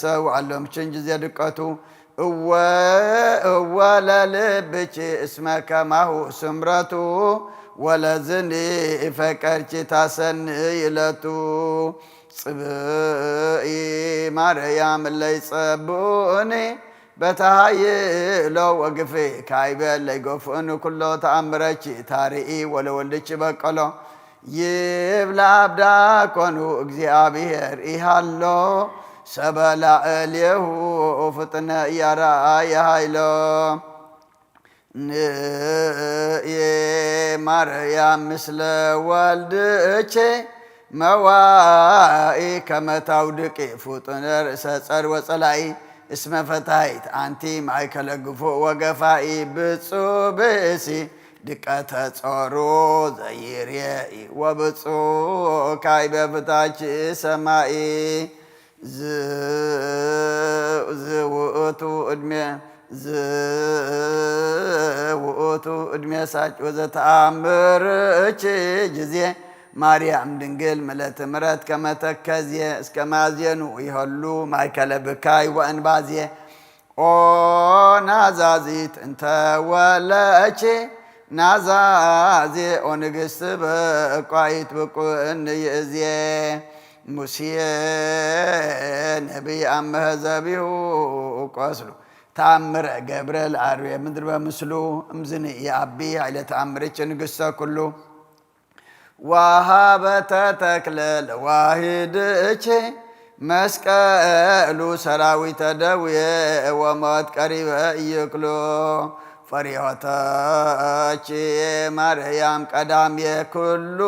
ሰው ዓለም ችንጅ ዘድቀቱ ወላ ልብች እስመ ከማሁ ስምረቱ ወለዝኒ ፈቀርች ታሰን ይለቱ ጽብኢ ማርያም ላይ ጸቡኒ በታይሎ ወግፌ ካይበ ላይ ጎፍን ኩሎ ተአምረች ታርኢ ወለወልድች በቀሎ ይብላ አብዳ ኮኑ እግዚአብሔር ይሃሎ ሰበላ እልየሁ ፍጥነ ያራ ያሃይሎ ማርያም ምስለ ወልድቼ መዋኢ ከመታውድቂ ፍጥነ ርእሰ ጸር ወጸላኢ እስመ ፈታይት አንቲ ማእከለ ግፉ ወገፋኢ ብፁዕ ብእሲ ድቀተ ጾሩ ዘይርየኢ ወብፁዕ ካይበ ፍታች ሰማኢ ዝውእቱ ዕድሜ ሳጭ ወዘተአምርች ጊዜ ማርያም ድንግል ምለተ ምሕረት ከመተከዝየ እስከ ማዝየኑ ይኸሉ ማእከለ ብካይ ወእንባዝየ ኦ ናዛዚት እንተወለቼ ናዛዜ ኦ ንግሥት በቋይት ብቁእን ይእዝየ ሙሴ ነቢይ አመኸ ዘቢሁ ቆስሉ ተአምረ ገብረ ለአርዌ ምድር በምስሉ እምዝኒ የአቢ ኃይለ ተአምርች ንግሥተ ኩሉ ዋሃበተ ተክለ ለዋሂድቼ መስቀሉ ሰራዊተ ደውየ ወሞት ቀሪበ ይክሎ ፈሪሆተች ማርያም ቀዳምየ ኩሉ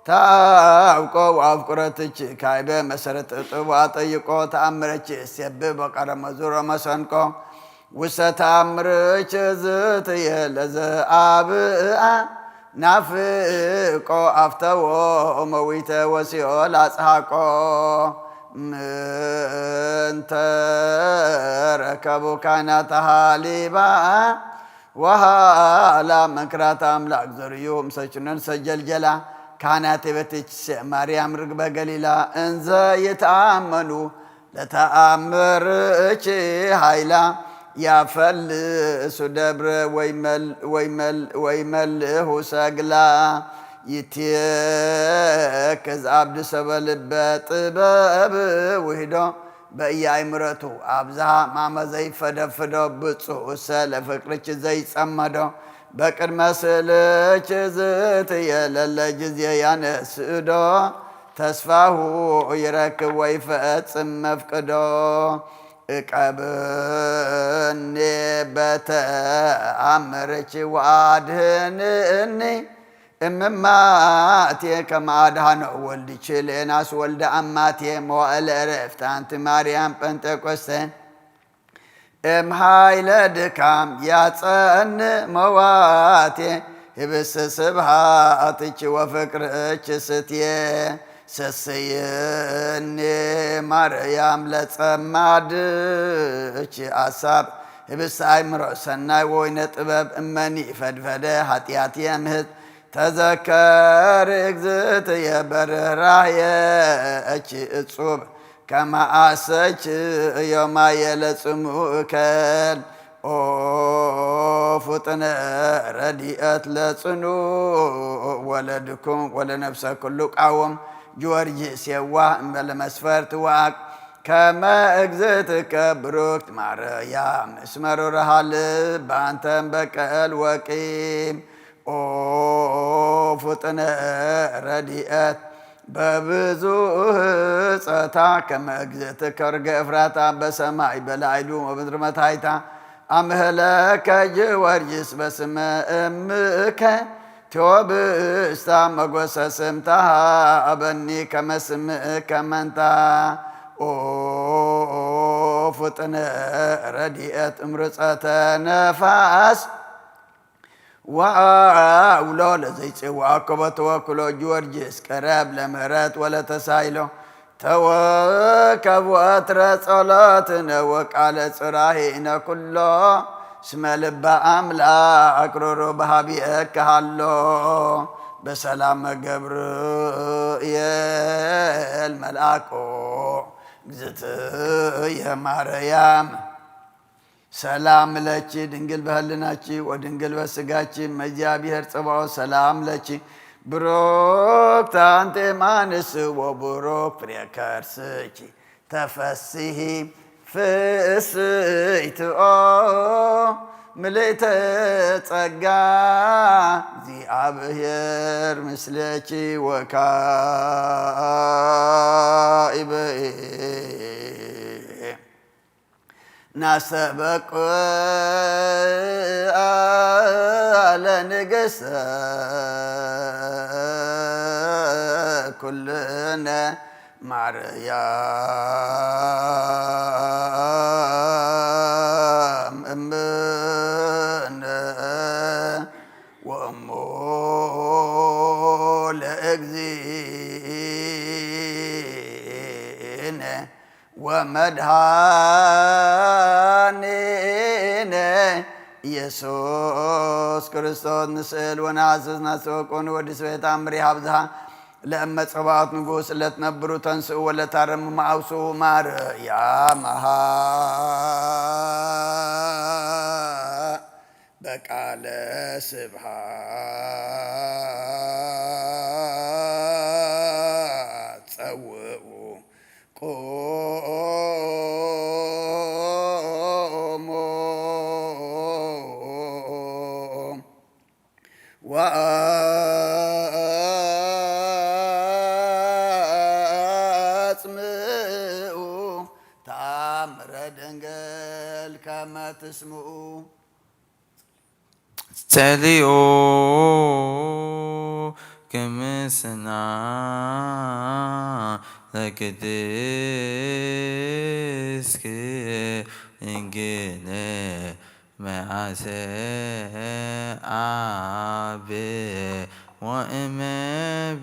ታውቆ ወአፍቁረትች ካይበ መሰረት ጥዋ ጠይቆ ተአምረች እስየብ በቀረ መዙረ መሰንቆ ውስተ ተአምርች ዝትየ ለዘአብአ ናፍቆ አፍተዎ መዊተ ወሲኦል አጽሐቆ ምንተ ረከቡ ካህናተ ሃሊባ ወሃላ መንክራተ አምላክ ዘርዩ ምሰችነን ሰጀልጀላ ካህናት ቤትች ማርያም ርግበ ገሊላ እንዘ የተአመኑ ለተአምርች ኃይላ ያፈልሱ ደብረ ወይመልሁ ሰግላ ይትከዝ አብድ ሰበልበ ጥበብ ውሂዶ በየአይምረቱ አብዝሃ ማመ ዘይፈደፍዶ ብፁዕ እሰ ለፍቅርች ዘይጸመዶ በቅድመ ስልች ዝትየለለ ጊዜ ያነስእዶ ተስፋሁ ይረክብ ወይፈጽም መፍቅዶ እቀብኔ በተአምርች ወአድህንኒ እምማቴ ከማድሃኖ ወልድች ሌናስ ወልደ አማቴ መዋዕለ ዕረፍት አንቲ ማርያም ጴንጤቆስቴ እምሃይለ ድካም ያጸን መዋቴ ህብስ ስብሃትች ወፍቅርች ስትየ ሰስየኔ ማርያም ለጸማድች አሳብ ህብስ አይምሮ ሰናይ ወይነ ጥበብ እመኒ ፈድፈደ ኃጢአት የምህት ተዘከር እግዝእትየ በርህራሄች እጹብ ከማአሰች ዮማየ ለጽሙእከል ኦ ፍጥነ ረዲአት ለጽኑ ወለድኩም ወለነፍሰ ኩሉ ቃወም ጊዮርጊስ የዋህ እምበለ መስፈርት ዋቅ ከመ እግዝእትከ ብሩክት ማርያም እስመ ሩሩሃ ልብ በአንተም በቀል ወቂም ኦ ፍጥነ ረዲአት በብዙ ህጸታ ከመ እግዝእትከ ርግብ ኤፍራታ በሰማይ በላዕሉ ወምድር መታይታ አምህለከ ጊዮርጊስ በስመ እምከ ቴዎብስታ መጐሰ ስምታሃ አበኒ ከመ ስምከ መንታ ኦ ፍጥነ ረዲአት እምርፀተ ነፋስ ወአውሎ ለዘይጽዋዕኮ በተወክሎ ጊዮርጊስ ቀረብ ለምህረት ወለተሳይሎ ተወከብ ወትረ ጸሎትነ ወቃለ ጽራሂነ ኩሎ እስመ ልበ አምላክ ሩሩህ በኀቤከ ሀሎ በሰላመ ገብርኤል መልአኮ እግዝእትየ ማርያም ሰላም ለኪ ድንግል በህልናቺ ወድንግል በስጋቺ እግዚአብሔር ጽባኦት ሰላም ለኪ ብሩክት አንቲ እማንስት ወቡሩክ ፍሬ ከርስኪ ተፈሥሒ ፍስሕት ኦ ምልዕተ ጸጋ እግዚአብሔር ምስለኪ ወካዕበ ናስተበቁዐ ለንግሥተ ኩልነ ማርያም እምነ ወእሞ ለእግዚእነ ወመድኃኒነ ኢየሱስ ክርስቶስ ንስእል ወነሐስስ ናስተበቁዐ ወዲስበ ተአምሪሃ አብዝሃ ለእመ ጸባኦት ንጉሥ ለትነብሩ ተንሥኡ ወለታረሙ ማአውሱ ማርያምሃ በቃለ ስብሐት ጸውዑ ቆሞ ወአጽምዑ ተአምረ ድንግል ከመ ትስምዑ ጸልዩ ክምስና ለቅድስት ድንግል መዓሰ ወእመ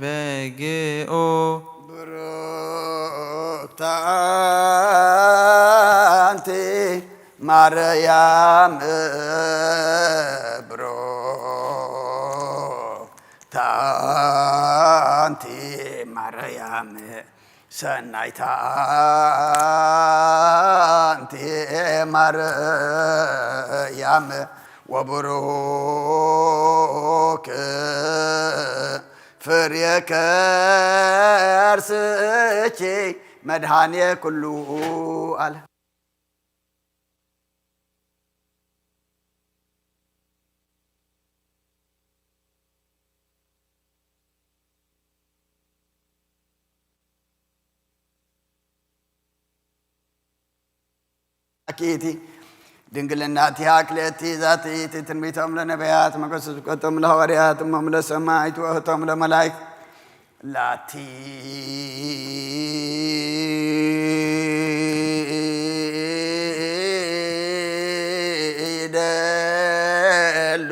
በግኦ ብሩክት አንቲ ማርያም ብሩክት አንቲ ማርያም ሰናይታ አንቲ ማርያም ወቡሩክ ፍሬ ከርስኪ መድኃኔ ኩሉ ዓለም። አኪቲ ድንግልናቲሃ ክልኤቲ ዛቲ ትንቢቶም ለነቢያት መገሰጾሙ ለሐዋርያት እሞሙ ለሰማዕት ወእኅቶሙ ለመላእክት ላቲ ይደሉ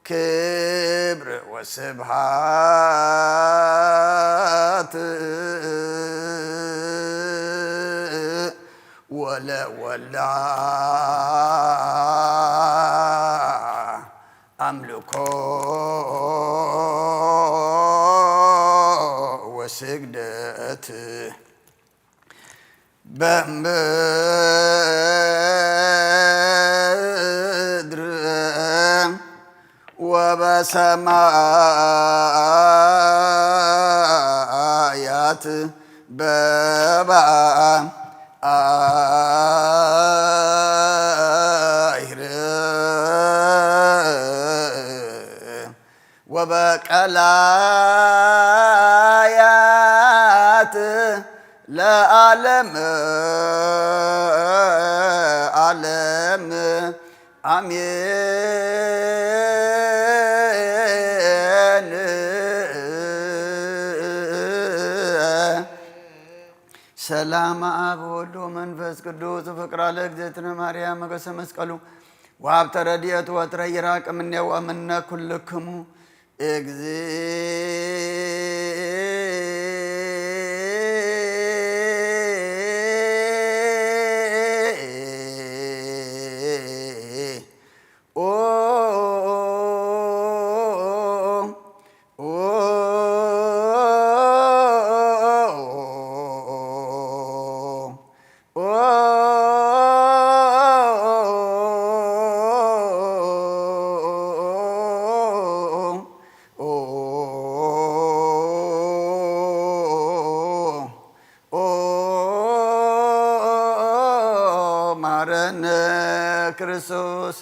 ክብር ወስብሐት ወለወልዳ አምልኮ ወስግደት በምድር ወበሰማያት በባሕር ወበቀላያት ለዓለም ዓለም አሜን። ሰላም አብ ወወልድ ወመንፈስ ቅዱስ ፍቅራ ለእግዝእትነ ማርያም ሞገሰ መስቀሉ ወሀብተ ረድኤቱ ወጥረ ይራቅ እምኔ ወእምነ ኩልክሙ መሐረነ ክርስቶስ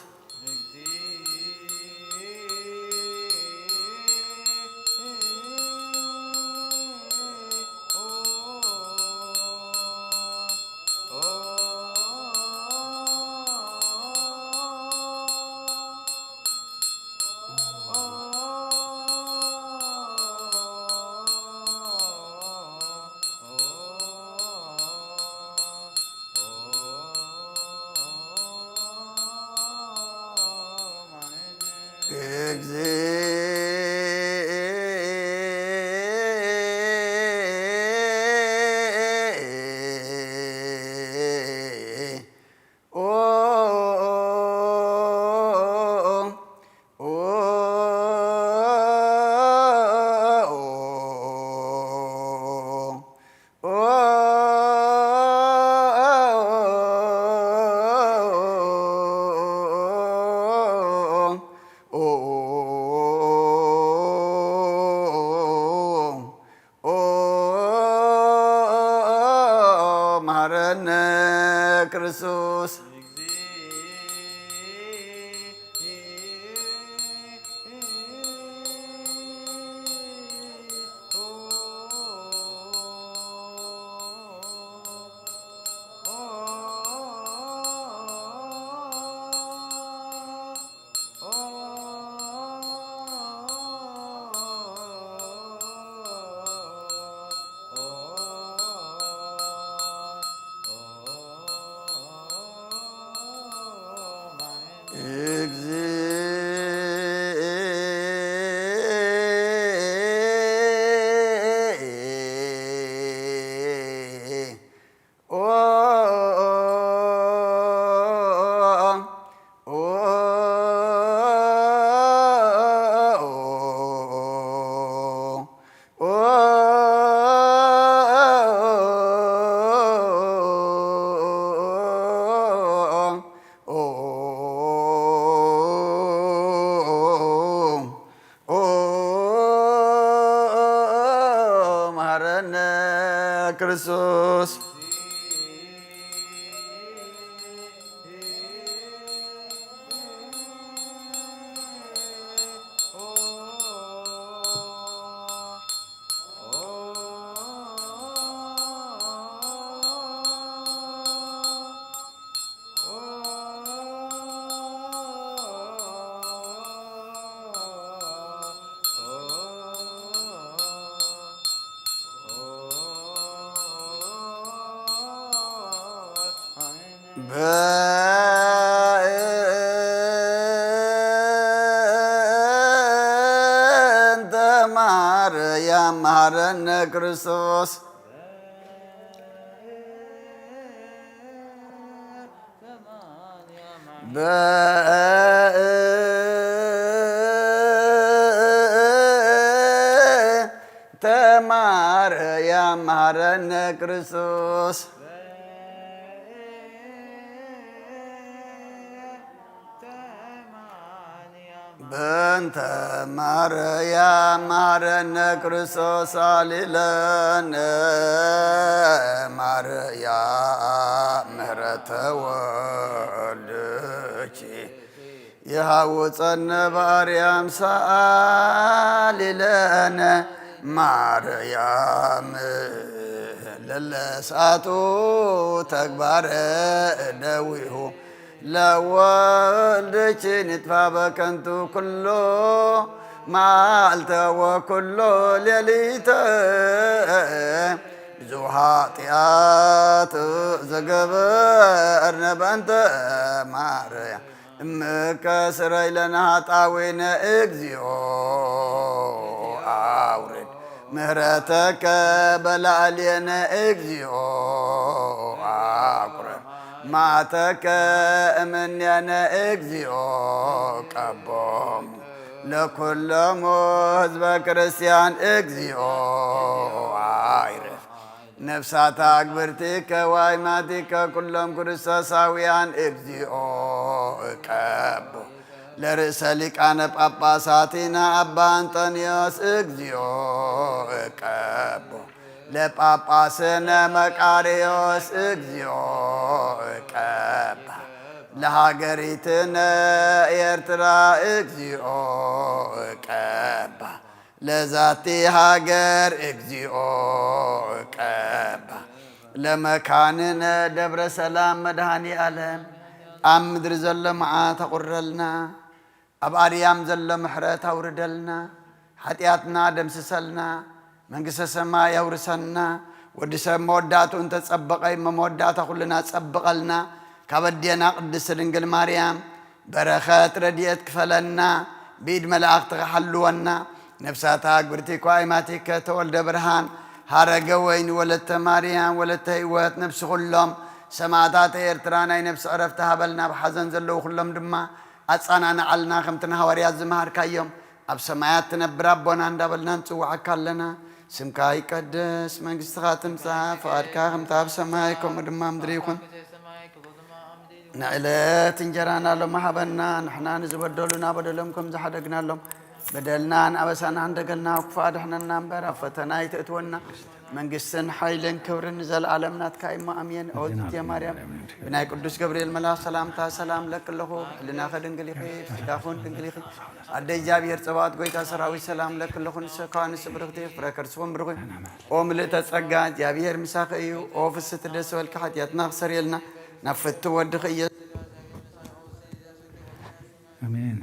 መሐረነ ክርስቶስ መሐረነ ክርስቶስ በእንተ ማርያም መሐረነ ክርስቶስ በእንተ ማርያም መሐረነ ክርስቶስ በእንተ ማርያም መሐረነ ክርስቶስ አሊለነ ማርያም ምህረተ ወልድኪ የሐውፀነ በአርያም ሰአሊለነ ማርያም ለለሳቱ ተግባረ እደዊሁ ለወልድኪ ንጥፋ በከንቱ ኩሎ መዓልተ ወኩሎ ሌሊተ ብዙኃ ኃጢአት ዘገበርነ በእንተ ማርያም እምከ ስረይ ለነ ኃጣውኢነ እግዚኦ አውርድ ምህረተከ በላዕሌነ እግዚኦ አቁረብ ማተከ እምኔነ እግዚኦ ቀቦሙ ለኩሎሙ ህዝበ ክርስቲያን እግዚኦ አይረፍ ነፍሳተ አግብርቲከ ወአእማቲከ ኩሎም ክርስቶሳውያን እግዚኦ እቀቦ ለርእሰ ሊቃነ ጳጳሳቲነ አባ አንጦንዮስ እግዚኦ እቀቦ ለጳጳስነ መቃርዮስ እግዚኦ እቀባ ለሃገሪትነ ኤርትራ እግዚኦ ቀባ ለዛቲ ሃገር እግዚኦ ቀባ ለመካንነ ደብረ ሰላም መድኃኒ ዓለም ኣብ ምድሪ ዘሎ መዓት ኣቑረልና ኣብ ኣርያም ዘሎ ምሕረት ኣውርደልና ሓጢኣትና ደምስሰልና መንግስተ ሰማይ ኣውርሰና ወዲ ሰብ መወዳቱ እንተጸበቐይ መወዳታ ኩልና ጸብቐልና ካብ ኣዴና ቅድስቲ ድንግል ማርያም በረኸት ረድኤት ክፈለና ብኢድ መላእኽቲ ክሓልወና ነፍሳታ ግብርቲ ኳይማቲከ ተወልደ ብርሃን ሃረገ ወይኒ ወለተ ማርያም ወለተ ህይወት ነፍሲ ኩሎም ሰማዕታት ኤርትራ ናይ ነፍሲ ዕረፍቲ ሃበልና ብሓዘን ዘለዉ ኩሎም ድማ ኣጻናንዓልና ከምቲ ንሃዋርያት ዝመሃርካዮም ኣብ ሰማያት ትነብር ኣቦና እንዳበልና ንፅዋዓካ ኣለና ስምካ ይቀደስ መንግስትኻ ትምጻእ ፈቃድካ ከምቲ ኣብ ሰማይ ከምኡ ድማ ምድሪ ይኹን ንዕለት እንጀራና ሎማ ሃበና ንሕና ንዝበደሉና በደሎም ከም ዝሓደግናሎም በደልናን ኣበሳና እንደገልና ክፉ ኣድሕነና እምበር ኣብ ፈተና ይትእትወና መንግስትን ሓይልን ክብርን ዘለዓለም ናትካ እሞ ኣሜን። እወትየ ማርያም ብናይ ቅዱስ ገብርኤል መልኣክ ሰላምታ ሰላም ለክለኹ ሕሊናኸ ድንግል ኢኺ ስጋኹን ድንግል ኢኺ ኣደ እግዚኣብሔር ፀባኦት ጎይታ ሰራዊት ሰላም ለክለኹ ንስኻ ንስ ብርኽቲ ፍረ ከርስቦም ብርኹ ኦ ምልእተ ጸጋ እግዚኣብሔር ምሳኺ እዩ ኦ ፍስቲ ደስ በልካ ሓጢኣትና ክሰርየልና ናብ ፍቲ ወድኺ እየ አሜን።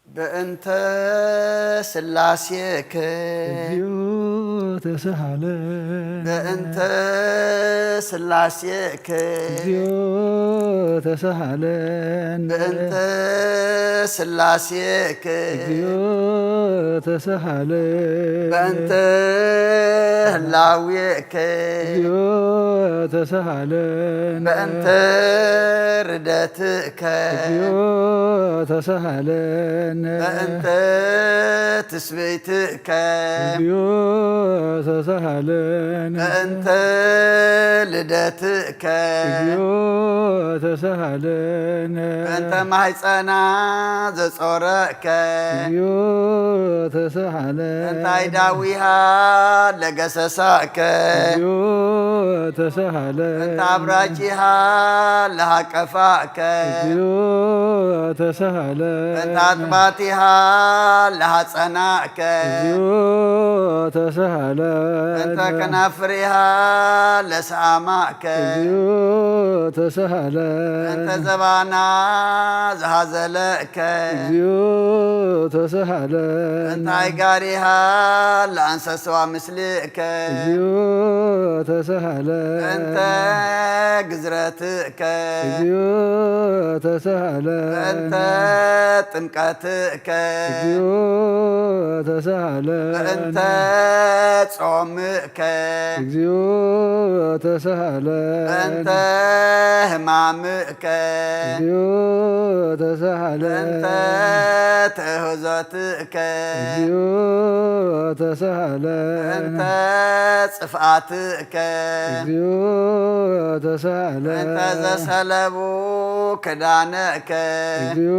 በእንተ ስላሴከ እግዚኦ ተሳሃለን በእንተ ስላሴከ እግዚኦ ተሳሃለን በእንተ ስላሴከ እግዚኦ ተሳሃለን በእንተ ህላዌከ እግዚኦ ተሳሃለን በእንተ ርደትከ እግዚኦ ተሳሃለን በእንተ ትስብእትከ እግዚኦ ተሳሃለን በእንተ ልደትከ እግዚኦ ተሳሃለን በእንተ ማሕፀና ዘጾረከ እግዚኦ ተሳሃለን እንታይ ዳዊሃ ለገሰሳከ እግዚኦ ተሳሃለን እንተ አብራጂሃ ለሃቀፋከ እግዚኦ ተሳሃለን እንተ አጥባቲሃ ለሃጸናከ እግዚኦ ተሳሃለን እንተ ከናፍሪሃ ለሰአማከ እግዚኦ ተሳሃለን እንተ ዘባና ዝሃዘለከ እግዚኦ ተሳሃለን እንተ አይጋሪሃ ለአንሰስዋ ምስልከ እግዚኦ ተሳሃለን እንተ ግዝረትከ እግዚኦ ተሳሃለን እንተ ጥምቀትከ እግዚኦ ተሳሃለን እንተ ጾምከ እግዚኦ ተሳሃለን እንተ ሕማምከ እግዚኦ ተሳሃለን እንተ ትእህዞትከ እግዚኦ ተሳሃለን እንተ ጽፍአትከ እግዚኦ ተሳሃለን እንተ ዘሰለቡ ክዳነከ እግዚኦ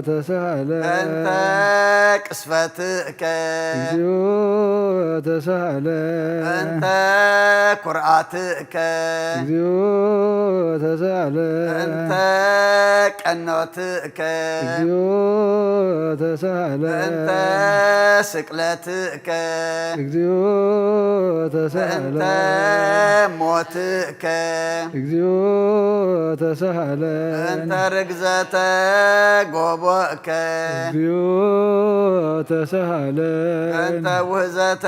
ተሳሃለን እንተ ቅስፈትከ እግዚኦ ተሳሃለን እንተ ኩርዓትከ እግዚኦ ተሳሃለን እንተ ቀኖትከ እግዚኦ ተሳሃለን እንተ ስቅለትከ እግዚኦ እንተ ተሳሃለን ሞትከ እግዚኦ ተሳሃለን እንተ ርግዘተ ጎቦከ እግዚኦ ተሳሃለን እንተ ውህዘተ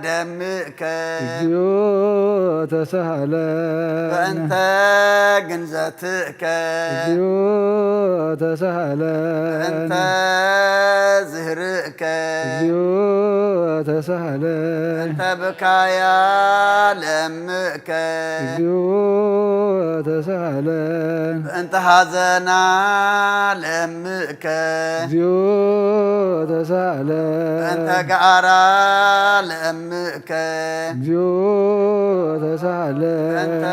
ደምከ እግዚኦ ተሳሃለን በእንተ ግንዘትከ እግዚኦ ተሳሃለን እንተ ድህርከ እግዚኦ ተሳሃለን እንተ ብካያ ለምከ እግዚኦ ተሳሃለን እንተ ሐዘና ለምከ እግዚኦ ተሳሃለን እንተ ገዓራ ለምከ እግዚኦ ተሳሃለን እንተ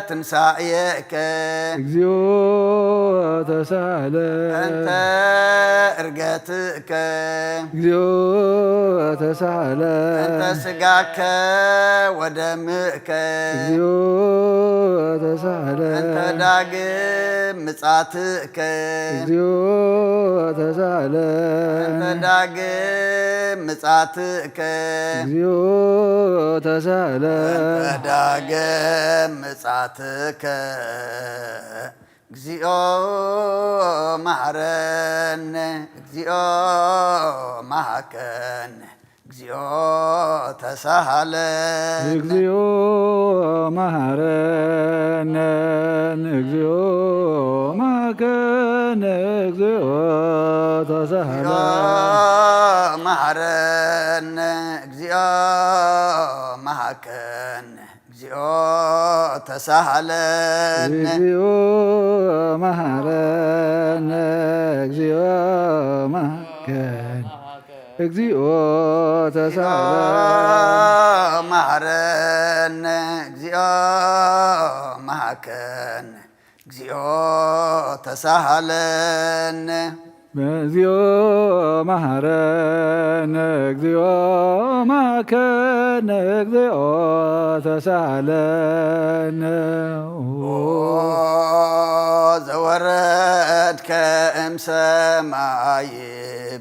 ትንሣኤከ እግዚኦ ተሳሃለን እንተ ዕርገትከ እግዚኦ ተሳሃለን እንተ ሥጋከ ወደምከ እግዚኦ ተሳሃለን እንተ ዳግም ምጻትከ እግዚኦ ተሳሃለን እንተ ዳግም ምጻትከ እግዚኦ ተሳሃለን እንተ ዳግም ምጻትከ እግዚኦ መሐረነ እግዚኦ መሐከነ እግዚኦ ተሳሃለን እግዚኦ መሐረነ እግዚኦ መሐከነ እግዚኦ ተሳሃለን መሐረነ እግዚኦ መሐከነ እግዚኦ ተሳሃለን እግዚኦ መሐረነ እግዚኦ መሐከነ እግዚኦ ተሳሃለን መሐረነ እግዚኦ መሐከነ እግዚኦ ተሳሃለን እግዚኦ መሐረነ እግዚኦ መሐከነ እግዚኦ ተሳሃለን ዘወረድከ እምሰማይ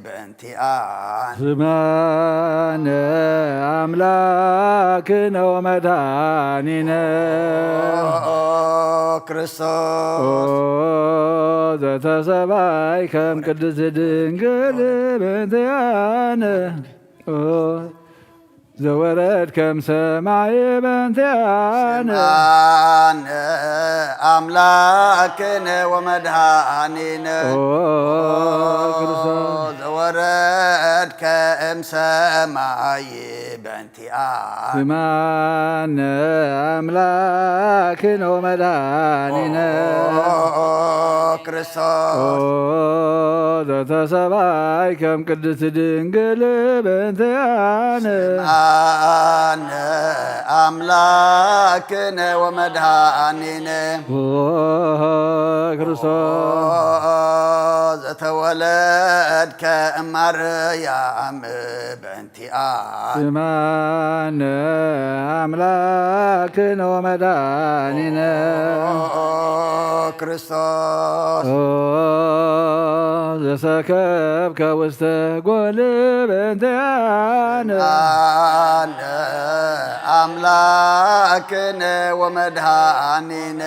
በእንቲአነ ስማነ አምላክነ ወመድኃኒነ ክርስቶስ ዘተሰባይከ እምቅድስት ድንግል በእንቲአነ ዘወረድከ እምሰማይ በእንቲአነ ስማነ አምላክነ ወመድኃኒነ ክርስቶስ ዘወረድከ እምሰማይ በእንቲአነ ስማነ አምላክነ ወመድኃኒነ ክርስቶስ ዘተሰባይከ እምቅድስት ድንግል በእንቲአነ አነ አምላክነ ወመድኃኒነ ክርስቶስ ዘተወለድከ እማርያም በእንቲአነ ስማነ አምላክነ ወመድኃኒነ ክርስቶስ ዘሰከብከ ውስተ ጎል በእንቲአነ አነ አምላክነ ወመድኃኒነ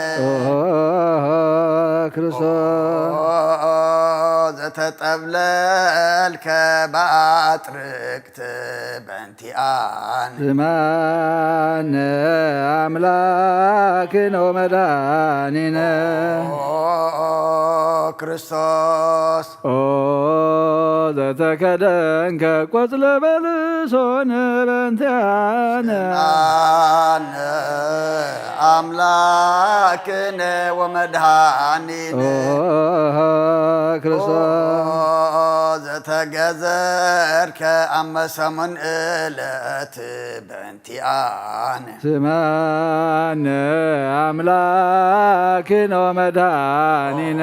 ክርስቶስ ዘተጠብለልከ በአጥርቅት በእንቲአነ ስማነ አምላክነ ወመድኃኒነ ክርስቶስ ዘተከደንከ ቆጽለ በልሶነ በእንቲአነ አነ አምላክነ ወመድኃኒነ ክርስቶስ ዘተገዘርከ አመሰሙን ዕለት በእንቲአነ ስማነ አምላክነ ወመድኃኒነ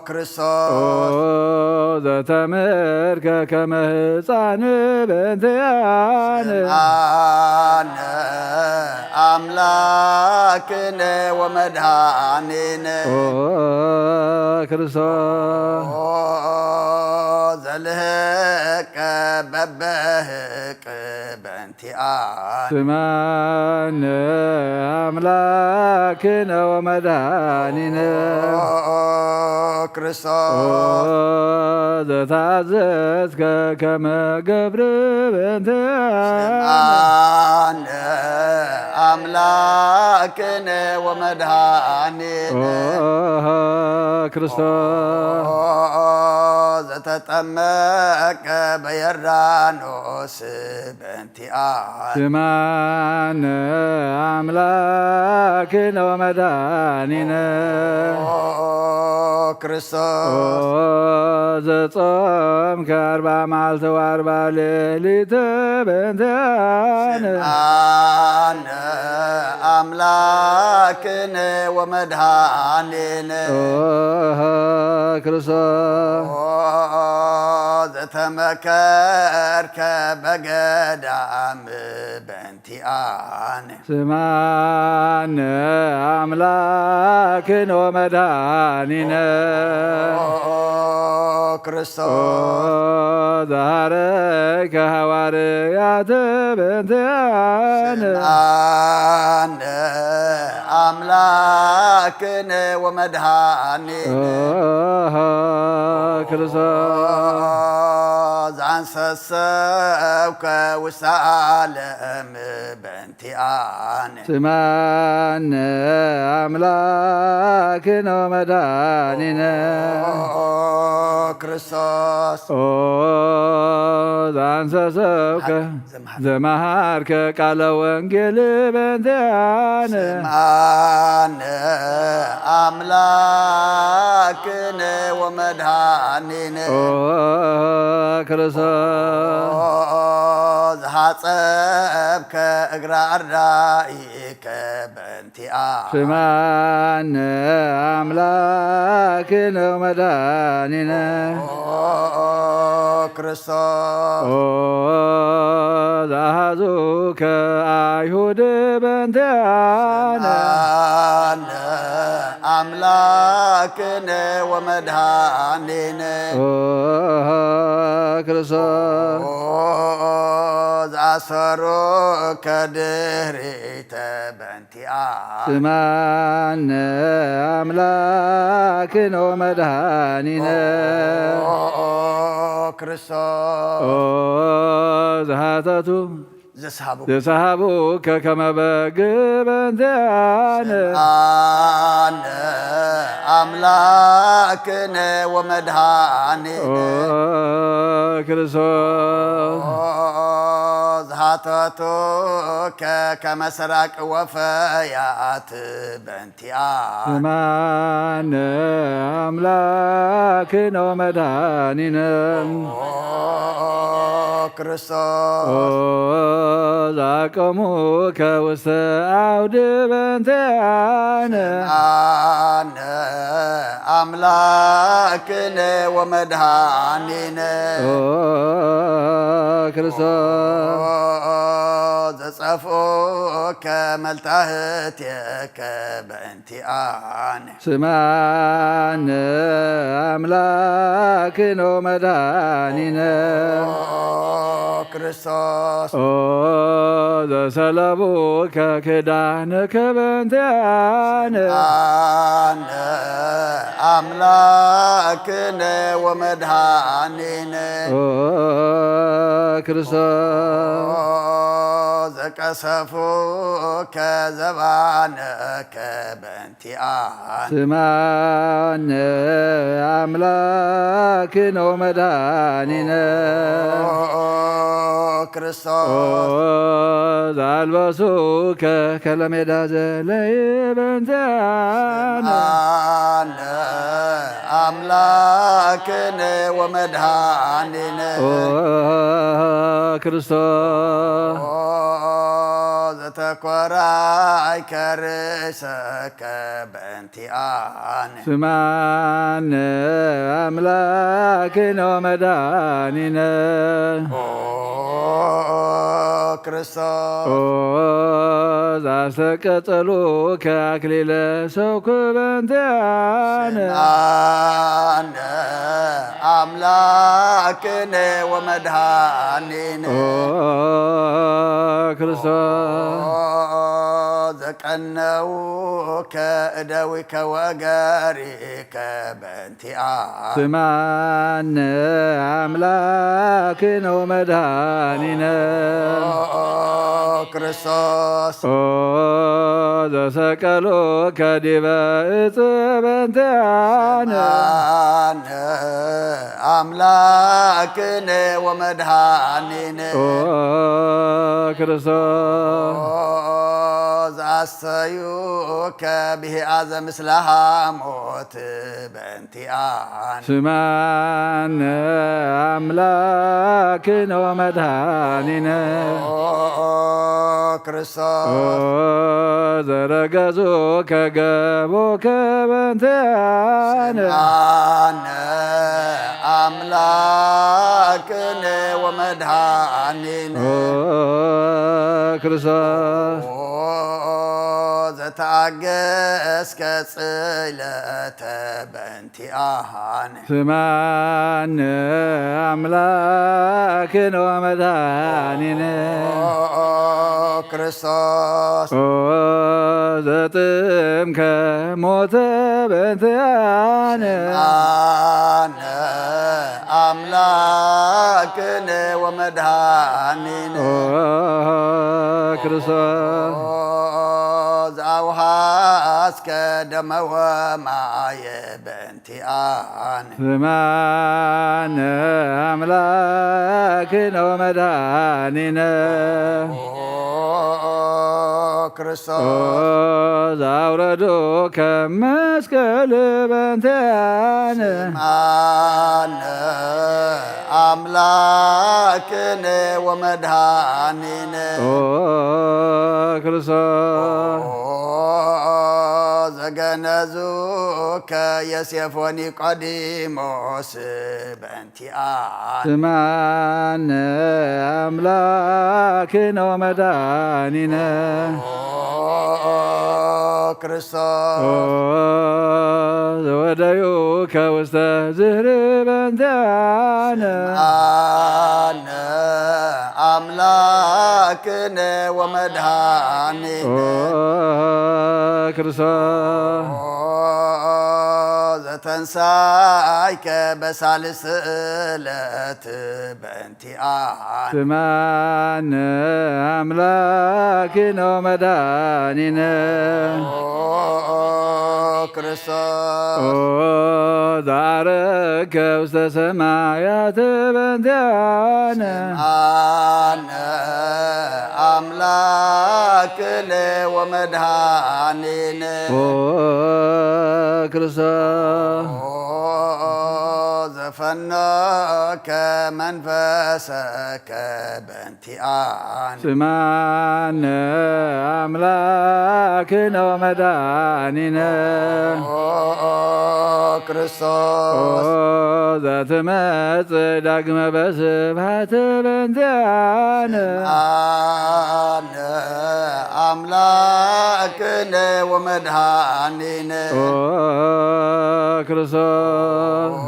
ክርስቶስ ዘተምህርከ ከመ ሕፃን በእንቲአነ አነ አምላክነ ወመድኃኒነ ክርስቶስ ዘልህቀ በበህቅ በእንቲአነ ስማነ አምላክነ ወመድኃኒነ ክርስቶስ ዘታዘዝከ ከመ ገብር በእንቲአነ አነ አምላክነ ወመድኃኒነ ክርስቶስ ዘተጠመቀ በዮርዳኖስ በእንቲአነ ስማነ አምላክነ ወመድኃኒነ ክርስቶስ ዘጾምከ 40 መዓልተ ወ40 ሌሊተ በእንቲአነ ስምዓነ አምላክነ ወመድኃኒነ ክርስቶስ ዘተመከርከ በገዳም በእንቲአነ ስምዓነ አምላክነ ወመድኃኒነ ክርስቶስ ዛሃረከ ሐዋርያተ በእንቲአነ ስምዓነ አምላክነ ወመድኃኒነ ክርስቶስ ዘአንሰሰብከ ውስተ ዓለም በእንቲአነ ስምዓነ አምላክነ ወመድኃኒነ ክርስቶስ ዘአንሰሰብከ ዘመሃርከ ቃለ ወንጌል በእንቲአነ ስምዓነ አምላክነ ወመድኃኒነ ክርስቶስ ዘሐጸብከ እግረ አርዳኢከ በእንቲአነ ስምዓነ አምላክነ ወመድኃኒነ ክርስቶስ ዘአሐዙከ አይሁድ በእንቲአነ ስምዓነ አምላክነ ወመድኃኒነ ክርስቶስ ዘአሰሮከ ድኅሪተ በእንቲአነ ስምዓነ አምላክነ ወመድኃኒነ ክርስቶስ ዘሃተቱ ዘስሃቡ ዘሰሃቡከ ከመ በግዕ በእንቲአነ ስምዓነ አምላክነ ወመድኃኒነ ክርስቶስ ዘሃተቱከ ከመ ሰራቅ ወፈያት በእንቲአነ ስምዓነ አምላክነ ወመድኃኒነ ክርስቶስ ዘአቀሙከ ውስተ አውድ በእንቲአነ ስምዓነ አምላክነ ወመድኃኒነ ክርስቶስ ዘጸፍኦከ መልታህትከ በእንቲአነ ስምዓነ አምላክነ ወመድኃኒነ ክርስቶስ ዘሰለቡከ ክዳንከ በእንቲአነ ስምዓነ አምላክነ ወመድኃኒነ ክርስቶስ ዘቀሰፉከ ዘባነከ በእንቲአነ ስምዓነ አምላክነ ወመድኃኒነ ክርስቶስ ዘአልበሱከ ከለሜዳ ዘለይ በእንቲአነ ስምዓነ አምላክነ ወመድኃኒነ ክርስቶስ ዘተኰራይከ ርእሰከ በእንቲአነ ስምዓነ አምላክነ ወመድኃኒነ ክርስቶስ ዘአስተቀጸሉከ አክሊለ ሰውክ በእንቲአነ ስምዓነ አምላክነ ወመድኃኒነ ክርስቶስ ዘቀ ፈነውከ እደዊከ ወገሪከ በእንቲአነ ስማነ አምላክነ ወመድኃኒነ ክርስቶስ ኦ ዘሰቀሎከ ዲበ ዕፀ በእንቲአነ አነ አምላክነ ወመድኃኒነ ኦ ክርስቶስ ዘአሰዩከ ብሂአዘ ምስለ ሐሞት በእንቲአነ ስማነ አምላክነ ወመድኃኒነ ክርስቶስ ዘረገዞከ ገቦከ በእንቲአነ አነ አምላክነ ወመድኃኒነ ክርስቶስ ዘተአገስከ ጽለተ በእንቲአነ ስማነ አምላክነ ወመድኃኒነ ክርስቶስ ዘጥምከ ሞተ በእንቲአነ አነ አምላክነ ወመድኃኒነ ክርስቶስ ዘአውሃስከ ደመ ወማየ በእንቲአነ ስማነ አምላክነ ወመድኃኒነ ክርስቶስ ዘአውረዶከ መስቀል በእንቲአነ አነ አምላክነ ወመድኃኒነ ክርስቶስ ዘገነዙከ ዮሴፍ ወኒቆዲሞስ በእንቲአነ ስማነ አምላክነ ወመድኃኒነ ክርስቶስ ዘወደዩከ ውስተ ዝህር በእንቲአነ አነ አምላክነ ወመድኃኒነ ክርስቶስ ዘተንሳይከ በሳልስ ዕለት በእንቲአነ ስማነ አምላክነ ወመድኃኒነ ክርስቶስ ዛረከ ውስተ ሰማያት በእንቲአነ አነ አምላክነ ወመድኃኒነ ክርስቶስ ዘፈነከ መንፈሰከ በእንቲአነ ስማነ አምላክነ ወመድኃኒነ ክርስቶስ ዘትመጽእ ዳግመ በስብሐት በእንቲአነ አነ አምላክነ ወመድኃኒነ ክርስቶስ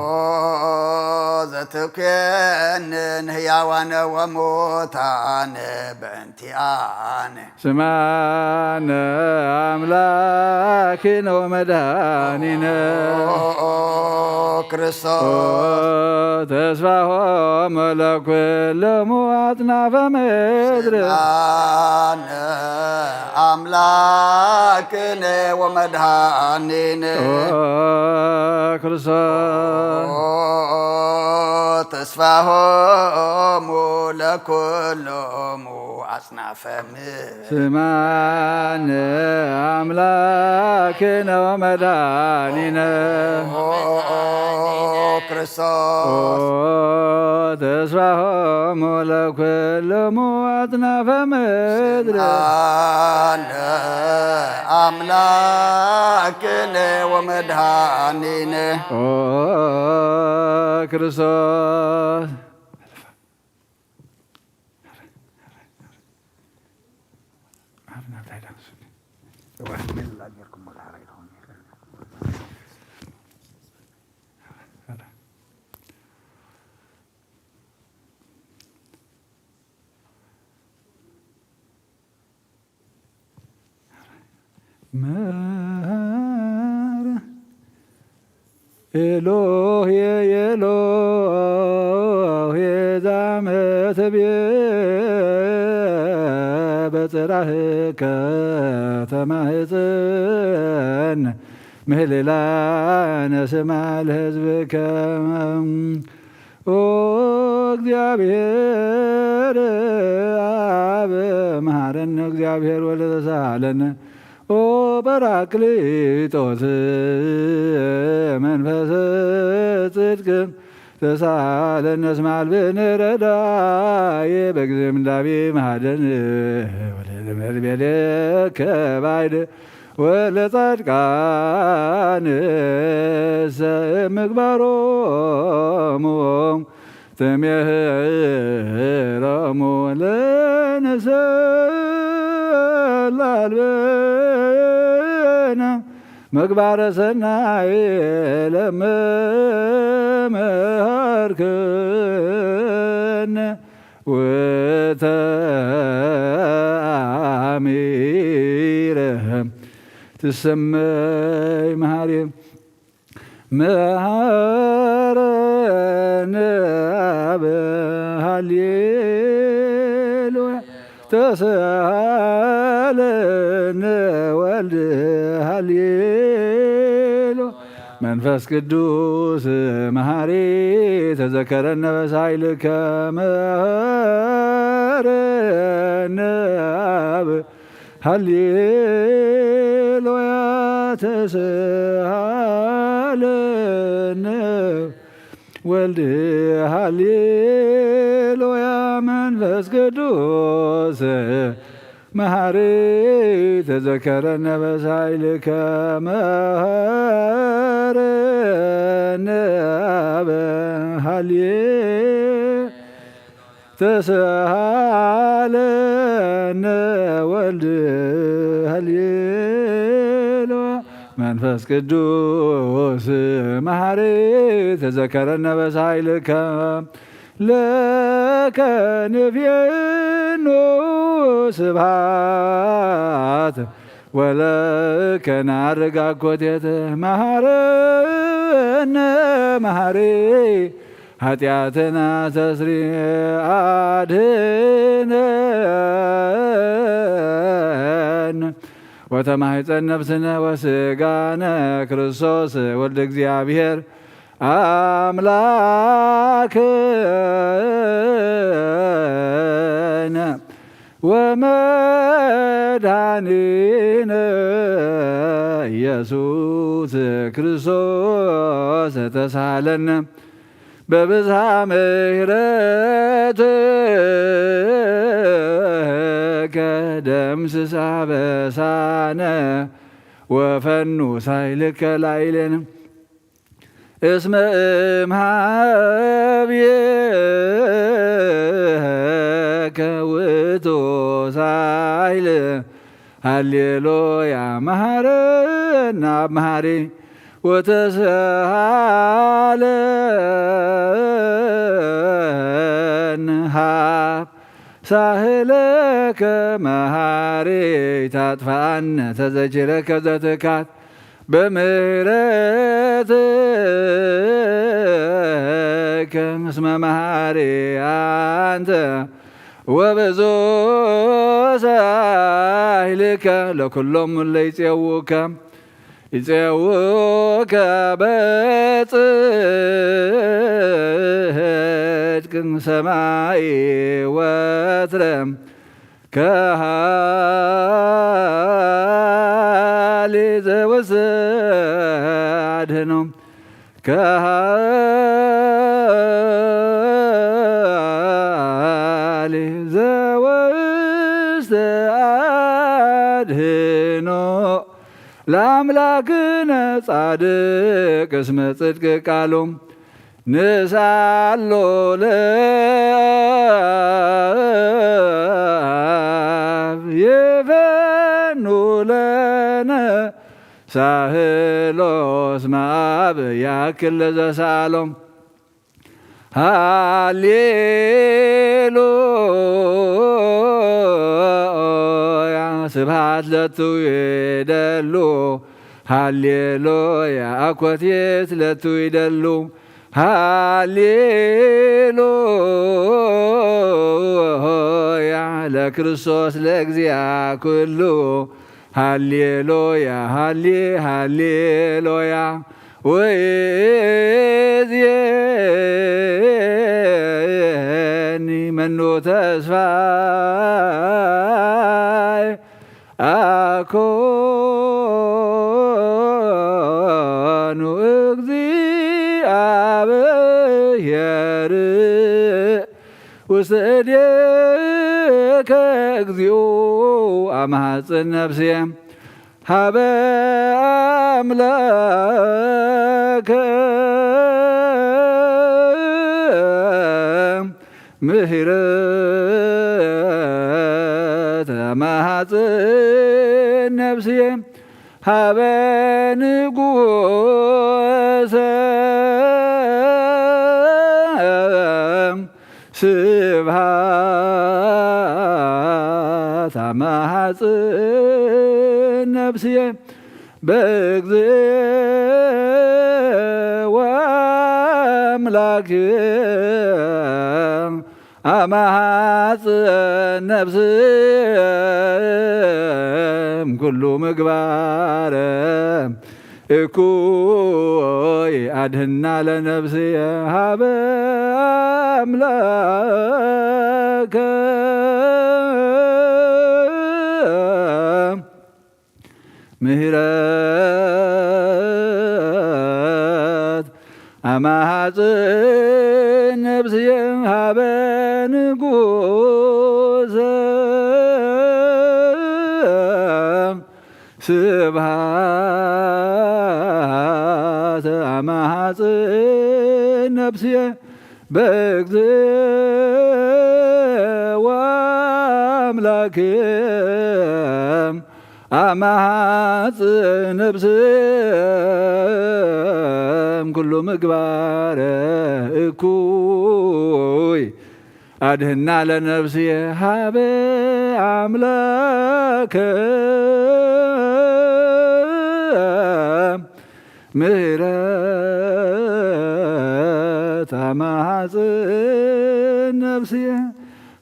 ዘትኮንን ሕያዋነ ወሙታነ በእንቲአነ ስማነ አምላክነ ወመድኃኒነ ክርስቶስ ተስፋሆሙ ለኵሎሙ አጽናፈ ምድር አነ አምላክነ ወመድኃኒነ ክርስቶስ ተስፋሆሙ ለኵሎሙ አጽናፈ ምድር ስማነ አምላክነ ወመድኃኒነ ክርስቶስ ተስፋሆሙ ለኵሎሙ አጽናፈ ምድር አነ አምላክነ ወመድኃኒነ ክርስቶስ መሐረ ኤሎሄ ኤሎሄ ዛመትብየ በጽራህከ ተማህፀን ምህሌላነ ስማ ለሕዝብከ ኦ እግዚአብሔር አብ መሐረነ እግዚአብሔር ወልደ ተሳሃለነ ኦ ጰራቅሊጦስ መንፈሰ ጽድቅ ተሳሃለነ እስመ አልብነ ረዳዬ በጊዜ ምንዳቤ መሃደን ወለመልቤልከ ባዕድ ወለጻድቃን ምግባሮሙ ትሜህሮሙ ለነሰላልበነ ምግባረ ሰናይ ለመመሃርከነ ወተአሚረ ትሰመይ መሐሪ መሐረነ አብ ሃሌሉያ ተሳሃለነ ወልድ ሃሌሉያ መንፈስ ቅዱስ መሐሪ ተዘከረነ በሳይልከ መሐረነ አብ ሃሌሉያ ተሳሃለነ ወልድ ሃሌሉያ መንፈስ ቅዱስ መሐሪ ተዘከረነ በሳይልከ መሐረነ አብ ሃሌሉያ ተሳሃለነ ወልድ ሃሌሉያ መንፈስ ቅዱስ መሐሪ ተዘከረነ በሳይልከ ለከ ንቤኖ ስብሐት ወለከ ናርግ አኮቴተ መሐረነ መሐሪ ኃጢአትና ተስሪ አድኅነን ወተማሕፀን ነፍስነ ወሥጋነ ክርስቶስ ወልደ እግዚአብሔር አምላክነ ወመድኃኒነ ኢየሱስ ክርስቶስ ተሳሃለነ በብዝሃ ምሕረትከ ደምስስ አበሳነ ወፈኑ ሳይልከ ላዕሌነ እስመ እምኀቤከ ውእቱ ሳይል ሃሌሉያ መሐረነ አብ መሐሪ ወተሳሃለነ ሀብ ሳህለከ መሐሪ ታጥፋነ ተዘኪረከ ዘትካት በምህረትከ እስመ መሐሪ አንተ ወብዙ ሳህልከ ለኩሎሙ እለ ይፄውከ በጽድቅ ሰማይ ወትረ ከሃሊ ዘውስተ አድኅኖ ከሃሊ ዘውስተ አድኅኖ ለአምላክነ ጻድቅ እስመ ጽድቅ ቃሉ ንሳሎ ለአብ ይፈኑ ለነ ሳህሎ እስመ አብ ያክል ለዘሳሎም ሃሌሉያ ስብሐት ለቱ ይደሉ ሃሌሉያ አኮቴት ለቱ ይደሉ ሃሌሉያ ለክርስቶስ ለእግዚአ ኩሉ ሃሌሉያ ሃሌሉያ ወይእዜኒ መኑ ተስፋይ አኮኑ እግዚአብሔር ውስተ እዴከ እግዚኦ አማጽን ነፍሴ ሀበ አምላከ ምህረት አማጽን ነፍሴ ሀበ ንጉሰ ስብሐት አማጽን ነፍሴ በእግዚእ ወአምላክየ አማጽን ነፍስም ኩሉ ምግባረ እኩይ አድህና ለነፍስየ ሀበ አምላከ ምህረት አማጽን ነፍስየ ሀበ ንጉሰ ስብሐት አማጽን ነፍስየ በእግዚእ ወአምላክየ አማጽን ነፍስም ኩሉ ምግባረ እኩይ አድህና ለነፍስየ ሀበ አምላከ ምህረት አማጽን ነፍስየ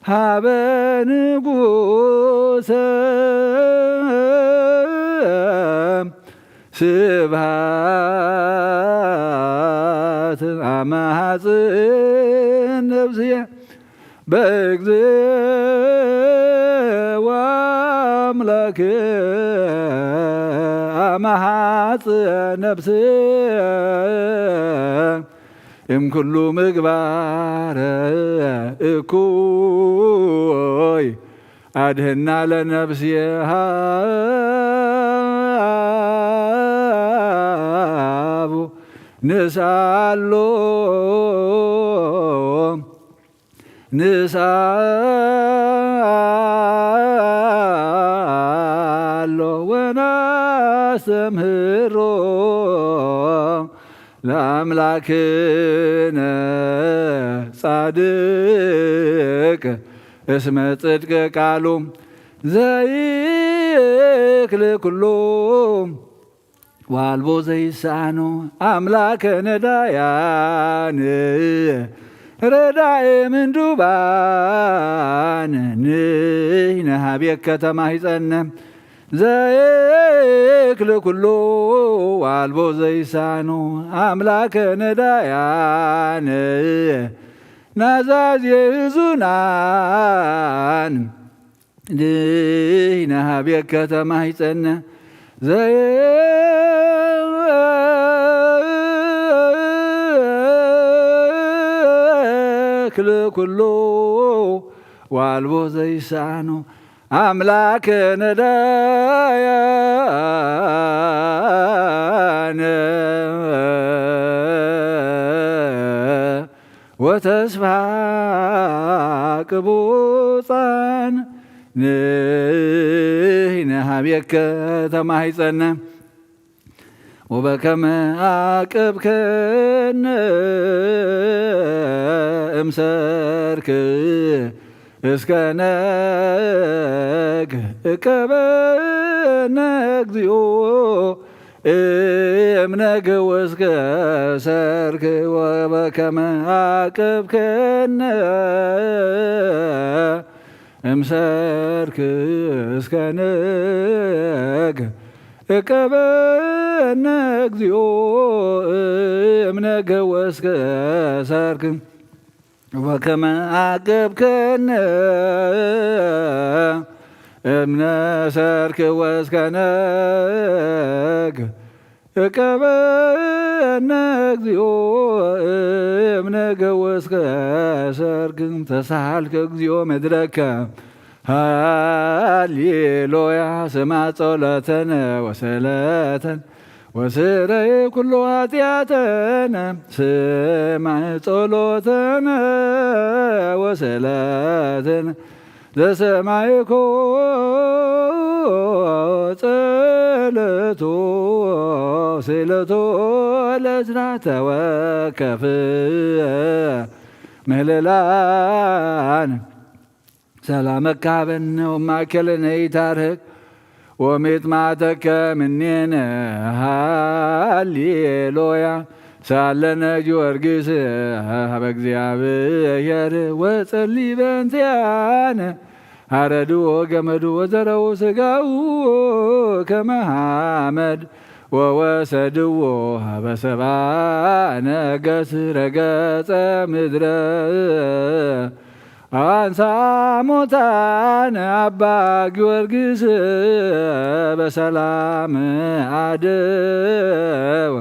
ሀበ ንጉሰ ስብሐት አማጽን ነፍስየ በእግዚእ ወአምላክየ አማጽን ነፍስየ እምኩሉ ምግባረ እኩይ አድህና ለነፍስየ ሀቡ ንሳሎ ወናስተምህሮ ለአምላክነ ጻድቅ እስመ ጽድቅ ቃሉ ዘይክል ኩሎ ዋልቦ ዘይሳኖ አምላከ ነዳያን ረዳኤ ምንዱባን ንሕነ ሀቤከ ከተማ ይጸነ ዘይክል ኩሎ ዋልቦ ዘይሳኖ አምላከ ነዳያን ናዛዝ የህዙናን ንሕነ ሀቤከ ከተማ ይጸነ ዘይክል ኩሎ ዋልቦ ዘይሳኖ አምላከ ነዳያን ወተስፋ ቅቡፃን ንሕነ ሀቤከ ከተማ ይጸነ ወበከመ አቅብከነ እምሰርክ እስከ ነግ እቀበነ እግዚኦ እምነግ ወስከ ሰርክ ወበከመ አቅብከነ እምሰርክ እስከ ነግ እቀበነ እግዚኦ እምነገ ወስከ ሰርክ ወበከመ አቅብከነ እምነ ሰርክ ወስከ ነግ እቀበነ እግዚኦ እምነገ ወስከ ሰርክ ተሳልከ እግዚኦ መድረከ ሃሌሉያ ስማ ጸሎተነ ወሰለተን ወስረይ ኩሉ ኃጢአተነ ስማ ጸሎተነ ወሰለተነ ዘሰማይኮ ጸሎቶ ስእለቶ ለእዝራተ ወከፍ ምህለላን ሰላመካ በነ ወማእከለነ ይታረቅ ወሚጥማተከ ምኔነ ሃሌሉያ ሳለነ ጊዮርጊስ ሀበ እግዚአብሔር ወጸልይ በእንቲአነ አረድዎ ገመዱ ወዘረው ሥጋው ከመ ሐመድ ወወሰድዎ ሀበ ሰብአ ነገሥ ረገጸ ምድረ አንሳ ሙታነ አባ ጊዮርጊስ በሰላም አደወ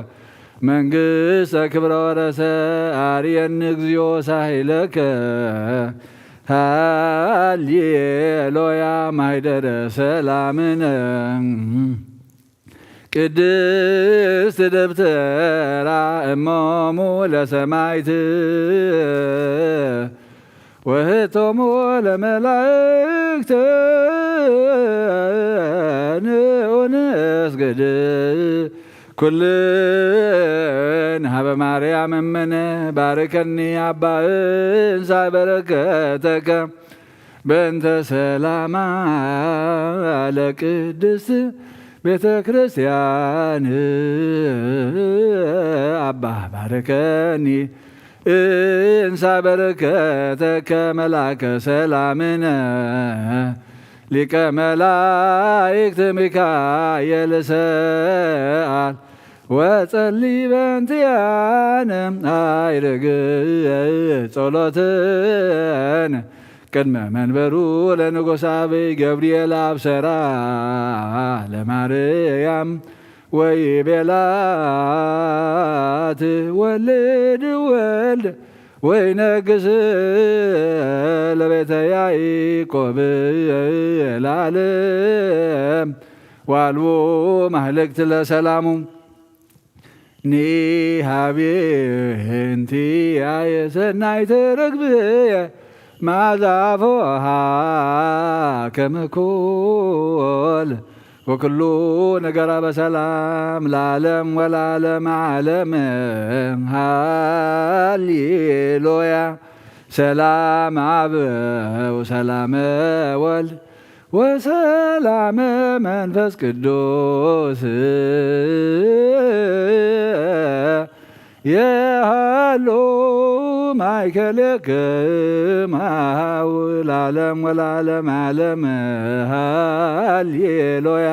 መንግሥተ ክብረ ወረሰ አርየን እግዚኦ ሳይለከ ሃሌሉያ ማኅደረ ሰላምነ ቅድስት ደብተራ እሞሙ ለሰማዕት ወህቶሙ ለመላእክት ንስግድ ኩልን ሀበ ማርያም እምነ ባርከኒ አባ እንሳይ በረከተከ በእንተ ሰላማ ለቅድስት ቤተ ክርስቲያን አባ ባርከኒ እንሳይ በረከተከ መላከ ሰላምነ ሊቀ መላእክት ሚካኤል ሰአል ወጸልይ በእንቲአነ አይርግ ጸሎትነ ቅድመ መንበሩ ለንጉሥ አብይ ገብርኤል አብሰራ ለማርያም ወይቤላት ወልድ ወልድ ወይነግስ ለቤተ ያዕቆብ ለዓለም ዋልቦ ማህለክት ለሰላሙ ኒሃቤንቲ አየሰናይተ ርግብየ ማዛፎሃ ከመኮል ወኩሉ ነገራ በሰላም ለዓለም ወለዓለመ ዓለም ሃሌሉያ ሰላም አብ ወሰላመ ወልድ ወሰላመ መንፈስ ቅዱስ የሃሎ ማእከሌክሙ ለዓለም ወለዓለመ ዓለም ሃሌሉያ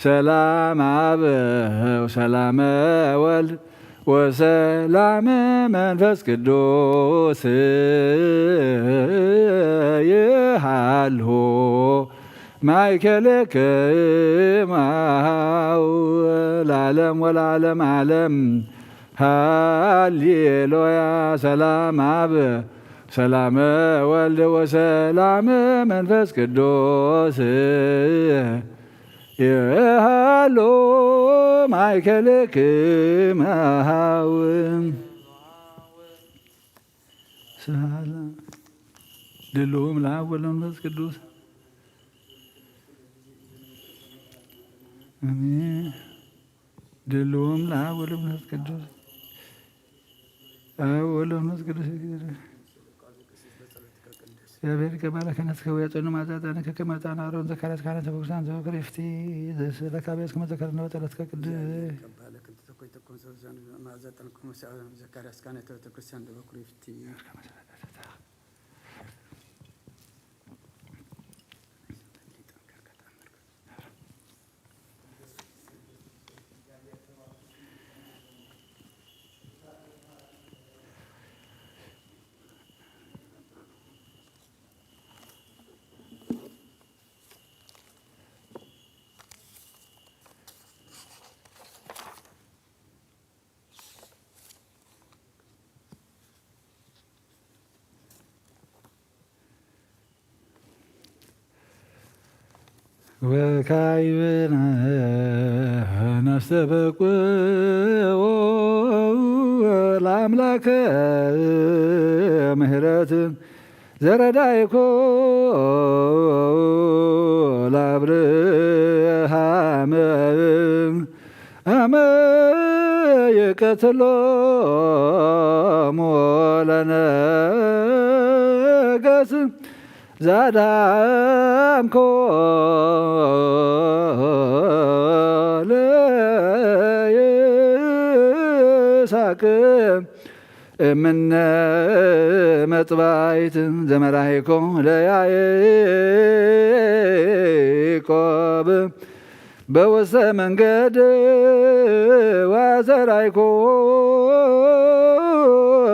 ሰላም አብ ወሰላመ ወልድ ወሰላመ መንፈስ ቅዱስ የሃሎ ማእከሌክሙ ለዓለም ወለዓለመ ዓለም ሃሌሉያ ሰላም አብ ሰላመ ወልድ ወሰላመ መንፈስ ቅዱስ የሃሎ ማእከሌክሙ ሰላም ድሉም ለአብ ወወልድ ወመንፈስ ቅዱስ አሜን። ድልዎም ለአብ ወወልድ ወመንፈስ ቅዱስ አብ ወወልድ ወመንፈስ ቅዱስ እግዚአብሔር ከባለከነት ከወያጸኑ ማዛዛነ ከከመጣና አሮን ዘካርያስ ካህናተ በኩሳን ዘወክር ይፍቲ ዘሰለካቢያስ ከመዘከር ነው ጠለት ከቅድ ዘካርያስ ካህናተ ቤተክርስቲያን ዘወክር ይፍቲ ወካዕበነ ነስተበቁዖ ለአምላከ ምሕረት ዘረዳይኮ ለአብርሃም አመ የቀትሎሙ ለነገሥ ዛዳምኮ ለይስሐቅ እምነ መጥባይት ዘመራሂኮ ለያዕቆብ በወሰ መንገድ ወዘራይኮ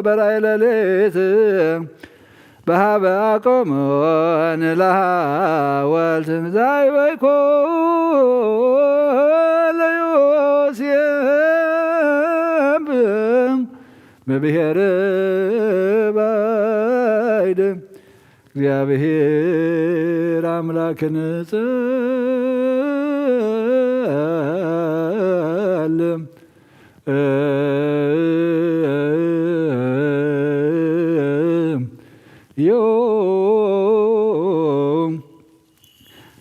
በራእየ ሌሊት በሀበ አቆሞን ለሐወልት ዛይበይኮ ለዮሴፍ በብሔረ ባይድ እግዚአብሔር አምላክን ጸልም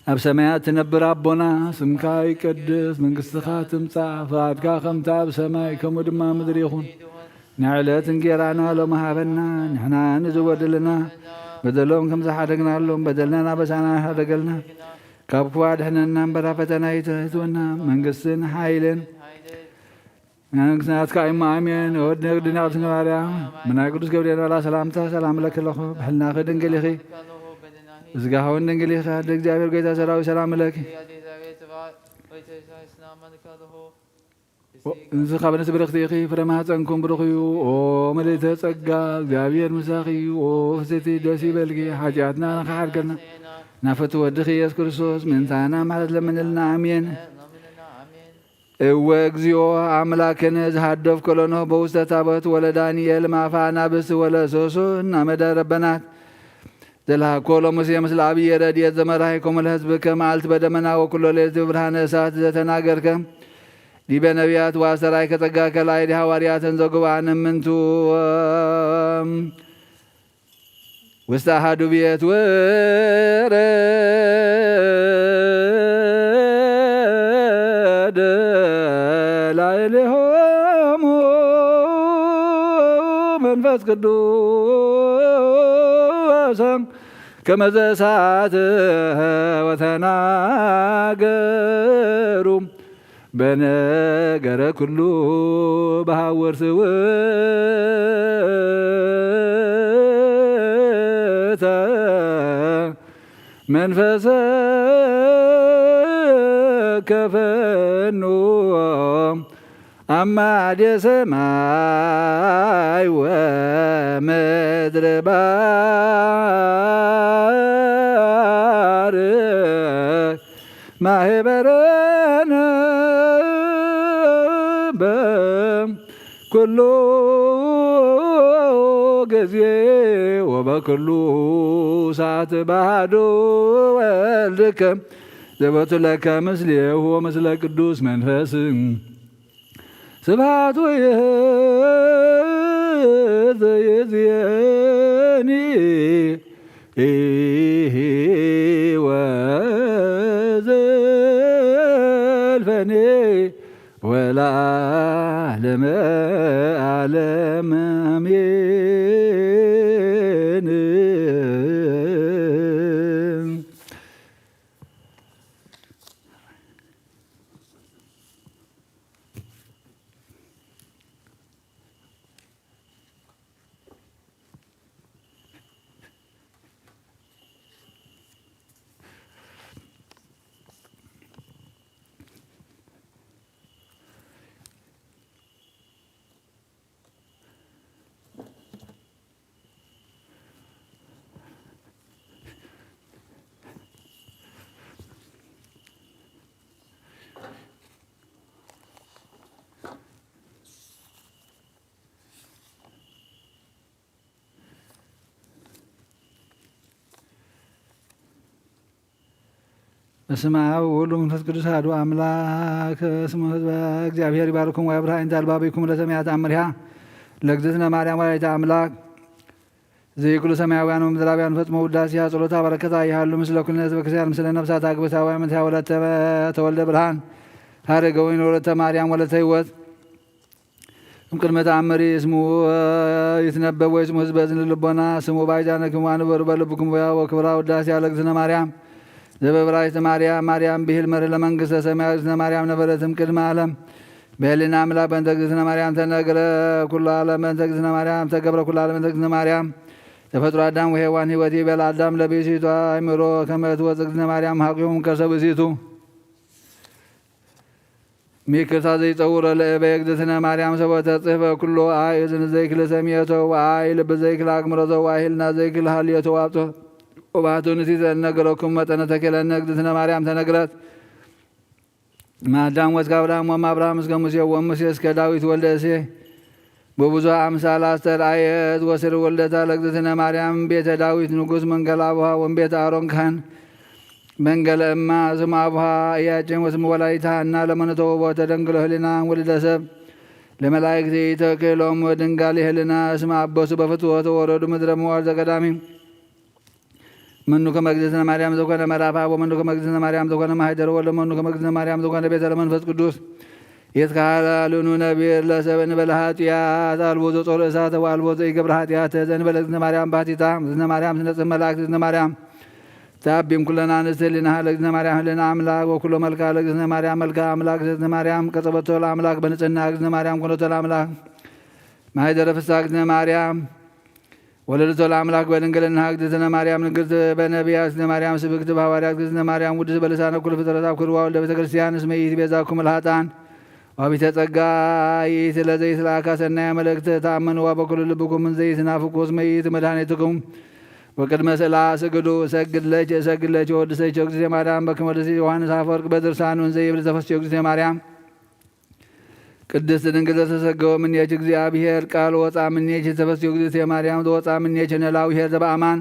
ኣብ ሰማያት ትነብር ኣቦና ስምካ ይቀድስ መንግሥትኻ ትምጻእ ፈቃድካ ከምቲ ኣብ ሰማይ ከምኡ ድማ ምድሪ ይኹን ንዕለት እንጀራና ሎሚ ሃበና ንሕና ንዝበደለና በደሎም ከም ዝሓደግናሎም በደልና በሳና ሓደገልና ካብ ክፉ ኣድሕነና እምበር ኣብ ፈተና ይእትወና መንግስትን ሓይልን ናትካ እሞ ኣሜን። ወድ ንግድና ቅድስት ማርያም ምናይ ቅዱስ ገብርኤል ባላ ሰላምታ ሰላም ለክለኹ ብሕልናኺ ድንግል ኢኺ ዝጋኸውን ድንግል ኢኻ እግዚአብሔር ጌታ ሰራዊት ሰላም ለኪ እንዚ ካብ ነቲ ብርክቲ ኢኺ ፍረ ማኅፀንኩም ብሩኽ እዩ ኦ መለይተ ጸጋ እግዚአብሔር ምሳኺ እዩ ኦ ፍስቲ ደስ ይበልኪ ሓጢኣትና ንኸሓድገልና ናፈቲ ወድኺ ኢየሱስ ክርስቶስ ምንታና ማለት ለምንልና አሜን። እወ እግዚኦ አምላክን ዝሃደፍ ከሎኖ በውስተ ታቦት ወለዳንኤል ማፋ ናብስ ወለሶሶ እናመደ ረበናት ዘልሃኮሎ ሙሴ ምስለ አብይ ረድኤት ዘመራሂኮሙ ለሕዝብከ መዓልት በደመና ወኩሎ ሌሊት በብርሃነ እሳት ዘተናገርከ ዲበ ነቢያት ወአስተርአይ ከጸጋከ ላዕሌ ሐዋርያትን ዘጉባኤ እምንቱ ውስተ አሐዱ ቤት ወረደ ላዕሌሆሙ መንፈስ ቅዱስ ከመ ዘእሳት ወተናገሩ በነገረ ኩሉ በሐወር ስውእተ መንፈሰ ከፈኑ አማደ ሰማይ ወምድር ባርክ ማህበረነ በኩሉ ጊዜ ወበኩሉ ሰዓት ባዶ ወልድከ ዘበቱ ለከ ምስሌሁ ወምስለ ቅዱስ መንፈስ ስብሐት ወይእዜኒ ወዘልፈኒ ወላ ለዓለመ ዓለም አሜን። በስመ አብ ወወልድ ወመንፈስ ቅዱስ አሐዱ አምላክ። ስሙ ህዝበ እግዚአብሔር ይባርኩም ወያብርሃን ዛልባቢኩም ለሰማያት አምሪሃ ለእግዝእትነ ማርያም ወላዲተ አምላክ ዘይኩሉ ሰማያውያን ወምድራውያን ፈጽሞ ውዳሴሃ ጸሎታ በረከታ ይሃሉ ምስለ ኩልነ ህዝበ ክርስቲያን ምስለ ነፍሳት አግብታ ወያመንታ ወለተ ተወልደ ብርሃን ሀረገ ወይን ወለተ ማርያም ወለተ ሕይወት እምቅድመ ተአምሪ እስሙ ይትነበብ ወይስሙ ህዝበ ዝን ልቦና ስሙ ባይዛነክሙ አንበሩ በልብክሙ ወክብራ ውዳሴ ለእግዝእትነ ማርያም ዘበብራይት ማርያም ማርያም ብሂል መር ለመንግስተ ሰማያት እግዝእትነ ማርያም ነበረትም ቅድመ ዓለም በህሊና አምላክ በእንተ እግዝእትነ ማርያም ተነግረ ኩሉ ዓለም በእንተ እግዝእትነ ማርያም ተገብረ ኩሉ ዓለም በእንተ እግዝእትነ ማርያም ተፈጥሮ አዳም ወሔዋን ሕይወት ይበል አዳም ለብእሲቱ አእምሮ ከመ ትወፅእ እግዝእትነ ማርያም ሀቂሆሙ ከርሰ ብእሲቱ ሚክርታ ዘይፀውረ ለእበየ እግዝእትነ ማርያም ሰቦተ ጽሕፈ ኩሎ አይ እዝን ዘይክል ሰሚየቶ ወአይ ልብ ዘይክል አእምሮቶ ወአይልና ዘይክል ሀልየቶ ዋብቶ ወባቱን ሲዘ ነገረኩም መጠነ ተኬለነ እግዝእትነ ማርያም ተነግረት ማዳም ወስከ አብርሃም ወእምአብርሃም እስከ ሙሴ ወሙሴ እስከ ዳዊት ወልደ እሴይ በብዙ አምሳል አስተርአየት ወስር ወልደታ ለእግዝእትነ ማርያም ቤተ ዳዊት ንጉሥ መንገለ አቡሃ ወእምቤተ አሮን ካህን መንገለ እማ ስመ አቡሃ ኢያቄም ወስመ ወላዲተ ሐና ለመነቶ ወቦተ ደንግሎ ህሊና ወልደ ሰብ ለመላእክት ተክሎም ወድንጋሌ ህሊና እስመ አበሱ በፍትወት ወረዱ ምድረ መዋዕል ዘቀዳሚ መኑ ከመ እግዝእትነ ማርያም ዘኮነ መራፋ ወመኑ ከመ እግዝእትነ ማርያም ዘኮነ ማኅደረ ወለመኑ ከመ እግዝእትነ ማርያም ዘኮነ ቤተ ለመንፈስ ቅዱስ ይትካህላሉኑ ነቢር ለሰብእ እንበለ ኃጢአት አልቦ ዘጾረ እሳተ ወአልቦ ዘይገብር ኃጢአተ ዘእንበለ እግዝእትነ ማርያም ባሕቲታ እግዝእትነ ማርያም ትነጽህ መላእክት እግዝእትነ ማርያም ታቢም ኩለነ አንስት ህሊናሃ ለእግዝእትነ ማርያም ህሊና አምላክ ወኩሎ መልክዓ ለእግዝእትነ ማርያም መልክዓ አምላክ እግዝእትነ ማርያም ቀጸበቶ ለአምላክ በንጽሕና እግዝእትነ ማርያም ኮነቶ ለአምላክ ማኅደረ ፍስሐ እግዝእትነ ማርያም ወለደቶ ለአምላክ በድንግልና እግዝእትነ ማርያም ንግሥት በነቢያት እግዝእትነ ማርያም ስብክት በሐዋርያት እግዝእትነ ማርያም ውድስ በልሳነ ኩሉ ፍጥረታት ኩርባ ወልደ ቤተ ክርስቲያን እስመ ይእቲ ቤዛኩሙ ለኃጥኣን ወቢተ ጸጋ ይእቲ ለዘይትለአካ ሰናየ መልእክት ተአምኑ ወበኩሉ ልብኩም እንዘ ይትናፍቁ እስመ ይእቲ መድኃኒትኩም ወቅድመ ስእላ ስግዱ እሰግድ ለኪ ወድሰኪ እግዝእትየ ማርያም በከመ ወደሴ ዮሐንስ አፈወርቅ በድርሳኑ እንዘ ይብል ተፈሥሒ እግዝእትየ ማርያም ቅድስት ድንግል ዘተሰገወ እምኔኪ እግዚአብሔር ቃል ወፃ እምኔኪ ተፈሥሒ እግዝእትየ ማርያም ዘወፃ እምኔኪ ነላዊሄር ዘበአማን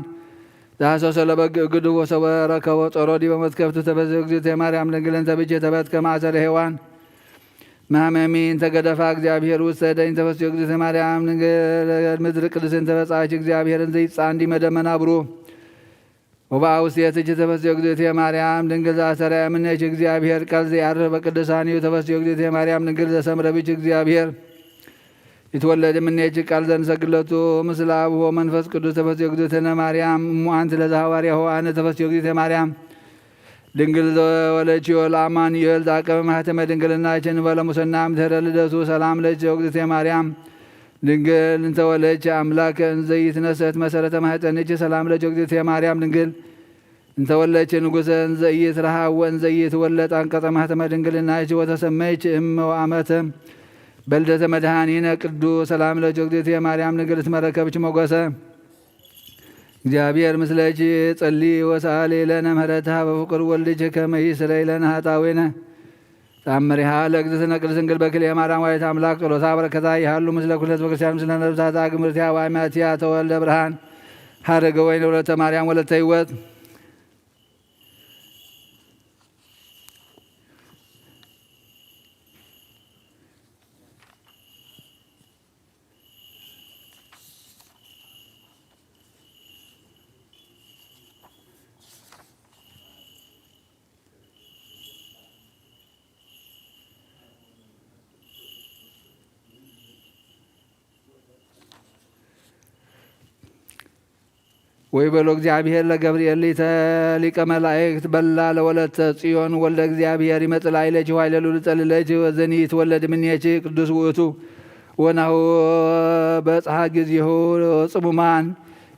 ዘሐሰሰ ለበግዕ ግድብ ወሰበ ረከቦ ጾሮ ዲበ መትከፍቱ ተፈሥሒ እግዝእትየ ማርያም ድንግል እንተ ብእሲ ተበትከ ማእሰረ ሔዋን ማህመሚን ተገደፋ እግዚአብሔር ውስተ ደይን ተፈሥሒ እግዝእትየ ማርያም ድንግል ምድር ቅድስት ተበጻች እግዚአብሔርን ዘይጻንዲ መደመና ብሩህ ወበአውስቴትኪ ተፈሥሒ እግዝእትየ ማርያም ድንግል ዘአስተርአየ እምኔኪ እግዚአብሔር ቃል ዘያርፍ በቅዱሳኒሁ ተፈሥሒ እግዝእትየ ማርያም ድንግል ዘሰምረ ብኪ እግዚአብሔር ይትወለድ እምኔኪ ቃል ዘንሰግለቱ ምስለ አብሆ መንፈስ ቅዱስ ተፈሥሒ እግዝእትነ ማርያም እሙአንቲ ለዘሐዋርያሁ አነ ተፈሥሒ እግዝእትየ ማርያም ድንግል ዘወለድኪዮ ለአማኑኤል ዘአቀበ ማኅተመ ድንግልናኪ እንበለ ሙስናም ድኅረ ልደቱ ሰላም ለኪ እግዝእትየ ማርያም ድንግል እንተ ወለድኪ አምላከ እንዘ ይትነሣእ መሠረተ ማኅፀንኪ ሰላም ለኪ እግዝእትየ ማርያም ድንግል እንተ ወለድኪ ንጉሠ እንዘ ኢይትረኃብ ወእንዘ ኢይትወለድ አንቀጸ ማኅተመ ድንግልናኪ ወተሰመይኪ እመ ወአመተ በልደተ መድኃኒነ ቅዱስ ሰላም ለኪ እግዝእትየ ማርያም ድንግል እስመ ረከብኪ ሞገሰ እግዚአብሔር ምስለኪ ጸልዪ ወሰአሊ ለነ ምህረትሃ በፍቁር ወልድኪ ከመ ይስረይ ለነ ኃጣውኢነ ተአምሪሃ ለእግዝእትነ ቅድስት ድንግል በክልኤ ማርያም ወላዲተ አምላክ ጸሎታ በረከታ ይሃሉ ምስለ ኩሉ ሕዝበ ክርስቲያን ምስለ ነፍሳት አግብርቲሃ ወአእማቲሃ ተወልደ ብርሃን ሀረገ ወይን ወለተ ማርያም ወለተ ሕይወት ወይቤሎ እግዚአብሔር ለገብርኤል ሊቀ መላእክት በላ ለወለተ ጽዮን ወልደ እግዚአብሔር ይመጽእ ላዕሌኪ ወኃይለ ልዑል ይጸልለኪ ወዘኒ ይትወለድ እምኔኪ ቅዱስ ውእቱ ወናሁ በጽሐ ጊዜሁ ጽሙማን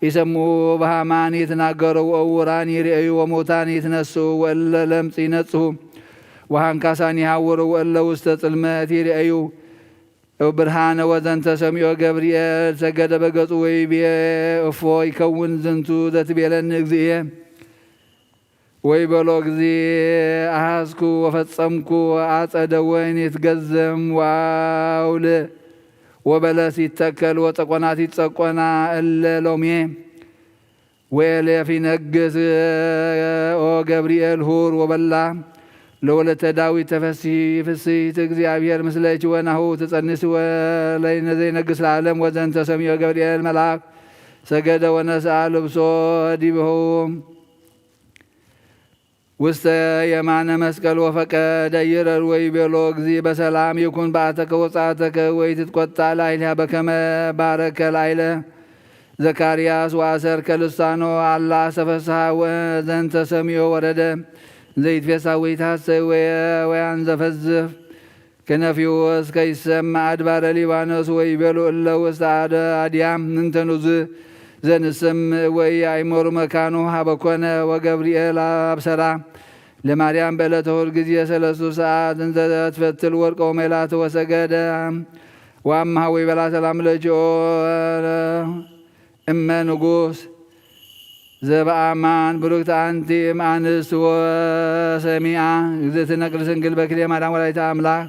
ይሰምዑ በሃማን ይትናገሩ ወዕውራን ይርእዩ ወሙታን ይትነስኡ ወእለ ለምጽ ይነጽሁ ወሃንካሳን ይሃውሩ ወእለ ውስተ ጽልመት ይርእዩ ብርሃነ ወዘንተ ሰሚዖ ገብርኤል ሰገደ በገጹ ወይቤ እፎ ይከውን ዝንቱ ዘትቤለኒ እግዚእየ ወይቤሎ እግዚእ አሐዝኩ ወፈጸምኩ አጸደ ወይን ይትገዘም ወአውል ወበለስ ይተከል ወፀቆናት ይጸቆና እለ ሎሜ ወኤሌፍ ይነግስ ኦ ገብርኤል ሁር ወበላ ለወለተ ዳዊት ተፈሲ ፍስሕት እግዚአብሔር ምስለኪ ወናሁ ትጸንስ ወለይነ ዘይነግስ ለዓለም ወዘንተ ሰሚዖ ገብርኤል መልአክ ሰገደ ወነስአ ልብሶ ዲብሁ ውስተ የማነ መስቀል ወፈቀደ ይረር ወይቤሎ እግዚእ በሰላም ይኩን በአተከ ወጻእተከ ወይትትቈጣ ላዕሌሃ በከመ ባረከ ላዕለ ዘካርያስ ወአሰርከ ልሳኖ አላ ሰፈስሐ ወዘንተ ሰሚዖ ወረደ ዘይትፌሳ ወይታሰይ ወያንዘፈዝፍ ከነፊው እስከ ይሰማዕ አድባረ ሊባኖስ ወይቤሎ እለ ውስተ አድያም እንተኑዝ ዘንሰምዕ ወኢያእመሩ መካኖ ሀበኮነ ወገብርኤል አብሰራ ለማርያም በዕለተ እሑድ ጊዜ 3 ሰዓት እንዘ ትፈትል ወርቀ ወሜላተ ወሰገደ ወአምሃ ወይቤላ ሰላም ለኪ ኦ እመ ንጉሥ ዘበአማን ብሩክት አንቲ እምአንስት ወሰሚዓ እግዝእትነ ቅድስት ድንግል በክልኤ ማርያም ወላዲተ አምላክ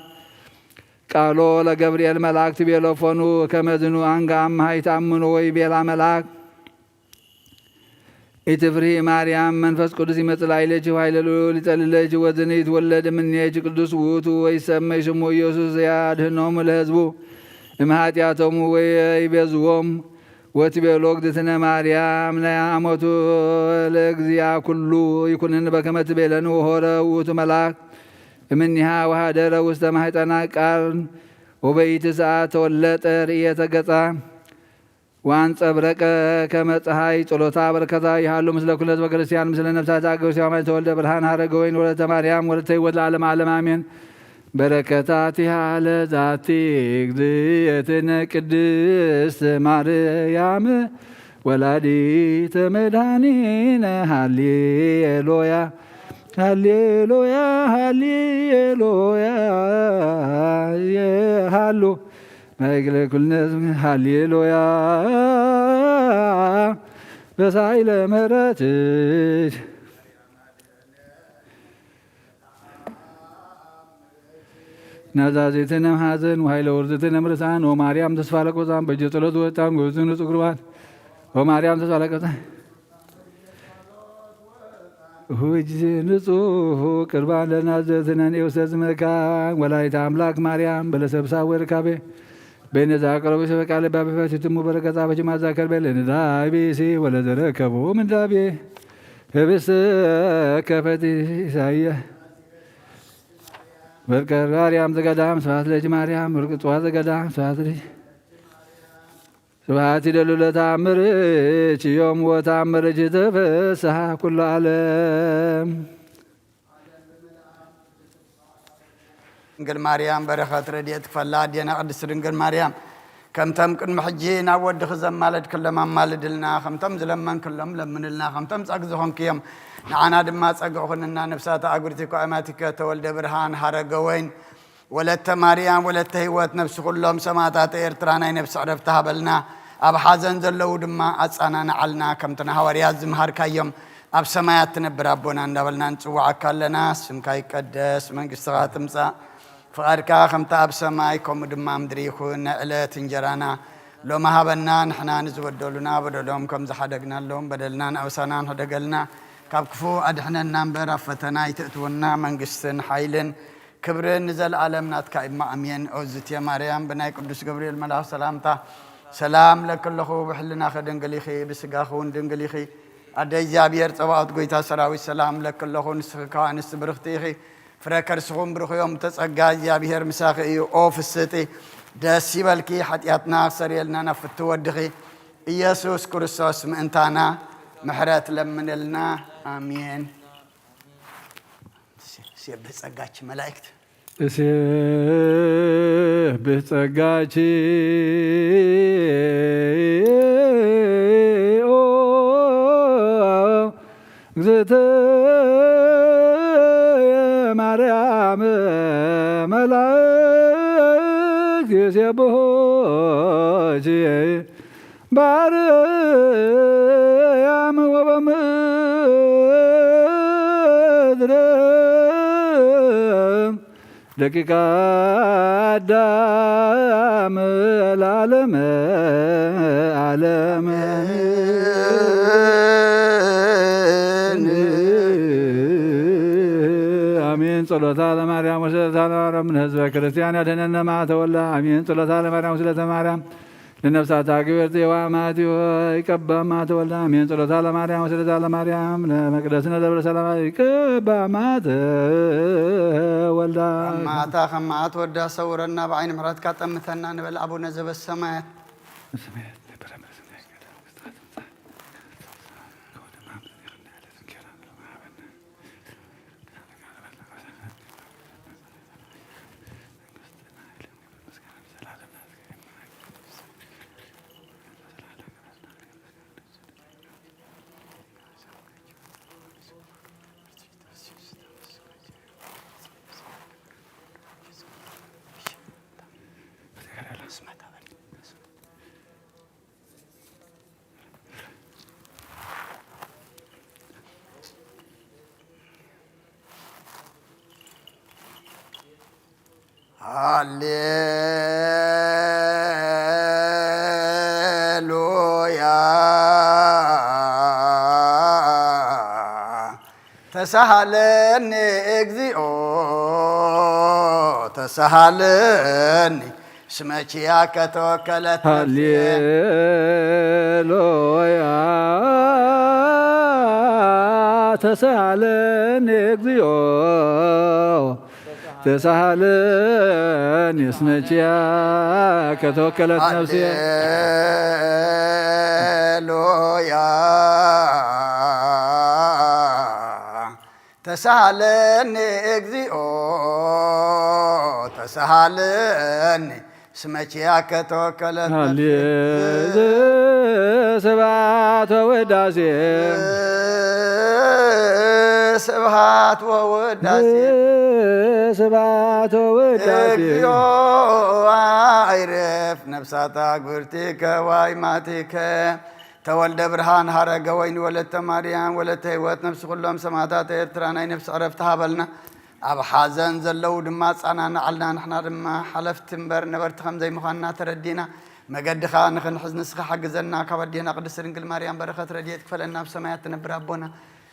ቃሎ ለገብርኤል መልአክ ትቤሎ ፎኑ ከመዝኑ አንጋ አምሃ ይተአምኑ ወይቤላ መልአክ ኢትፍሪ ማርያም መንፈስ ቅዱስ ይመጽእ ላዕሌኪ ወኃይለ ልዑል ይጸልለኪ ወዝኒ ይትወለድ እምኔኪ ቅዱስ ውእቱ ወይሰመይ ስሙ ኢየሱስ ያድኅኖሙ ለሕዝቡ እምኃጢአቶሙ ወይቤዝዎሙ ወትቤሎ እግዝእትነ ማርያም ለአመቱ ለእግዚአ ኩሉ ይኩንን በከመ ትቤለኒ ወሖረ ውእቱ መልአክ እምኔሃ ወኀደረ ውስተ ማኅፀና ቃል ወበይእቲ ሰዓት ተወለጠ ርእየተ ገጻ ወአንጸብረቀ ከመ ፀሐይ ጸሎታ በረከታ ይሃሉ ምስለ ኩሉ ሕዝበ ክርስቲያን ምስለ ነፍሳት አገው ሲያማኝ ተወልደ ብርሃን ሀረገ ወይን ወለተ ማርያም ወለተ ሕይወት ለዓለመ ዓለም አሜን። በረከታቲሃ ለዛቲ እግዝእትነ ቅድስት ማርያም ወላዲተ መድኃኒነ ሃሌሉያ ሃሌሉያ ሃሌሉያ ሃሉ ማይግለ ኩልነስ ሃሌሉያ በሳይለ ምሕረትሽ ናዛዜትነ ሐዘን ወኃይለ ወርዝትነ ምርሳን ወማርያም ተስፋ ለቆዛን በእጀ ጸሎት ወጣን ጎዝኑ ጽጉርባን ወማርያም ተስፋ ለቆዛን ሁጅ ንጹሕ ቅርባን ለናዘዝነ ውስተ መካን ወላዲተ አምላክ ማርያም በለሰብሳ ወርካቤ በነዛ ቀረበ ሰበቃለ ባበፈት ትሙ በረከታ በጅማዛ ከርበ ለንዳቤሲ ወለዘረከቦ ምንዳቤ ህብስ ከፈት ኢሳያ ወርቀ ማርያም ዘገዳም ስብሐት ለኪ ማርያም ወርቅ ጽዋ ዘገዳም ስብሐት ለኪ ስብሐት ይደሉ ለተአምርኪ ዮም ወተአምርኪ ተፈስሐ ኩሉ ዓለም። ድንግል ማርያም በረኸት ረድኤት ክፈላ ዴና ቅድስት ድንግል ማርያም ከምተም ቅድሚ ሕጂ ናብ ወዲ ክዘማለድ ክለም ኣማልድልና ከምቶም ዝለመን ክሎም ለምንልና ከምቶም ፀግ ዝኾንክዮም ንዓና ድማ ፀግዕ ኩንና ነፍሳተ ኣጉርቲ ኳእማቲከ ተወልደ ብርሃን ሃረገ ወይን ወለተ ማርያም ወለተ ህይወት ነፍሲ ኩሎም ሰማዕታተ ኤርትራ ናይ ነፍሲ ዕረፍቲ ሃበልና ኣብ ሓዘን ዘለዉ ድማ ኣፃናንዓልና ከምቲ ንሃዋርያት ዝምሃርካዮም ኣብ ሰማያት ትነብር ኣቦና እንዳበልና ንፅዋዓካ ኣለና። ስምካ ይቀደስ መንግስትኻ ትምፃእ ፍቓድካ ከምቲ ኣብ ሰማይ ከምኡ ድማ ምድሪ ይኹን። ንዕለት እንጀራና ሎሚ ሃበና ንሕና ንዝበደሉና በደሎም ከም ዝሓደግናሎም በደልናን ኣውሳናን ሕደገልና ካብ ክፉ ኣድሕነና እምበር ኣብ ፈተና ይትእትውና መንግስትን ሓይልን ክብርን ንዘለዓለም ናትካ ኢማ ኣሜን። እግዝእትየ ማርያም ብናይ ቅዱስ ገብርኤል መልኣክ ሰላምታ ሰላም ለክለኹ ብሕልናኸ ድንግል ኢኺ ብስጋኸ እውን ድንግል ኢኺ ኣደይ እግዚኣብሔር ፀባኦት ጎይታ ሰራዊት ሰላም ለክለኹ ንስኺ ኣንስቲ ብርኽቲ ኢኺ ፍረ ከርስኹም ብርኽዮም ተጸጋ እግዚኣብሔር ምሳኺ እዩ። ኦ ፍስጢ ደስ ይበልኪ ሓጢኣትና ክሰሪየልና ናብ ፍቲ ወድኺ ኢየሱስ ክርስቶስ ምእንታና محرات لمنلنا آمين سيبه ጸጋች መላእክት سيبه ጸጋች እግዝእተ ማርያም መላእክት የሴብሖኪ በአርያም ወበምድር ደቂቀ አዳም ለዓለመ ዓለም አሜን። ጸሎታ ለማርያም ወስለታ ለማርያም ህዝበ ክርስቲያን ያድኅነነ ማተወላ አሜን። ጸሎታ ለማርያም ወስለታ ማርያም ለነፍሳት አግብርት የዋማት ይቀባ ማተወላ አሜን። ጸሎታ ለማርያም ወስለታ ለማርያም ለመቅደስነ ደብረ ሰላም ይቀባ ማተወላ ማታ ከማት ወዳ ሰውረና በዓይን ምሕረት ካጠምተና ንበል አቡነ ዘበሰማያት ሃሌሉያ ተሳሃለኒ እግዚኦ ተሳሃለኒ ስመቺያከ ተወከለት ሃሌሉያ ተሳሃለኒ እግዚኦ ተሳሃለኒ ስመቺያከ ተወከለት ነፍሴ ሃሌሉያ ተሳሃለኒ እግዚኦ ተሳሃለኒ ስመቺያከ ተወከለት ስብሐት ወውዳሴ ስብሐት ወውዳሴ ስብሐት ወውዳሴ እግዚኦ አይረፍ ነፍሳት አግብርቲከ ዋይማቲከ ተወልደ ብርሃን ሀረገ ወይኒ ወለተ ማርያም ወለተ ሕይወት ነፍሲ ኩሎም ሰማዕታት ኤርትራ ናይ ነፍሲ ዕረፍቲ ሃበልና ኣብ ሓዘን ዘለው ድማ ፃናንዓልና ንሕና ድማ ሓለፍቲ እምበር ነበርቲ ከም ዘይምዃንና ተረዲና መገድኻ ንኽንሕዝ ንስኻ ሓግዘና ካብ ኣዴና ቅድስት ድንግል ማርያም በረኸት ረድኤት ክፈለና ኣብ ሰማያት ትነብር ኣቦና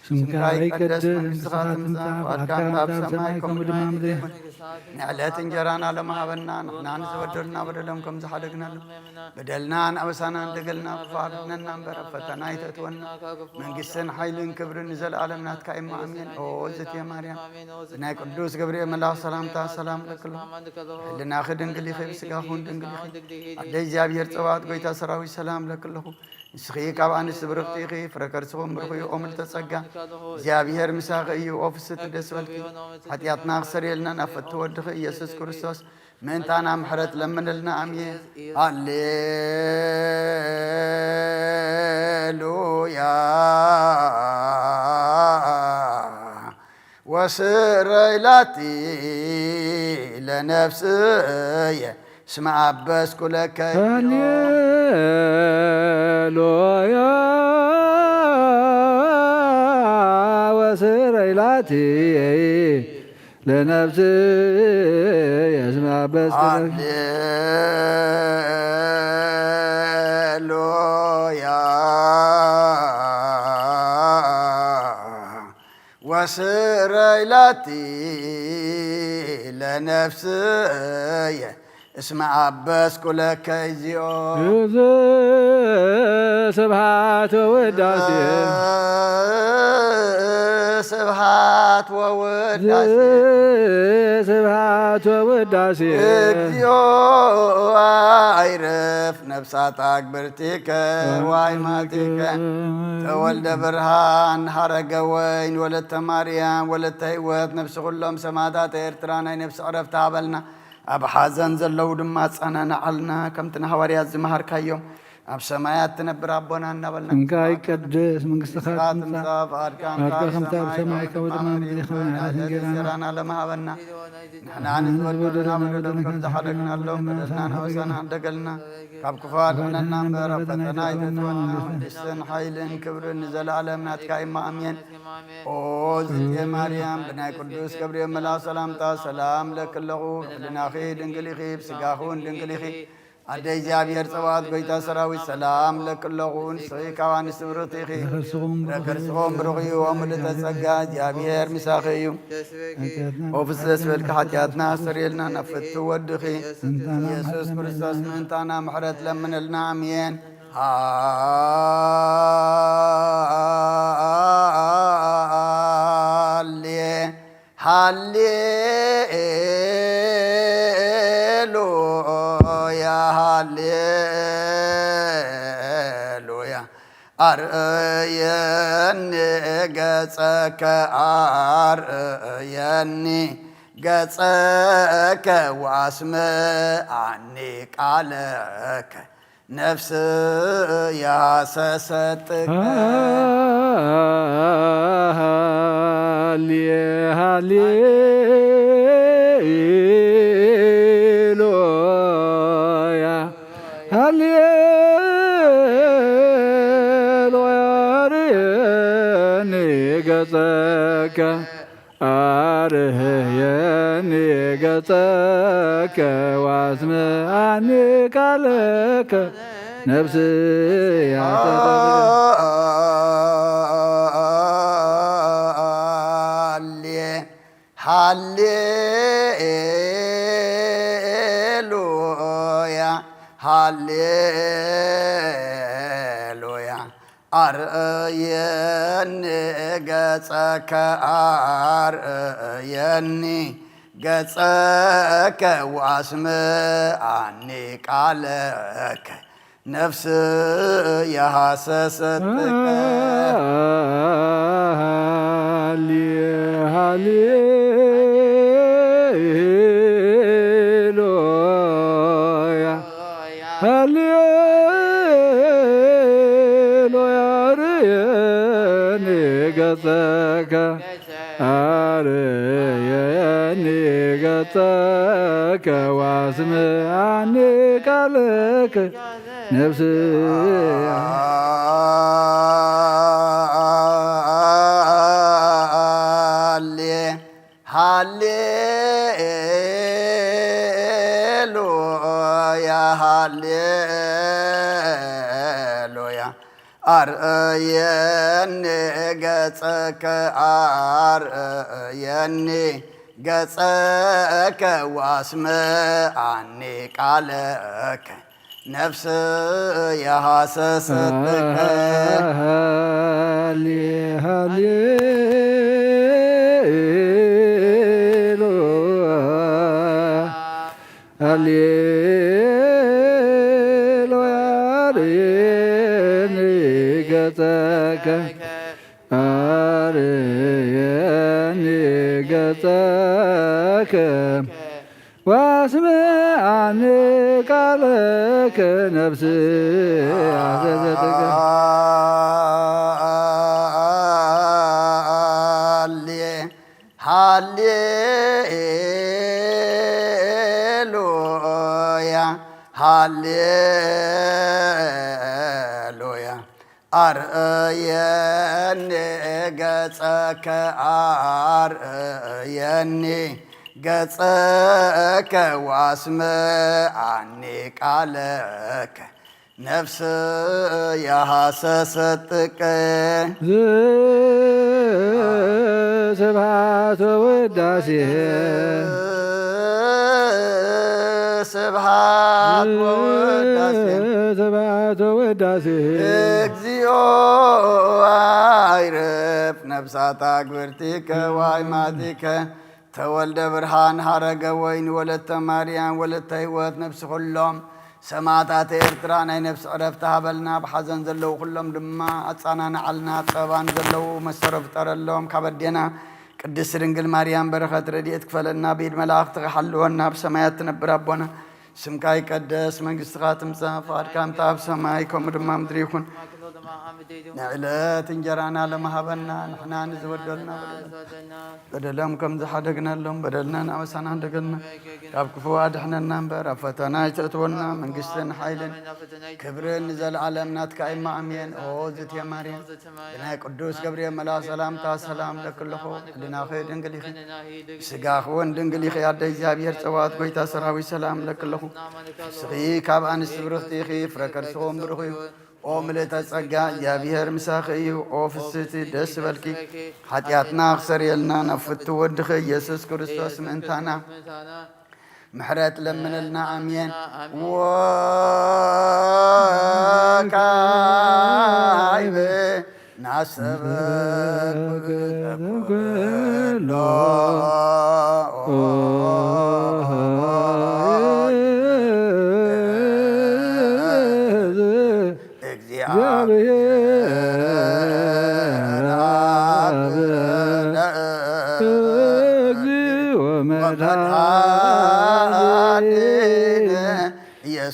ስምካ ይቀደስ መንግሥትኻ ትምጻእ ፈቃድካ ኣብ ሰማይ ከምኡ ድማ ምድሪ ይኹን ንዕለት እንጀራና ለመሃበና ንሕና ንዝበደሉና በደሎም ከም ዝሓደግናሉ በደልናን ኣበሳናን ደገልና ክፋርድነና እምበር ኣብ ፈተና ይተእትወና መንግስትን ሓይልን ክብርን ንዘለኣለም ናትካ እማ ኣሜን ኦ እግዝእትየ ማርያም ብናይ ቅዱስ ገብርኤል መልኣኽ ሰላምታ ሰላም ለክለኹ ሕልናኺ ድንግል ኢኺ ብስጋኹን ድንግል ኢኺ ኣደይ እግዚኣብሔር ፀባኦት ጎይታ ሰራዊት ሰላም ለክለኹ ንስኺ ካብ ኣንስቲ ብርኽቲ ኢኺ ፍረ ከርስኹም ብርኽዩ ኦ ምልዕተ ጸጋ እግዚኣብሔር ምሳኺ እዩ ኦ ፍስቲ ደስ በልኪ ሓጢኣትና ክሰርየልና ናብ ፈቲ ወድኺ ኢየሱስ ክርስቶስ ምእንታና ምሕረት ለምንልና ኣሜን ሃሌሉያ ወስረይላቲ ለነፍስየ እስመ አበስኩ ለከ ሃሌሉያ ወስረይላቲ ለነፍስየ እስመ አበስኩ ሃሌሉያ ወስረይላቲ ለነፍስየ اسم عباس كلك كيزيو سبحات وداسي سبحات ووداسي سبحات وداسي اكزيو عيرف نفسات أكبرتك وايماتك تولد برهان حرق وين ولدت مريم ولدت هيوت نفس كلهم سمادات إرترانا نفس عرفت عبلنا أب حزن زلو دمات أنا نعلنا كم تنهوريات زمهر كيوم أب سمايات تنبر ربنا نبلنا من كاي قدس من قصخات مصاف أركان خمسة بسماعك ودماء مدري خمسة على سنجرانا لما هبنا نحن عن ودنا من كم تحرقنا اللهم بدنا وسنا دقلنا كاب كفار لنا برفتنا يتونا ودستن حيل كبر نزل على مناتك إما أمين أوز يا مريم بنا قدوس كبريم ملا سلام تا سلام لك الله لنا خي دنقلي خيب سقاخون دنقلي خي أدي جابير سواد بيتا سراوي سلام لك اللغون سيكا وان سمرتي خي ركرسهم برغي ومد تسقى جابير مساخيو وفسس فلك حاجاتنا سريلنا نفت ودخي يسوس كريستوس منتانا محرت لمن النامين هاليلويا أرأيني قصك أرأيني قصك واسمعني قالك نفس يا سستك هاليلويا هاليلويا نيقتك أرهيني قتك واسمعني قالك نفسي يا هاليلويا هاليلويا أرأيني قصك أرأيني قصك واسمعني قالك نفس يا حسستك هاليلويا هاليلويا ريني قصك أريني قصك واسمعني قالك نفسي هاليلويا هاليلويا أرأيني قصك أرأيني قصك واسمعني قالك نفس يا حسستك هاليلويا ريني قصك أريني قصك واسمعني قالك نفسي عزتك هاليلويا هاليلويا أرأيني قصك أرأيني قصك واسمعني قالك نفس يا حسستك سبحات وداسي ስብሃት ወውዳሴ ስብሐት ወውዳሴ እግዚኦ አይረፍ ነፍሳታ ግብርቲከ ወአይማቲከ ተወልደ ብርሃን ሀረገ ወይን ወለተ ማርያም ወለተ ሕይወት ነፍሲ ኩሎም ሰማዕታት ኤርትራ ናይ ነፍሲ ዕረፍቲ ሃበልና ብሓዘን ዘለዉ ኩሎም ድማ ኣፃናንዓልና ፀባን ዘለዉ መሰረፍ ጠረሎም ካበዴና ቅድስት ድንግል ማርያም በረኸት ረድኤት ክፈለና ብኢድ መላእኽቲ ክሓልወና ብሰማያት ትነብር ኣቦና ስምካ ይቀደስ መንግሥትኻ ትምጻእ ፈቃድካ እምታ ኣብ ሰማይ ከምኡ ድማ ምድሪ ይኹን ንዕለት እንጀራና ለመሃበና ንሕና ንዝበደልና በደሎም ከም ዝሓደግናሎም በደልና ንኣበሳና እንደገልና ካብ ክፉ ኣድሕነና እምበር ኣብ ፈተና ይተእትወና መንግሥትን ሓይልን ክብርን ንዘለዓለም ናትካ ኢማ ኣሜን ኦ ዝትየ ማርያም ብናይ ቅዱስ ገብርኤል መልኣክ ሰላምታ ሰላም ለክለኹ ሕሊናኺ ድንግል ኢኺ ስጋኺ እውን ድንግል ኢኺ ኣደ እግዚኣብሔር ፀዋት ጎይታ ሰራዊት ሰላም ለክለኹ ስኺ ካብ ኣንስቲ ብርኽቲ ኢኺ ፍረ ከርስኹም ብሩኽ እዩ ኦ ምልእተ ጸጋ እግዚአብሔር ምሳኺ እዩ ኦ ፍስቲ ደስ በልኪ ኃጢአትና ክሰርየልና ናብ ፍቲ ወድኺ ኢየሱስ ክርስቶስ ምእንታና ምሕረት ለምንልና አሜን ወካይበ ናሰበክ ኩሎ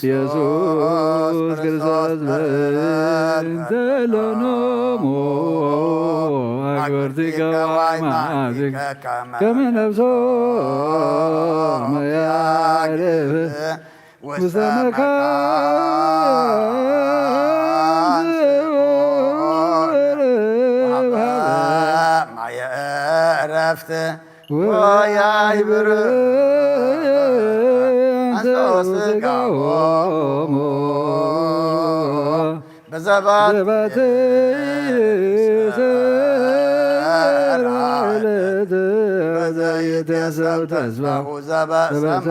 ኢየሱስ ክርስቶስ በእንተ ለኖሙ አግብርቲከ ወአይማቲከ ከመ ነፍሶሙ ያዕርፍ ውስተ መካን ማየ ዕረፍት ወያይብር ስጋሆሙ በዘባት ዘይትሰብ ተስፋሁ ዘበሰማያት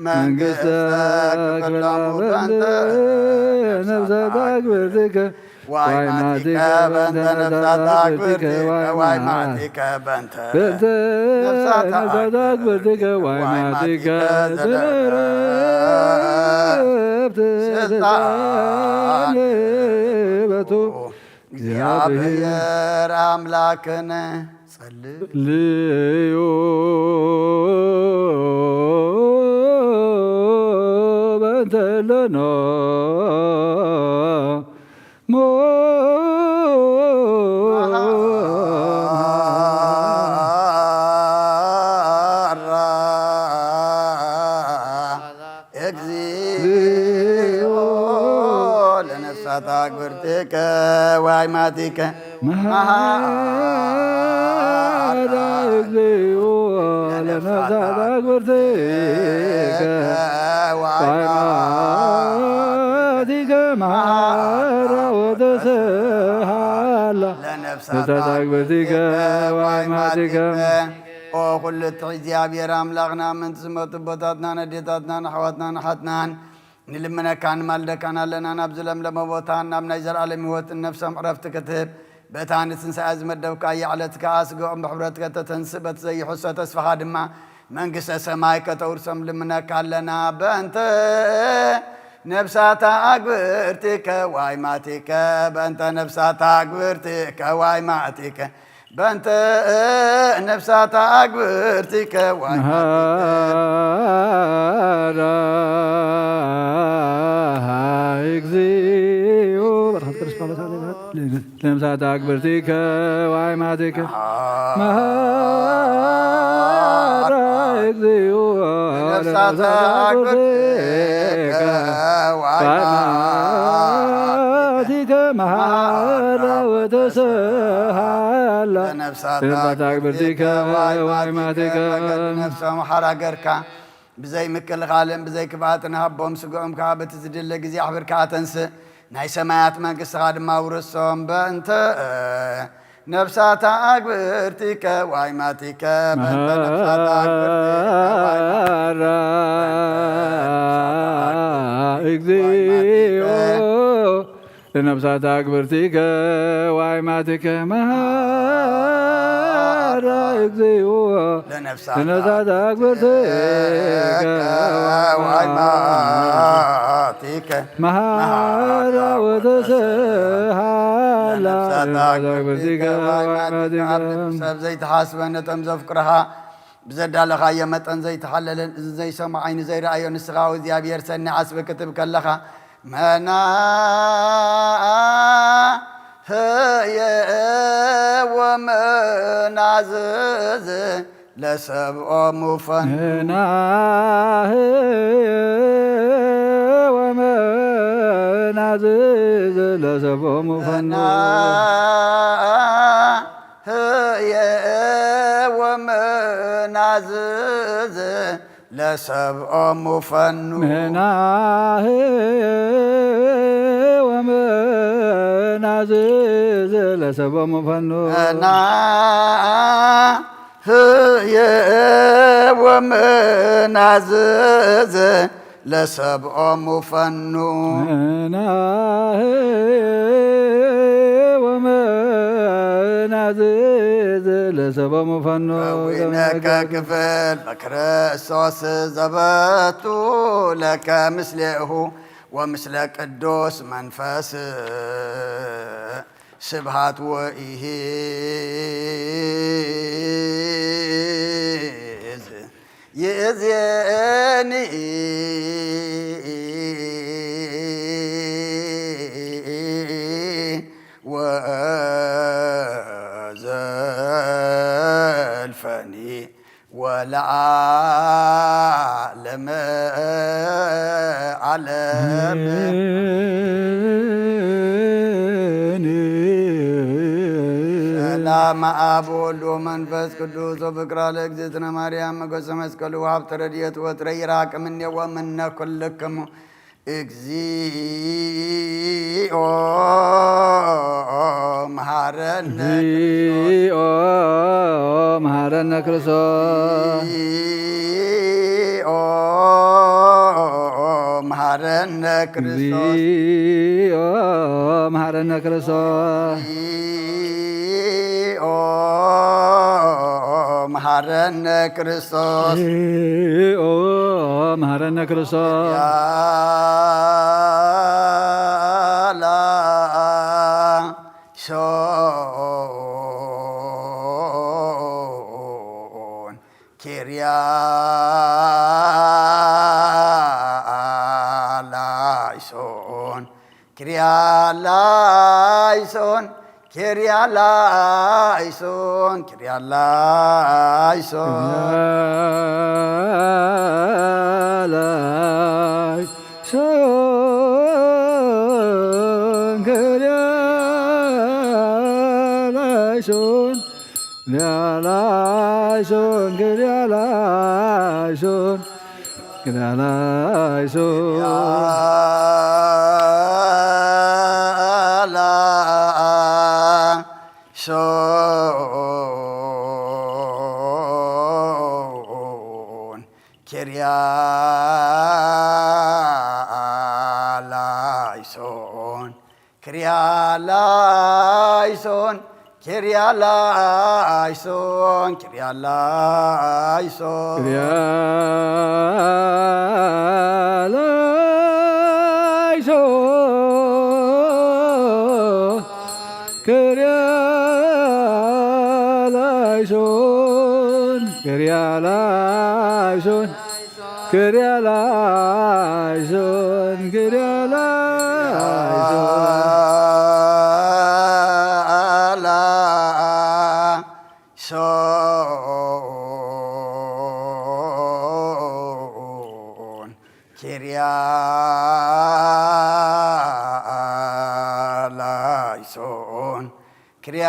መንግሥተ ክፍላሙታንተ ነፍሳተ አግብርቲከ ወአይማቲከ በእንተ ነፍሳተ አግብርቲከ ወአይማቲከ በእንተ ነፍሳተ አግብርቲከ ወአይማቲከ ዘለረፍት ስልጣን በቱ እግዚአብሔር አምላክነ ጸልዩ በእንተ ለነ አግብርቲከ ወአይማቲከ መሐራ እግዚኦ ለነፍሳተ አግብርቲከ ወአይማቲከ መሐራ ወተስሃላ ለነፍሳተ አግብርቲከ ወአይማቲከ ኦ ኩልት እግዚአብሔር አምላክና ምንት ዝመጡ ቦታትና ነዴታትና ኣሕዋትና ንሓትናን ንልምነካ ንማልደካን ኣለና ናብ ዝለምለመ ቦታ ናብ ናይ ዘለዓለም ህይወት ነፍሶም ዕረፍቲ ክትህብ በታ ንትንሳኤ ዝመደብካ የዕለትካ ስግኦም ብሕብረትከ ተተንስእ በቲ ዘይሕሶ ተስፋኻ ድማ መንግሥተ ሰማይ ከተውርሶም ልምነካ ኣለና በእንተ ነፍሳተ አግብርቲከ ወአይማቲከ በእንተ ነፍሳተ አግብርቲከ ወአይማቲከ በእንተ ነፍሳተ አግብርቲከ ወአይማቲከ እግዚኦ ነፍሳተ አግብርቲከ ወአይማቲከ መሐራ እግዚኦ ነፍሳተ አግብርቲከ ወአይማቲከ መሐራ ወተስሃላ ነፍሳተ አግብርቲከ ወአይማቲከ ነፍሶም ሓራገርካ ብዘይ ምክልኻልን ብዘይ ክብኣትን ሃቦም ስግኦም ከዓ በቲ ዝድለ ጊዜ ኣሕብርካ ተንስእ ናይ ሰማያት መንግሥትኻ ድማ ውርሶም በእንተ ነፍሳት አግብርቲከ ዋይማቲከ በነፍሳት መሃራ እግዚኦ ለነፍሳት አግብርቲከ ዋይማቲከ መሃራ እግዚኦ ለነፍሳት አግብርቲከ ዋይማቲከ መሃራ ወተሰሃላ ለነፍሳት አግብርቲከ ሰብ ዘይተሓስበነ ቶም ዘፍቅርኻ ብዘዳለኻዮ መጠን ዘይተሓለለን እዚ ዘይሰምዖ ዓይኒ ዘይረኣዮ ንስኻ እግዚኣብሔር ሰኒ ዓስቢ ክትብ ከለኻ መና ህየ ወመናዝዝ ለሰብኦም ፈኑ ወመናዝዝ ለሰብኦም ፈኑ ህየ ወመናዝዝ ለሰብኦም ፈኑ ወመናዝዝ ለሰብኦም ፈኑ ህየ ወመናዝዝ ለሰብኦም ፈኑ ወመናዝዝ ለሰብኦም ፈኑ ከዊነከ ክፍል በክርስቶስ ዘበቱ ለከ ምስሌሁ ወምስለ ቅዱስ መንፈስ ስብሃት ወኢሄዝ ይእዜኒ ወዘልፈኒ ወለዓለመ ዓለም ሰላም አብ ወወልድ ወመንፈስ ቅዱስ ወፍቅር ለእግዝእትነ ማርያም መጎሰ መስቀሉ ወሀብተ ረድኤቱ ወትረ ይራቅ እምኔ ወእምነ ኩልክሙ እግዚኦ መሐረነ መሐረነ ክርስቶስ እግዚኦ መሐረነ ክርስቶስ እግዚኦ መሐረነ ክርስቶስ እግዚኦ መሐረነ ክርስቶስ እግዚኦ መሐረነ ክርስቶስ ያላ ሾን ኪርያ ላይሶን ኪርያ ላይሶን ኪርያ ላይሶን ኪርያ ላይሶን ላይሶን ላይሶን ላይሶን ኪርያ ላይሶን ኪርያ ላይሶን ኪርያ ላይሶን ኪርያ ላይሶን ኪርያ ላይሶን ኪርያ ላይሶን ኪርያ ላይሶን ኪርያ ላይሶን ኪርያ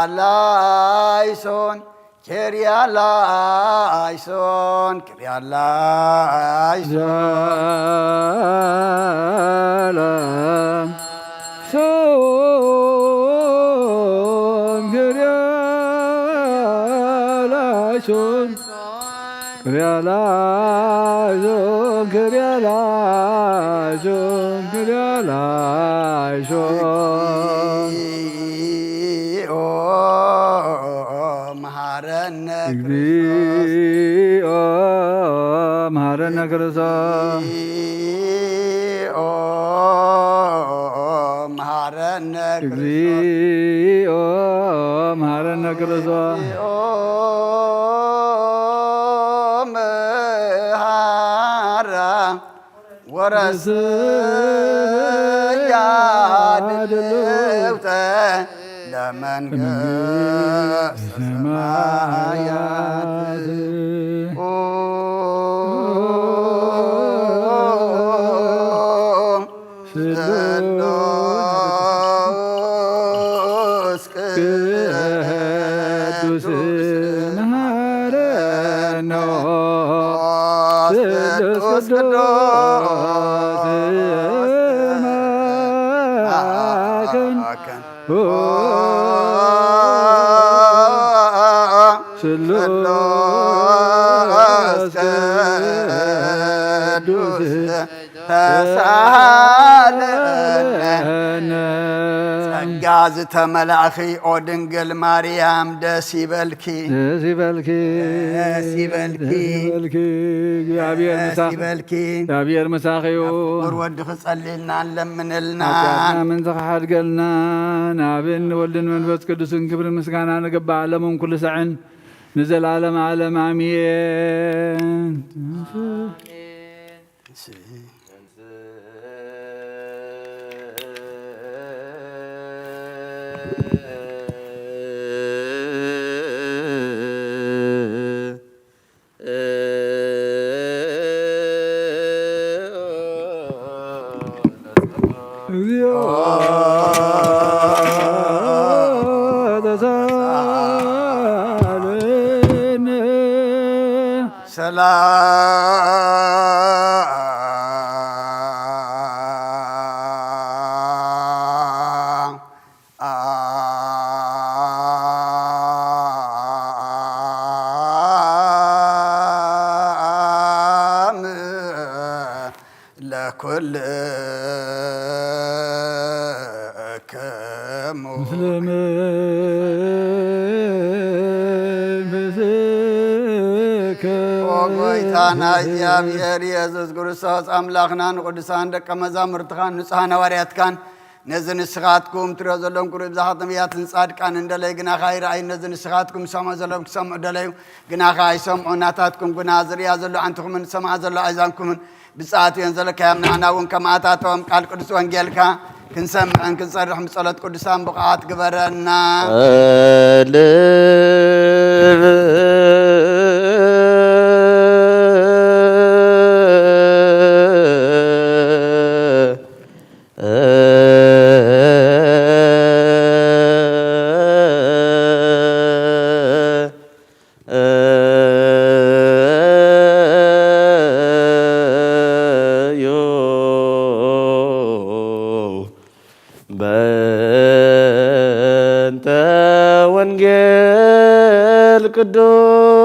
ላይሶን ኪርያ ላይሶን ኪርያ ላይሶን ኪርያ ክሪያላይሶን ክሪያላይሶን ክሪያላይሶን እግዚኦ መሐረነ እግዚኦ መሐረነ ክርስቶስ እግዚኦ መሐረነ እግዚኦ መሐረነ ክርስቶስ ወረስያድልውተ ለመንግሥተ ሰማያት ስሉስ ቅዱስ መሐረነ ቅዱስ ስሉስ ቅዱስ ተሳሃለነ ጸጋ ዝተመላእኺ ኦ ድንግል ማርያም ደስ ይበልኪ ደስ ይበልኪ ደስ ይበልኪ እግዚአብሔር መሳኺዩ ር ወዲ ክጸልልና ለምንልና ኃጢአትና ምን ተኻሓድገልና ናብን ወልድን መንፈስ ቅዱስን ክብሪ ምስጋና ንግባእ ዓለሙን ኩሉ ሰዕን ንዘላለም ዓለም አሜን። ጎይታና እግዚአብሔር ኢየሱስ ክርስቶስ አምላኽና ንቅዱሳን ደቀ መዛሙርትኻን ንጹሓን ሐዋርያትካን ነዚ ንስኻትኩም ትሪኦ ዘለኹም ቁሩብ ብዙሓት ነቢያትን ጻድቃን እንደለይ ግናኻ ይረኣዩ ነዚ ንስኻትኩም ሰምዑ ዘለኹም ክሰምዑ ደለዩ ግናኻ ኣይሰምዑ ናታትኩም ግና ዝርያ ዘሎ ዓንትኹምን ሰምዓ ዘሎ ኣሕዛንኩምን ብፅኣት እዮን ዘለካዮም ንዓና እውን ከማኣታቶም ቃል ቅዱስ ወንጌልካ ክንሰምዕን ክንጸርሕ ብጸሎት ቅዱሳን ብቕዓት ግበረና በእንተ ወንጌል ቅዱስ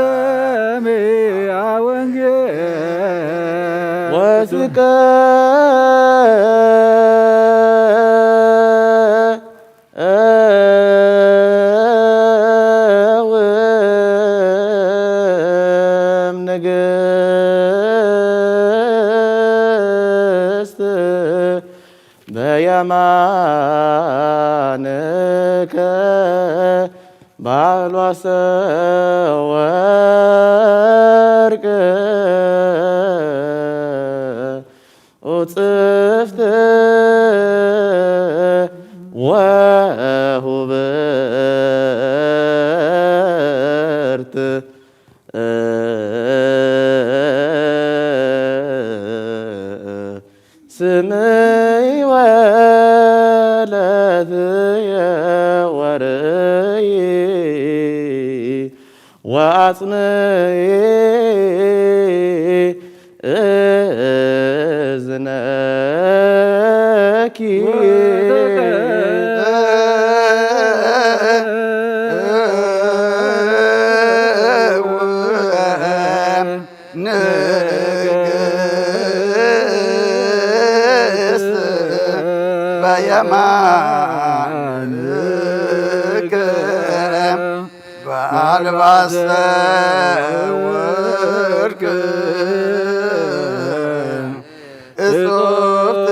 ለሰሚዐ ወንጌል ወስቀ በየማንከ ባልዋሰ ወርቅ ውጽፍት ወሁበርት ስምይ ወለትየ ወርይ ዋጽምየ እዝነኪ ንግሥት በየማንከ በአልባሰ ወርቅ እጹብት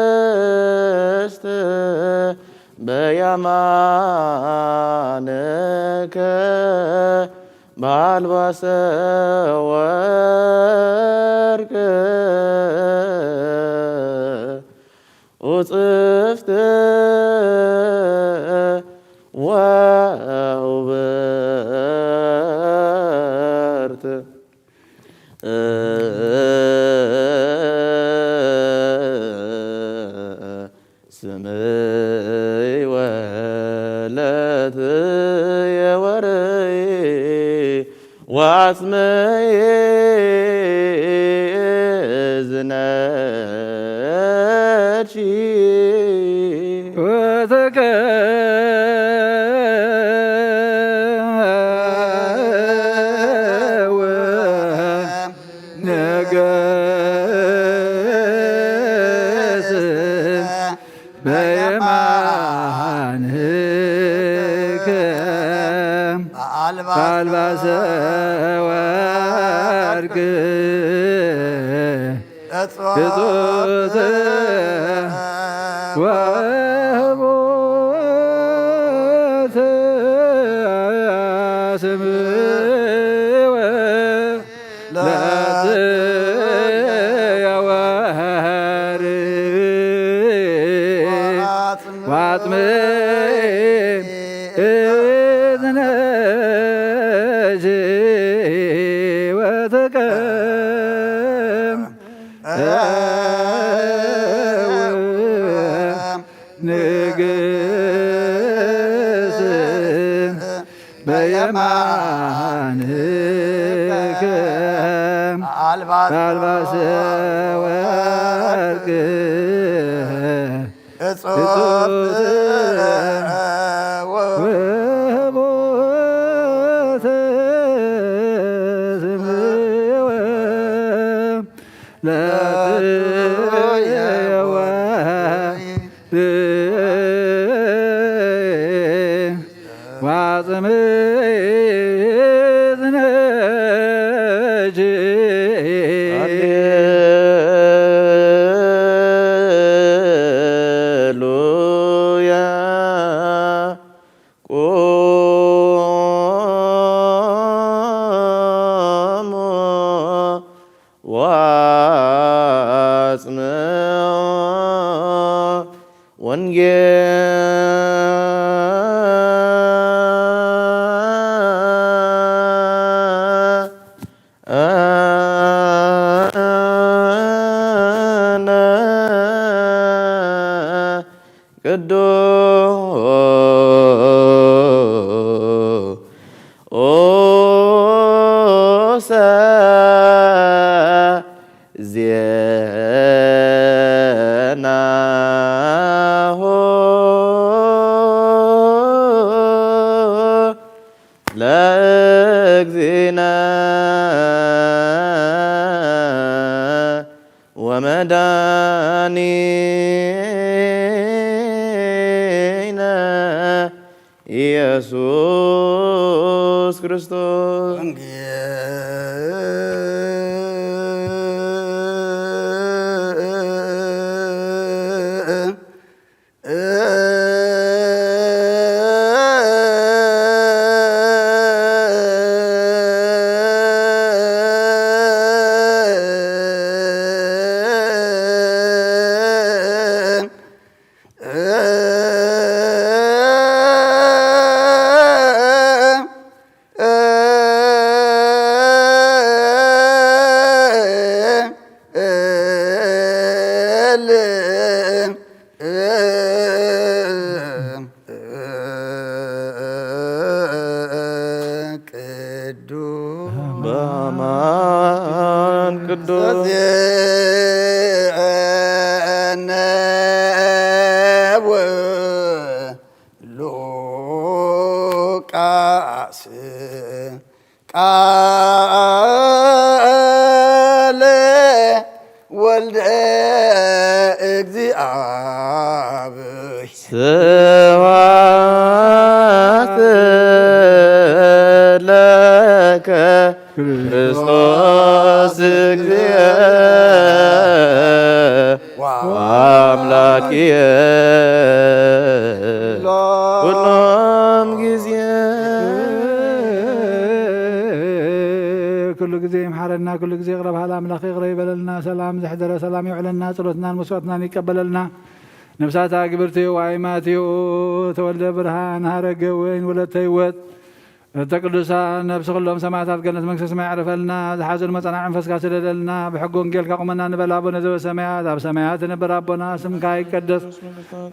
ነገሥት በየማንከ በአልባሰ ወርቅ ውጽፍት ወውበርት ስምይ ወለትየ ወርይ ዋጽምየ እዝነኪ በአልባሰ ወርቅ እጹብት ወህቡት ስምየ ወለትየ ወርይ ዋጽምየ እዝነኪ ወተቀም ንግሥት በየማንከ በአልባሰ ወርቅ እጹብት ወህቡት ስምየ ወለትየ ወርይ ዋጽምየ እዝነኪ ሃሌሉያ ቆሙ ዋጽምዑ ቅዱስ ዜናሁ ለእግዚእነ ወመድኃኒነ ኢየሱስ ክርስቶስ በአማን ቅዱስ ሉቃስ ቃለ ወልደ እግዚአብሔር ስብሐት ለከ ክርስቶስ እግዚእ ወአምላክየ ሁሉም ጊዜ كل ጊዜ ይምሐረና كل ጊዜ ይቅረብ ሀለ አምላኽ ይቅረ ይበለልና ሰላም ዘሕደረ ሰላም ይውዕለና ጸሎትናን መስዋዕትናን ይቀበለልና ነፍሳታ ግብርትዮ ዋይማትዮ ተወልደ ብርሃን ሀረገ ወይን ወለተ ህይወት ተቅዱሳን ነብሲ ኩሎም ሰማዕታት ገነት መንግስተ ሰማይ ያዕርፈልና ዝሓዘን መፀናዕ መንፈስካ ስደደልና ብሕጊ ወንጌልካ ቁመና ንበል ኣቦነ ዘበሰማያት ኣብ ሰማያት ትነብር ኣቦና ስምካ ይቀደስ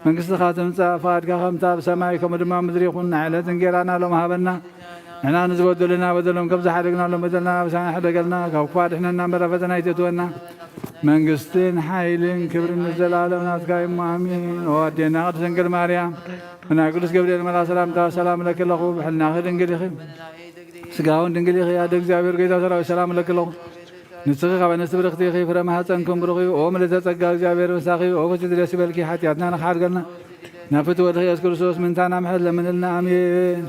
መንግስትኻ ትምፃእ ፈቃድካ ከምታ ኣብ ሰማይ ከምኡ ድማ ምድሪ ይኹን ንዕለት እንጀራና ሎም ሃበና ንሕና ንዝበደሉና በደሎም ከም ዝሓደግናሎም በደልና ብሳና ሕደገልና ካብ ክፋ ድሕነና እምበረ ፈተና ይትእትወና መንግስትን ሓይልን ክብርን ንዘላለም ናትካ እሞ ኣሚን ወኣዴና ቅድስት ድንግል ማርያም ናይ ቅዱስ ገብርኤል መልአክ ሰላምታ ሰላም ለኪ ኣለኹ ብሕልናኺ ድንግል ኢኺ ስጋውን ድንግል ኢኺ ኣደ እግዚኣብሔር ጌታ ሰራዊት ሰላም ለኪ ኣለኹ ንስኺ ካብ ኣንስቲ ብርክቲ ኢኺ ፍረ ማኅፀንኩም ብሩኽ እዩ ኦ ምልዕተ ጸጋ እግዚኣብሔር ምሳኺ ኦ ፍጽምቲ ደስ ይበልኪ ሓጢኣትና ንኽሓድገልና ናብ ፍትሒ ወድኺ ኢየሱስ ክርስቶስ ምንታና ምሕረት ለምንልና ኣሜን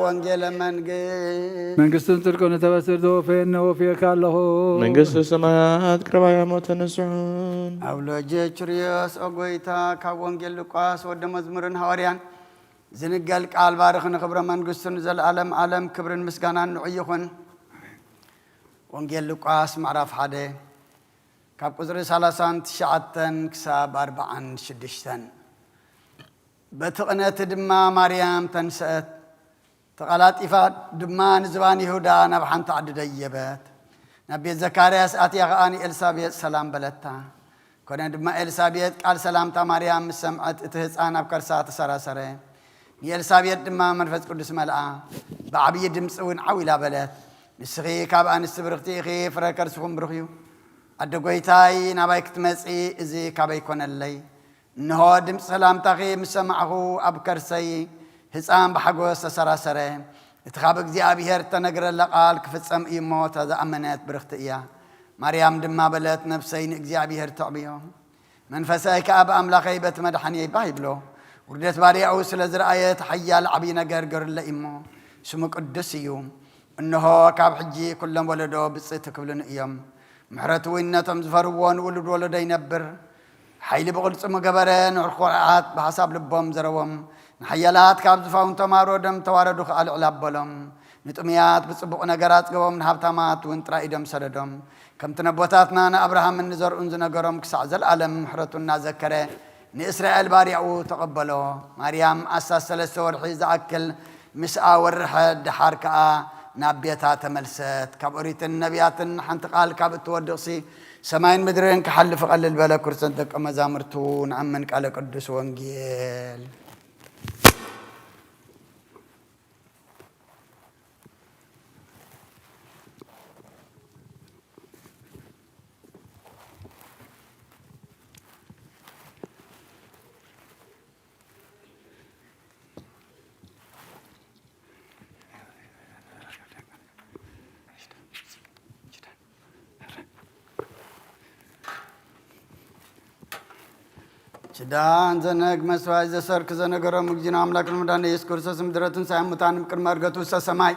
ወንጌለ መንግስትን ጽድቅን ተበስር ዘወፈየነ ወፍየካ ኣለኹ መንግስተ ሰማያት ቅረባያ ሞተ ንስሑን ኣብ ሎጀ ችርዮስ ኦጎይታ ካብ ወንጌል ሉቃስ ወደ መዝሙርን ሐዋርያን ዝንገል ቃል ባርኽ ንኽብረ መንግስቱን ዘለዓለም ዓለም ክብርን ምስጋናን ንዑ ይኹን ወንጌል ሉቃስ ምዕራፍ 1 ካብ ቁፅሪ 39 ክሳብ 46 በትቕነት ድማ ማርያም ተንስአት ተቐላጢፋ ድማ ንዝባን ይሁዳ ናብ ሓንቲ ዓዲ ደየበት ናብ ቤት ዘካርያስ ኣትያ ኸኣኒ ኤልሳቤጥ ሰላም በለታ ኮነ ድማ ኤልሳቤጥ ቃል ሰላምታ ማርያም ምስ ሰምዐት እቲ ህፃን ኣብ ከርሳ ተሰራሰረ ንኤልሳቤጥ ድማ መንፈስ ቅዱስ መልኣ ብዓብዪ ድምፂ እውን ዓዊላ በለት ንስኺ ካብ ኣንስቲ ብርክቲ ኢኺ ፍረ ከርስኹም ብሩኽ እዩ ኣደ ጐይታይ ናባይ ክትመፂ እዚ ካበይ ኮነለይ እንሆ ድምፂ ሰላምታኺ ምስ ሰማዕኹ ኣብ ከርሰይ ህፃን ብሓጎስ ተሰራሰረ እቲ ካብ እግዚኣብሔር ተነግረላ ቃል ክፍፀም እዩ እሞ ተዝኣመነት ብርክቲ እያ ማርያም ድማ በለት ነፍሰይ ንእግዚኣብሔር ተዕብዮ መንፈሰይ ከዓ ብኣምላኸይ በቲ መድሓኒየ ባህ ይብሎ ውርደት ባርያኡ ስለ ዝረኣየት ሓያል ዓብዪ ነገር ገሩለ እሞ ስሙ ቅዱስ እዩ እንሆ ካብ ሕጂ ኩሎም ወለዶ ብፅእቲ ክብሉን እዮም ምሕረቱ እውን ነቶም ዝፈርዎን ውሉድ ወለዶ ይነብር ሓይሊ ብቕልፅሙ ገበረ ንዕርኩዓት ብሓሳብ ልቦም ዘረቦም ንሓያላት ካብ ዝፋውን ተማሮ ደም ተዋረዱ ከዓ ልዕላ ኣበሎም ንጥሙያት ብፅቡቕ ነገራት ዝገቦም ንሃብታማት እውን ጥራይ ኢዶም ሰደዶም ከምቲ ነቦታትና ንኣብርሃምን ንዘርኡን ዝነገሮም ክሳዕ ዘለዓለም ምሕረቱ እናዘከረ ንእስራኤል ባርያኡ ተቐበሎ ማርያም 13 ወርሒ ዝኣክል ምስኣ ወርሐ ድሓር ከዓ ናብ ቤታ ተመልሰት ካብ ኦሪትን ነቢያትን ሓንቲ ቃል ካብ እትወድቕሲ ሰማይን ምድርን ክሓልፍ ቀልል በለ ኩርሰን ደቀ መዛሙርቱ ንኣምን ቃለ ቅዱስ ወንጌል ችዳን ዘነግ መስዋዕት ዘሰርክ ዘነገሮም እግዚእነ አምላክን መድኃኒነ ኢየሱስ ክርስቶስ ምድረትን ሳይሙታን ቅድመ ዕርገቱ ውስተ ሰማይ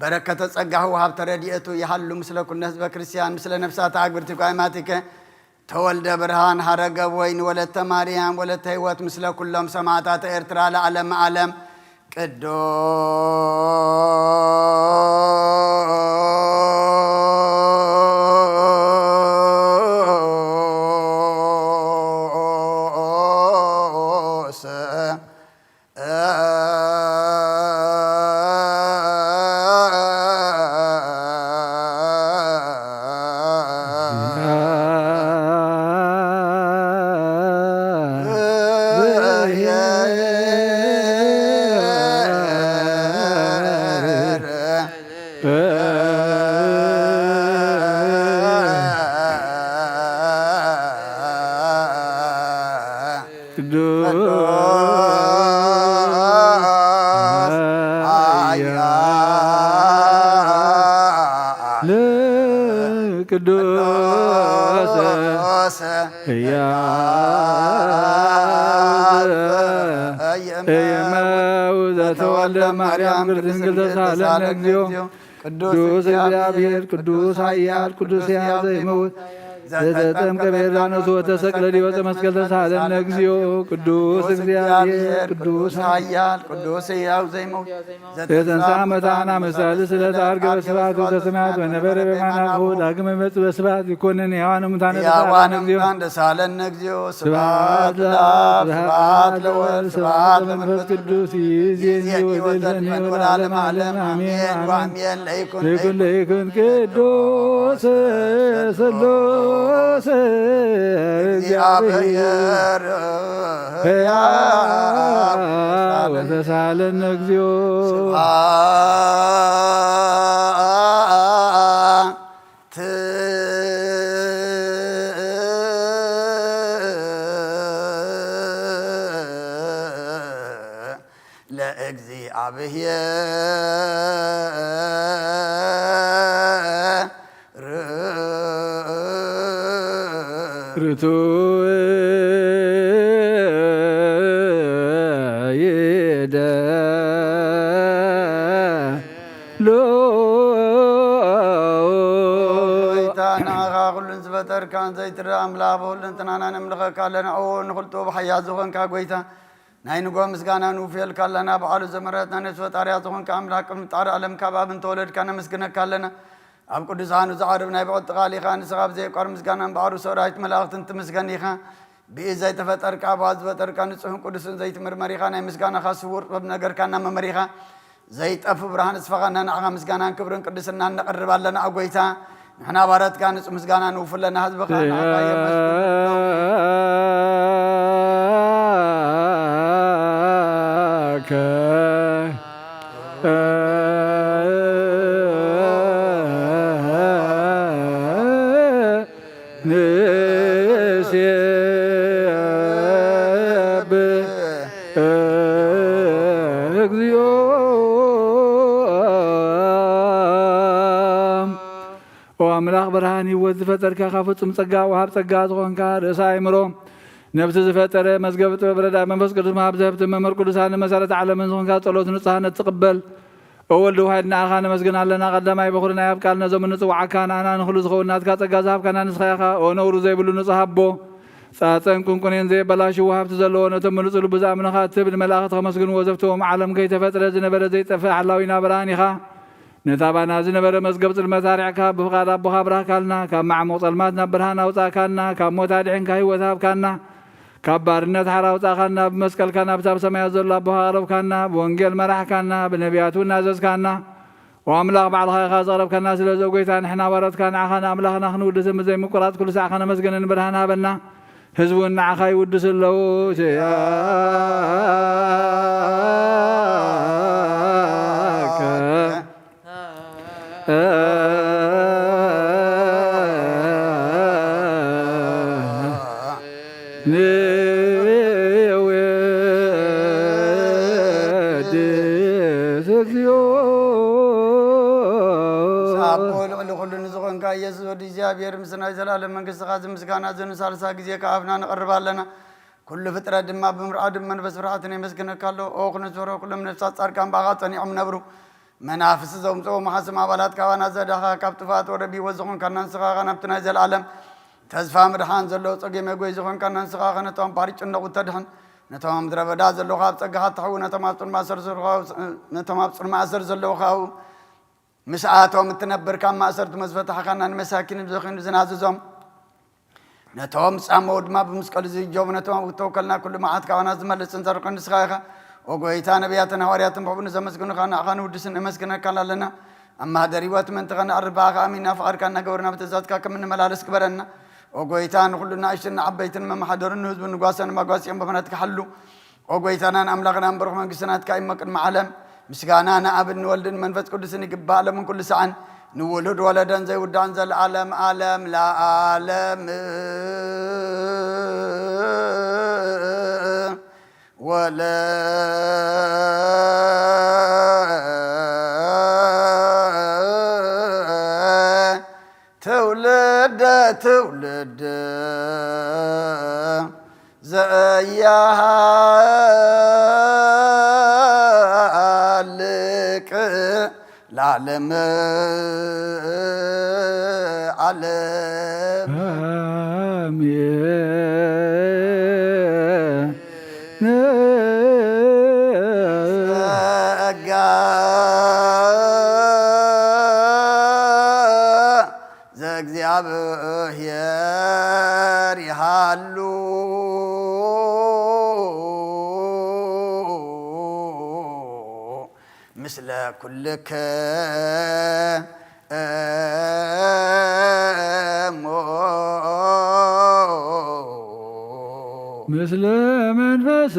በረከተ ጸጋሁ ወሀብተ ረድኤቱ ይሃሉ ምስለ ኩሉ ህዝበ ክርስቲያን ምስለ ነፍሳት አግብርቲከ ወአይማቲከ ተወልደ ብርሃን ሀረገ ወይን ወለተ ማርያም ወለተ ሕይወት ምስለ ኩሎም ሰማዕታተ ኤርትራ ለዓለመ ዓለም ቅዱስ ቅዱስ ሕያው ዘተወልደ ማርያም ድንግል ተሳሃለነ እግዚኦ ቅዱስ እግዚአብሔር ቅዱስ ኃያል ቅዱስ ሕያው ዘይመውት ዘተጠምቀ በዮርዳኖስ ወተሰቅለ ዲበ መስቀል ተሳሃለነ እግዚኦ ቅዱስ እግዚአብሔር ቅዱስ ኃያል ቅዱስ ሕያው ዘይመውት ዘተንሥአ መታና መሳልስ ዕለተ በስብሐት ወተሰማያት ወነበረ በማናሁ ዳግመ ይመጽእ በስብሐት ይኰነን ሕያዋን ሙታነ ተሳሃለነ እግዚኦ ስብሐት ለአብ ስብሐት ለወልድ ስብሐት ለመንፈስ ቅዱስ ይእዜኒ ወዘልፈኒ ወለዓለመ ዓለም አሜን ወአሜን ለይኩን ቅዱስ ስሉስ እግዚአብሔር ሕያው ወተሳሃለነ እግዚኦ ርቱዕ ኩሉን ዝፈጠርካን ዘይትረአ ኣምላኽ ብኩሉን ትናና ነምልኸካ ኣለና ኦ ንኽልጦ ብሓያት ዝኾንካ ጎይታ ናይ ንጎ ምስጋና ንውፍየልካ ኣለና በዓሉ ዘመረትና ነፍሲ ፈጣርያ ዝኾንካ ኣምላኽ ቅድሚ ጣሪ ዓለም ካብ ኣብ እንተወለድካ ነመስግነካ ኣለና ኣብ ቅዱሳኑ ዝዓርብ ናይ ብቕልጢ ቃል ኢኻ ንስኻ ብዘይቋር ምስጋናን ባዕሩ ሰራዊት መላእኽትን ትምስገን ኢኻ ብኢድ ዘይተፈጠርካ ብሃት ዝፈጠርካ ንጹሕን ቅዱስን ዘይትምርመር ኢኻ ናይ ምስጋናኻ ስውር ጥበብ ነገርካ እናመመር ኢኻ ዘይጠፍ ብርሃን እስፈኻና ንዓኻ ምስጋናን ክብርን ቅድስናን ነቐርብ ኣለና ኣብ ጎይታ ንሕና ባረትካ ንጹህ ምስጋና ንውፍለና ህዝብኻ ንዓኻ ኣምላኽ ብርሃን ህይወት ዝፈጠርካ ካብ ፍጹም ጸጋ ወሃብ ጸጋ ዝኾንካ ርእሰ ኣእምሮ ነብሲ ዝፈጠረ መዝገብ ጥበብ ረዳኢ መንፈስ ቅዱስ መሃብ ዘህብቲ መምህር ቅዱሳን መሰረተ ዓለምን ዝኾንካ ጸሎት ንጹሓነት ትቕበል ወልድ ዋሕድ ንዓኻ ነመስግን ኣለና ቀዳማይ በኹሪ ናይ ኣብ ቃልና ዞም ንጽዋዓካ ንኣና ንኽሉ ዝኸውን ናትካ ጸጋ ዝሃብካና ንስኻ ኢኻ ኦ ነውሩ ዘይብሉ ንጹሕ ኣቦ ጻፀን ቁንቁንን ዘየበላሹ ወሃብቲ ዘለዎ ነቶም ምሉጽ ልቢ ዝኣምነኻ እትብል መላእኽቲ ከመስግንዎ ዘብትዎም ዓለም ከይተፈጥረ ዝነበረ ዘይጠፍእ ሓላዊና ብርሃን ኢኻ ነታ ባና ዝነበረ መዝገብ ጽልመት ኣርዕካ ብፍቓድ ኣቦኻ ብራህካልና ካብ ማዕሙቕ ጸልማት ናብ ብርሃን ኣውፃእካና ካብ ሞት ኣድሕንካ ህይወት ሃብካና ካብ ባርነት ሓር ኣውፃእካና ብመስቀልካ ናብታ ኣብ ሰማያት ዘሎ ኣቦኻ ቀረብካና ብወንጌል መራሕካና ብነቢያቱ እናዘዝካና ወኣምላኽ ባዕልኻ ኢኻ ዘቕረብካና ስለ ዘጐይታ ንሕና ባረትካ ንዓኻ ንኣምላኽና ክንውድስን ብዘይምቁራጽ ኩሉ ሰዓኻ ነመስገንን ብርሃን ሃበና ህዝቡን ንዓኻ ይውድስ ኣለዉ ኢየሱስ ወዲ እግዚአብሔር ምስናይ ዘላለም መንግሥትኻ ዝምስጋና ዝንሳልሳ ጊዜ ከኣፍና ንቐርብ ኣለና ኩሉ ፍጥረት ድማ ብምርኣድን መንፈስ ፍርሃትን የመስግነካ ኣሎ ኦ ክነዞሮ ኩሎም ነፍሳት ጻድቃን ባኻ ጸኒዖም ነብሩ መናፍስ ዘውምፅኦ መሓስም ኣባላት ካባና ዘዳኻ ካብ ጥፋት ወረቢዎ ዝኾንካ ናንስኻ ናብቲ ናይ ዘለዓለም ተስፋ ምድሓን ዘለዎ ፀጌመ ጎይ ዝኾንካ ናንስኻ ነቶም ባሪ ጭነቑ ተድሕን ነቶም ምድረ በዳ ዘለውኻ ኣብ ጸጋኻ ትሕዉ ነቶም ኣብ ጽልማ እሰር ዘለውኻ مساعاتهم التنبر كان ما أسرت مزفتح خنا المساكين بزخين زناززهم نتوم سامود ما بمسكال زي جو نتوم وتوكلنا كل ما عاد كوانا زمل سنزرق النسخة وقويتنا بياتنا ورياتنا بابن زمسكن خنا خانو دسن مسكنا كلا لنا أما دريوات من تغنى أربعة أمينا فقر كنا جورنا بتزاد كمن ملارس كبرنا وقويتنا كلنا عشنا عبيتنا ما محضر النوز بنقاسنا ما قاسين بمناتك حلو وقويتنا أملاقنا بروح من قسنات كاي مكن معلم مسكانا أنا أبن ولدن منفس قدسني قبالة من كل سعن نولد ولدا زي ودان زي العالم عالم لا عالم ولا تولد تولد زيها لك العالم عالم እግዚአብሔር ይሃሉ ምስለ ኩልከ ምስለ መንፈስከ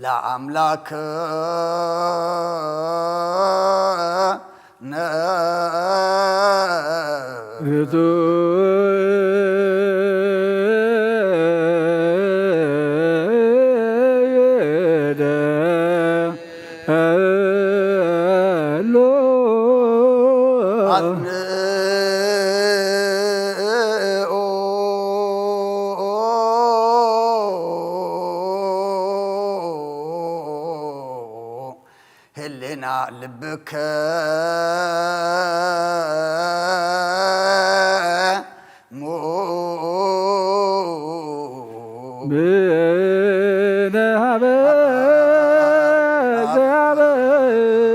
ለአምላክ ህሊና ልብከ ብነሃበ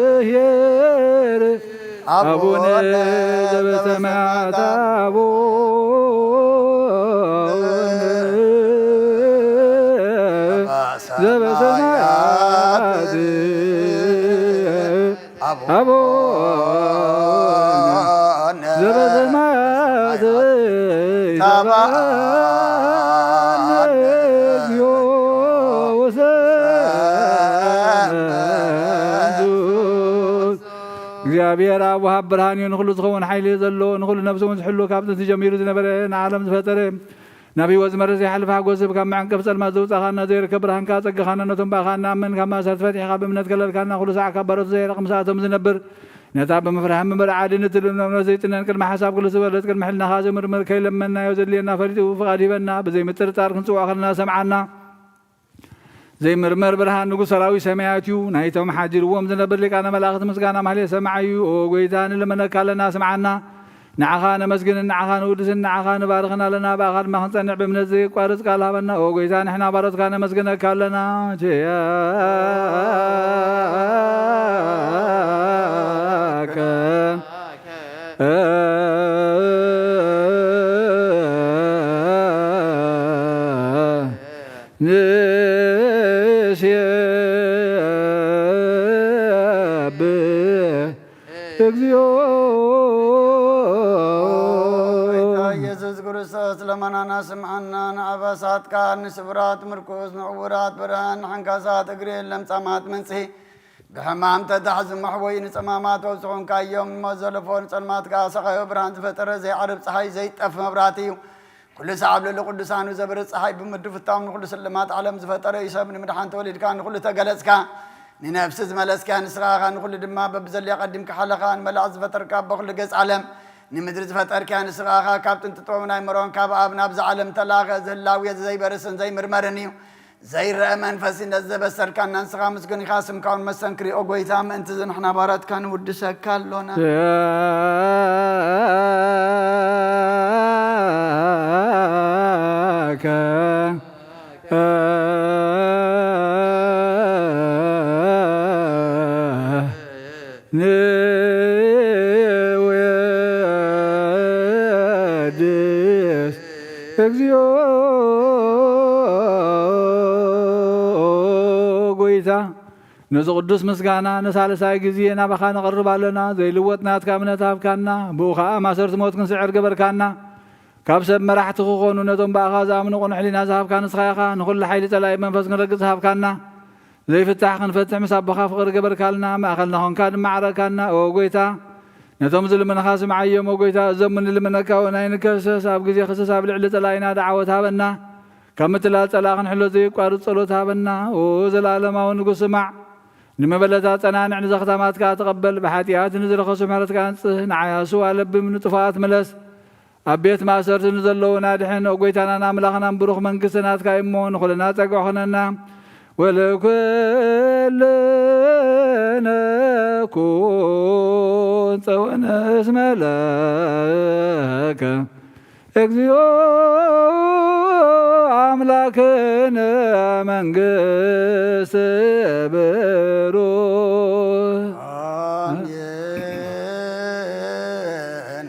እግዚአብሔር አቡነ ዘበሰማያት ዘበሰማያት አቡነ ዘበሰማያት ይትባረክ እግዚአብሔር አብ ወሃብ ብርሃን እዩ ንኩሉ ዝኸውን ሓይሊ ዘለዎ ንኩሉ ነብሲ እውን ዝሕሉ ካብ ጥንቲ ጀሚሩ ዝነበረ ንዓለም ዝፈጠረ ናብ ህይወት ዝመረ ዘይሓልፍ ሓጎስብ ካብ መዐንቀፍ ጸልማት ዘውፃእኻና ዘይርከብ ብርሃንካ ፀጋኻና ነቶም ባእኻና ኣመን ካብ ማእሰርቲ ፈቲሕኻ ብእምነት ከለልካና ኩሉ ሰዓት ካብ ባሮት ዘይረቕ ምስኣቶም ዝነብር ነታ ብምፍራህ ምምር ዓድነት ልምነምኖ ዘይጥነን ቅድሚ ሓሳብ ኩሉ ዝበለት ቅድሚ ሕልናኻ ዘምርምር ከይለመናዮ ዘድልየና ፈሊጡ ፍቓድ ሂበና ብዘይምጥርጣር ክንፅዋዕ ከለና ሰምዓና ዘይምርመር ብርሃን ንጉሥ ሰራዊት ሰማያት እዩ ናይቶም ሓጂርዎም ዝነብር ሊቃነ መላእኽቲ ምስጋና ማህሌት ሰማዕ እዩ ኦ ጎይታ ንልመነካ ኣለና ስምዓና ንዓኻ ነመስግንን ንዓኻ ንውድስን ንዓኻ ንባርኽና ኣለና ብኣኻ ድማ ክንፀንዕ ብእምነት ዘይቋርፅ ቃል ሃበና ኦ ጎይታ ንሕና ባሮትካ ነመስግነካ ኣለና ቸያከ እግዚኦ ኢየሱስ ክርስቶስ ለመናና ስምዓና ንኣበሳትካ ንስብራት ምርኩስ ንዕውራት ብርሃን ንሓንካሳት እግሪ ለምጻማት መንጽሒ ብሕማም ተታሕዚ መሕወይ ንጸማማት ወብፅሑንካ እዮም ንሞት ዘለፎ ንጸልማትካ ሰኸዮ ብርሃን ዝፈጠረ ዘይዓርብ ፀሓይ ዘይጠፍ መብራት እዩ ኩሉ ሰዓብ ልሊ ቅዱሳኑ ዘብርህ ፀሓይ ብምድር ፍታም ንኩሉ ስልማት ዓለም ዝፈጠረ እዩ ሰብ ንምድሓን ተወሊድካ ንኩሉ ተገለጽካ ንነፍሲ ዝመለስካ ንስኻኻ ንኩሉ ድማ በብዘልያ ቀዲምካ ሓለኻ ንመላእክት ዝፈጠርካ በኩሉ ገጽ ዓለም ንምድሪ ዝፈጠርካ ንስኻኻ ካብ ጥንቲ ጥበብ ናይ መሮን ካብ ኣብ ናብዚ ዓለም ተላኸ ዝህላውየ ዘይበርስን ዘይምርመርን እዩ ዘይረአ መንፈስነት ዘበሰርካና ንስኻ ምስግን ኢኻ ስምካውን መሰንክሪ ኦ ጎይታ ምእንቲ ዝንሕና ባሮትካ ንውድሰካ ኣሎና ንወድስ እግዚኦ ጎይታ ነዚ ቅዱስ ምስጋና ነሳለሳይ ጊዜ ናባኻ ነቐርብ ኣለና ዘይልወጥ ናትካ እምነት ሃብካና ብኡ ከዓ ማሰርቲ ሞት ክንስዕር ገበርካና ካብ ሰብ መራሕቲ ክኾኑ ነቶም በኣኻ ዝኣምኑ ቁኑዕ ሕሊና ዝሃብካ ንስኻ ኢኻ ንኹሉ ሓይሊ ጸላኢ መንፈስ ክንረግፅ ዝሃብካና ዘይፍታሕ ክንፈትሕ ምስ ኣቦኻ ፍቕሪ ገበርካልና ማእኸልና ኾንካ ድማዕረካና ኦ ጐይታ ነቶም ዝልምነኻ ስምዓዮም ኦ ጐይታ እዞም ንልምነካ ናይ ንከሰስ ኣብ ግዜ ክሰስ ኣብ ልዕሊ ጸላኢና ደዓወት ሃበና ካብ ምትላል ጸላእ ክንሕሎ ዘይቋርፅ ጸሎት ሃበና ኦ ዘለኣለማዊ ንጉስ ስማዕ ንመበለታት ጸናንዕ ንዘኽታማትካ ተቐበል ብሓጢኣት ንዝረኸሱ ምሕረትካ አንጽህ ንዓያሱ ኣለብም ንጥፋኣት መለስ ኣብ ቤት ማእሰርቲ ንዘለዉና ድሕን ኦ ጐይታናን ኣምላኽናን ብሩኽ መንግስቲ ናትካ እሞ ንኹልና ጸግዖ ኾነና ወለኩልነ ኩን ጸወነስ መለከ እግዚኦ አምላክነ መንግስት ብሩህ አሜን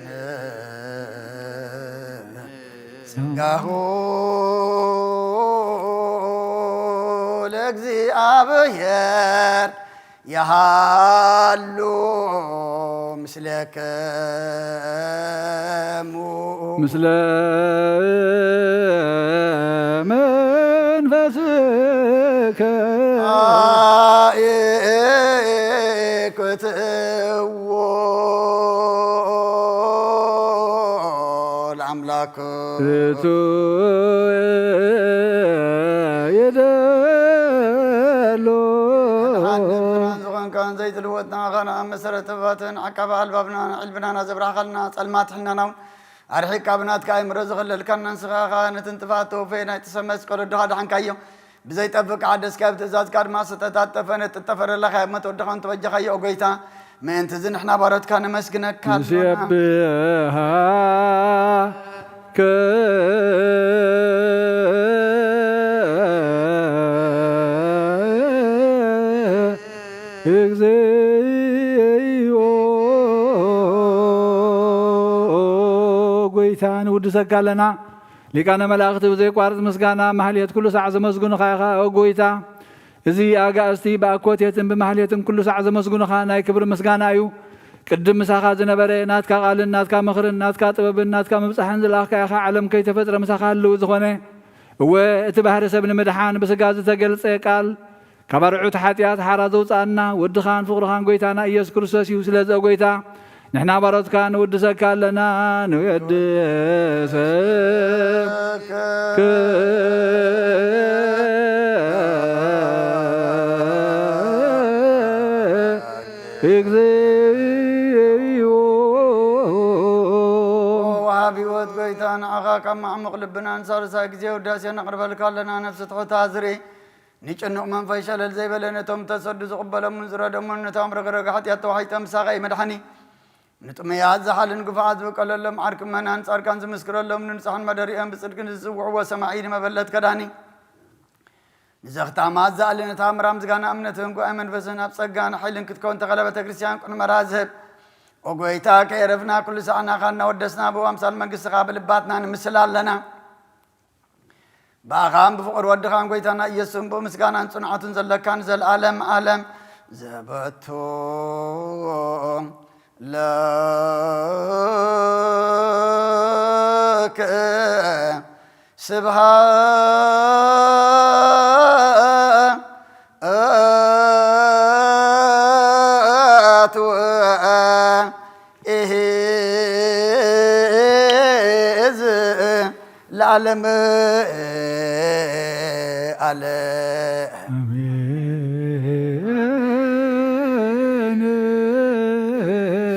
ጸጋሁ ለእግዚአብሔር ያሃሉ ምስለከሙ ምስለ መንፈስከ አኢክትዎ ለአምላክ የደሎ ዝኮንካን ዘይትልወጥና ኸና መሰረተባትን ዓቀባ ኣልባብና ዕልብናና ዘብራኸልና ጸልማት ሕናናውን ኣርሒቅ ካብናትካ ኣይምሮ ዝኽለልካና ንስኻኻ ነትንጥፋት ተወፈይ ናይ ተሰመስ ቆለድኻ ድሓንካዮ ብዘይጠብቅ ዓደስካዮ ብትእዛዝካ ድማ ሰተታት ጠፈነት ትጠፈረለኻ መት ወድኻ ተበጀኻዮ ኦ ጐይታ ምእንቲ እዚ ንሕና ባሮትካ ነመስግነካ ንስየብሃ እግዚኦ ጐይታ ንውድሰካ ኣለና ሊቃነ መላእኽቲ ብዘይቋርፅ ምስጋና ማህልየት ኩሉ ሰዕ ዘመስግኑኻ ኢኻ ኦ ጐይታ እዚ ኣጋእዝቲ ብኣኮቴትን ብማህልየትን ኩሉ ሰዕ ዘመስግኑኻ ናይ ክብሪ ምስጋና እዩ ቅድም ምሳኻ ዝነበረ ናትካ ቓልን ናትካ ምኽርን ናትካ ጥበብን ናትካ ምብፃሕን ዝለኣኽካ ኢኻ ዓለም ከይተፈጥረ ምሳኻ ህልው ዝኾነ እወ እቲ ባህሪ ሰብ ንምድሓን ብስጋ ዝተገልጸ ቃል ካብ ኣርዑት ሓጢኣት ሓራ ዘውፃእና ወድኻን ፍቕርኻን ጐይታና ኢየሱስ ክርስቶስ እዩ ስለዚ ኦ ጐይታ ንሕና ባሮትካ ንውድሰካ ኣለና ንወድሰከ እግዚኦ ወሃቢ ሕይወት ጐይታ ንዓኻ ካብ ማዕሙቕ ልብና ንሳርሳ ግዜ ውዳሴ ነቕርበልካ ኣለና ነፍሲ ትሑታ ዝርኢ ንጭኑቕ መንፈስ ሸለል ዘይበለ ነቶም ተሰዱ ዝቕበሎምን ዝረደሙን ነቶም ረግረግ ሓጢኣት ተዋሒጠ ምሳኻ መድሓኒ ንጥመያት ዝሓልን ግፍዓት ዝብቀለሎም ዓርቂ መናን ጻድቃን ዝምስክረሎም ንንጽሕን መደሪኦም ብጽድቅን ዝጽውዕዎ ሰማዒ ንመበለት ከዳኒ ንዘኽታማት ዝኣልን ታምራም ዝጋና እምነትን ጉባኤ መንፈስን ኣብ ጸጋን ሓይልን ክትከውን ተኸለ ቤተ ክርስቲያን ቁንመራ ዝህብ ኦ ጐይታ ከየረፍና ኩሉ ሰዓናኻ እናወደስና ብኣምሳል መንግሥትኻ ብልባትና ንምስል ኣለና ብኣኻን ብፍቕሪ ወድኻን ጐይታና ኢየሱስን ብምስጋናን ጽኑዓትን ዘለካን ዘለዓለም ዓለም ዘበቶ ለከ ስብሃት ወኢሕዝ ለዓለም ዓለም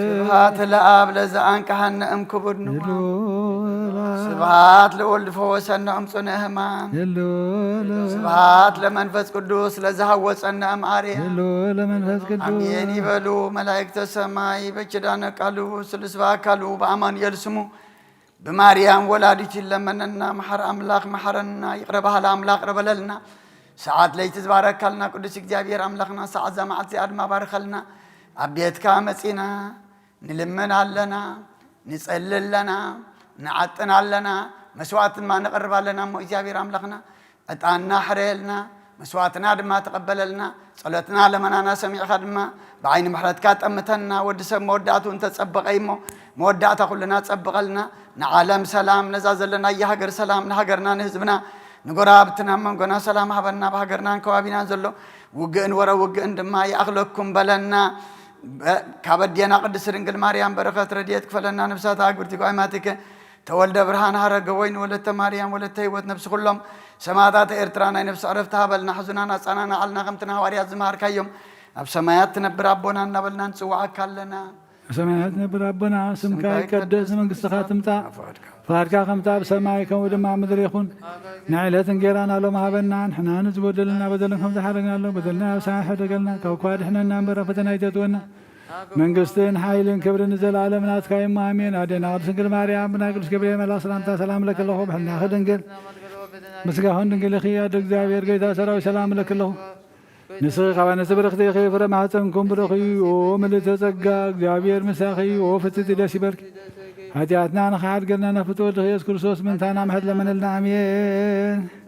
ስብሃት ለአብ ለዘአንቀሐነ እምክቡድ ስብሃት ለወልድ ፈወሰነ እምጽነ ሕማም ስብሃት ለመንፈስ ቅዱስ ለዘሃወፀነ እምአርያም አሜን ይበሉ መላእክተ ሰማይ በኪዳነ ቃሉ ስሉስ በአካሉ በአማኑኤል ስሙ በማርያም ወላዲት ለመነና መሐር አምላክ መሐረና ይቅረ ባህል አምላክ ረበለልና ሰዓት ላይ ትዝባረካልና ቅዱስ እግዚአብሔር አምላክና ሰዓት ዘማዓት ሲአድማ ባርከልና አቤትካ መጺና ንልመን አለና ንጸልል ለና ንዓጥን አለና መስዋዕትን ማ ነቀርብ አለና ሞ እግዚአብሔር አምላክና እጣና ሕረልና መስዋዕትና ድማ ተቀበለልና ጸሎትና ለመናና ሰሚዕኻ ድማ بعين محرتك أمتنا ودسم مودعته أنت تصبق أيمو مودعته كلنا تصبقلنا نعلم سلام نزازلنا يهجر سلام نهجرنا نهزبنا نقرابتنا من قنا سلام هبنا بهجرنا كوابينا زلوا وجن ورا وجن دم يأغلقكم بلنا كابدينا قدس رنجل مريم بركة رديت كفلنا نفسها تاجبرتي قائماتك تولد برهان هرج وين ولدت مريم ولدت هيوت نفس كلهم سماعات إرترانا نفس عرفتها بل نحزننا صنعنا على نغمتنا واريات زمار كيوم أبسمايات نبر ربنا نبلنا نسوع كلنا سماعات نبر ربنا سمك يقدس من قصة تمتع فاركا خمتا بسماعي كم ودم مدري يخون نعيلة جيرانا لو ما بنا نحنا نزود لنا بدلنا خمسة حرقنا له بدلنا وساعة حرقنا كوكواد احنا نامبر فتنا يتدونا من قصتين حايلين كبر نزل عالمنا تكايم مامين عدنا ورسنقل ماريام بناقلس كبريم الله سلامتا سلام لك الله بحنا خدنقل مسكاهن نقل خيا دق زاوير قيدا سراو سلام لك الله نسخ وانا سبرختي خيفر معتنكم برخي ومن تزقا زاوير مساخي وفتت داسي برك هاتياتنا نخاد قلنا نفتو الخيس كرسوس من تانا محد لمن النامين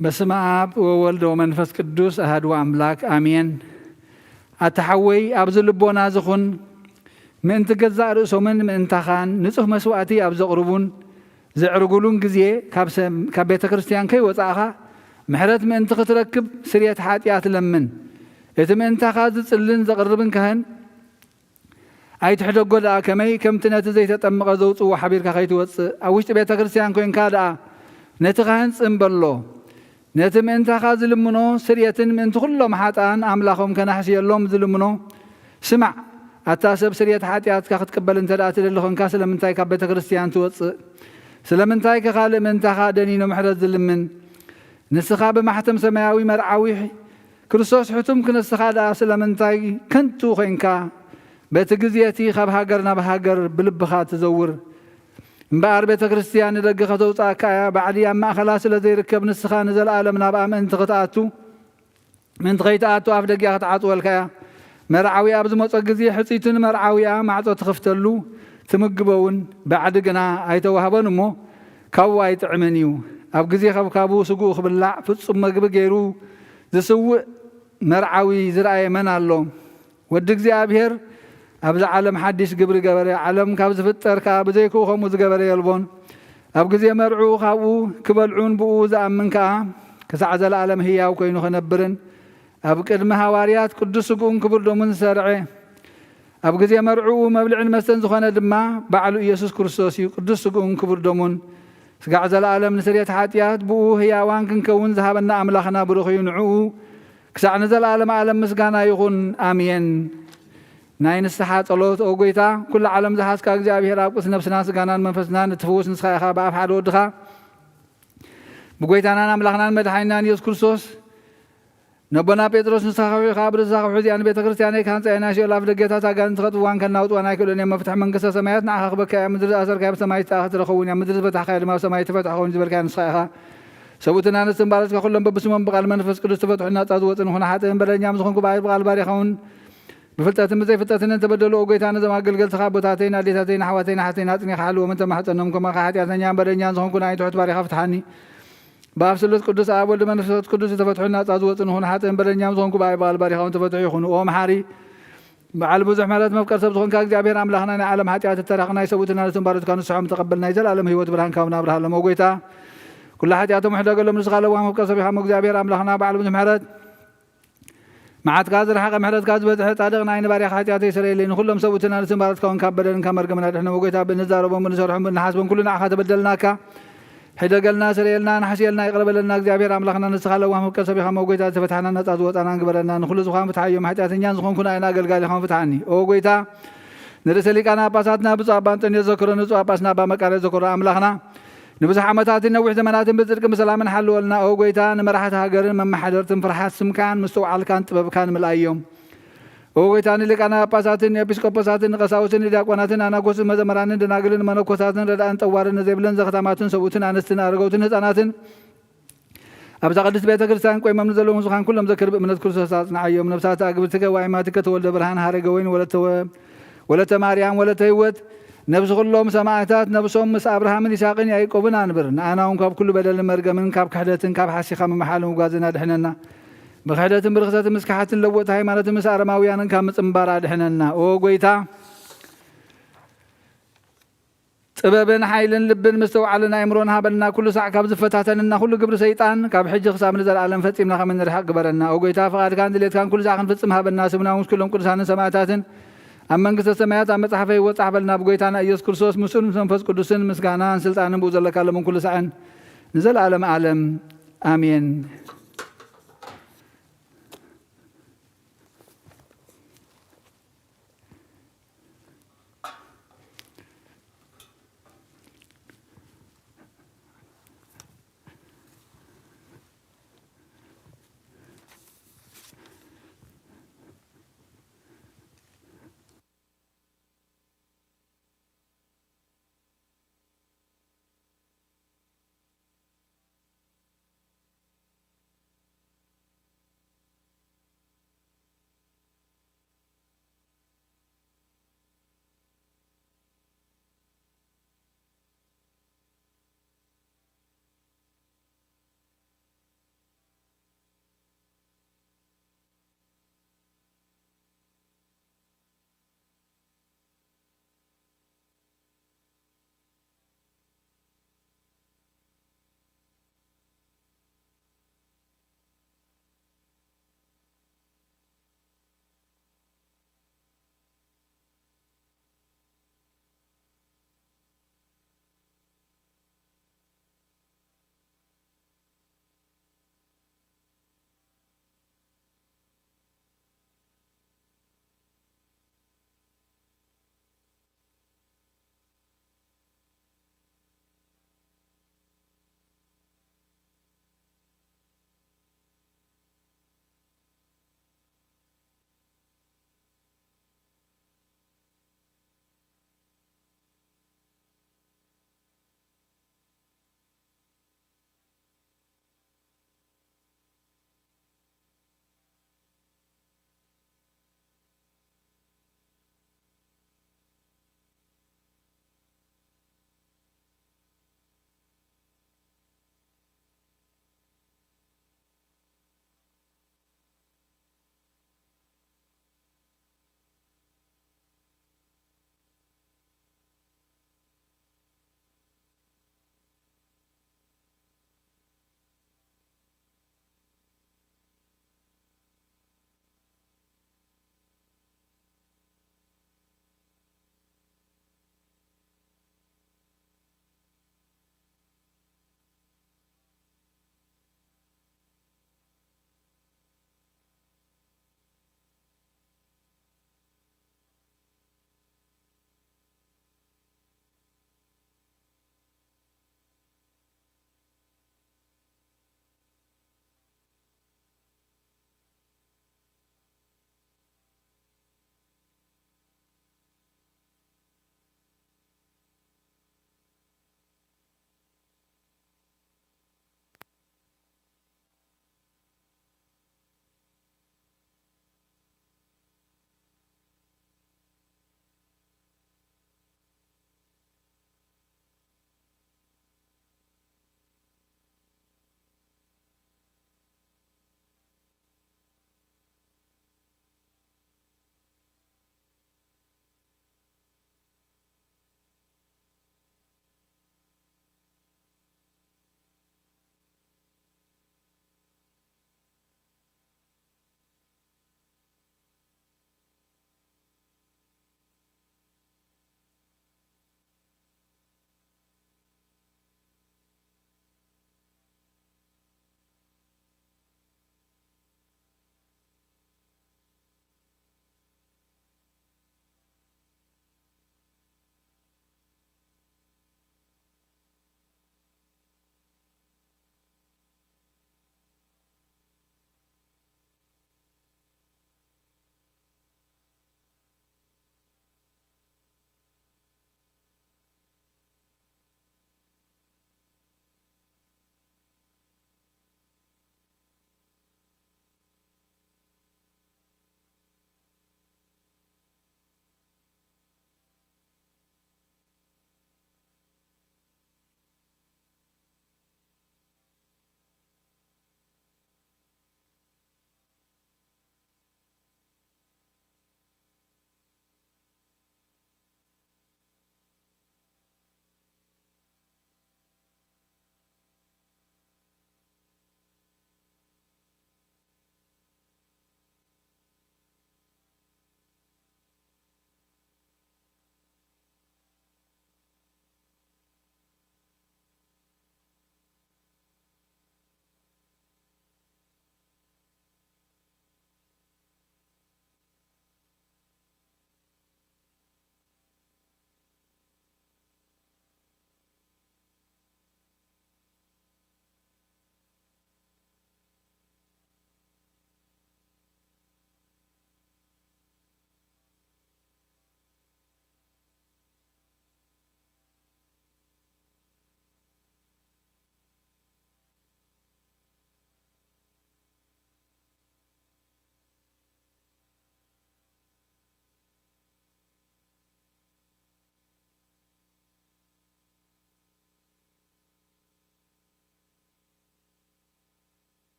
በስመ አብ ወወልድ ወመንፈስ ቅዱስ አሐዱ አምላክ አሜን። አተሐወይ አብዝ ልቦና ዝኹን ምእንቲ ገዛእ ርእሶምን ምእንታኻን ንጹህ መስዋዕቲ ኣብ ዘቕርቡን ዘዕርጉሉን ግዜ ካብ ቤተ ክርስቲያን ከይወፃእኻ ምሕረት ምእንቲ ክትረክብ ስርየት ሓጢኣት ለምን። እቲ ምእንታኻ ዝጽልን ዘቕርብን ካህን ኣይትሕደጎ ደኣ ከመይ ከምቲ ነቲ ዘይተጠምቐ ዘውፅዎ ሓቢርካ ከይትወፅእ ኣብ ውሽጢ ቤተ ክርስቲያን ኮይንካ ደኣ ነቲ ካህን ጽምበሎ ነቲ ምእንታኻ ዝልምኖ ስርየትን ምእንቲ ኩሎም ሓጣን ኣምላኾም ከናሕስየሎም ዝልምኖ ስማዕ ኣታ ሰብ ስርየት ሓጢኣትካ ክትቅበል እንተ ደኣ ትደሊ ኮንካ ስለምንታይ ካብ ቤተ ክርስቲያን ትወፅእ? ስለምንታይ ከኻልእ ምእንታኻ ደኒኖ ምሕረት ዝልምን? ንስኻ ብማሕተም ሰማያዊ መርዓዊ ክርስቶስ ሕቱም ክነስኻ ደኣ ስለምንታይ ከንቱ ኮይንካ በቲ ግዜቲ ካብ ሃገር ናብ ሃገር ብልብኻ ትዘውር? እምበኣር ቤተ ክርስቲያን ንደገ ከተውፃእካ እያ ባዕሊ ኣብ ማእኸላ ስለ ዘይርከብ ንስኻ ንዘለኣለም ናብኣ ምእንቲ ከይተኣቱ ኣፍ ደጊኣ ክትዓፅወልካ እያ። መርዓዊ ኣብ ዝመፆ ግዜ ሕፂትን መርዓዊያ ማዕፆ ትኽፍተሉ ትምግበውን ባዕዲ ግና ኣይተዋህበን እሞ ካብኡ ኣይጥዕምን እዩ። ኣብ ግዜ ከብካቡ ስጉኡ ክብላዕ ፍጹም መግቢ ገይሩ ዝስውእ መርዓዊ ዝረኣየ መን ኣሎ? ወዲ እግዚኣብሔር ኣብዚ ዓለም ሓድሽ ግብሪ ገበረ ዓለም ካብ ዝፍጠር ከዓ ብዘይክኡ ከምኡ ዝገበረ የልቦን። ኣብ ግዜ መርዑ ካብኡ ክበልዑን ብኡ ዝኣምን ከዓ ክሳዕ ዘለኣለም ህያው ኮይኑ ክነብርን ኣብ ቅድሚ ሃዋርያት ቅዱስ ስጉኡን ክቡር ደሙን ዝሰርዐ ኣብ ግዜ መርዑኡ መብልዕን መስተን ዝኾነ ድማ ባዕሉ ኢየሱስ ክርስቶስ እዩ። ቅዱስ ስጉኡን ክቡር ደሙን ስጋዕ ዘለኣለም ንስርየት ሓጢኣት ብኡ ህያዋን ክንከውን ዝሃበና ኣምላኽና ብሩኽ እዩ። ንዕኡ ክሳዕ ንዘለኣለም ዓለም ምስጋና ይኹን ኣሜን። ናይ ንስሓ ጸሎት ኦ ጎይታ ኩሉ ዓለም ዝሓዝካ እግዚኣብሔር ኣብ ቅድሲ ነብስና ስጋናን መንፈስናን እትፍውስ ንስኻ ኢኻ ብኣፍ ሓደ ወድኻ ብጎይታናን ኣምላኽናን መድሓኒናን ኢየሱስ ክርስቶስ ነቦና ጴጥሮስ ንስኻ ከውዒኻ ብርዛ ከውሒ እዚኣ ንቤተ ክርስቲያነይ ካንፀአና ሽኦል ኣፍ ደገታት ኣጋንንቲ ከጥፍዋን ከናውጥዋን ኣይክእሉን እዮም። መፍትሒ መንግስተ ሰማያት ንዓኻ ክበካ እያ። ምድሪ ዝኣሰርካዮ ብሰማይ ትረኸቡን እያ። ምድሪ ዝፈታሕካዮ ድማ ኣብ ሰማይ ትፈትሕ ኸውን ዝበልካዮ ንስኻ ኢኻ። ሰብኡትን ኣንስትን ባለትካ ኩሎም በብስሞም ብቓል መንፈስ ቅዱስ ትፈትሑ ናፃ ዝወፅንኹን ሓጥእን በደለኛም ዝኾንኩ ብቓል ባሪኻውን ብፍልጠትን ብዘይፍልጠትን እንተበደሉ ኦ ጎይታ ነዞም ኣገልገልትኻ ቦታተይን ኣዴታተይን ኣሕዋተይን ሓተይን ኣፅኒኻ ሓልዎም እንተማሕፀኖም ከማኻ ሓጢኣተኛን በደለኛን ዝኾንኩ ናይ ትሑት ባሪኻ ፍትሓኒ። በኣብ ስሉስ ቅዱስ ኣብ ወልዲ መንፈስ ቅዱስ ተፈትሑ ናፃ ዝወፅን ይኹን ሓጥእን በደለኛም ዝኾንኩ ብኣይ በቓል ባሪኻውን ተፈትሑ ይኹኑ። ኦ መሓሪ በዓል ብዙሕ ምሕረት መፍቀር ሰብ ዝኾንካ እግዚኣብሔር ኣምላኽና ናይ ዓለም ሓጢኣት እተራኽ ናይ ሰብኡትን ኣንስትን ባሮትካ ንስሖም ተቐበል ናይ ዘለኣለም ህይወት ብርሃን ካብ ናብርሃሎም። ኦ ጎይታ ኩላ ሓጢኣቶም ሕደገሎም ንስኻ ለዋም መፍቀር ሰብ ኢኻ እግዚኣብሔር ኣምላኽና በዓል ብዙሕ ምሕረት መዓትካ ዝረሓቐ ምሕረትካ ዝበዝሐ ጻድቕ ናይ ንባርያኻ ሓጢኣተይ ይስረየለይ። ንኩሎም ሰብኡትን ኣንስትን ባሮትካ እውን ካብ በደልን ካብ መርገምን ኣድሕኖም። ኦ ጎይታ ብንዛረቦም ብንሰርሖም ብንሓስቦም ኩሉ ንዓኻ ተበደልናካ ሕደገልና ስረየልና ንሓስየልና ይቕረበለና እግዚኣብሔር ኣምላኽና ንስኻ ለዋም መፍቀር ሰብ ኢኻ ጎይታ ዝተፈትሓና ነፃ ዝወፃና ግበረና። ንኩሉ ዝኾን ፍትሓዮም ሓጢኣተኛን ዝኾንኩ ናይና ኣገልጋሊ ኻን ፍትሓኒ። ኦ ጎይታ ንርእሰ ሊቃና ጳጳሳትና ብፁዕ ኣባ አንጦንዮስ ዘክሮ ንፁዕ ጳጳስና ኣባ መቃርዮስ ዘክሮ ኣምላኽና ንብዙሕ ዓመታትን ነዊሕ ዘመናትን ብጽድቅን ብሰላምን ሓልወልና። ኦ ጎይታ ንመራሕቲ ሃገርን መማሓደርትን ፍርሓት ስምካን ምስትውዓልካን ጥበብካን ምልኣዮም። ኦ ጎይታ ንሊቃና ጳጳሳትን ንኤጲስቆጶሳትን ንቀሳውስትን ንዲያቆናትን ኣናጎስን መዘመራንን ደናግልን መነኮሳትን ረዳእን ጠዋርን ንዘይብለን ዘኸታማትን ሰብኡትን ኣንስትን ኣረገውትን ህፃናትን ኣብዛ ቅድስት ቤተ ክርስቲያን ቆይሞም ንዘለዎም ዝኻን ኩሎም ዘክር ብእምነት ክርስቶስ ኣጽንዓዮም። ነብሳት ኣግብርትከ ዋይማትከ ተወልደ ብርሃን ሃረገ ወይን ወለተ ማርያም ወለተ ህይወት ነብሲ ኩሎም ሰማዕታት ነብሶም ምስ ኣብርሃምን ይስሐቅን ያዕቆብን አንብር። ንኣና እውን ካብ ኩሉ በደልን መርገምን ካብ ክሕደትን ካብ ሓሲኻ ምመሓልን ውጓዝን ኣድሕነና። ብክሕደትን ብርክሰትን ምስ ካሓትን ለወጥቲ ሃይማኖትን ምስ ኣረማውያንን ካብ ምፅምባር ኣድሕነና። ኦ ጎይታ ጥበብን ሓይልን ልብን ምስተውዓልን ኣእምሮን ሃበልና። ኩሉ ሳዕ ካብ ዝፈታተንና ኩሉ ግብሪ ሰይጣን ካብ ሕጂ ክሳብ ንዘለኣለም ፈፂምና ከም እንርሕቕ ግበረና። ኦ ጎይታ ፍቓድካን ድሌትካን ኩሉ ሳዕ ክንፍፅም ሃበና። ስምና ምስ ኩሎም ቅዱሳንን ሰማዕታትን ኣብ መንግስተ ሰማያት ኣብ መጽሓፈ ህይወት ጻሕፈልና ብጎይታና ኢየሱስ ክርስቶስ ምስኡን መንፈስ ቅዱስን ምስጋናን ስልጣንን ብኡ ዘለካ ለምን ኩሉ ሳዕን ንዘለኣለም ዓለም ኣሜን።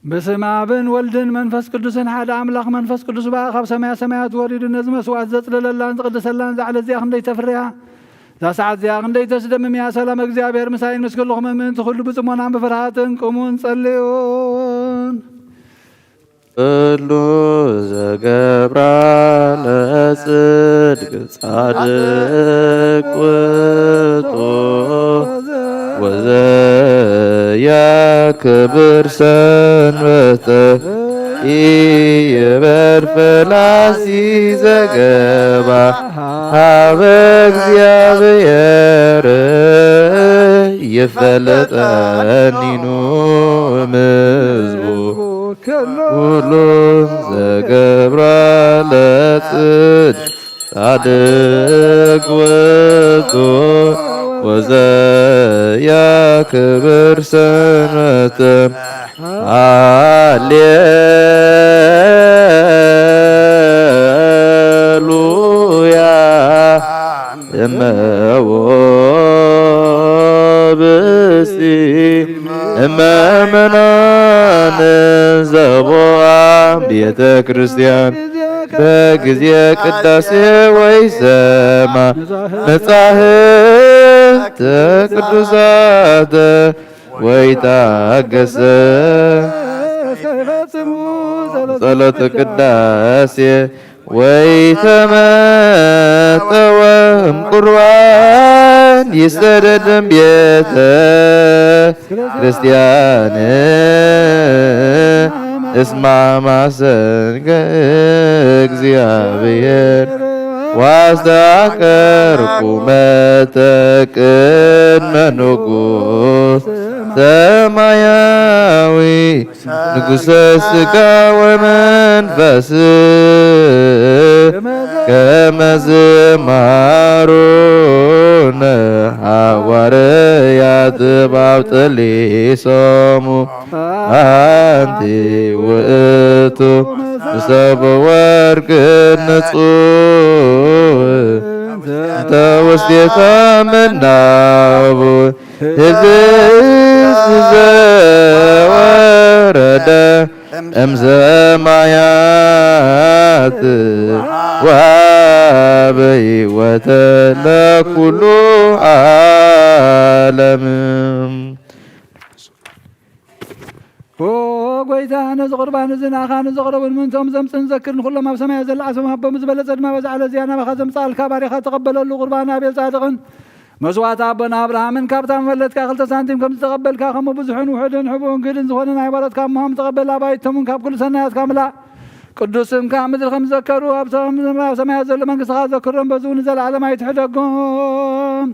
بسم ابن ولدن منفس قدسن حد املاخ منفس قدس با خاب سماء سماوات وريد نز مسوات زطللان قدسلان زعل زياخ ندي تفريا ذا ساعات زياخ ندي تسدم يا سلام እግዚአብሔር مساين مسكلكم من تخلو بصمونا بفرሃትን قومون صليون كلو زغبرا لصدق صادق وطو وزيا كبر سنوته يبر فلاسي زغبا هاب እግዚአብሔር يفلطنينو مزبو كلون زغبرا لصدق صادق وطو وزيا كبر سنته هاليلويا بسي امامنا نزبوا بيت كريستيان بጊዜ ቅዳሴ ወይሰማ መጻሕፍተ ቅዱሳት ወይታገሰ ጸሎተ ቅዳሴ ወይተመጠወም ቁርባን ይሰደድም ቤተ ክርስቲያን እስማ ማሰንከ እግዚአብሔር ዋስተአቀርኩ መተቅድመ ንጉሥ ሰማያዊ ንጉሠ ሥጋ ወመንፈስ ከመ ዝማሩነ ሐዋርያት ባብጠሊሶሙ አንቲ ውእቱ ንሰብ ወርቅ ንጹሕ እንተ ውስቴታ ምናቡ ህብስት ዘወረደ እምሰማያት ወበሕይወተ ለኩሉ ዓለም ጎይታ ነዚ ቁርባን እዚ ንኻ ንዘቕረቡን ምንቶም ዘምፅን ዘክርን ኩሎም ኣብ ሰማይ ዘላ ዓሰም ሃቦም ዝበለፀ ድማ በዛዕለ እዚያ ናባኻ ዘምፃልካ ባሪኻ ተቐበለሉ ቁርባን ኣቤል ጻድቕን መስዋዕት ኣቦና ኣብርሃምን ካብታ መፈለጥካ 2 ሳንቲም ከም ዝተቐበልካ ከምኡ ብዙሕን ውሑድን ሕቡእን ግድን ዝኾነ ናይ በረትካ እሞም ተቐበል ኣባይቶምን ካብ ኩሉ ሰናያትካ ምላእ ቅዱስምካ ምድሪ ከም ዘከሩ ኣብ ሰማያት ዘሎ መንግስትኻ ዘክሮም በዙ ንዘለዓለም ኣይትሕደጎም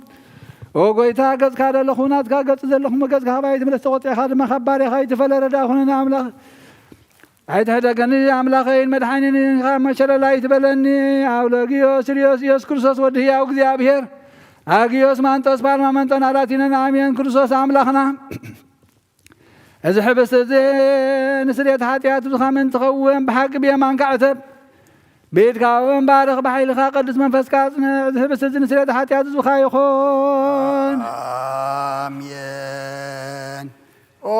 ኦ ጎይታ ገጽካ ዘለኹ ናትካ ገጽ ዘለኹም ገጽካ ባይት ምለስ ተቆጢዕኻ ድማ ካብ ባሪኻ ይትፈለረዳ ኩነና ኣምላኽ ኣይትሕደገኒ ኣምላኸይን መድሓኒን መሸለላ ይትበለኒ ኣውለጊዮስ ርዮስ ኢየሱስ ክርስቶስ ወዲ ሕያው እግዚአብሔር ኣጊዮስ ማንጦስ ፓልማ መንጠን ኣላቲነን ኣሜን ክርስቶስ ኣምላኽና እዚ ሕብስቲ እዚ ንስርየት ሓጢኣት ብዝኻምን ትኸውን ብሓቂ ብየማንካ ዕተብ ቤትካ እውን ባርኽ ብሓይልኻ ቅዱስ መንፈስካ ፅንዕ እዚ ሕብስቲ እዚ ንስርየት ሓጢኣት ዝብኻ ይኹን አሜን። ኦ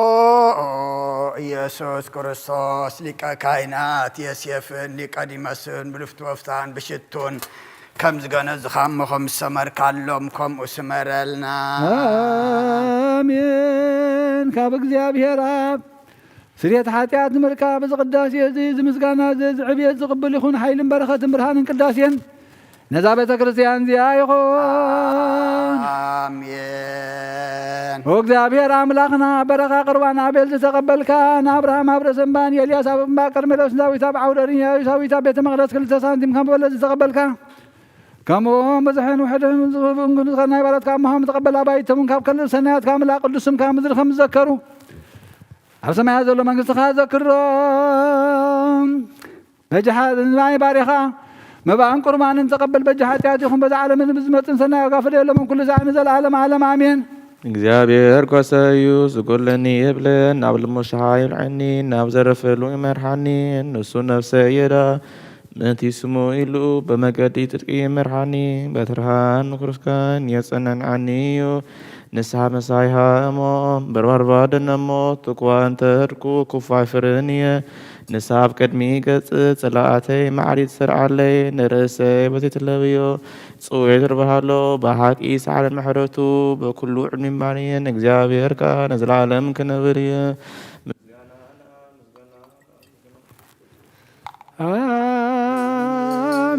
ኢየሱስ ክርስቶስ ሊቀ ካህናት ዮሴፍን ኒቆዲሞስን ብልፍቲ ወፍታን ብሽቱን ከም ዝገነዝኻ እሞኹም ዝሰመርካሎም ከምኡ ስመረልና አሜን። ካብ እግዚአብሔር ኣብ ስርየት ሓጢኣት ንምርካብ እዚ ቅዳሴ እዚ ዝምስጋና ዝዕብየት ዝቕብል ይኹን ሓይልን በረኸትን ብርሃንን ቅዳሴን ነዛ ቤተ ክርስቲያን እዚኣ ይኹን አሜን። እግዚአብሔር ኣምላኽና በረኻ ቁርባን ኣቤል ዝተቐበልካ ንኣብርሃም ኣብ ርእሲ እምባን ኤልያስ ኣብ እምባ ቀርሜሎስ ዳዊት ኣብ ዓውደ ርያዊት ኣብ ቤተ መቕደስ 2 ሳንቲም ከም በለስ ዝተቐበልካ ከምኡውን ብዙሕን ውሕድን ዝኽን ናይ ባረትካ እሞሆም ተቐበል ኣባይቶምን ካብ ክልል ሰናያትካ ምላእ ቅዱስ ስምካ ምድሪ ከም ዝዘከሩ ኣብ ሰማያት ዘሎ መንግስትኻ ዘክሮም በጃሓት ናይ ባሪኻ መባእን ቁርባንን ተቐበል በጃ ሓጢኣት ይኹን በዛ ዓለምን ብዝመፅን ሰናይ ዋጋ ፍደየሎምን ኩሉ ዛዕ ንዘለዓለም ዓለም ኣሜን። እግዚአብሔር ጓሳዩ ዝጎለኒ የብለን ናብ ልሙሻሓ ይልዓኒ ናብ ዘረፈሉ ይመርሓኒ ንሱ ነፍሰ የዳ ምእንቲ ስሙ ኢሉ በመገዲ ትጥቂ ይመርሓኒ በትርሃን ኩርስካን የጸነንዓኒ እዩ ንስሓ መሳይሃ እሞም በርባርባ ደነሞት ትኳን ተህድኩ ኩፋይ ፍርንየ ንስሓ ኣብ ቅድሚ ገጽ ጽላእተይ ማዕሪት ስርዓለይ ንርእሰይ በቲትለብዮ ጽውዕ ትርባሃሎ ብሓቂ ሰዓለን ምሕረቱ በኩሉ ዕድሚ ማንየን እግዚኣብሔርካ ነዝለዓለም ክነብር እየ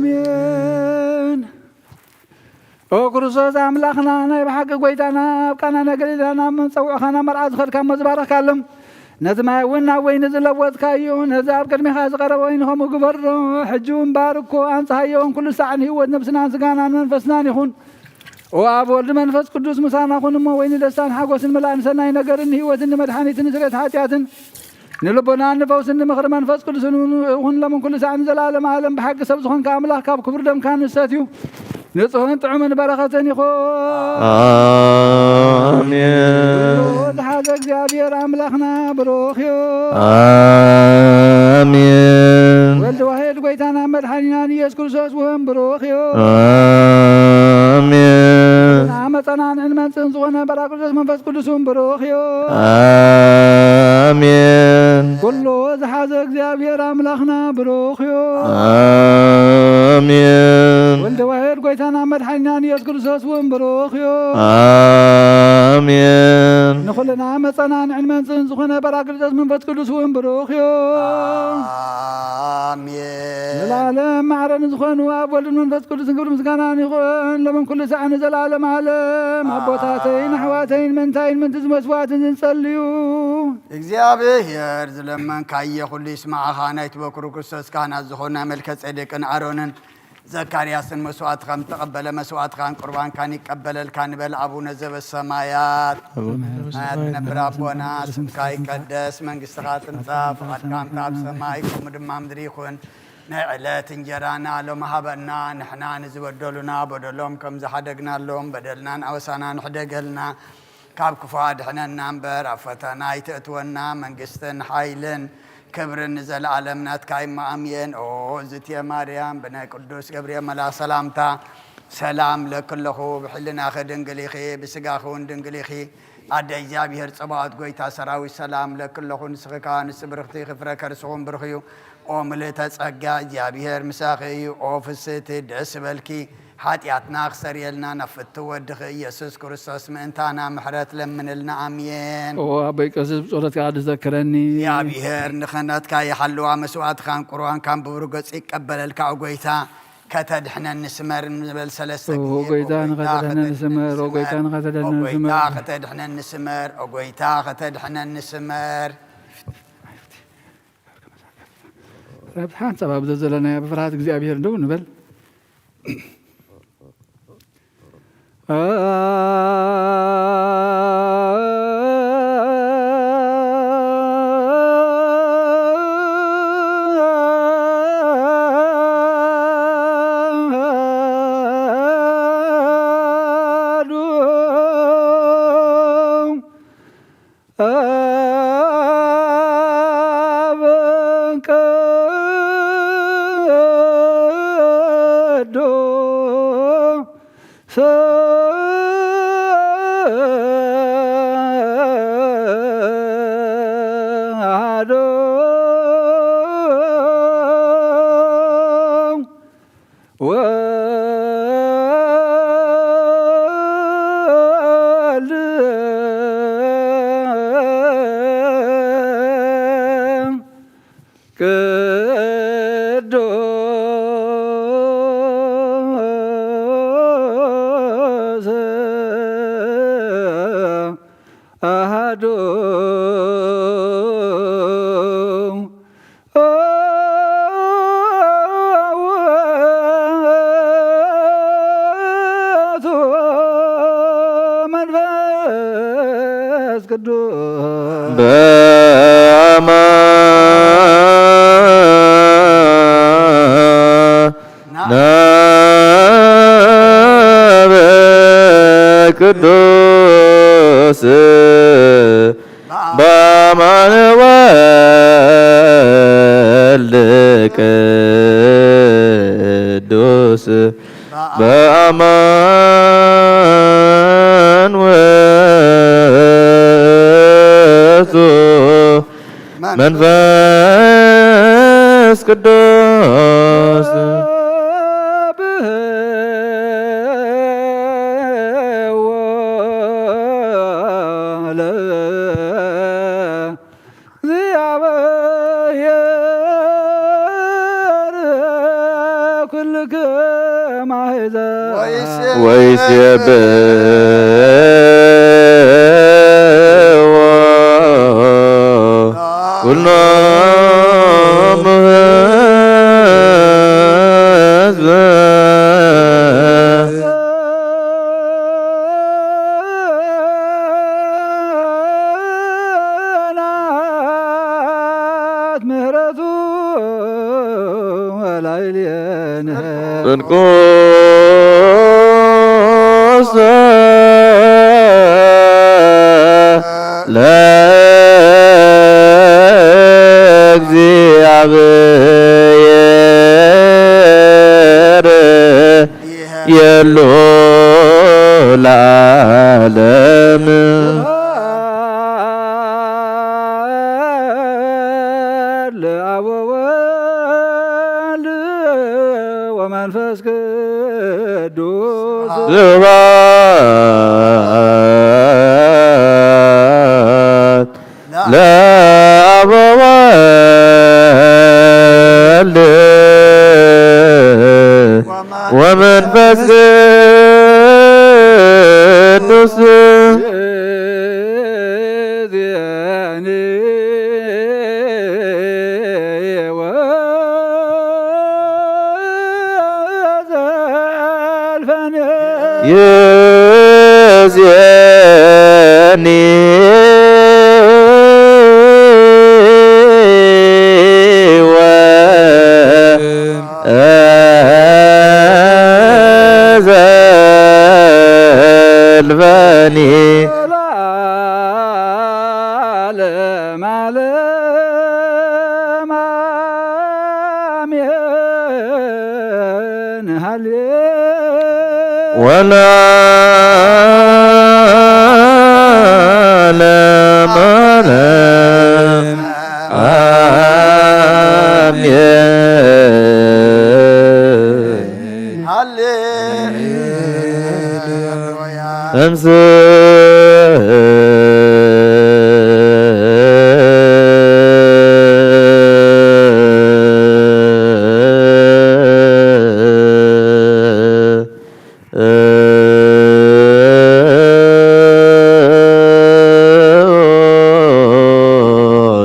አሜን። ኦ ክርስቶስ አምላኽና ናይ ብሓቂ ጎይታና ኣብ ቃና ነገሊላና መፀውዕኻና መርዓ ዝኸድካ መዝባረካለም ነዚ ማይ እውን ናብ ወይኒ ዝለወጥካዮ ነዚ ኣብ ቅድሚኻ ዝቐረበ ወይኒ ከምኡ ግበሮ ሕጂ እውን ባርኮ ኣንፅሃዮን ኩሉ ሳዕን ህይወት ነብስናን ስጋናን መንፈስናን ይኹን ኦ ኣብ ወልዲ መንፈስ ቅዱስ ምሳና ኩን እሞ ወይኒ ደስታን ሓጎስን ምላእን ሰናይ ነገርን ህይወትን ንመድሓኒትን ስርየት ሓጢኣትን ንልቦና ንፈውስን ንምኽሪ መንፈስ ቅዱስ እውን ለምን ኩሉ ሳዕን ዘላለም ዓለም ብሓቂ ሰብ ዝኾንካ ኣምላኽ ካብ ክብሪ ደምካ ንሰትዩ ንጹህን ጥዑምን በረኸትን ይኹን አሜን። ዝሓዘ እግዚአብሔር ኣምላኽና ብሩኽ እዩ አሜን። ወልዲ ዋሕድ ጎይታና መድሓኒናን ኢየሱስ ክርስቶስ እውን ብሩኽ እዩ አሜን። ዓመፀና ንዕንመንፅን ዝኾነ ጰራቅሊጦስ መንፈስ ቅዱስ እውን ብሩኽ እዩ አሜን። ኩሉ ዝሓዘ እግዚአብሔር ኣምላኽና ብሩኽ እዩ አሜን። ወልዲ ዋሕድ ጎይታና መድሓኒናን ኢየሱስ ክርስቶስ እውን ብሩኽ እዩ አሜን። ንኹልና ዓመፀና ንዕንመንፅን ዝኾነ ጰራቅሊጦስ መንፈስ ቅዱስ እውን ብሩኽ እዩ አሜን። ዘላለም ማዕረን ዝኾኑ ኣብ ወልድን መንፈስ ቅዱስን ክብሪ ምስጋናን ይኹን ሎምን ኩሉ ሰዓን ዘላለም ዓለም ኣቦታተይን ኣሕዋተይን መንታይን ምንቲ ዝመስዋዕትን ዝንጸልዩ እግዚአብሔር ዝለመንካየ ኩሉ ይስማዓኻ ናይቲ በኩሩ ክርስቶስ ካህናት ዝኾነ መልከ ጼዴቅን አሮንን ዘካርያስን መስዋዕት ከም ተቀበለ መስዋዕትካን ቁርባንካን ይቀበለልካ ንበል አቡነ ዘበሰማያት አያት ነብር አቦና ስምካ ይቀደስ መንግስትኻ ትምጻእ ፈቃድካ ኣብ ሰማይ ከምኡ ድማ ምድሪ ይኹን ናይ ዕለት እንጀራና ሎም ሃበና ንሕና ንዝበደሉና በደሎም ከም ዝሓደግናሎም በደልናን ኣወሳናን ንሕደገልና ካብ ክፉ ኣድሕነና እምበር ኣብ ፈተና ይትእትወና መንግስትን ሓይልን ክብርን ዘለዓለም ናትካ ይማኣምየን ኦ እዝትየ ማርያም ብናይ ቅዱስ ገብርኤል መልኣክ ሰላምታ ሰላም ለክለኹ ብሕልናኸ ድንግል ኢኺ ብስጋኸ እውን ድንግል ኢኺ ኣደ እግዚኣብሔር ጽባኦት ጎይታ ሰራዊት ሰላም ለክለኹ ንስኽካ ንስብርኽቲ ክፍረ ከርስኹም ብርኽ እዩ ኦ ምልእተ ጸጋ እግዚኣብሔር ምሳኺ እዩ ኦ ፍስቲ ደስ በልኪ ሓጢኣትና ክሰርየልና ነፍቲ ወድኺ ኢየሱስ ክርስቶስ ምእንታና ምሕረት ለምንልና ኣምየን ኦ ኣበይ ቀሲስ ብጸሎትካ ዝዘክረኒ እግዚኣብሔር ንኽነትካ ይሓልዋ መስዋዕትካን ቁርባንካን ብብሩ ገጽ ይቀበለልካ ጎይታ ከተድሕነኒ ስመር ንበል ሰለስተ ጊዜ ጎይታ ንኸተድሕነኒ ስመር ጎይታ ንኸተድሕነኒ ስመር ከተድሕነኒ ስመር ጎይታ ከተድሕነኒ ስመር ረብሓን ፀባብ ዘለናያ ብፍርሃት እግዚኣብሔር እንደው ንበል ቅዱስ በአማን ወልድ ቅዱስ በአማን መንፈስ ቅዱስ ወይሴብሕዎ ኩሎሙ ሕዝብ ምሕረቱ ወላዕሌነ ጽድቁሰ ለእግዚአብሔር የሎ ለዓለም ለአብ ወወልድ ወመንፈስ ቅዱስ ስብሐት ለአብ ወወልድ ወመንፈስ ቅዱስ የዚያኒ ወዘልፈኒ ለዓለመ ዓለም አሜን ሃሌሉያ ወለዓለመ ዓለም አሜን ሃሌሉያ እምስ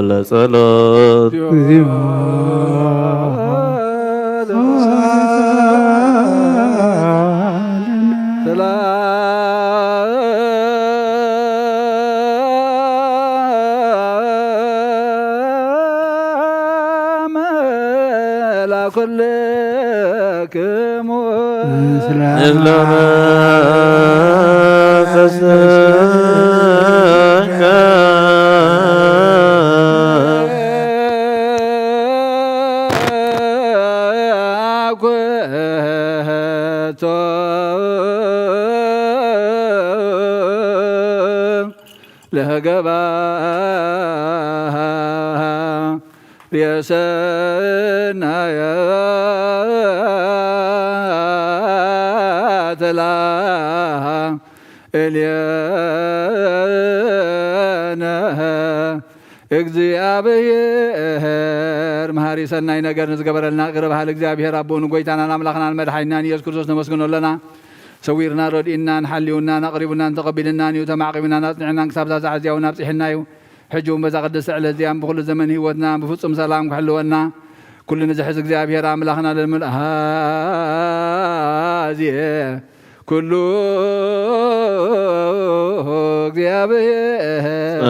ለጸሎት ለኩልክሙ ለገባ የሰናየ ተላ ኤልየነ እግዚአብሔር መሃሪ ሰናይ ነገር ንዝገበረልና ቅርብ ባህል እግዚአብሔር አቦኑ ጎይታናን አምላኽናን መድሓኒናን ኢየሱስ ክርስቶስ ነመስግኖለና ሰዊርና ረዲእናን ሓልዩናን ኣቕሪቡናን ተቐቢልናን እዩ ተማዕቂብናን ኣፅኒዕናን ክሳብ ዛዛ ዓዝያው ናብፅሕና እዩ ሕጂ እውን በዛ ቅድስቲ ዕለት እዚኣን ብኩሉ ዘመን ህይወትና ብፍፁም ሰላም ክሕልወና ኩሉ ንዝሕዝ እግዚአብሔር ኣምላኽና ለምልኣዝየ ኩሉ እግዚአብሔር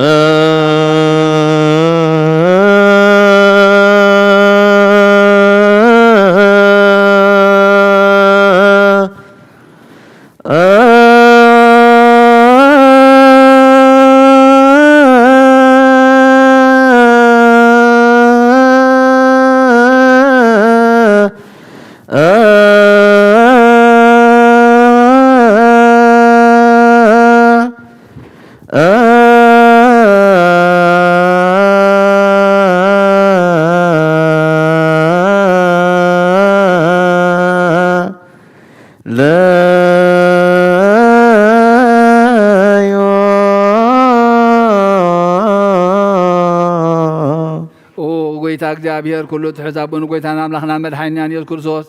እግዚአብሔር ኩሉ ትሕዛቡን ጎይታና አምላኽና መድኃኒና ኢየሱስ ክርስቶስ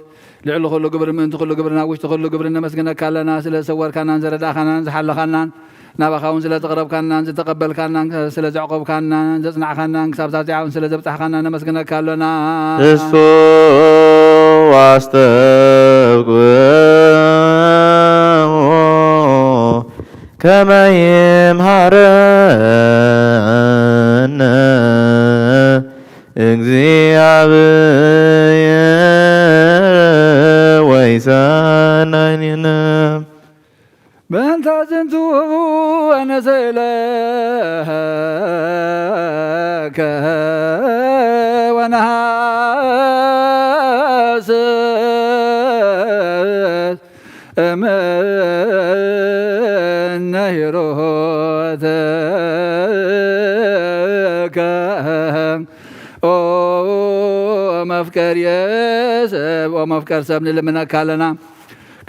ልዕሊ ኩሉ ግብሪ ምእንቲ ኩሉ ግብርና ውሽጢ ኩሉ ግብሪ ነመስግነካ ኣለና ስለ ሰወርካናን ዘረዳእኻናን ዝሓለኻናን ናባኻ እውን ስለ ተቕረብካናን ዝተቐበልካናን ስለ ዘዕቆብካናን ዘጽናዕኻናን ክሳብ ዛዚዓውን ስለ ዘብፅሕኻና ነመስግነካ ኣለና እሱ واستغفر كما يمهرن እግዚአብሔር ወይሳናኒና በእንተ ዝንቱ አነሰለከ ወነሐስስ እምነ ሂሩትከ ኦ መፍቀር የሰብ ወመፍቀር ሰብ ንልምነካ ኣለና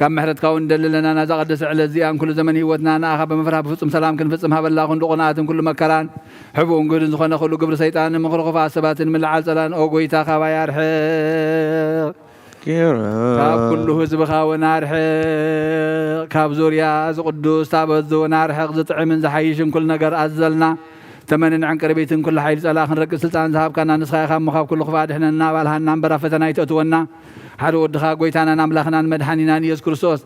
ካብ ምሕረትካ እውን እንደልለና ናዛ ቀደስ ዕለት እዚኣ ኩሉ ዘመን ሂወትና ንኣኻ ብምፍራሕ ብፍፁም ሰላም ክንፍፅም ሃበላ ኩሉ ቁናትን ኩሉ መከራን ሕቡእን ግድን ዝኾነ ኩሉ ግብሪ ሰይጣን ምኽርኹፋት ሰባትን ምልዓል ፀላን ኦ ጎይታ ካባ ያርሕቕ ካብ ኩሉ ህዝብኻ እውን ኣርሕቕ ካብ ዙርያ ዝቅዱስ ታበዝ እውን ኣርሕቕ ዝጥዕምን ዝሓይሽን ኩሉ ነገር ኣዘልና ተመንን ዕንቅርቤትን ኩሉ ሓይሊ ፀላ ክንረቅፅ ስልጣን ዝሃብካና ንስኻ ኢኻ እሞ ካብ ኩሉ ክፋ ድሕነና ባልሃና እምበራ ፈተና ይተእትወና ሓደ ወድኻ ጎይታናን ኣምላኽናን መድሓኒናን ኢየሱስ ክርስቶስ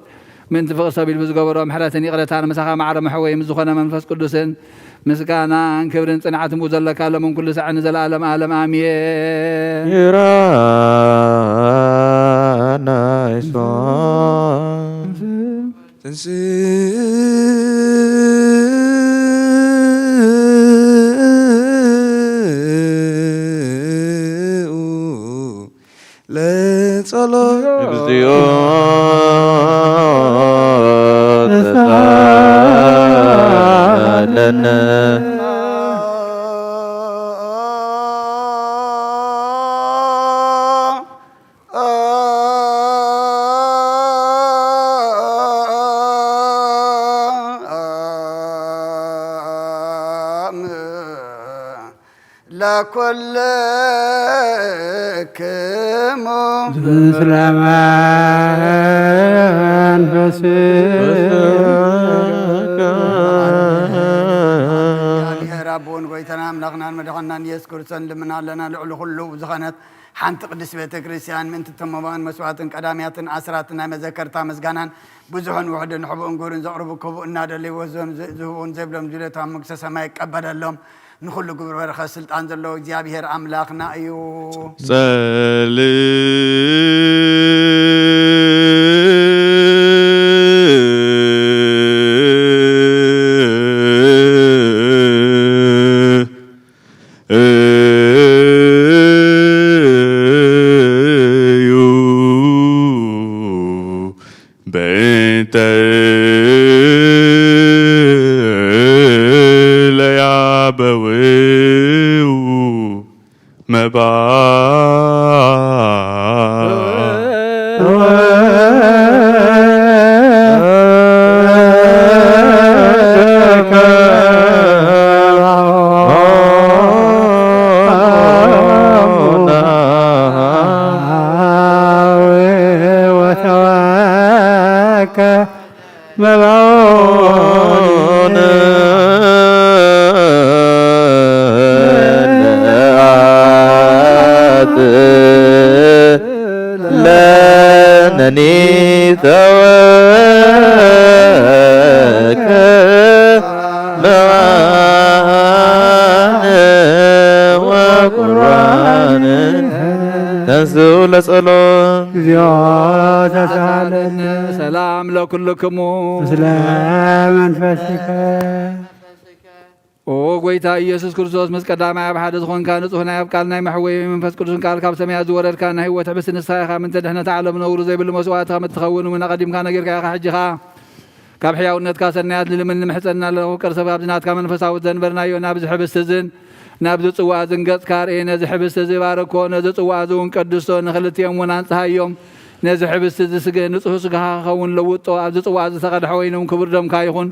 ምንቲ ፍቕሪ ሰቢል ብዝገበሮ ምሕረትን ይቕረታን ምሳኻ ማዕረ መሕወይ ምስ ዝኾነ መንፈስ ቅዱስን ምስጋናን ክብርን ጽንዓትን ብኡ ዘለካ ሎምን ኩሉ ሰዕ ንዘለኣለም ኣለም ኣሜን ይራና እግዚኦ ተሳለነ ለኩልክሙ ምስለ እግዚአብሔር አቦን ጎይታና አምላኽናን መድኃኒናን ኢየሱስ ክርስቶስ ልምና ኣለና ልዕሊ ኩሉ ዝኾነት ሓንቲ ቅድስት ቤተ ክርስቲያን ምእንቲ ተመባን መስዋዕትን ቀዳምያትን ኣስራትን ናይ መዘከርታ ምስጋናን ብዙሕን ውሕድን ሕቡእን ግብርን ዘቕርቡ ክቡእ እናደለይዎ ዝህቡን ዘይብሎም ድሌታ መንግስተ ሰማይ ይቀበለሎም ንኩሉ ግብር በረኸት ስልጣን ዘለዎ እግዚአብሔር ኣምላኽና እዩ ሰላም ለኩልክሙ ምስለ መንፈስከ ኦ ጎይታ ኢየሱስ ክርስቶስ ምስ ቀዳማይ ኣብ ሓደ ዝኾንካ ንጹህ ናይ ኣብ ቃል ናይ መሕወይ መንፈስ ቅዱስን ቃል ካብ ሰማያት ዝወረድካ ናይ ህይወት ሕብስቲ ንስኻ ኢኻ ምንተ ድሕነት ዓለም ነውሩ ዘይብሉ መስዋዕት ከም እትኸውን እውን ኣቐዲምካ ነገርካ ኢኻ ሕጂኻ ካብ ሕያውነትካ ሰናያት ልልምን ንምሕፀና ኣለኹ ቅርሰብ ካብ ዝናትካ መንፈሳዊት ዘንበርናዮ ናብዚ ሕብስቲ ዝን ናብዚ ጽዋዕ ዝንገጽካ ርኤ ነዚ ሕብስቲ እዚ ባረኮ ነዚ ጽዋዕ እዚ እውን ቀድስቶ ንኽልቲኦም እውን አንጽሃዮም ነዚ ሕብስቲ እዚ ንጹህ ስጋኻ ክኸውን ለውጦ ኣብዚ ጽዋዕ እዚ ተቐድሐ ወይኖም ክቡር ደምካ ይኹን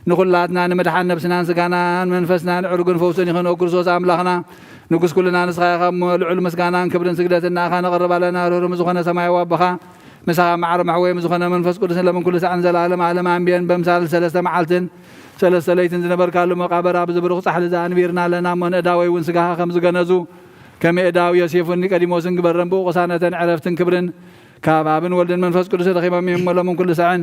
ንኹላትና ንምድሓን ነብስናን ስጋናን መንፈስናን ዕርጉን ፈውስን ይኹን ክርስቶስ ኣምላኽና ንጉስ ኩልና ንስኻ ኢኻ እሞ ልዑል ምስጋናን ክብርን ስግደትና ኢኻ ነቕርብ ኣለና ርህሩም ዝኾነ ሰማያዊ ኣቦኻ ምሳኻ ማዕረ ማሕወይም ዝኾነ መንፈስ ቅዱስን ለምን ኩሉ ሰዓን ዘለዓለም ዓለም ኣንቢየን በምሳል 3 መዓልትን 3 ለይትን ዝነበርካሉ መቃብር ኣብ ዝብሩኽ ጻሕሊ ዘኣንቢርና ኣለና እሞ ንእዳወይ እውን ስጋኻ ከም ዝገነዙ ከመይ እዳው ዮሴፍን ኒቆዲሞስን ግበረን ብኡ ቅሳነትን ዕረፍትን ክብርን ካብ ኣብን ወልድን መንፈስ ቅዱስ ረኺቦም እዮም ለምን ኩሉ ሰዓን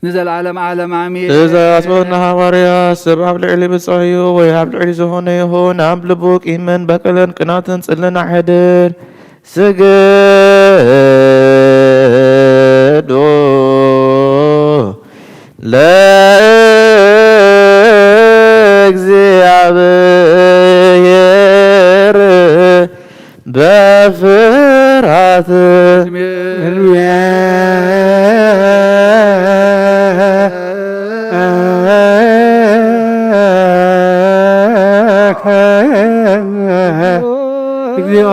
ንዘለዓለም ዓለም ኣሚን። እዛ ኣስበና ሃዋርያ ሰብ ኣብ ልዕሊ ብፅዕዩ ወይ ኣብ ልዕሊ ዝኾነ ይኹን ኣብ ልቡ ቂምን በቀለን ቅናትን ጽልን ኣሕድር ስግዱ ለእግዚአብሔር በፍርሃት እግዚኦ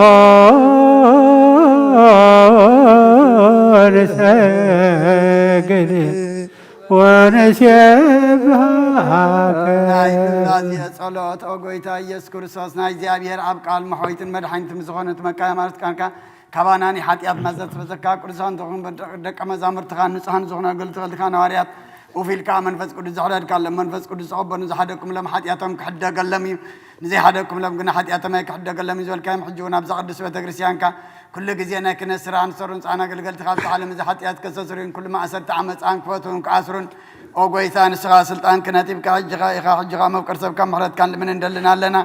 ንሰግድ ወነሴብሐከ ናዚ ጸሎት ኦጎይታ ኢየሱስ ክርስቶስ ናይ እግዚአብሔር ኣብ ቃል መሖይትን መድኃኒትን ዝኾነት መካማርት ቃንካ ካባናኒ ኃጢአት ማዘት በዘካ ቅዱሳን ዝኾኑ ደቀ መዛሙርትኻ ንጹሃን ዝኾኑ ኣገልግሎትካ ነዋርያት وفيلك منفس قدس زحرد كلام منفس قدس عبنا زحدكم لم حتياتهم كحد قلمي زي حدكم لم قنا حتياتهم كحد قلمي زول كام حجونا بزقدس وتجرسيانك كل جزينا كنا سرعان صرون أنا قلت خالص عالم زي حتيات كسرين كل ما أسرت عمس عنك فتون كعسرون أو قويثان سغا سلطان كنا تبقى حجها ما بكرسب كم مرات كان من دلنا لنا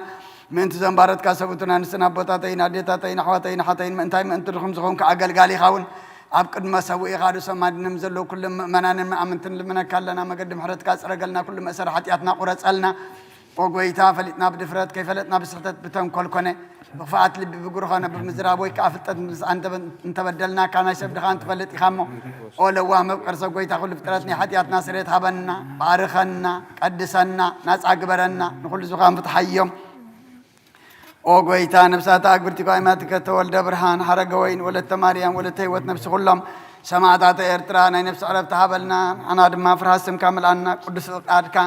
من تزم بارد كسبتنا نسنا بطاتين عديتاتين حواتين حتين من تايم أنت رخم زخون كعقل قالي خاون أبكر ما سوي غادو سماد نمزلو كل منان ما أمنتن لمنا كلنا ما قدم حرت كاس رجلنا كل ما سر حتياتنا قرص ألنا وقويتا فلتنا بدفرات كيف فلتنا بسختت بتم كل كونه بفعت لي بجرخنا بمزرابوي كافلت أنت بدلنا كان يشوف دخان تفلت خامو أول وهم بقرص قويتا كل فترتني حتياتنا سريت هبنا بارخنا قدسنا ناس أكبرنا نقول زخام فتحيهم أو قويتا نفسها أكبرتي قائماتك تولد برهان حرق وين ولدت مريم ولدت هيوت نفس كلهم سمعت إرترانا نفس عرفتها بلنا أنا دم فراسم كامل عنا قدس القادك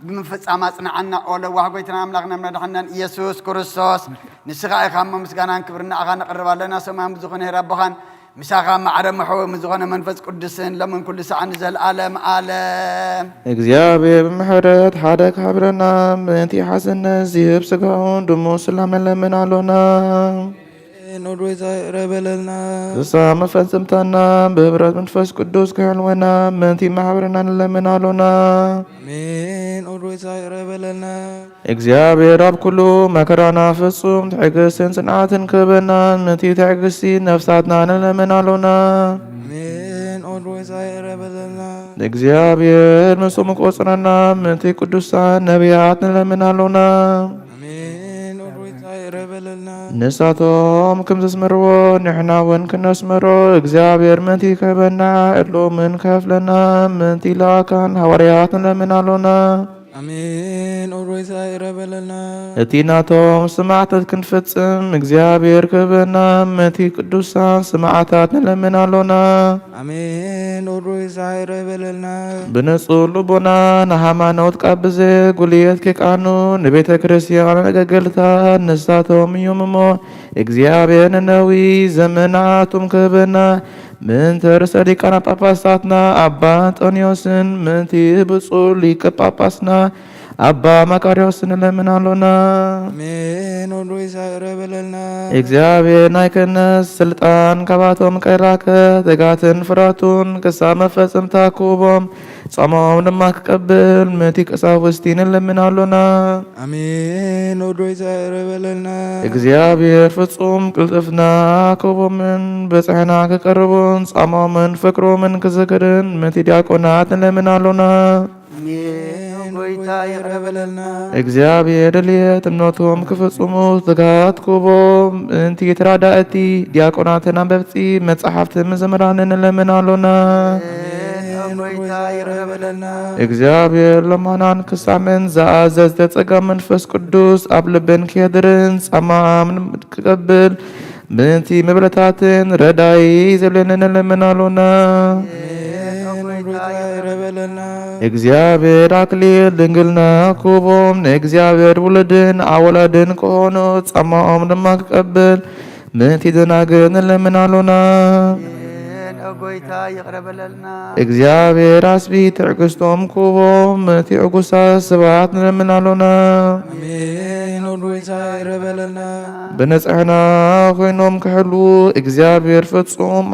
بمنفس أماسنا عنا أول واحد قويتنا أملاقنا من دحنا يسوع كريستوس نسقى إخام مسكنا كبرنا أغانا قرب لنا سماهم زخنه ربخان مساقا معرم محوى مزغنا منفس قدسين لمن كل ساعة نزل عالم عالم እግዚአብሔር በምሕረት ሓደግ ሃብረና ምእንቲ ሓሰነ ዝህብ ስጋውን ድሞ ሰላም ለምናሎና ኖድዌዛ ረበለልና እሳ መፈጸምታና በህብረት መንፈስ ቅዱስ ክህልወና ምእንቲ ማሕበረና ንለምናሎና አሜን። ኖድዌዛ ረበለልና እግዚአብሔር ኣብ ኩሉ መከራና ፍጹም ትዕግስትን ጽንዓትን ክህበና ምእንቲ ትዕግስቲ ነፍሳትና ንለምናሎና አሜን። ኖድዌዛ ረበለልና እግዚአብሔር ንሱም ቆጽረና ምእንቲ ቅዱሳን ነቢያት ንለምናሎና ረበለልና ንሳቶም ከም ዘስመርዎ ንሕና እውን ክነስመሮ እግዚአብሔር ምእንቲ ክህበና ዕድሎምን ከፍለና ምእንቲ ላካን ሃዋርያት ንለምናሎና አሜን። ኦሮይሳ ረበለልና እቲ ናቶም ስማዕታት ክንፈጽም እግዚአብሔር ክህበና ምእንቲ ቅዱሳን ስማዕታት ንለምናሎና አሜን። ኦሮይሳ ረበለልና ብንጹር ልቦና ንሃይማኖት ቃል ብዘይጉልየት ከይቃኑ ንቤተ ክርስቲያን ኣገልገልታ ንሳቶም እዮም እሞ እግዚአብሔር ንነዊ ዘመናቶም ክህበና ምእንቲ ርእሰ ሊቃነ ጳጳሳትና አባ አንጦንዮስን ምእንቲ ብፁዕ ሊቀ ጳጳስና አባ መቃርዮስን ንለምናሎና አሜን። ኦሮይሳ ረበለልና እግዚአብሔር ናይ ክህነት ስልጣን ካባቶም ከይራከ ትጋትን ፍራቱን ክሳብ መፈጸምታ ክህቦም ጾሞም ድማ ክቀብል ምእንቲ ቀሳውስቲ ንለምናሎና አሜን። ኦሮይሳ ረበለልና እግዚአብሔር ፍጹም ቅልጥፍና ክህቦምን በጽሕና ክቀርቡን ጾሞምን ፍቅሮምን ክዝክርን ምእንቲ ዲያቆናት ንለምናሎና ጎይታ ረበለልና እግዚአብሔር ድልየት እምነቶም ክፍጽሙ ትጋት ክህቦም ምእንቲ ተራዳእቲ ዲያቆናትን አንበብቲ መጻሕፍትን መዘምራንን ንለምናሎና ጎይታ ረበለልና እግዚአብሔር ለማናን ክሳምን ዘአዘዝ ተጸጋ መንፈስ ቅዱስ ኣብ ልብን ክየድርን ጸማምን ክቀብል ምእንቲ መብለታትን ረዳይ ዘብለንን ንለምናሎና እግዚአብሔር አክሊል ድንግልና ኩቦም ንእግዚአብሔር ውልድን አወላድን ከሆኑ ጸማኦም ድማ ክቀብል ምንቲ ደናግል ንለምናሉና ጎይታ ይቅረበለልና እግዚአብሔር አስቢ ትዕግስቶም ኩቦም ምንቲ ዕጉሳት ሰባት ንለምናሉና አሜን ወዶይታ ይረበለልና ብንጽሕና ኮይኖም ክሕሉ እግዚአብሔር ፍጹም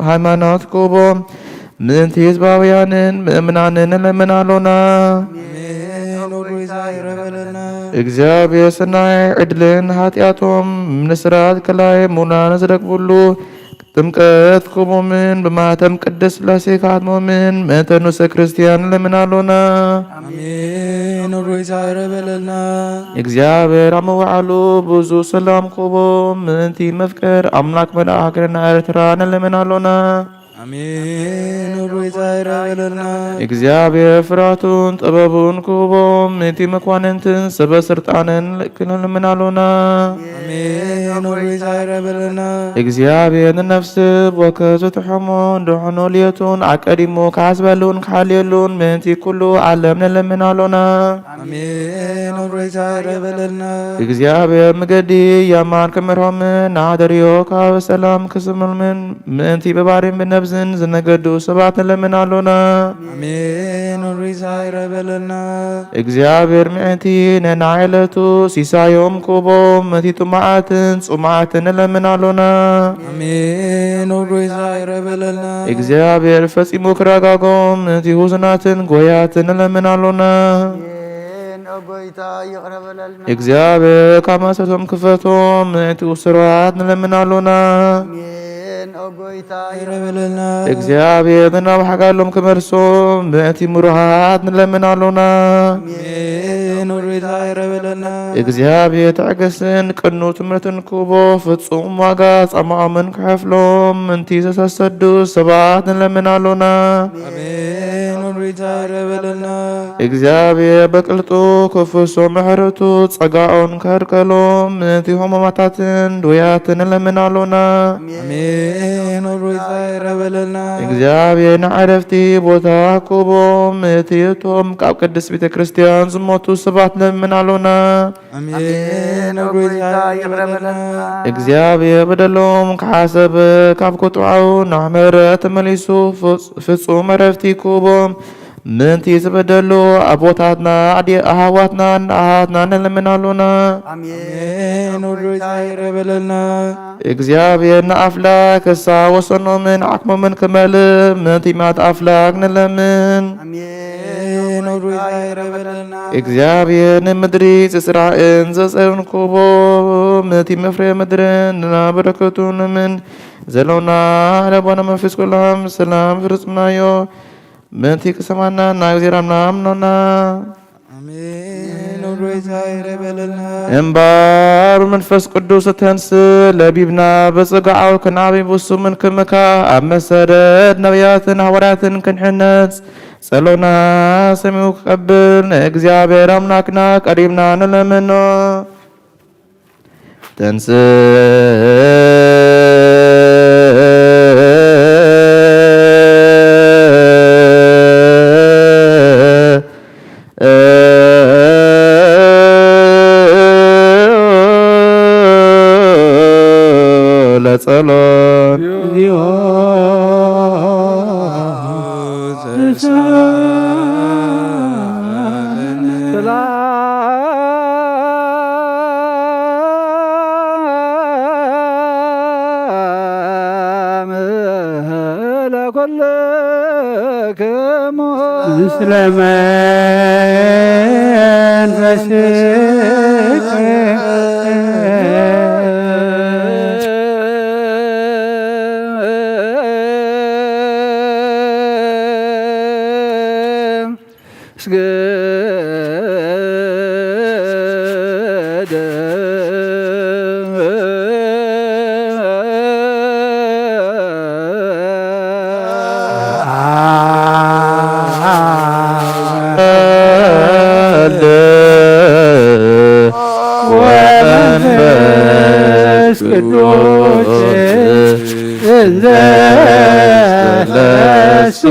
ሃይማኖት ኩቦም ምንቲ ህዝባውያንን ምእምናንን ንለምናሉና አሜን ወዶይታ ይረበለልና እግዚአብሔር ሰናይ ዕድልን ኃጢአቶም ምንስራት ከላይ ሙናን ዝረክቡሉ ጥምቀት ኩቦምን ብማተም ቅድስ ሥላሴ ካትሞምን ምእንተ ንዑሰ ክርስቲያን ንለምናሉና አሜን ወዶይታ ይረበለልና እግዚአብሔር አመዋዕሉ ብዙ ሰላም ኩቦም ምእንቲ መፍቀር አምላክ መልአክና ኤርትራ ንለምናሉና አሜን ወዶይታ ይረበለልና እግዚአብሔር ፍርሃቱን ጥበቡን ኩቦም ምእንቲ መኳንንትን ሰበስልጣንን ንለምናሉና አሜን ወዶይታ ይረበለልና እግዚአብሔር ንነፍስ ወከ ዝትሕሞ እንድሕኑ ልየቱን አቀዲሙ ካስበሉን ካልየሉን ምእንቲ ኩሉ ዓለም ንለምናሉና አሜን ወዶይታ ይረበለልና እግዚአብሔር መገዲ ያማን ክምርሆምን ናደርዮ ካብ ሰላም ክስምልምን ምእንቲ በባሪን ብነብዝን ዝነገዱ ሰባት ንለምናሉና አሜን ወዶይታ ይረበለልና እግዚአብሔር ምእንቲ ነናይለቱ ሲሳዮም ኩቦም ምእንቲ ጥማዓትን ጽማዓትን ንለምናሉና አሜን ወዶይታ ይረበለልና እግዚአብሔር ፈጺሙ ክረጋጎም ምእንቲ ሁዝናትን ጎያትን ንለምናሉና ጎይታ ይቅረበለልና እግዚአብሔር ካማሰቶም ክፈቶም ምእንቲ ውስራት ንለምናሉና ጎይታ ይረበለልና እግዚአብሔር ንናብሓጋሎም ክመርሶም ምእንቲ ምሩሃት ንለምናሉና አሜን ወዶይታ ይረበለልና እግዚአብሔር ትዕግስትን ቅኑ ትምህርትን ኩቦ ፍጹም ዋጋ ጸማኦምን ክሕፍሎም ምንቲ ዘሰሰዱ ሰባት ንለምናሉና አሜን ወዶይታ ይረበለልና እግዚአብሔር በቅልጡ ክፍሶ ምሕረቱ ጸጋኦን ከርቀሎም ምንቲ ሕሙማታትን ድውያትን ንለምናሉና አሜን ወዶይታ ይረበለልና እግዚአብሔር ንዓረፍቲ ቦታ ኩቦም ምእንቲ እቶም ካብ ቅድስት ቤተ ክርስቲያን ዝሞቱ ሰባት ንለምናሉና አሜን ወዶይታ ይረበለልና እግዚአብሔር በደሎም ክሓሰብ ካብ ቁጥዓው ናብ ምሕረት ተመሊሱ ፍጹም ዕረፍቲ ኩቦም ምንቲ ዝበደሉ ኣቦታትና ኣሃዋትናን ኣሃትና ንለምናሉና አሜን ወዶይታ ይረበለልና እግዚአብሔር ንኣፍላክ ክሳ ወሰኖምን ዓክሞምን ክመልእ ምንቲ ማት ኣፍላክ ንለምን አሜን ወዶይታ ይረበለልና እግዚአብሔር ንምድሪ ዝስራእን ዘፀርን ኩቦ ምንቲ መፍርየ ምድርን ንናበረከቱ ንምን ዘለውና ለቦና መንፈስ ኩሎም ሰላም ፍርጽምናዮ ምንቲ ክሰማና ናብ እግዚአብሔር ኣምናምኖና አሜን ወዶይታ ይረበለልና እምባር መንፈስ ቅዱስ ተንስ ለቢብና በጽጋዓው ክንዓበይ ብሱምን ክምካ ኣብ መሰረት ነቢያትን ሐዋርያትን ክንሕነጽ ጸሎና ሰሚዑ ክቀብል ንእግዚአብሔር ኣምላክና ቀሪብና ንለምኖ ተንስ ለጸሎት እግዚኦ ሰላም ለኵልክሙ ምስለ መንፈስከ ወመንፈስ ቅዱስ እንዘ ሰለስቱ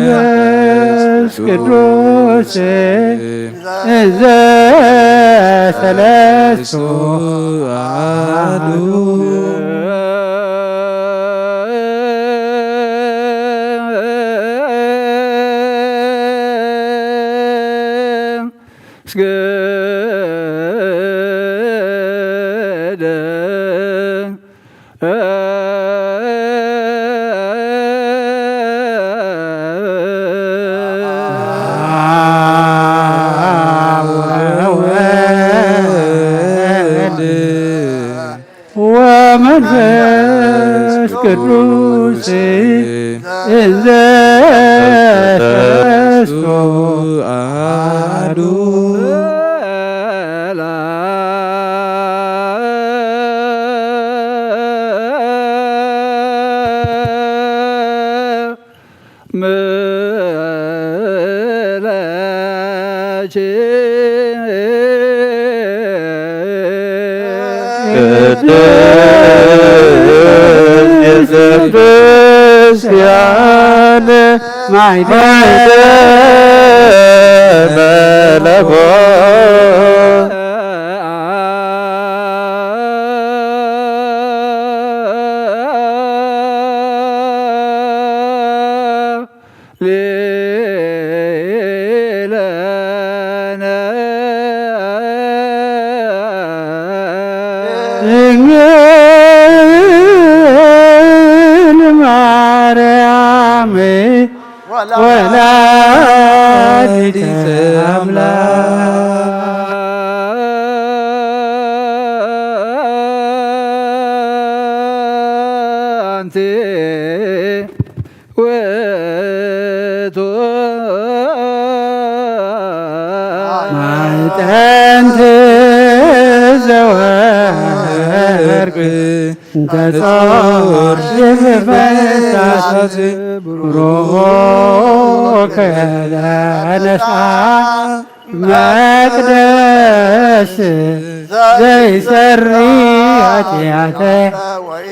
ወመንፈስ ቅዱስ ዘሰለስቱ አሐዱ ወመንፈስ ቅዱስ ዘሰለስቱ አሐዱ ክርስቲያን ማኅደረ መለኮት ድንግል ማርያም ወላዲተ አምላክ አንቲ ውእቱ ማዕጠንት ዘወርቅ እንተ ጾር ይፈታታት ብሩክ ለነሳ መቅደስ ዘይሰሪ ኃጢአተ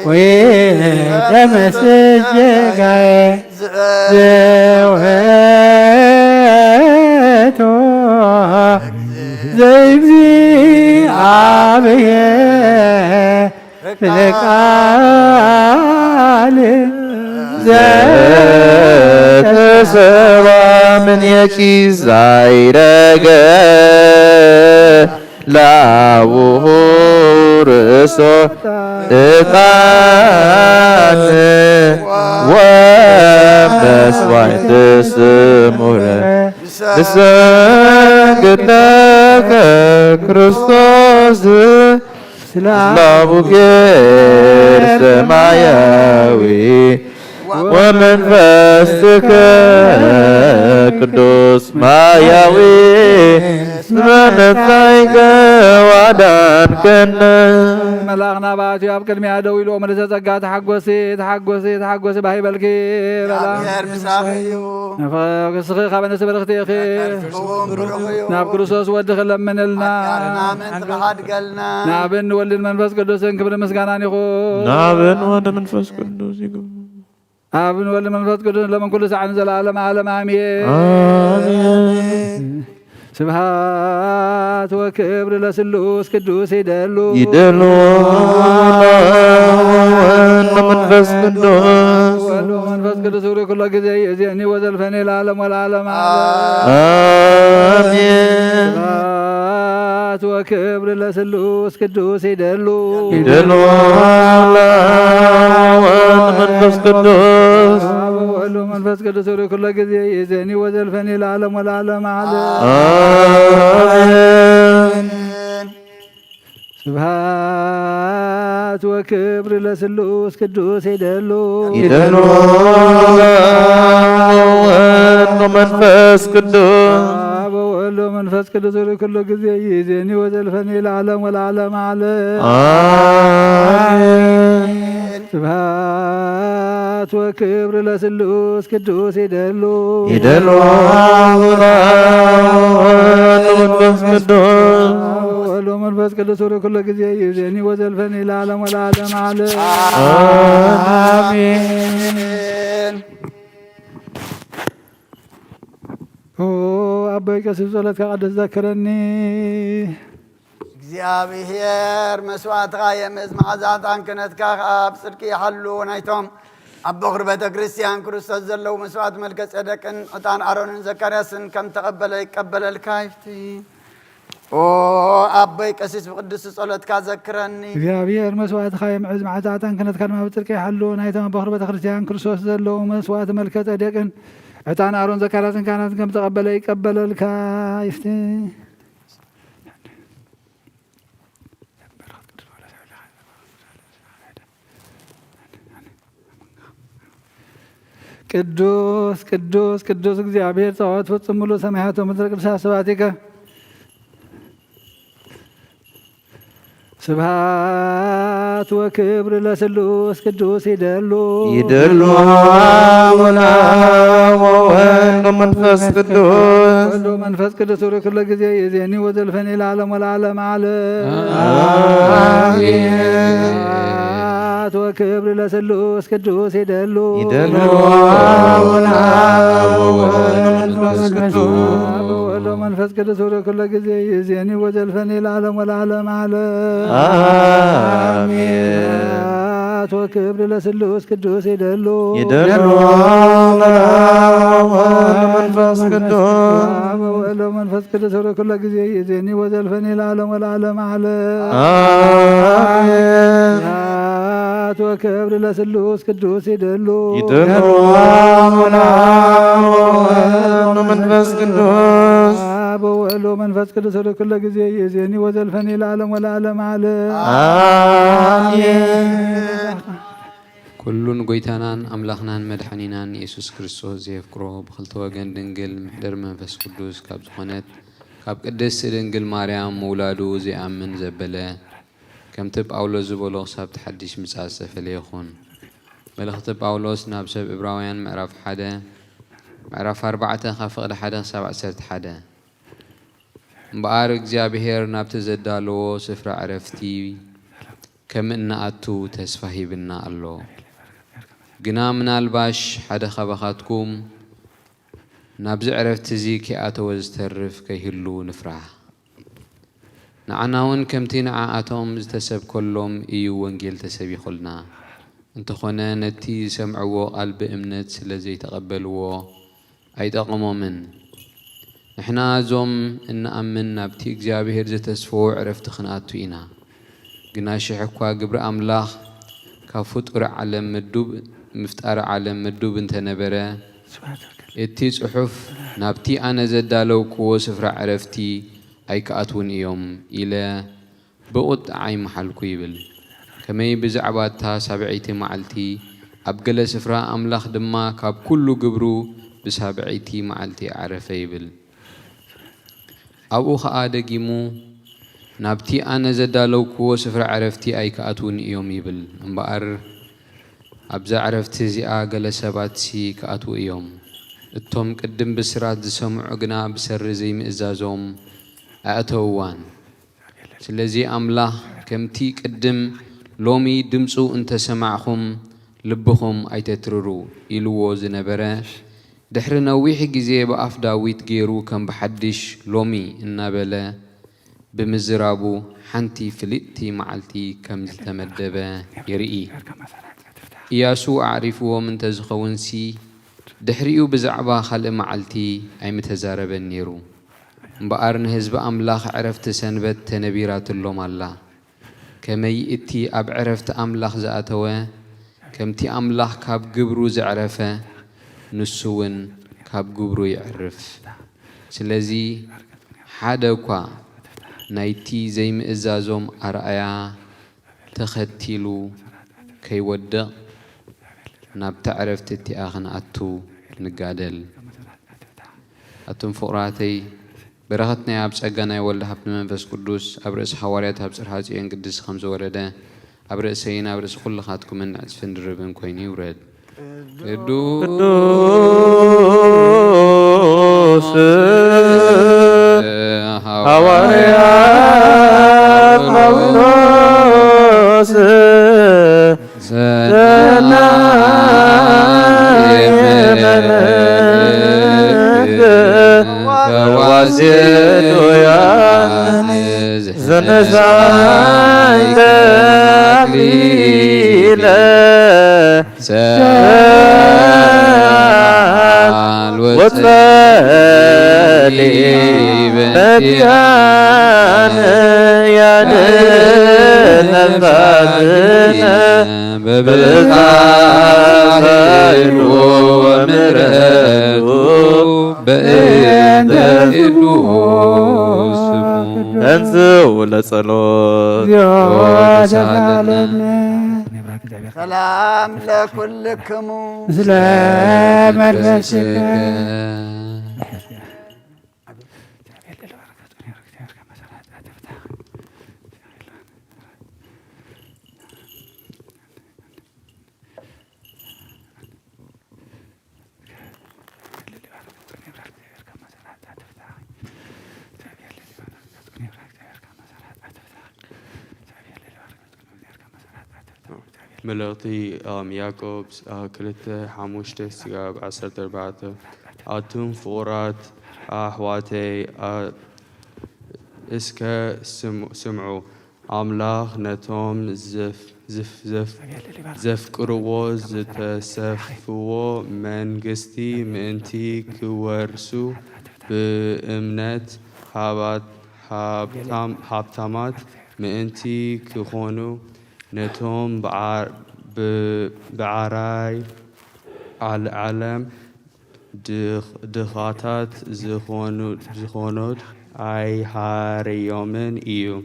ወይደመስስ ጌጋዬ ዘውእቱ ዘእግዚአብሔር ቃል ዘተሰባ ምንየኪ ዛይረገ ላቡሁ ርእሶ ዕጣን ወመስዋዕት ስሙረ ንሰግድ ለከ ክርስቶስ ስላቡከ ሰማያዊ ወመንፈስከ ቅዱስ ማያዊ መነሳይከ ዋዳንከነ መላእኽና ባእትዮ ኣብ ቅድሚያ ደው ኢሎ ምልዕተ ጸጋ ተሓጐሲ ተሓጐሲ ተሓጐሲ ባሂበልኪ እግዚአብሔር ምሳኺ እዩ ንስኺ ካብ ኣነስቲ በረኽቲ ኢኺ ናብ ክርስቶስ ወዲ ክለምንልና ናምን ተኻድገልና ናብን ወልድን መንፈስ ቅዱስን ክብሪ ምስጋናን ይኹን ናብን ወደ መንፈስ ቅዱስ ይግቡ አብን ወልድ መንፈስ ቅዱስ ለመን ኩሉ ሰዓት ዘላለም ዓለም አሜን። ስብሐት ወክብር ለስሉስ ቅዱስ ይደሉ መንፈስ ቅዱስ መንፈስ ቅዱስ ሁሉ ኩሉ ጊዜ የዚህኒ ወዘልፈኔ ለዓለም ወለዓለም አሜን። ስብሐት ወክብር ለስሉስ ቅዱስ ይደሉ መንፈስ ቅዱስ ወሉ መንፈስ ቅዱስ ሁሉ ኩሉ ጊዜ የዚህኒ ወዘልፈኔ ለዓለም ወለዓለም አሜን። ስብሐት ስብሐት ወክብር ለስሉስ ቅዱስ ይደሉ ይደሉ መንፈስ ቅዱስ በወሎ መንፈስ ቅዱስ ኩሉ ጊዜ ይዜኒ ወዘልፈኒ ለዓለም ወለዓለም ዓለም አሜን። ስብሐት ወክብር ለስሉስ ቅዱስ ይደሉ ይደሉ መንፈስ ቅዱስ ወሎ መንፈስ ቅዱስ ኩሉ ጊዜ ይዜኒ ወዘልፈኒ ለዓለም ወለዓለም ዓለም አሜን። አባይ ቀሲስ ጸሎት ከቀደስ ዘክረኒ እግዚአብሔር መስዋዕትኻ የምእዝ መዓዛታን ክነትካ ኣብ ጽድቂ ይሓሉ ናይቶም ኣብ በኽሪ ቤተ ክርስቲያን ክርስቶስ ዘለዉ መስዋዕት መልከ ጸደቅን ዕጣን ኣሮንን ዘካርያስን ከም ተቐበለ ይቀበለልካ ይፍቲ ኣባይ ቀሲስ ብቅዱስ ጸሎትካ ዘክረኒ እግዚአብሔር መስዋዕትኻ የምዕዝ መዓዛታን ክነትካ ድማ ብጽድቂ ይሓሉ ናይቶም ኣብ በኽሪ ቤተ ክርስቲያን ክርስቶስ ዘለዉ መስዋዕት መልከ ጸደቅን ዕጣን አሮን ዘካርያስን ካህናትን ከም ተቀበለ ይቀበለልካ ይፍቲ ቅዱስ ቅዱስ ቅዱስ እግዚአብሔር ጸዋት ፍጹም ሙሉ ሰማያት ወምድረ ቅዱሳት ስብሐቲከ ስብሐት ወክብር ለስሉስ ቅዱስ ይደሉ ይደሉ ወወልድ ወመንፈስ ቅዱስ ወልድ መንፈስ ቅዱስ ኩሉ ጊዜ ይዜኒ ወዘልፈኒ ለዓለም ወለዓለም ዓለም አሜን። ስብሐት ወክብር ለስሉስ ቅዱስ ይደሉ ይደሉ ወወልድ ወመንፈስ ቅዱስ ወልድ መንፈስ ቅዱስ ኩሉ ጊዜ ይዜኒ ወዘልፈኒ ለዓለም ወለዓለም ዓለም አሜን። ስብሐት ወክብር ለስሉስ ቅዱስ ይደሉ ይደሉ ወወልድ ወመንፈስ ቅዱስ ወልድ መንፈስ ቅዱስ ኩሉ ጊዜ ይዜኒ ወዘልፈኒ ለዓለም ወለዓለም ዓለም አሜን። ስብሐት ወክብር ለስሉስ ቅዱስ ይደሉ ይደሉ ወወልድ ወመንፈስ ቅዱስ ወልድ መንፈስ ቅዱስ ኩሉ ጊዜ ይዜኒ ወዘልፈኒ ለዓለም ወለዓለም ዓለም አሜን። ኩሉን ጎይታናን አምላኽናን መድኃኒናን ኢየሱስ ክርስቶስ ዘየፍቅሮ ብክልተ ወገን ድንግል ምሕደር መንፈስ ቅዱስ ካብ ዝኾነት ካብ ቅድስት ድንግል ማርያም መውላዱ ዘይኣምን ዘበለ ከምቲ ጳውሎስ ዝበሎ ክሳብ ተሓዲሽ ምጻእ ዝተፈለየ ይኹን። መልእኽቲ ጳውሎስ ናብ ሰብ ዕብራውያን ምዕራፍ 1 ምዕራፍ 4 ካብ ፍቕዲ 1 ክሳብ 11 እምበኣር እግዚኣብሔር ናብቲ ዘዳለዎ ስፍራ ዕረፍቲ ከም እናኣቱ ተስፋ ሂብና ኣሎ። ግና ምናልባሽ ሓደ ኻባኻትኩም ናብዚ ዕረፍቲ እዚ ከይኣተወ ዝተርፍ ከይህሉ ንፍራሕ። ንዓና እውን ከምቲ ንዓኣቶም ዝተሰብከሎም እዩ ወንጌል ተሰቢኹልና። እንተኾነ ነቲ ዝሰምዕዎ ቃል ብእምነት ስለ ዘይተቐበልዎ ኣይጠቕሞምን። ንሕና እዞም እንኣምን ናብቲ እግዚኣብሔር ዘተስፍዎ ዕረፍቲ ክንኣቱ ኢና። ግና ሽሕ እኳ ግብሪ ኣምላኽ ካብ ፍጡር ዓለም ምፍጣር ዓለም ምዱብ እንተነበረ እቲ ጽሑፍ ናብቲ ኣነ ዘዳለውክዎ ስፍራ ዕረፍቲ ኣይከኣትውን እዮም ኢለ ብቁጣዓይ መሓልኩ ይብል። ከመይ ብዛዕባ እታ ሳብዒቲ መዓልቲ ኣብ ገለ ስፍራ ኣምላኽ ድማ ካብ ኩሉ ግብሩ ብሳብዒቲ መዓልቲ ዓረፈ ይብል። ኣብኡ ኸኣ ደጊሙ ናብቲ ኣነ ዘዳለውክዎ ስፍራ ዕረፍቲ ኣይከኣትውን እዮም ይብል። እምበኣር ኣብዛ ዕረፍቲ እዚኣ ገለ ሰባት ከኣትዉ እዮም። እቶም ቅድም ብስራት ዝሰምዑ ግና ብሰሪ ዘይምእዛዞም ኣእተውዋን። ስለዚ ኣምላኽ ከምቲ ቅድም ሎሚ ድምፁ እንተሰማዕኹም ልብኹም ኣይተትርሩ ኢልዎ ዝነበረ ድሕሪ ነዊሕ ግዜ ብኣፍ ዳዊት ገይሩ ከም ብሓድሽ ሎሚ እናበለ ብምዝራቡ ሓንቲ ፍልጥቲ መዓልቲ ከም ዝተመደበ የርኢ። ኢያሱ ኣዕሪፍዎም እንተዝኸውንሲ ድሕሪኡ ብዛዕባ ካልእ መዓልቲ ኣይምተዛረበን ነይሩ። እምበኣር ንህዝቢ ኣምላኽ ዕረፍቲ ሰንበት ተነቢራትሎም ኣላ። ከመይ እቲ ኣብ ዕረፍቲ ኣምላኽ ዝኣተወ ከምቲ ኣምላኽ ካብ ግብሩ ዘዕረፈ ንሱ እውን ካብ ግብሩ ይዕርፍ። ስለዚ ሓደ እኳ ናይቲ ዘይምእዛዞም ኣርኣያ تختيلو كي ودق نبتع عرفت اتياخن أتو نقادل أتم فقراتي برغتنا يا أبس أجانا يولد حبل منفس قدوس أبرز حواريات أبس الحاجين قدس 5 ورده أبرز سينا أبرز كل خاتكم من أسفن دربن كويني ورد ቅዱስ ሐዋርያት ጳውሎስ ሰናይ መለእክት ተዋዜዶያን ዘነሳይከ አክሊለ وصلي بنتيان يا نفاتنا ببخاخر ومرهو بإذنه انزو لصلوت سلام لكلكم سلام المسك ملغتي يعقوب كلته حموشته سياب 14 أتم فورات أحواتي إسكا سمعوا أملاخ نتوم زف كرو زتسفو منغستي منتي كورسو بإمنت هابتامات منتي كخونو نتوم بعراي على العالم دخاتات زخونود أي هاريومن إيو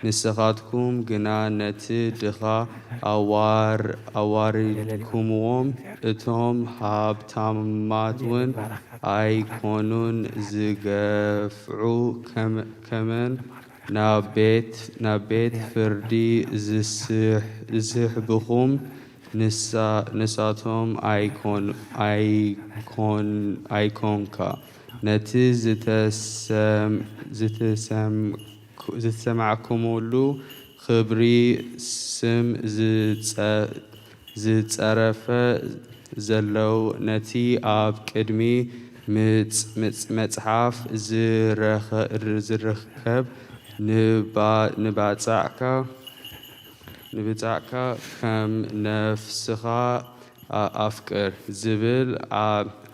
نسخاتكم جنا نت دخا أواركموم اتوم هاب تاماتون أي كونون زغفعو كمن نابيت فردي زحبخم نساتهم ايكونكا نتي زتسمعكم له خبري سم زتصرفه زلو نتي اب قدمي مصحف زرخب نبتعك كم نفسها أفكر زبل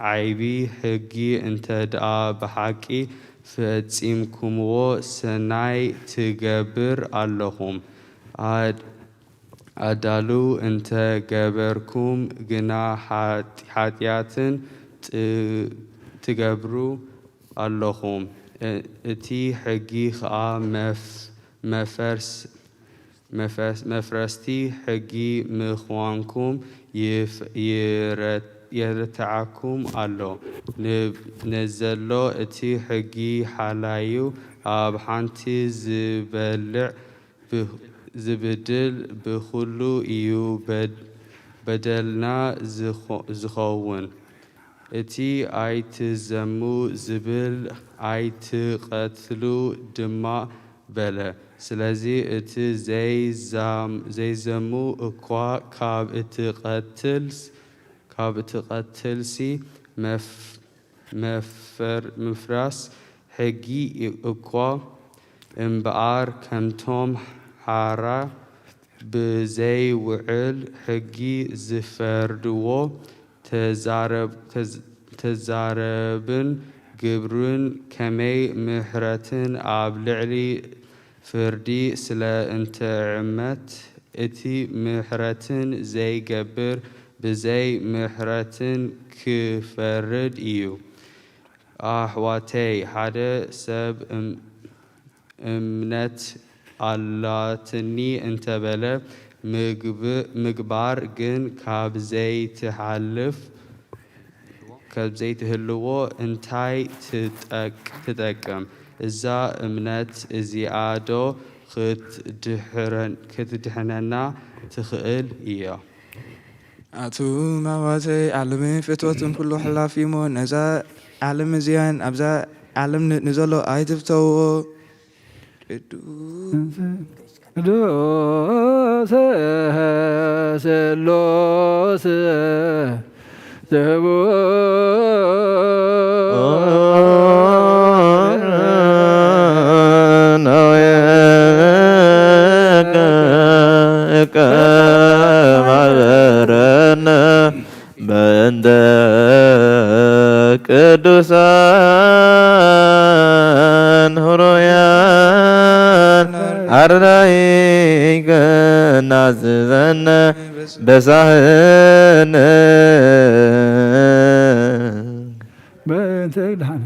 عيبي حقي انت دعا بحقي فتسيمكم سناي تجبر اللهم أدالو انت جبركم جنا حاتيات تجبروا اللهم اتي حقي خا مفرستي حقي مخوانكم يرتعكم الله نزلو اتي حقي حلايو ابحانتي زبدل بخلو ايو بدلنا زخون اتي ايت زمو زبل ايت قتلو دماء بلا سلازي ات زي زمو اقوا كاب اتقتلسي مفراس حقي اقوا انبعار كمتوم حارة بزي وعل حقي زفردو تزاربن جبرون كمي محرتن عبلعلي فردي سلا انت عمت اتي محرتن زي جبر بزي محرتن كفرد ايو احواتي حدا سب امنت አላትኒ እንተበለ ምግባር ግን ካብዘይ ትህልዎ እንታይ ትጠቅም? እዛ እምነት እዚኣዶ ክትድሕነና ትኽእል እያ። ኣቱ ማዋዘይ ዓለምን ፍትወትን ኩሉ ሕላፊ እሞ ነዛ ዓለም እዚያን ኣብዛ ዓለም ንዘሎ ኣይትፍተውዎ። ቅዱስ ስሉስ በእንተ ቅዱሳን ሆሮያን አርዳኢከ ናዝዘነ በሳህን በእንተ ድኃነ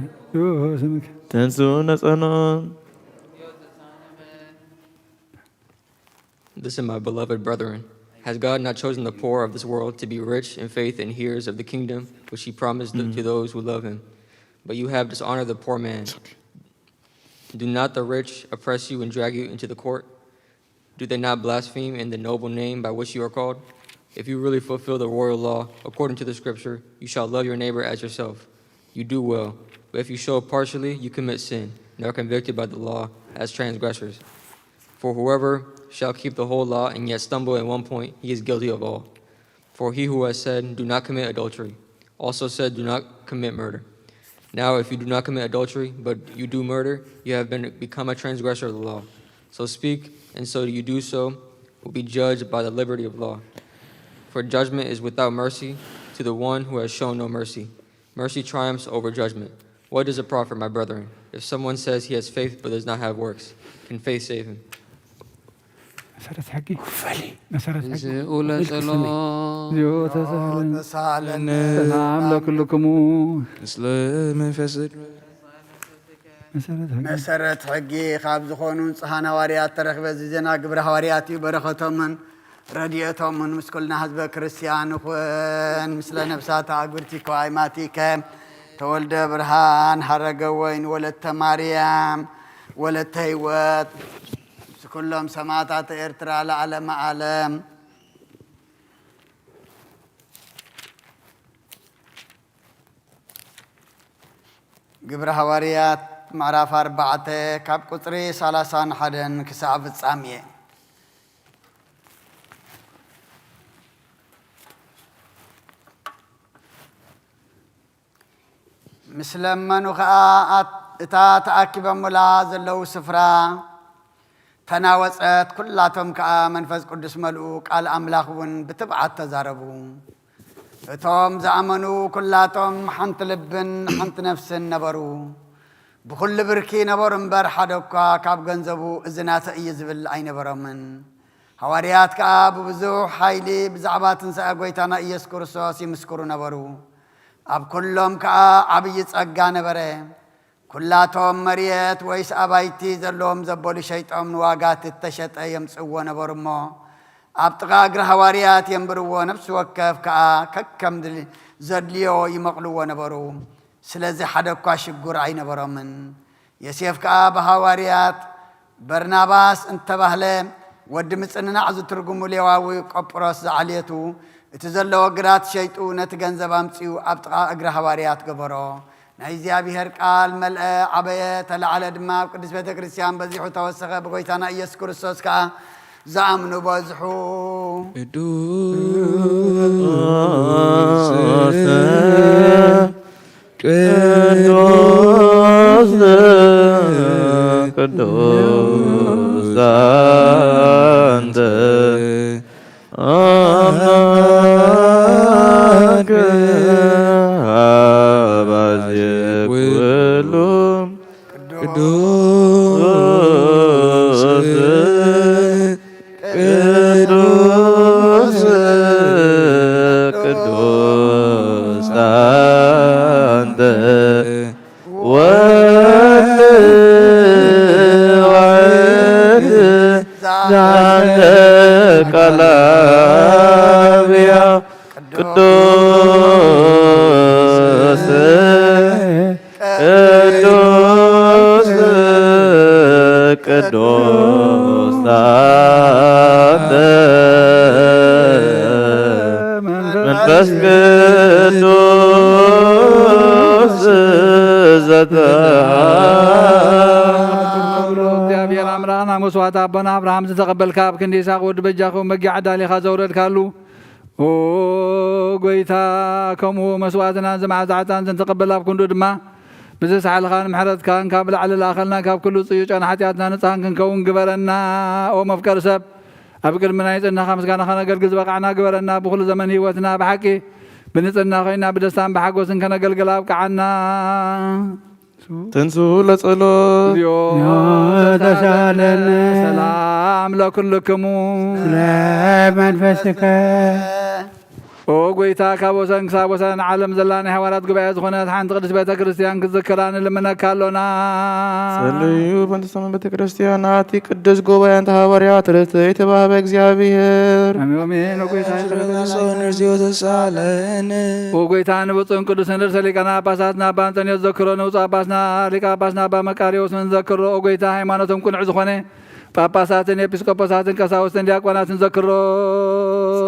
ስምከ ተንሱ ነጸኖ። Listen, my beloved brethren. Has God not chosen the poor of this world to be rich in faith and heirs of the kingdom which he promised to those who love him? But you have dishonored the poor man. Do not the rich oppress you and drag you into the court? Do they not blaspheme in the noble name by which you are called? If you really fulfill the royal law, according to the scripture, you shall love your neighbor as yourself. You do well. But if you show partially, you commit sin, and are convicted by the law as transgressors. For whoever shall keep the whole law and yet stumble at one point, he is guilty of all. For he who has said, do not commit adultery, also said, do not commit murder. Now, if you do not commit adultery, but you do murder, you have become a transgressor of the law. So speak, and so you do so, will be judged by the liberty of law. For judgment is without mercy to the one who has shown no mercy. Mercy triumphs over judgment. What does it profit, my brethren, if someone says he has faith but does not have works? Can faith save him? መሰረት ሕጊ መሰረት ሕጊ ዝኡለ ጸሎት ተሳለን ሰላም ለኩልክሙ ምስለ መንፈስ መሰረት ሕጊ ካብ ዝኾኑ ንጽሓን ሃዋርያት ተረኽበ ዜና ግብረ ሃዋርያት እዩ። በረኸቶምን ረድኤቶምን ምስ ኩልና ህዝበ ክርስቲያን ይኹን። ምስለ ነብሳት ኣጉርቲ ከዋይማቲከ ተወልደ ብርሃን ሃረገ ወይን ወለተ ማርያም ወለተ ህይወት ኩሎም ሰማዕታት ኤርትራ ለዓለመ ዓለም ግብረ ሃዋርያት ምዕራፍ 4 ካብ ቁፅሪ 31 ክሳብ ፍጻሜ። ምስ ለመኑ ከዓ እታ ተኣኪበሙላ ዘለው ስፍራ ተናወፀት። ኩላቶም ከዓ መንፈስ ቅዱስ መልኡ ቃል ኣምላኽ እውን ብትብዓት ተዛረቡ። እቶም ዝኣመኑ ኩላቶም ሓንቲ ልብን ሓንቲ ነፍስን ነበሩ። ብኩሉ ብርኪ ነበሩ እምበር ሓደ እኳ ካብ ገንዘቡ እዝናተ እዩ ዝብል ኣይነበሮምን። ሃዋርያት ከዓ ብብዙሕ ሓይሊ ብዛዕባ ትንሣኤ ጐይታና ኢየሱስ ክርስቶስ ይምስክሩ ነበሩ። ኣብ ኩሎም ከዓ ዓብዪ ጸጋ ነበረ። ኩላቶም መርየት ወይስ ኣባይቲ ዘለዎም ዘበሉ ሸይጦም ንዋጋት እተሸጠ የምጽዎ ነበሩ እሞ ኣብ ጥቓ እግሪ ሃዋርያት የንብርዎ ነፍሲ ወከፍ ከዓ ከከም ዘድልዮ ይመቕልዎ ነበሩ። ስለዚ ሓደ እኳ ሽጉር ኣይነበሮምን። ዮሴፍ ከዓ ብሃዋርያት በርናባስ እንተባህለ ወዲ ምጽንናዕ ዝትርጉሙ ሌዋዊ ቆጵሮስ ዝዓልየቱ እቲ ዘለዎ ግራት ሸይጡ ነቲ ገንዘብ ኣምፂኡ ኣብ ጥቓ እግሪ ሃዋርያት ገበሮ። ናይ እግዚኣብሔር ቃል መልአ ዓበየ ተላዕለ ድማ ኣብ ቅዱስ ቤተ ክርስቲያን በዚሑ ተወሰኸ። ብጎይታና ኢየሱስ ክርስቶስ ከዓ ዝኣምኑ በዝሑ። ቅዱስ አንተ አምላክ አባዜ ኩሎም ቅዱስ ቅዱስ ቅዱስ ቅዱስ እግዚአብሔር አምላክና መስዋዕት አቦና አብርሃም ዝተቀበልካ ኣብ ክንዲ ይስሐቅ ወዲ በጃኹም መጊዕ ዓዳሊኻ ዘውረድካሉ ኦ ጎይታ ከምኡ መስዋዕትና ዘማዕዛዕታን ዘንተቀበል ኣብ ክንዱ ድማ ብዘሰዓልኻ ንምሕረትካን ካብ ላዕሊ ላኸልና ካብ ኩሉ ፅዩዕ ጨና ሓጢኣትና ንፅሃን ክንከውን ግበረና ኦ መፍቀሪ ሰብ ኣብ ቅድሚ ናይ ፅናኻ ምስጋናኻ ነገልግል ዝበቃዕና ግበረና ብኩሉ ዘመን ህይወትና ብሓቂ ብንፅና ኮይና ብደስታን ብሓጎስን ከነገልግል ኣብቅዓና ተንሱ ለጸሎት ተሳለነ ሰላም ለኩልክሙ ለመንፈስከ ኦ ጎይታ ካብ ወሰን ክሳብ ወሰን ዓለም ዘላ ናይ ሃዋርያት ጉባኤ ዝኾነት ሓንቲ ቅድስት ቤተ ክርስቲያን ክዝክራ ንልምነካ ኣሎና ጸልዩ በእንተ ሰሙን ቤተ ክርስቲያን ናቲ ቅዱስ ጉባኤን ሃዋርያት ርትዕት የተባህበ እግዚአብሔር አሜን ጎይታ ንርዚዮ ተሳለን ኦ ጎይታ ንብፁዕን ቅዱስን ርእሰ ሊቃነ ጳጳሳትና ኣባ አንጦንዮስ ዘክሮ ንብፁዕ ጳጳስና ሊቀ ጳጳስና ኣባ መቃርዮስ ንዘክሮ ኦ ጎይታ ሃይማኖቶም ቁኑዕ ዝኾነ ጳጳሳትን ኤጲስቆጶሳትን ቀሳውስትን ዲያቆናትን ዘክሮ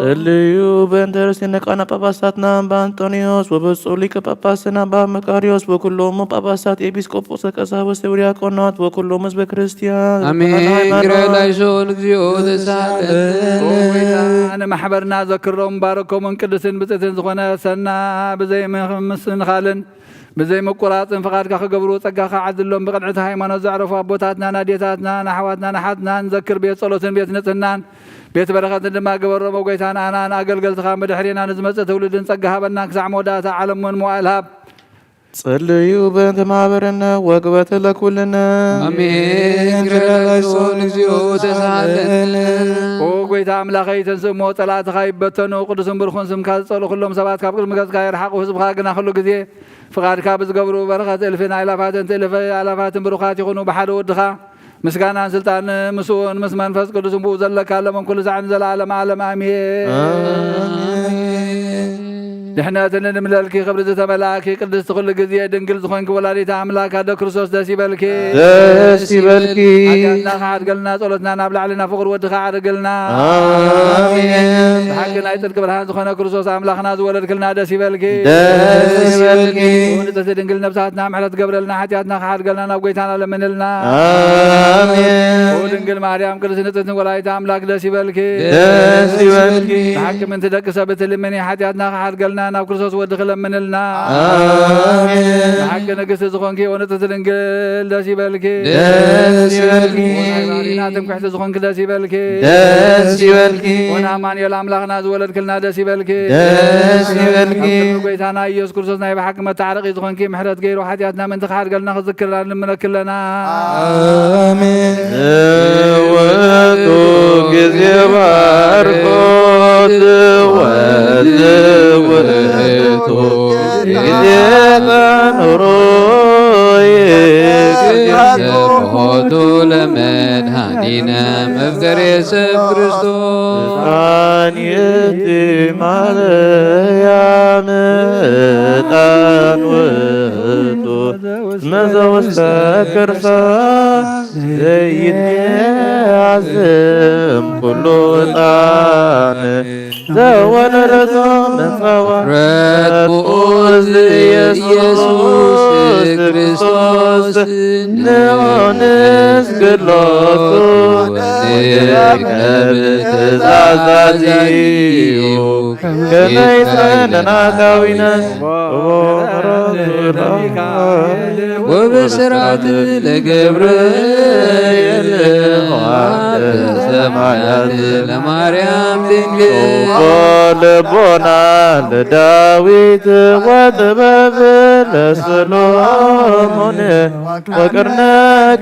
ጸልዩ በእንተ ርእስነ ሊቃነ ጳጳሳትና ኣባ አንጦንዮስ ወብፁዕ ሊቀ ጳጳስና ኣባ መቃርዮስ ወኩሎሙ ጳጳሳት ኤጲስቆጶሳት ቀሳውስት ወዲያቆናት ወኩሎሙ ህዝበ ክርስቲያን አሜን ግረላይሶን እግዚኦ ተሳለን ንማሕበርና ዘክሮም ባረኮምን ቅዱስን ብፅትን ዝኾነ ሰና ብዘይ ምስንኻልን ብዘይ መቆራፅን ፍቃድካ ክገብሩ ፀጋኻ ዓድሎም ብቅንዕቲ ሃይማኖት ዘዕረፉ ኣቦታትና ናዴታትና ናሕዋትና ናሓትና ንዘክር ቤት ጸሎትን ቤት ንፅህናን ቤት በረኸትን ድማ ገበሮም ጎይታና ኣናን ኣገልገልትኻ መድሕሪና ንዝመፅእ ትውልድን ፀጋ ሃበና ክሳዕ መወዳእታ ዓለምን መዋእል ሃብ ጸልዩ በእንተ ማህበርነ ወግበተ ለኩልነ አሜን ግረላይሶን እግዚኦ ተሳለን ኦ ጎይታ ኣምላኸይ ተንስእሞ ጠላትኻ ይበተኑ ቅዱስን ብርኹን ስምካ ዝፀሉ ኩሎም ሰባት ካብ ቅድሚ ገጽካ ይርሓቑ ህዝብኻ ግና ኩሉ ግዜ ፍቃድካ ብዝገብሩ በረኸት እልፍን ኣእላፋትን ትእልፍ ኣእላፋትን ብሩኻት ይኹኑ ብሓደ ወድኻ ምስጋናን ስልጣን ምስኡን ምስ መንፈስ ቅዱስን ብኡ ዘለካ ለመን ኩሉ ሳዕን ዘለዓለም ዓለም ኣሜን ድሕነትን ንምለልኪ ክብሪ ዝተመላእኪ ቅድስቲ ኩሉ ግዜ ድንግል ዝኾንኪ ወላዲተ ኣምላክ ኣደ ክርስቶስ ደስ ይበልኪ ደስ ይበልኪ ሓጢኣትና ዓድገልና ጸሎትና ናብ ላዕሊ ናብ ፍቅሪ ወድኻ ዓድግልና አሜን ብሓቂ ናይ ጽድቂ ብርሃን ዝኾነ ክርስቶስ ኣምላኽና ዝወለድክልና ደስ ይበልኪ ደስ ይበልኪ ንጽሕቲ ድንግል ነብሳትና ምሕረት ገብረልና ሓጢኣትና ክሓድገልና ናብ ጎይታና ለምንልና አሜን ድንግል ማርያም ቅድስት ንጽሕትን ወላዲተ ኣምላክ ደስ ይበልኪ ደስ ይበልኪ ብሓቂ ምንቲ ደቂ ሰብ እትልምኒ ሓጢኣትና ክሓድገልና ናብ ክርስቶስ ወዲ ክለምንልና አሜን ብሓቂ ንግስቲ ዝኾንኪ ወንጽሕቲ ድንግል ደስ ይበልኪ ደስ ይበልኪ ወናይባሪና ትምክሕቲ ዝኾንኪ ደስ ይበልኪ ደስ ይበልኪ ወናማንኤል ኣምላኽና ዝወለድክልና ደስ ይበልኪ ደስ ይበልኪ ጎይታና ኢየሱስ ክርስቶስ ናይ ብሓቂ መታዓረቂ ዝኾንኪ ምሕረት ገይሩ ሓጢኣትና ምንቲ ክሓድገልና ክዝክርና ንልምነክለና አሜን ዘወቱ ጊዜ ባርኮት ወዘወቱ ጊዜ ቀኑሮ ዘርሆቱ ለመድኃኒነ መፍቀሬ ሰብ ክርስቶስ ጣንየቲ ማርያም ዕጣን ውእቱ መዘውስተ ከርሳ ዘይትያዝም ኩሉ ዕጣን ዘወለደቶ መንጸዋ ረድኡስ ኢየሱስ ክርስቶስ ንኦንስ ግሎቱ ወንቀብ ትእዛዛዚዩ ከመይሰነናታዊነ ወብስራት ለገብርኤል ሰማያት ለማርያም ድንግል ልቦና ለዳዊት ወጥበብ ለሰሎሞን ወቅርነ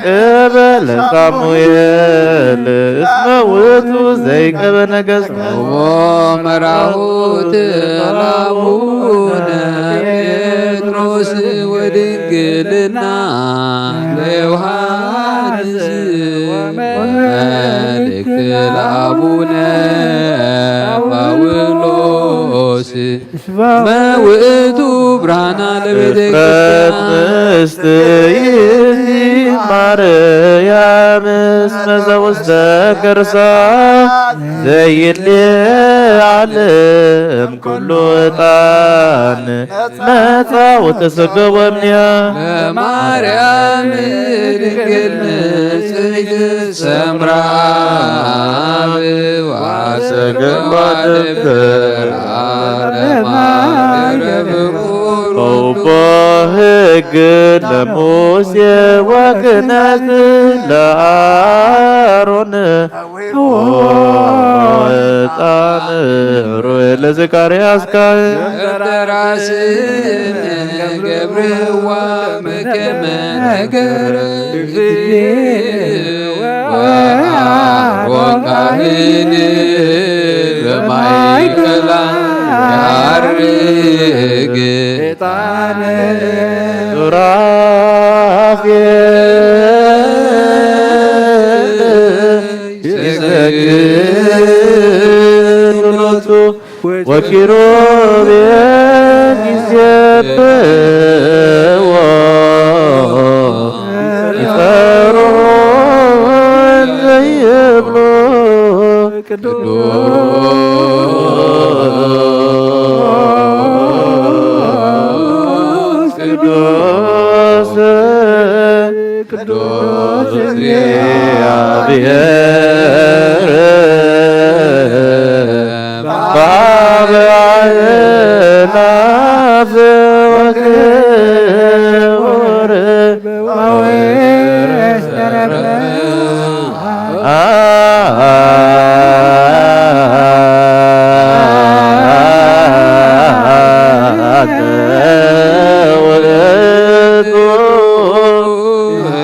ቅበለ ሳሙኤል እስመ ውእቱ ዘይቀበ ነገሥት ወመራሁት አቡነ ጴጥሮስ ወድንግልና ለዮሐንስ መልእክት ለአቡነ ጳውሎስ መውእቱ ብርሃና ለቤተ ክርስቲያን ማርያም ምስመ ዘውስተ ከርሳ ዘይድሊ ዓለም ኩሉ ዕጣን መጻ ወተሰገወ እምኔሃ ለማርያም ድንግል ንጽሕት ሰምራ ሰገባ ድንበር ኦቦ ሕግ ለሙሴ ወክህነት ለአሮን ዕጣን ሮኤ ለዘካርያስ ካህን ራስን ገብርዋ መከመ ነገረ ወአሮን ካህን በማእከላ ያርግ ዕጣነ ሱራፌል ይሰግድ ሎቱ ወኪሩቤል ይሴብሕዎ ይፈርሁ እንዘ ይብሉ ቅዱስ እግዚአብሔር በአብ አእላፍ ወክቡር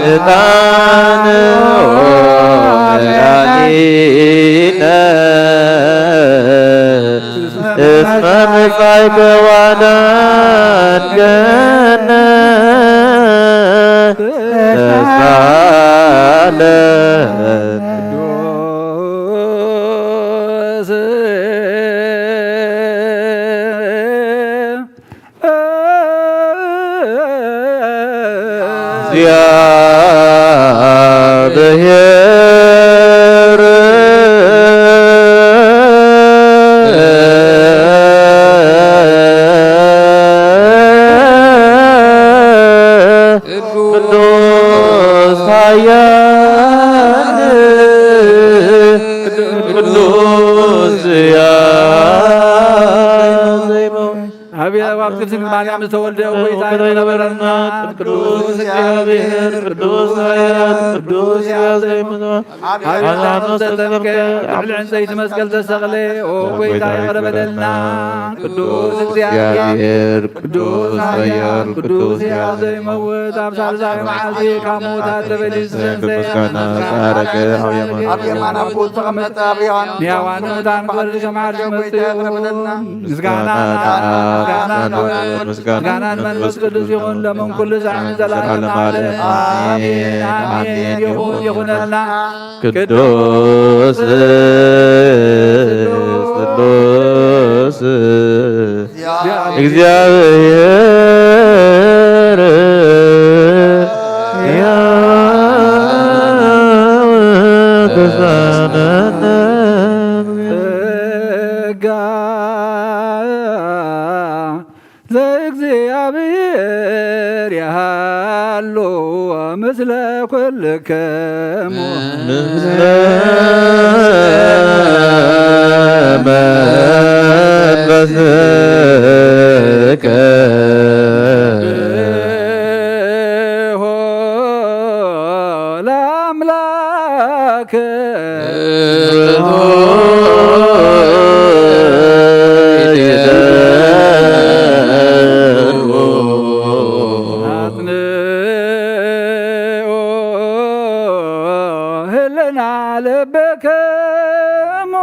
ዕጣን ወመድኃኒነ እስመ ምጽአይከ ዋዳን ገነት ተሳለ እግዚአብሔር ቅዱስ ኃያል ቅዱስ አብያ ዋቅት ማርያም ተወልደ ወይታ ነበረና ቅዱስ እግዚአብሔር ቅዱስ ኃያል ቅዱስ ያዘይምኖ ሃይማኖት ተጠምቀ ልዕል ዘይት መስቀል ተሰቅለ ወይታ ይቀርበለልና ቅዱስ እግዚአብሔር ቅዱስ ኃያል ቅዱስ ያዘይመውት አብሳልሳዊ መዓልቲ ካሞታት ተበሊስ ምስጋና ጻረቀ አብየማን አቦት ተቀመጠ አብያን ኒያዋን ሙታን ቆርድ ከማር ይቀርበለልና ምስጋና ምስጋናን መንፈስ ቅዱስ ይሁን ለምን ኩሉ ዛዕን ዘላለም አሜን አሜን ይሁንልና ቅዱስ ቅዱስ እግዚአብሔር ያወቅሳነነ ዘእግዚአብሔር ያሃሉ ምስለ ኩልክሙ ምስለ መንፈስከ ለአምላክ ህልና ልብክሙ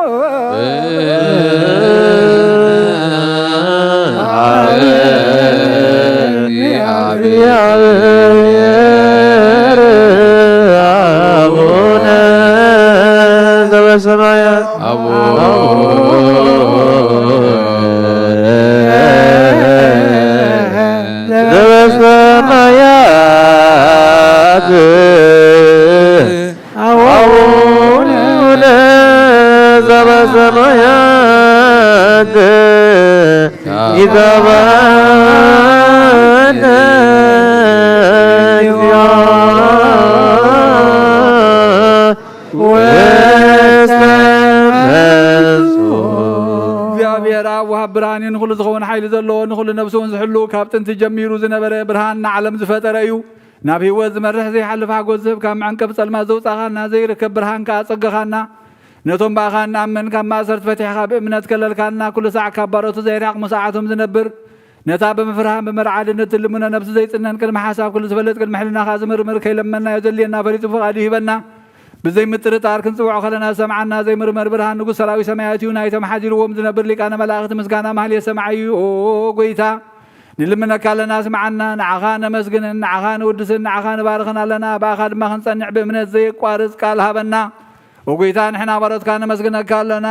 እግዚአብሔር አቡነ ዘበሰማያት ዘበሰማያት እግዚአብሔር አብ ወሃብ ብርሃን ንኹሉ ዝኸውን ሓይሊ ዘለዎ ንኹሉ ነብሲ እውን ዝሕሉ ካብ ጥንቲ ጀሚሩ ዝነበረ ብርሃን ንዓለም ዝፈጠረ እዩ ናብ ህይወት ዝመርሕ ዘይሓልፍ ሓጎስ ዝህብ ካብ መዐንቀፍ ጸልማት ዘውፃኻና ዘይርከብ ብርሃን ከዓ ፀገኻና ነቶም ባእኻ ንኣምን ካብ ማእሰርቲ ፈቲሕኻ ብእምነት ከለልካልና ኩሉ ሰዓት ካብ ባሮቱ ዘይራቕ መሳዓቶም ዝነብር ነታ ብምፍርሃን ብመርዓድነት ትልሙነ ነብሲ ዘይፅነን ቅድሚ ሓሳብ ኩሉ ዝፈልጥ ቅድሚ ሕልናኻ ዝምርምር ከይለመናዮ ዘልየና ፈሊጡ ፍቓዱ ይህበና ብዘይ ምጥርጣር ክንፅውዖ ከለና ሰምዓና ዘይምርመር ብርሃን ንጉስ ሰራዊ ሰማያት እዩ ናይቶም ሓዚልዎም ዝነብር ሊቃነ መላእኽቲ ምስጋና ማህልየ ሰማዕ እዩ ጎይታ ንልምነካ ኣለና ስምዓና ንዓኻ ነመስግንን ንዓኻ ንውድስን ንዓኻ ንባርኽን ኣለና ብኣኻ ድማ ክንፀንዕ ብእምነት ዘይቋርፅ ቃል ሃበና ወጎይታ ንሕና ባሮትካ ነመስግነካ ኣለና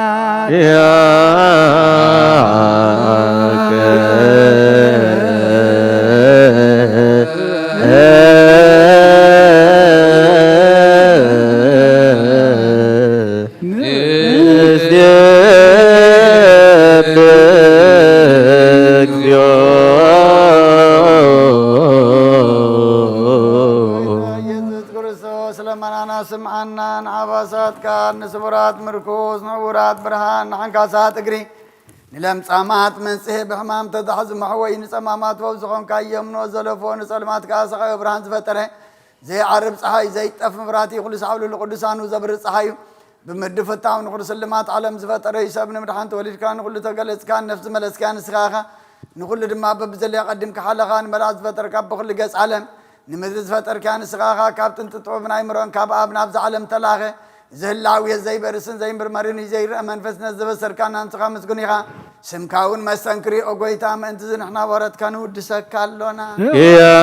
سمعنا عباسات كان نسبرات مركوز نعورات برهان حنكاسات اجري نلم صامات من سهب حمام تدحز محوي نصمامات فوزخون كايم نوزلفون سلمات كاسخ برهان زفتره زي عرب صحاي زي طف مبراتي كل سحول القدسان وزبر صحاي بمدفتاو نقول سلمات عالم زفتره يسبن مدحان تولد كان كل تقلص كان نفس ملس كان سخاخه نقول دما ببزل يقدم كحلقان ملاز فتر كب كل قص عالم نمدز فتر كان سخاخا كابتن تطوبنا يمرون كاب ابنا بز عالم تلاخه زهلاوي زي برسن زي مرمرين زي منفسنا زبسر كان انت خمس غنيها سمكاون مستنكري اوغويتا انت نحنا ورت كانوا دسكالونا يا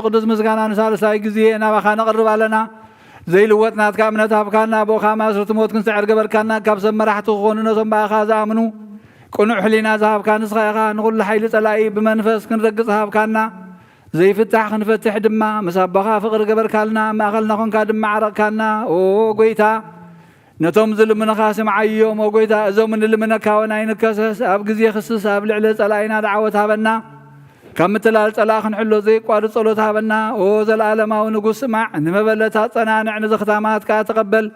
قدس مسكانا نسال ساي غزي انا باخا نقرب علينا زي لوطنات كامنات افكانا بوخا ماسرت موت كن سعر قبركانا كاب سمرحت خونو نسم باخا زامنو قنوع حلينا ذهب كان سخايخا نقول حيل صلاي بمنفس كنرقص هابكانا زي فتح خنفتح دما مسابخا فقر قبركالنا ما اخلنا كون كادم عرقنا او غويتا نتوم ظلم نخاسم عيوم او غويتا ازوم نلمنكا وناين كسس اب غزي خصص اب لعله صلاينا دعوتها بنا كم تلال تلاخن حلو زي قارص صلوتها بنا او زلالما ونقص مع نمبلتها صنانع نزختامات كا تقبل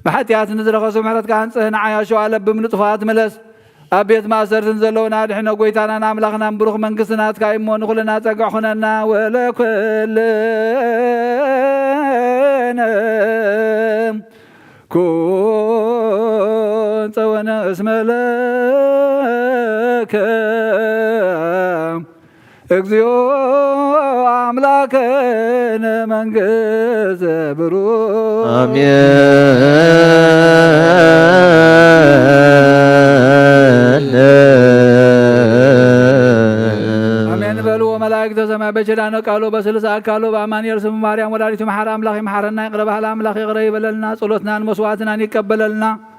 بحتيات نزرخ سمحرت كان صهنا عياشو على بمنطفات ملس ابيت ما سرتن زلونا دحنا قويتانا ناملخنا بروخ منقسنات كايمون خلنا تقعخنا ولا كل كنت وانا اسم لك اكزيو املاكن منقز برو امين بلو ملائكه سما بجلانو قالوا بسلسا قالوا بامان يرسم مريم ولادت محرم املاخ محرنا يقرب على املاخ يقرب لنا صلوتنا مسواتنا يقبلنا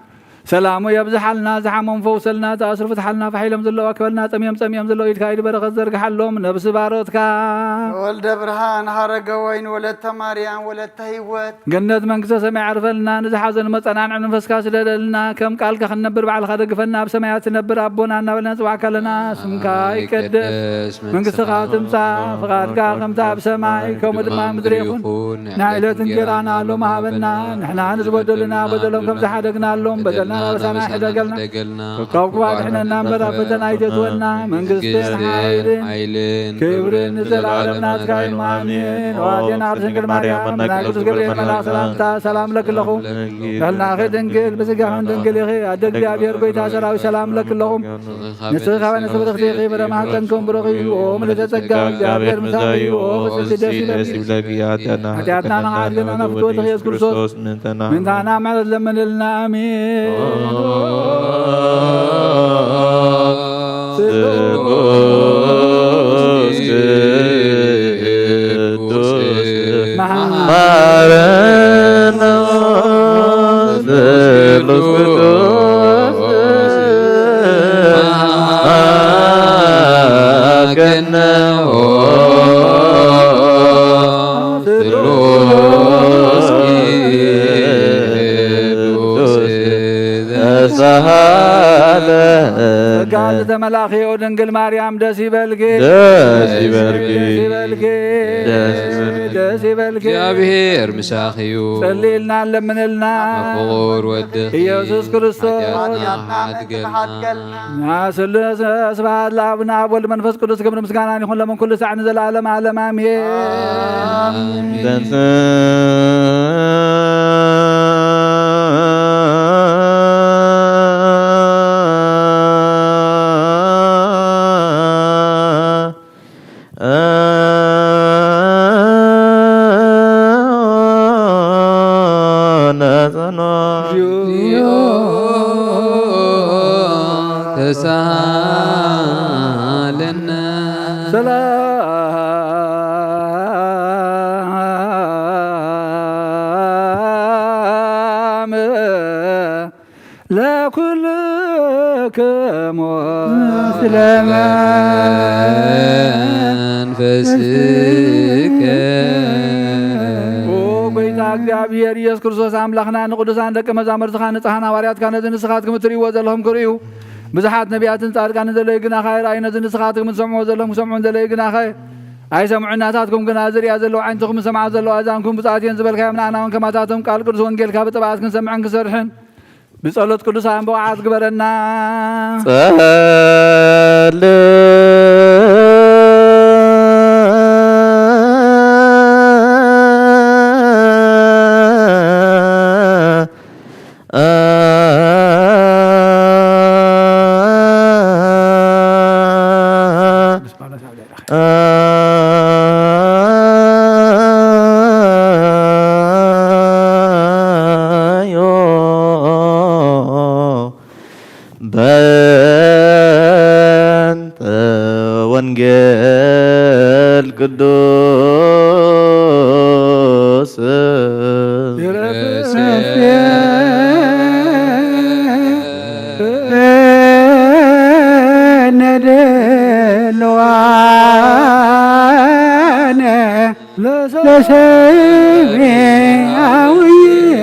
سلامو يبزحلنا زحمهم فوسلنا تأسر فتحلنا فحيلم زلو أكبلنا تميم زلو يتكايد برغز زرق حلوم نبس باروتك ولد برهان حرق وين ولد مريم ولد هيوت جنة منكسة سمع عرفلنا نزحازن مصنعن عن نفسكاس لنا كم قالك خنبر بعد خرق فلنا بسمايات نبر أبونا نبلنا سواك لنا سمكا يكدس منكسة خاتمسا فقالك خمسا بسماي كومد ما مدريخون نعيلة انجرانا لهم هابنا نحنا نزبدلنا بدلهم كمسا حدقنا لهم بدلنا وسنا حدقلنا كوكب احنا نمبر فتنا يتونا منقستين عيلين كبرين زلالنا تكاين مامين وادينا عرسنقل مريم ناقص قبرين ملاك سلامتا سلام لك لهم قلنا خي دنقل بسقاهم دنقل يخي أدق بيابير قويتا سراوي سلام لك لهم نسخة ونسبر اختيقي برما تنكم برغي وهم لتسقا بيابير مساوي وفسد داسي بلقي حتياتنا نعادلنا نفتو تخيص كرسوس من تانا معرض لمن لنا امين Marana ባለ ጋዝ ተመላኺ ድንግል ማርያም ደስ ይበልኪ ደስ ይበልኪ ደስ ይበልኪ እግዚአብሔር ምሳኺዩ ጸልይልና ለምንልና ፍቁር ወድኽ ኢየሱስ ክርስቶስ አድገልና ስሉስ ስብሐት ለአብና አብ ወልድ መንፈስ ቅዱስ ክብር ምስጋና ይሁን ለመን ኩሉ ሰዓት ዘለዓለም ዓለም አሜን። ተሳለነ ሰላም ለኩልክሙ ስለመንፈስከ ጎይታ እግዚአብሔር ኢየሱስ ክርስቶስ አምላኽና ንቅዱሳን ደቀ መዛሙርትኻ ንጽሓን ሐዋርያትካ ነዚ ንስኻትኩም እትርእይዎ ዘለኹም ክርእዩ ብዙሓት ነቢያትን ጻድቃንን ዘለዩ ግናኸ ራእይ ነዚ ንስኻትኩም ትሰምዑ ዘለኹም ክሰምዑን ዘለዩ ግናኸ ኣይሰምዑን ናታትኩም ግና ዝርያ ዘለዉ ዓይንትኩም ሰምዓ ዘለዉ ኣዛንኩም ብፅኣት እየን ዝበልካዮም ንኣና እውን ከማታቶም ቃል ቅዱስ ወንጌልካ ብጥብዓት ክንሰምዕን ክሰርሕን ብጸሎት ቅዱሳን በውዓት ግበረና በእንተ ወንጌል ቅዱስ ነደለዋነ ለሰሚያውየ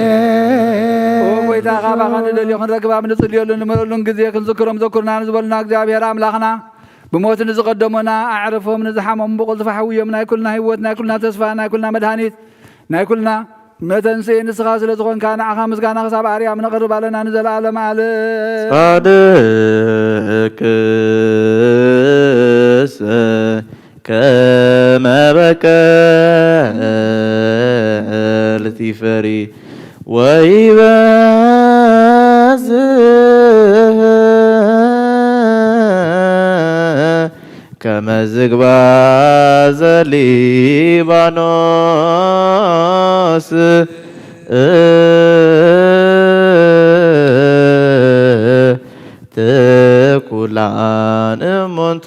ጎይታ ካባኻ ንደልዮ ክንረክባ ንጽልየሉ ንመለሉን ግዜ ክንዝክሮም ዘኩርና ንዝበሉና እግዚአብሔር ኣምላኽና ብሞት ንዝቐደሙና ኣዕርፎም ንዝሓሞም ብቁልጡፍ ሓውዮም ናይ ኩልና ህይወት ናይ ኩልና ተስፋ ናይ ኩልና መድሃኒት ናይ ኩልና መተንስእ ንስኻ ስለ ዝኾንካ ንዓኻ ምስጋና ክሳብ ኣርያም ነቕርብ ኣለና ንዘለኣለም ዓለም ጻድቅስ ከመ በቀልቲ ፈሪ ወይበዝሕ ከመ ዝግባ ዘሊባኖስ ትኩላን እሙንቱ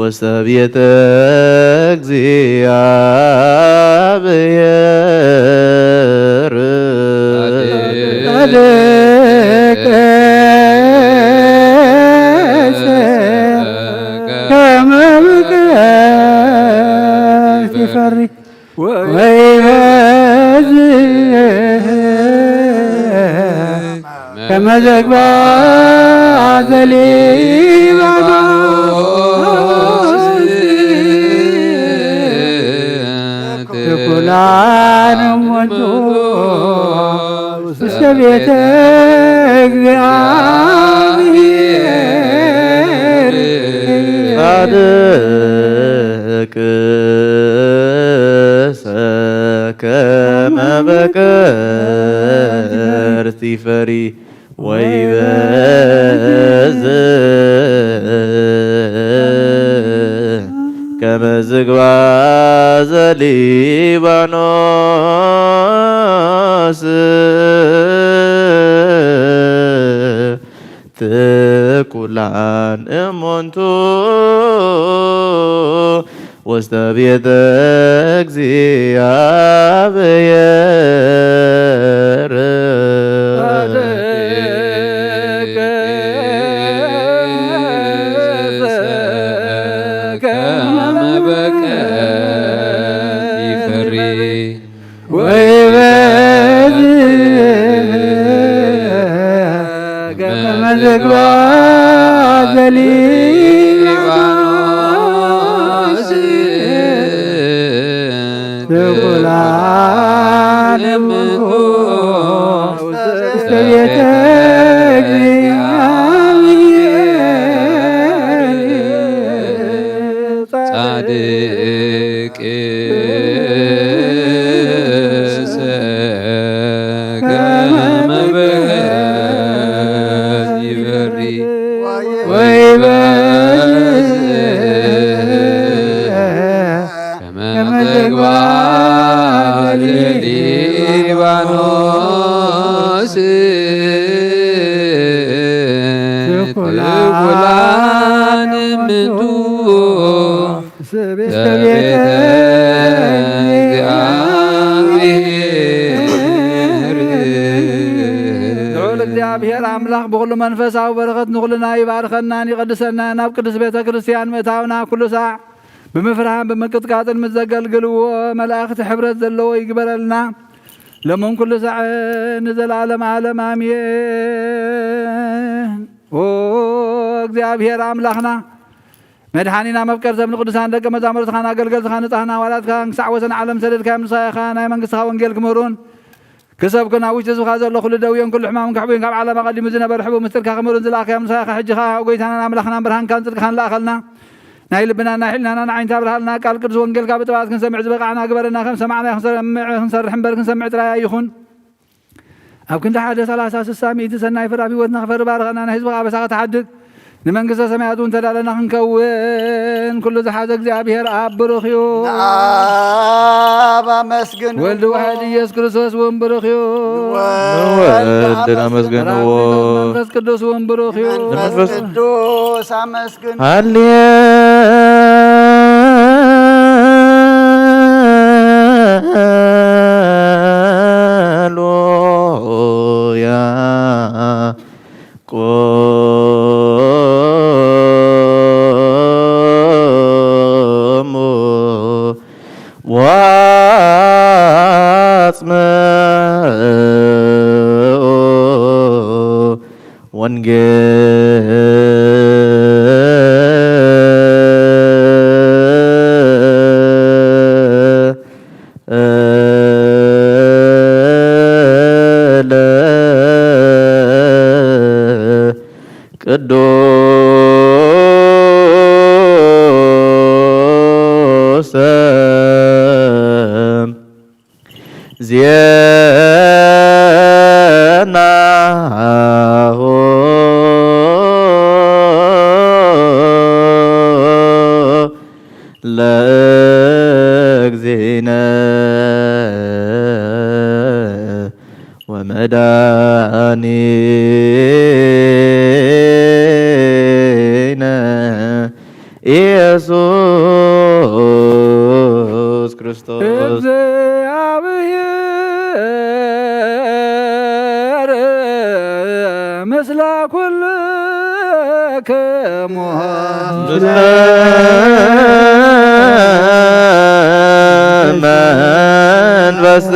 ወሰብየተ እግዚአብሔር ከመ በቀልቲ ፈሪ ወይበዝሕ ከመ ዝግባ ዘሊባኖስ ትኩላን እሙንቱ ውስተ ቤተ እግዚአብሔር ጻድቅሰ ከመ በቀልቲ ፈሪ ወይበዝሕ ከመ ዝግባ ዘሊባኖስ ትኩላን እሙንቱ ውስተ ቤተ እግዚአብሔር ከመ በቀልቲ ፈሪ ወይበዝሕ ከመዘግባ ዘሊባኖስ ብኩላን እምኩ ውስተ ቤተ ጻድቅ ሊባኖስ ብኩላን እምንቱ ቤተ እግዚአብሔር አምላክ ብኩሉ መንፈሳዊ በረኸት ንኹልና ይባርከናን ይቀድሰና ናብ ቅዱስ ቤተ ክርስቲያን ምእታውና ኩሉ ሰዕ ብምፍርሃን ብምቅጥቃጥን ምዘገልግልዎ መላእኽቲ ሕብረት ዘለዎ ይግበረልና ለመን ኩሉ ሰዕ ንዘላለም ዓለም አሜን። ኦ እግዚአብሔር አምላኽና መድኃኒና መፍቀር ዘምኒ ቅዱሳን ደቀ መዛሙርትኻን ኣገልገልትኻ ንጻሕና ዋላትካ ክሳዕ ወሰን ዓለም ሰደድካ ምሳኻ ናይ መንግስትኻ ወንጌል ክምህሩን ክሰብኩን ኣብ ውሽጢ ህዝብኻ ዘሎ ኩሉ ደውዮን ኩሉ ሕማምን ክሕቡን ካብ ዓለም ኣቐዲሙ ዝነበረ ሕቡብ ምስጢርካ ክምህሩን ዝለኣኽያ ምሳኻ ሕጂኻ ጎይታናን ኣምላኽናን ብርሃንካን ጽድቅኻን ለኣኸልና ናይ ልብና ናይ ሕሊናና ንዓይንታ ብርሃልና ቃል ቅዱስ ወንጌልካ ብጥባት ክንሰምዕ ዝበቃዕና ግበረና ከም ሰማዕና ክንሰርሕ እምበር ክንሰምዕ ጥራይ ኣይኹን ኣብ ክንዲ 1:30-60 ሰናይ ፍረ ኣብ ሂወትና ክፈሪ ባርኸና ናይ ህዝብኻ ኣበሳኻ ተሓድግ ንመንግስተ ሰማያት እውን ተዳለና ክንከውን ኩሉ ዝሓዘ እግዚአብሔር ኣብ ብሩኽ እዩ። አብ አመስግኑ ወልድ ዋሕድ ኢየሱስ ክርስቶስ እውን ብሩኽ እዩ። ወልድን አመስግንዎ መንፈስ ቅዱስ እውን ብሩኽ እዩ። መንፈስ ቅዱስ አመስግኑ ሃሌሉያ ቅዱስ ዜናሁ ለእግዚእነ ወመድኃኒነ ኢየሱስ ክርስቶስ እግዚአብሔር ምስለ ኩልክሙ መንፈስከ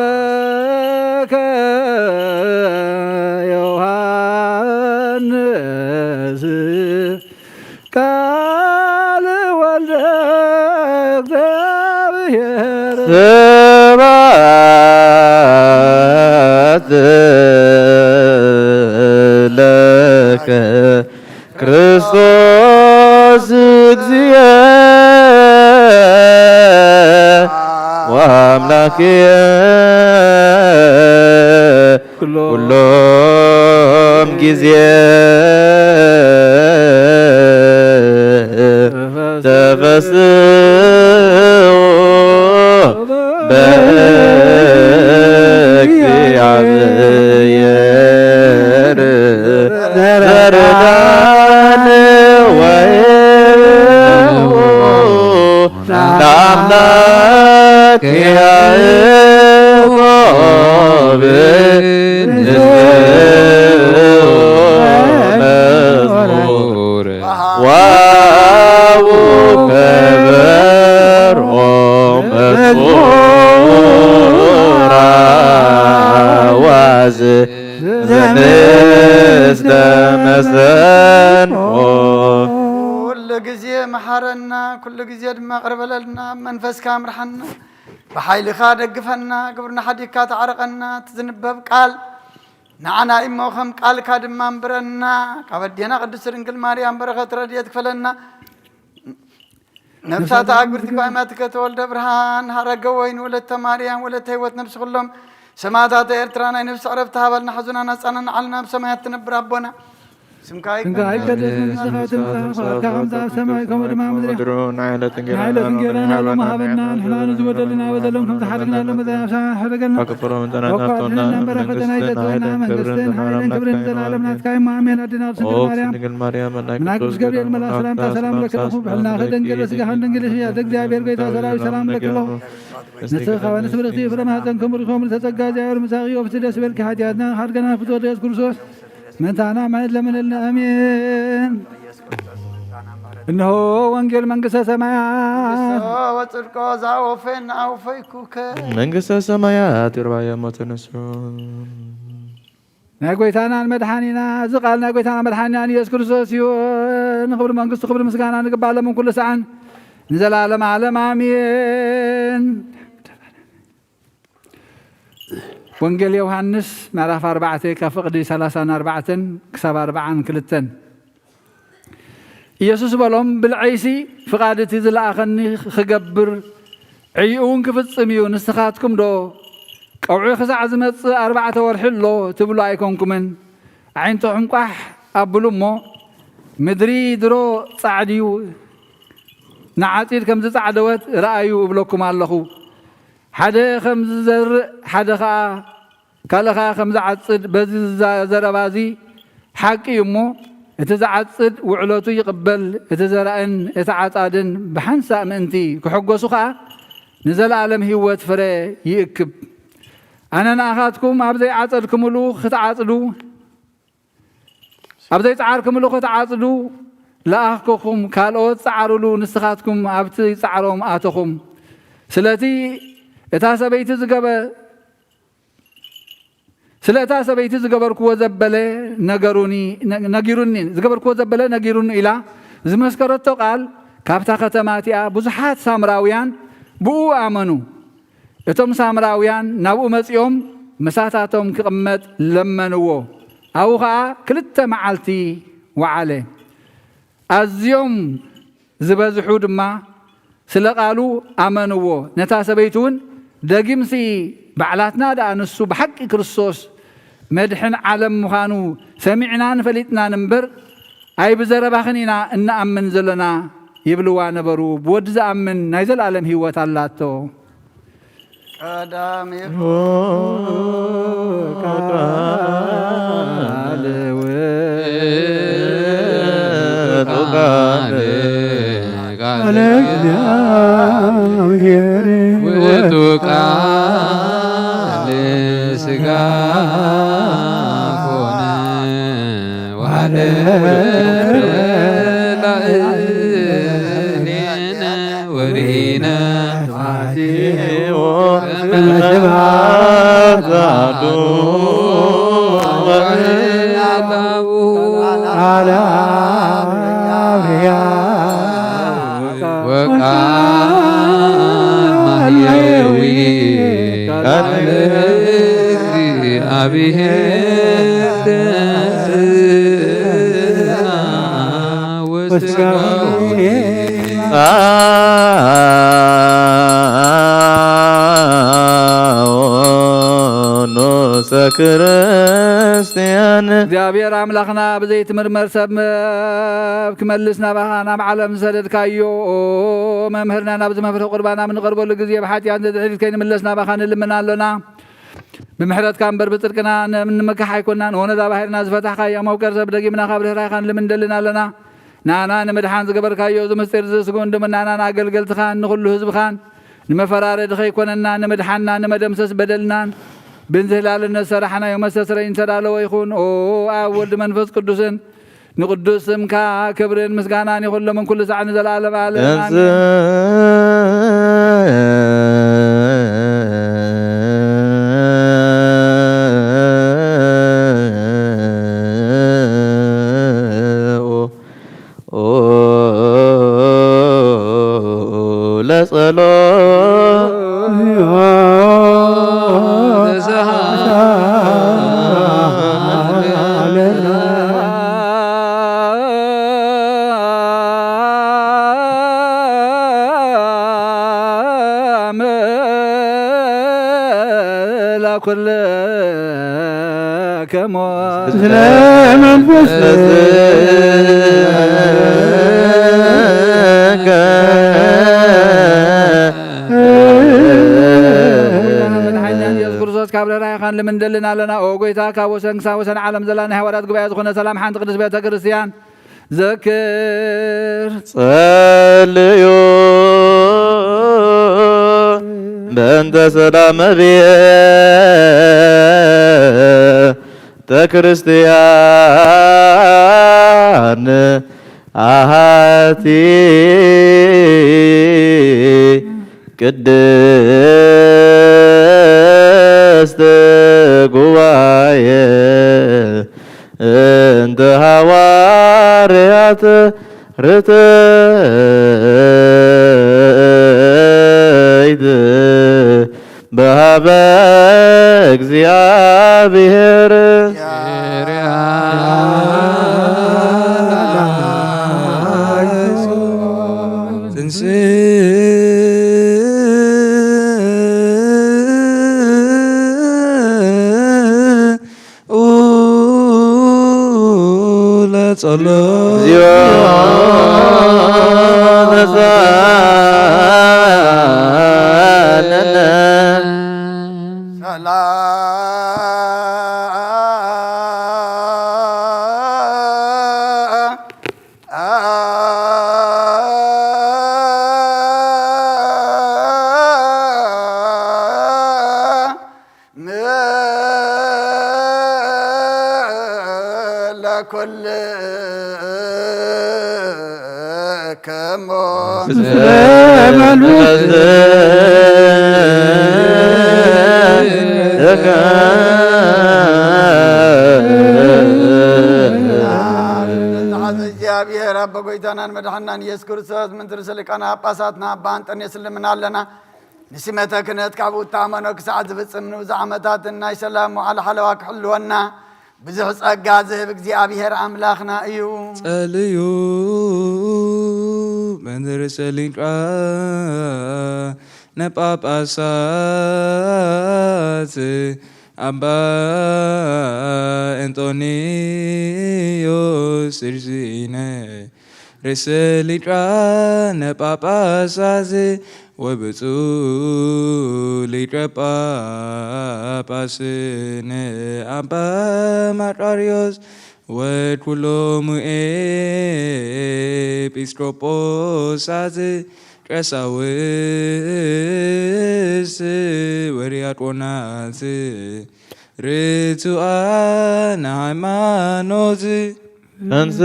ዘሰበከ ዮሐንስ ቃል ወልደ እግዚአብሔር ስብሐት ለከ ክርስቶስ እግዚእ ወአምላክየ كلهم جزية تفسوا بكي عبير زردان ويهو نعمك يا إخوة مزمور واو كبر مزمورا واز زنست مسن كل جزية محرنا كل جزية ما قرب لنا منفس كامرحنا بحيل خادق فنا قبرنا حديكا تعرقنا تزنبب قال نعنا إموخم قال كادم منبرنا كابدينا قدس رنقل ماريام برغت رديت فلنا نفسات عقبرتك بأماتك تولد برهان هرقوين ولدت مريم ولدت هيوت نفس كلهم سماتات إرترانا نفس عرفتها بلنا حزنا نسألنا علنا بسمايات تنبر ربنا سمكاي قدس من سخات كم ذا سماء كم ما مدري عائلة جيران ما هبنا نحن نزود لنا وذلهم كم تحرقنا لهم ذا حرقنا وقعنا بركتنا يتونا من قصتنا حائلين كبرين العالم نتكاي ما من أدنى سنجل مريم ناقص قبل الملاك سلام لك الأخوب حلنا خدن جلس جهان جلس يا دق جابير قيتا سلام لك الله نسخة ونسبر اختيف رمها تنكم بركم لتسقى جاور مساقي وفتدس بالكحاجاتنا حرقنا فتوة يذكر سوس من تانا معد لمن الأمين إنه وانجيل منقصة سمايات وصدق وزعوفين أو فيكوك منقصة سمايات ربايا متنسون ناقويتانا المدحانينا زقال ناقويتانا المدحانينا يذكر سوسيو نخبر منقصة خبر مسكانا نقبع لهم كل ساعة نزل عالم عالم آمين وانجيل يوحنس معرف 4 كفقدي 34 كسب 4 كلتن يسوس بلهم بالعيسي فقادتي زلاخني خجبر عيون كفصميو نسخاتكم دو قوعي خزع زمص 4 ورحلو تبلو ايكونكمن عينتو حنقح ابلومو مدري درو صعديو نعاتيد كم زصعدوت رايو بلوكم اللهو حدا خمز زر حدا خا كالخا خمز عصد بز زربازي حقي يمو اتزعصد وعلوتو يقبل اتزرأن اتعاطادن بحنسا منتي كحقوسو خا نزل عالم هيوت فري يكب انا ناخاتكم ابزي عصدكم له ختعاصدو ابزي تعاركم له ختعاصدو لاخكم كالوت صعرلو نسخاتكم ابتي صعروم اتخم سلاتي اتا سبيت زغبركو زبله نغيروني زغبركو زبله نغيروني الى زمسكرتو قال كابتا ختماتيا بزحات سامراويان بو امنو اتم سامراويان نابو مصيوم مساتاتهم كقمت لمنو اوخا كلته معالتي وعلي ازيوم زبزحو دما سلقالو امنو نتا سبيتون دقمسي بعلاتنا دا نسو بحق كريستوس مدحن عالم مخانو سمعنا نفلتنا نمبر اي بزرباخنينا ان امن زلنا يبلوا نبرو بود زامن نايزل عالم هيوت اللاتو ادم وتقال سقا كون وعلى لنا ورينا من سبعات على وقال مهيوي أبيه نسكر እግዚአብሔር አምላኽና ብዘይትምርመር ሰብ ክመልስና ባኻና ብዓለም ሰደድካዮ መምህርና ናብዚ መፍርሒ ቁርባና ምንቐርበሉ ግዜ ብሓጢኣት ዘድሕሪት ከይንምለስና ባኻ ንልምና ኣሎና ብምሕረትካ እምበር ብፅድቅና ንምካሕ ኣይኮንናን ወነዛ ባሂርና ዝፈታሕካዮ መውቀር ሰብ ደጊምና ካብ ርህራይካ ንልምንደልና ኣለና ናና ንምድሓን ዝገበርካዮ እዚ ምስጢር ዝስጉን ድምናናን ኣገልገልትኻን ንኩሉ ህዝብኻን ንመፈራረዲ ከይኮነና ንምድሓንና ንመደምሰስ በደልናን ብንዝህላልነት ሰራሕናዮ መስተስረይ እንተዳለወ ይኹን ኣብ ወልዲ መንፈስ ቅዱስን ንቅዱስ ስምካ ክብርን ምስጋናን ይኹሎም ኩሉ ሰዓት ንዘለዓለም ዓለም كل كمال منفس ካብለና ይኻን ልምንደልና ኣለና ኦ ጎይታ ካብ ወሰን ክሳብ ወሰን ዓለም ዘለና ሃዋርያት ጉባኤ ዝኾነ ሰላም ሓንቲ ቅዱስ ቤተ ክርስቲያን ዘክር ጸልዩ በእንተ ሰላም ቤተ ክርስቲያን አሐቲ ቅድስት ጉባኤ እንተ ሐዋርያት ርትዕት በሀበ እግዚአብሔር كل እግዚአብሔር አብ ጎይታናን መድኃኒናን ኢየሱስ ክርስቶስ ምን ትርስልቃና ጳጳሳትና በአንጠን የስልምና አለና ንስመተ ክህነት ካብ ውታመኖ ክሳዕ ዝፍፅም ንብዙሕ ዓመታትን ናይ ሰላም ዋዕላ ሓለዋ ክሕልወና ብዙሕ ጸጋ ዝህብ እግዚአብሔር ኣምላኽና እዩ ጸልዩ መንርሰ ሊቃ ነጳጳሳት አባ አንጦኒዮስ እርዚነ ርእሰ ሊቃነ ጳጳሳት ወብፁዕ ሊቀ ጳጳስነ አባ መቃርዮስ ወኩሎሙ ኤጲስቆጶሳት ቀሳውስት ወዲያቆናት ርቱዓነ ሃይማኖት እንስ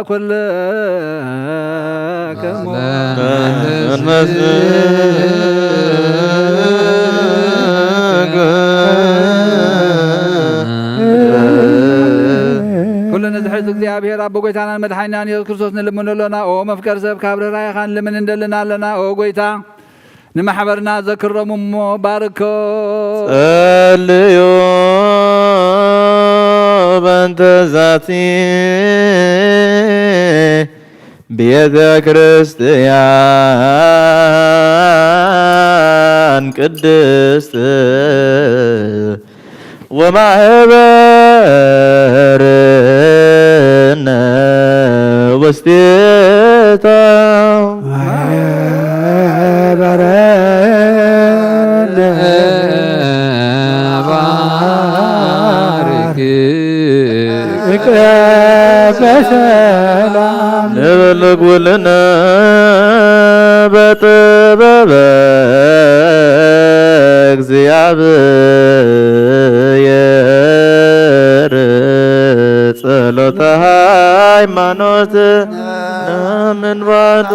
كل እግዚአብሔር አቦ ጎይታና መድኃኒናን ኢየሱስ ክርስቶስ ንልምንሎና ኦ መፍቀር ሰብ ካብ ርህራይኻን ልምን እንደልናለና ኦ ጎይታ ንማሕበርና ዘክረሙ እሞ ባርኮ ጸልዩ በእንተ ዛቲ ቤተ ክርስቲያን ቅድስት ወማህበርነ ውስቴታ በሰላም ንብልጉልነ በጥበበ እግዚአብሔር ጸሎተ ሃይማኖት ምንባዱ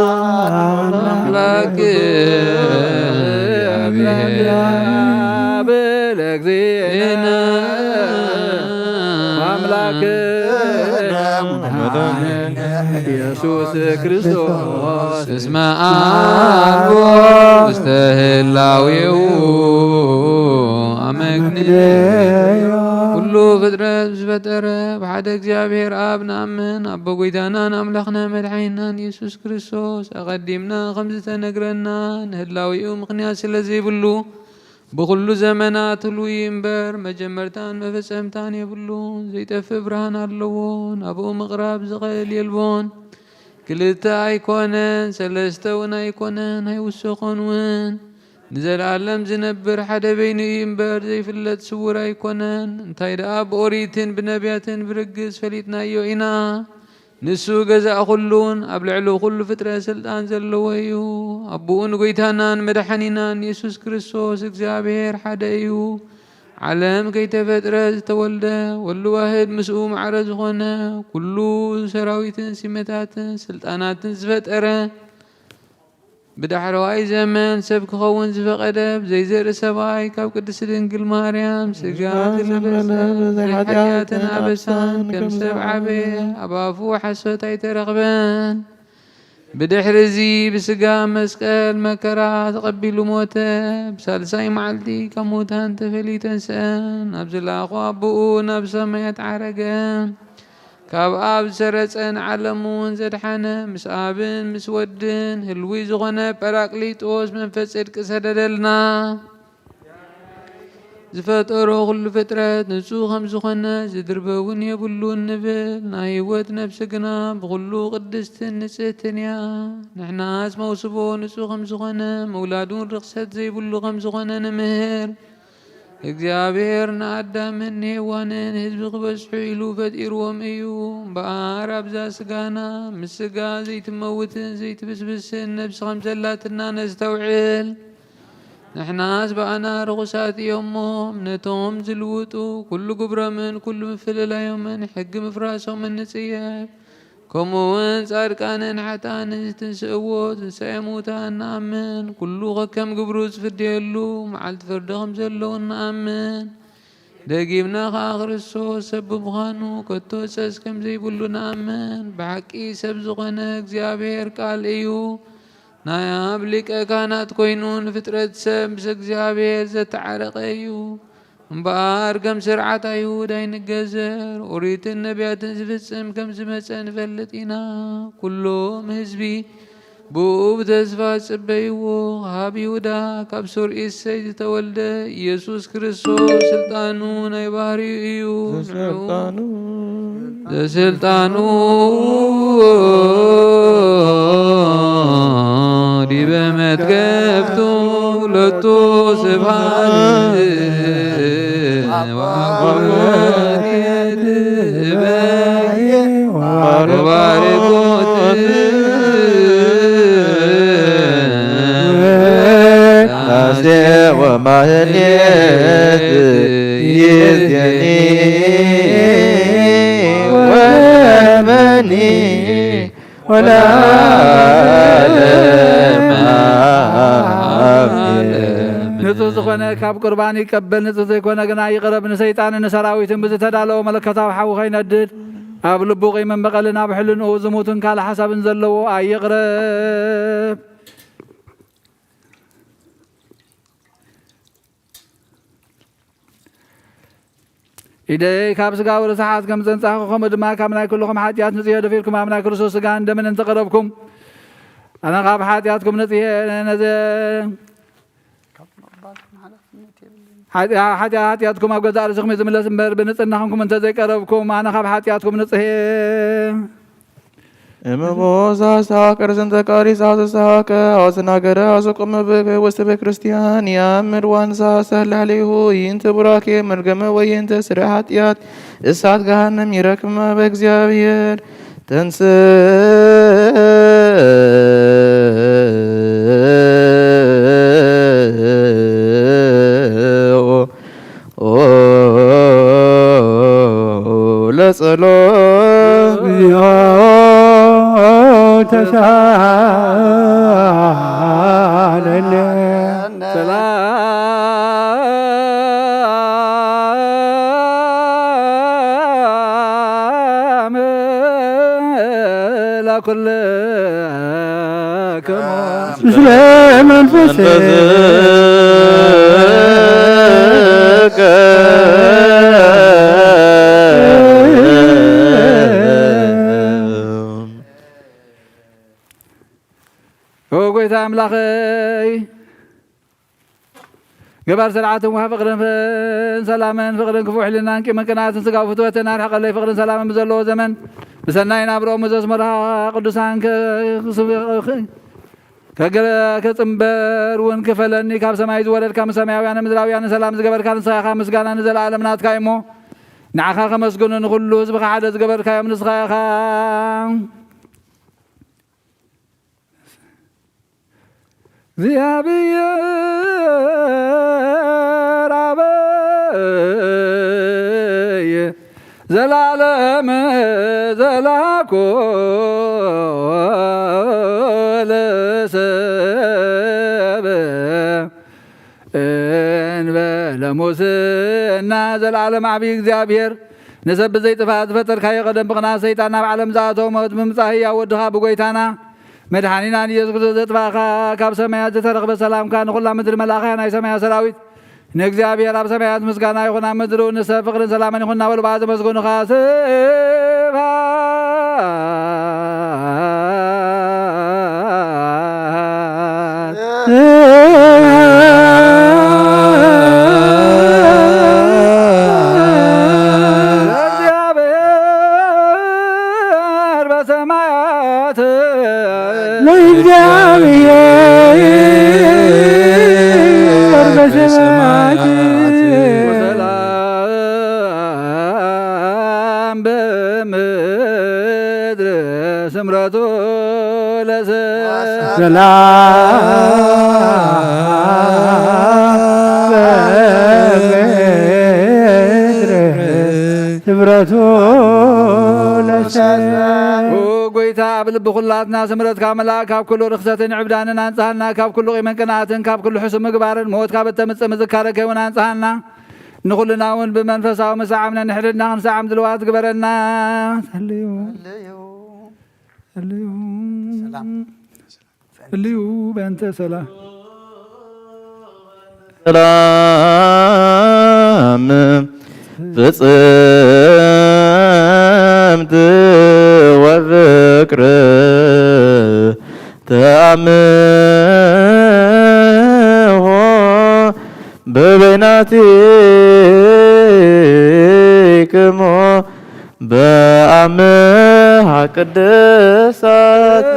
አምላክ ብለግዚእነ አምላክ ኢየሱስ ክርስቶስ እስመ አልቦ ውስተ ህላዌሁ አመክንዮ ኩሉ ፍጥረት ዝፈጠረ ብሓደ እግዚአብሔር አብ ንኣምን ኣቦ ጎይታናን ኣምላኽና መድሓኒናን ኢየሱስ ክርስቶስ ኣቐዲምና ከም ዝተነግረና ንህላዊኡ ምኽንያት ስለ ዘይብሉ ብኩሉ ዘመናት ህሉይ እምበር መጀመርታን መፈጸምታን የብሉን ዘይጠፍእ ብርሃን ኣለዎ ናብኡ ምቕራብ ዝኽእል የልቦን ክልተ ኣይኮነን ሰለስተ እውን ኣይኮነን ኣይውስኾን እውን ንዘለዓለም ዝነብር ሓደ በይኑ እዩ እምበር ዘይፍለጥ ስውር ኣይኮነን እንታይ ደኣ ብኦሪትን ብነቢያትን ብርግጽ ፈሊጥናዮ ኢና ንሱ ገዛእ ኩሉን ኣብ ልዕሊ ኩሉ ፍጥረት ስልጣን ዘለዎ እዩ ኣቦኡን ጎይታናን መድሓኒናን ኢየሱስ ክርስቶስ እግዚአብሔር ሓደ እዩ ዓለም ከይተፈጥረ ዝተወልደ ወሉ ዋህድ ምስኡ ማዕረ ዝኾነ ኩሉ ሰራዊትን ሲመታትን ስልጣናትን ዝፈጠረ ብዳሕረዋይ ዘመን ሰብ ክኸውን ዝፈቐደ ብዘይዘርኢ ሰብኣይ ካብ ቅድስቲ ድንግል ማርያም ስጋ ዝለበሰ ሓጢኣትን ኣበሳን ከም ሰብ ዓበየ ኣብ ኣፉ ሓሶት ኣይተረኽበን ብድሕሪ እዚ ብስጋ መስቀል መከራ ተቐቢሉ ሞተ ብሳልሳይ መዓልቲ ካብ ሙታን ተፈሊዩ ተንስአን ኣብ ዝለኣኾ ኣቦኡ ናብ ሰማያት ዓረገ ካብ ኣብ ሰረፀን ዓለሙን ዘድሓነ ምስ ኣብን ምስ ወድን ህልዊ ዝኾነ ጰራቅሊጦስ መንፈስ ጽድቂ ሰደደልና ዝፈጠሮ ኩሉ ፍጥረት ንጹህ ከም ዝኾነ ዝድርበውን የብሉን ንብል ናይ ህይወት ነብሲ ግና ብኩሉ ቅድስትን ንጽህትን እያ ንሕናስ መውስቦ ንጹህ ከም ዝኾነ መውላዱን ርክሰት ዘይብሉ ከም ዝኾነ ንምህር እግዚአብሔር ንኣዳምን ንሔዋንን ህዝቢ ክበዝሑ ኢሉ ፈጢርዎም እዩ እምበኣር ኣብዛ ስጋና ምስ ስጋ ዘይትመውትን ዘይትብስብስን ነብሲ ከም ዘላትና ነስተውዕል ንሕናስ በኣና ርኩሳት እዮም እምነቶም ዝልውጡ ኩሉ ግብሮምን ኩሉ ምፍልላዮምን ሕጊ ምፍራሶምን ንጽየፍ ከምኡውን ጻድቃንን ሓጥኣንን ዝትንስእዎ ትንሳኤ ሙታን ንኣምን ኩሉ ከከም ግብሩ ዝፍድየሉ መዓልቲ ፍርዲ ከም ዘለዉ ንኣምን ደጊምና ኸዓ ክርስቶስ ሰብ ብምዃኑ ከቶ ጸስ ከም ዘይብሉ ንኣምን ብሓቂ ሰብ ዝኾነ እግዚአብሔር ቃል እዩ ናይ ኣብ ሊቀ ካህናት ኮይኑ ንፍጥረት ሰብ ምስ እግዚአብሔር ዘተዓረቐ እዩ እምበኣር ከም ስርዓት ኣይሁድ ኣይንገዘር ኦሪትን ነቢያትን ዝፍጽም ከም ዝመፀ ንፈልጥ ኢና ኩሎም ህዝቢ ብኡ ብተስፋ ጽበይዎ ካብ ይሁዳ ካብ ሱር እሰይ ዝተወልደ ኢየሱስ ክርስቶስ ስልጣኑ ናይ ባህሪኡ እዩ ዘስልጣኑ ዲበ መትገብቱ ለቱ ስብሃት ومهنيت يزيني ومني ولا ንጹህ ዝኾነ ካብ ቁርባን ይቀበል ንጹህ ዘይኮነ ግና ይቕረብ ንሰይጣንን ንሰራዊትን ብዝተዳለወ መለከታዊ ሓዊ ኸይነድድ ኣብ ልቡ ቂምን በቀልን ኣብ ሕልንኡ ዝሙትን ካል ሓሳብን ዘለዎ ኣይቕረብ። ኢደይ ካብ ስጋዊ ርስሓት ከም ዘንጻሕኹ ከምኡ ድማ ካብ ናይ ኩልኹም ሓጢኣት ንጽዮ ደፊርኩም ኣብ ናይ ክርስቶስ ስጋን ደምን እንተቐረብኩም ኣነ ካብ ሓጢኣትኩም ንጽየ ሓጢኣትኩም ኣብ ገዛእ ርእስኹም ዝምለስ እምበር ብንጽናኹምኩም እንተዘይቀረብኩም ኣነ ካብ ሓጢኣትኩም ንጽየ እመቦዛሳ ቅርዝንተ ቃሪሳ ተሳከ አውስናገረ አሶቆመ በወስተ በክርስቲያን ያምር ዋንሳ ሰላሌሁ ይንተ ቡራኬ መርገመ ወይንተ ስረ ኃጢአት እሳት ገሃነም ይረክመ በእግዚአብሔር ተንስ ለጸሎት ተሳለነ ሰላም ለኩልክሙ ምስለ መንፈስከ ጎይታ ኣምላኸይ ገባር ስርዓትን ውሃ ፍቅርን ሰላምን ፍቅርን ክፉእ ሕልናን ቂምን ቅንዓትን ስጋዊ ፍትወትን ኣርሕቐለይ ፍቅርን ሰላምን ብዘለዎ ዘመን ብሰናይ ናብሮኦም ዘስመራ ቅዱሳን ከጽምበር እውን ክፈለኒ ካብ ሰማይ ዝወረድካ ሰማያውያን ምድራውያን ሰላም ዝገበርካ ንስኻ ኢኻ ምስጋና ንዘለዓለም ናትካ እሞ ንዓኻ ከመስግኑ ንኩሉ ህዝብካ ሓደ ዝገበርካዮም ንስኻ ኢኻ እግዚአብሔር አበይ ዘላለም ዘላኮ ለሰብ እንበለ ሙስና ዘላለም ዓብይ እግዚአብሔር ንሰብ ዘይጥፋእ ዝፈጠርካዮ ቀደም ብቕናት ሰይጣን ናብ ዓለም ዝኣተወ ሞት ብምምጻእ ሕያው ወድኻ ብጎይታና መድኃኒና ኢየሱስ ክርስቶስ ዘጥፋእኻ ካብ ሰማያት ዝተረኽበ ሰላምካ ንኹላ ምድሪ መላእኽያ ናይ ሰማያት ሰራዊት ንእግዚአብሔር ኣብ ሰማያት ምስጋና ይኹን ኣብ ምድሪ ንሰብ ፍቅርን ሰላምን ይኹን ናበሉ በኣ ዘመስግኑኻ እግዚአብሔር በሰማያት ለእግዚአብሔር በሰማያት ወሰላም በምድር ስምረቱ ለሰላም በምድር ስምረቱ ለሰላም ጎይታ ኣብ ልቢ ኩላትና ስምረትካ መላእ ካብ ኩሉ ርክሰትን ዕብዳንን አንጽሃና ካብ ኩሉ ቂምን ቅንዓትን ካብ ኩሉ ሕሱም ምግባርን ሞት ካብ እተምፅእ ምዝካረከ እውን አንጽሃና ንኩልና እውን ብመንፈሳዊ መሳዓምና ንሕድና ክንሰዓም ዝልዋት ግበረና ልዩ በእንተ ሰላም ሰላም ፍጽምት ወፍቅር ተአምሆ በበይናቲክሞ በአምሃ ቅድሳት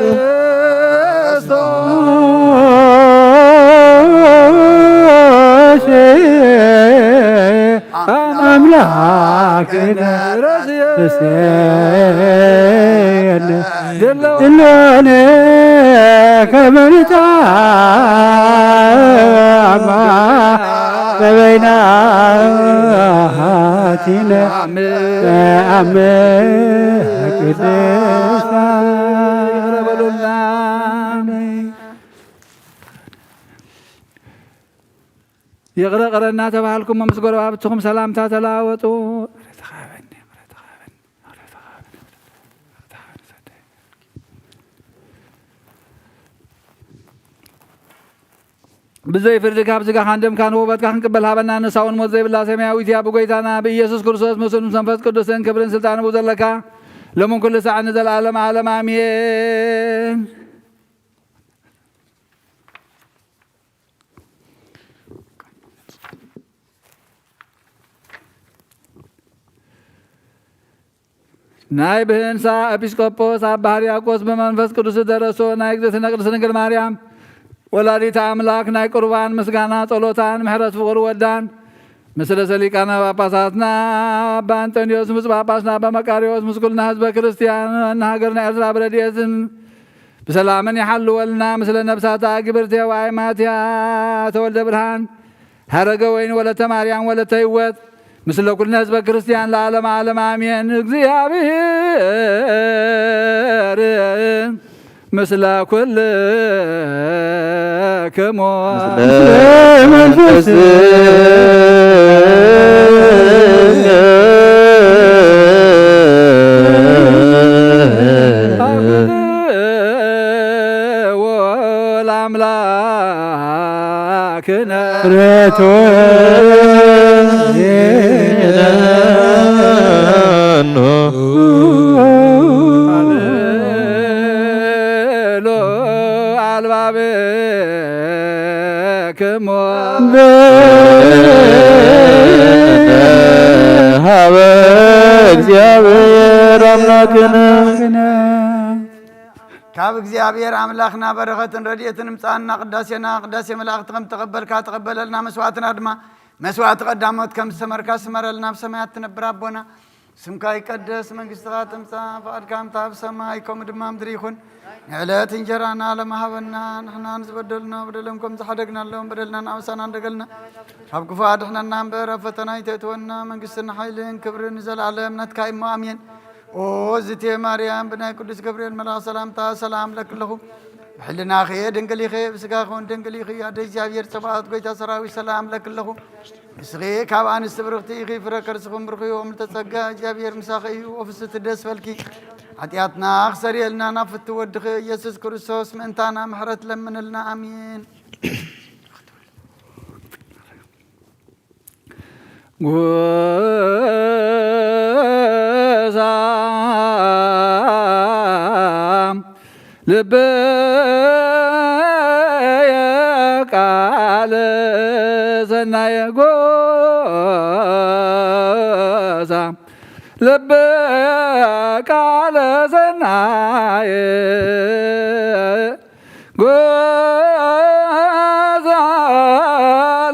አምላክነ ረስየነ ድሎነ ከመንታማ በበይናቲነ በአመ ቅድስታ ይቅረበሉና يغرقرنا تبعلكم ومسقروا بتكم سلامتا تلاوتوا بزي فردك هابزك خاندم كان هو بات كان قبل هابنا نساون موزي بالله سماويت يا بغيتانا بإيسوس كريستوس مسلم سنفس قدسن كبرن سلطان بوزلكا لمن كل ساعة نزل عالم عالم آمين نائب هنسا ابيسكوبوس ابا هرياقوس بمنفس قدس درسو نايك زتنا قدس نقل مريم ወላዲተ አምላክ ናይ ቁርባን ምስጋና ጸሎታን ምሕረት ፍቅር ወዳን ምስለ ሰሊቃና ጳጳሳትና አባ አንጦኒዮስ ምስ ጳጳስና አባ መቃሪዎስ ምስኩልና ህዝበ ክርስቲያን እና ሀገርና ኤርትራ በረድኤትን በሰላምን ይሐልወልና ምስለ ነፍሳታ ግብርተ ወአይማትያ ተወልደ ብርሃን ሀረገ ወይን ወለተ ማርያም ወለተ ህይወት ምስለ ኩልና ህዝበ ክርስቲያን ለዓለም ዓለም አሜን። እግዚአብሔር ምስለ ኩልክሙ መንፈስ ወለአምላክነ ረቶ አልባብክሙ ሀበ እግዚአብሔር አምላክነ ካብ እግዚአብሔር አምላክና በረከትን ረድኤትን ምጻና ቅዳሴና ቅዳሴ መላእክት ከም ተቀበልካ ተቀበለልና መስዋዕትና ድማ መስዋዕት ቀዳሞት ከም ሰመርካ ስመረልና በሰማያት ትነብር አቦና ስምካ ይቀደስ መንግስትካ ትምጻ ፈቃድካ ኣብ ሰማይ ከም ድማ ምድሪ ይኹን ንዕለት እንጀራና ለማሃበና ንሕና ንዝበደልና በደለም ከም ዝሓደግናሎም በደልና ናውሳና እንደገልና ካብ ክፉ አድሕነና እምበር ኣብ ፈተና ይተእትወና መንግስትን ሓይልን ክብርን ዘለዓለም ናትካ እሞ አሜን። ኦ ዝቴ ማርያም ብናይ ቅዱስ ገብርኤል መልአክ ሰላምታ ሰላም ለክለኹ ብሕልናኸ ድንግል ኢኸ ብስጋኹን ድንግል ኢኺ ኣደ እግዚአብሔር ፀባኦት ጎይታ ሰራዊት ሰላም ለክለኹ ንስኺ ካብ ኣንስቲ ብርኽቲ ኢኺ ፍረ ከርስኹም ብርኽዮ ምልተጸጋ እግዚአብሔር ምሳኺ እዩ ወፍስቲ ደስ በልኪ ኃጢአትና ክሰሪየልና ናብ ፍቲ ወድኺ ኢየሱስ ክርስቶስ ምእንታና ምሕረት ለምንልና አሜን። ልበየ ቃል ሰናየ ጎዛ ልበየ ቃል ሰናየ ጎዛ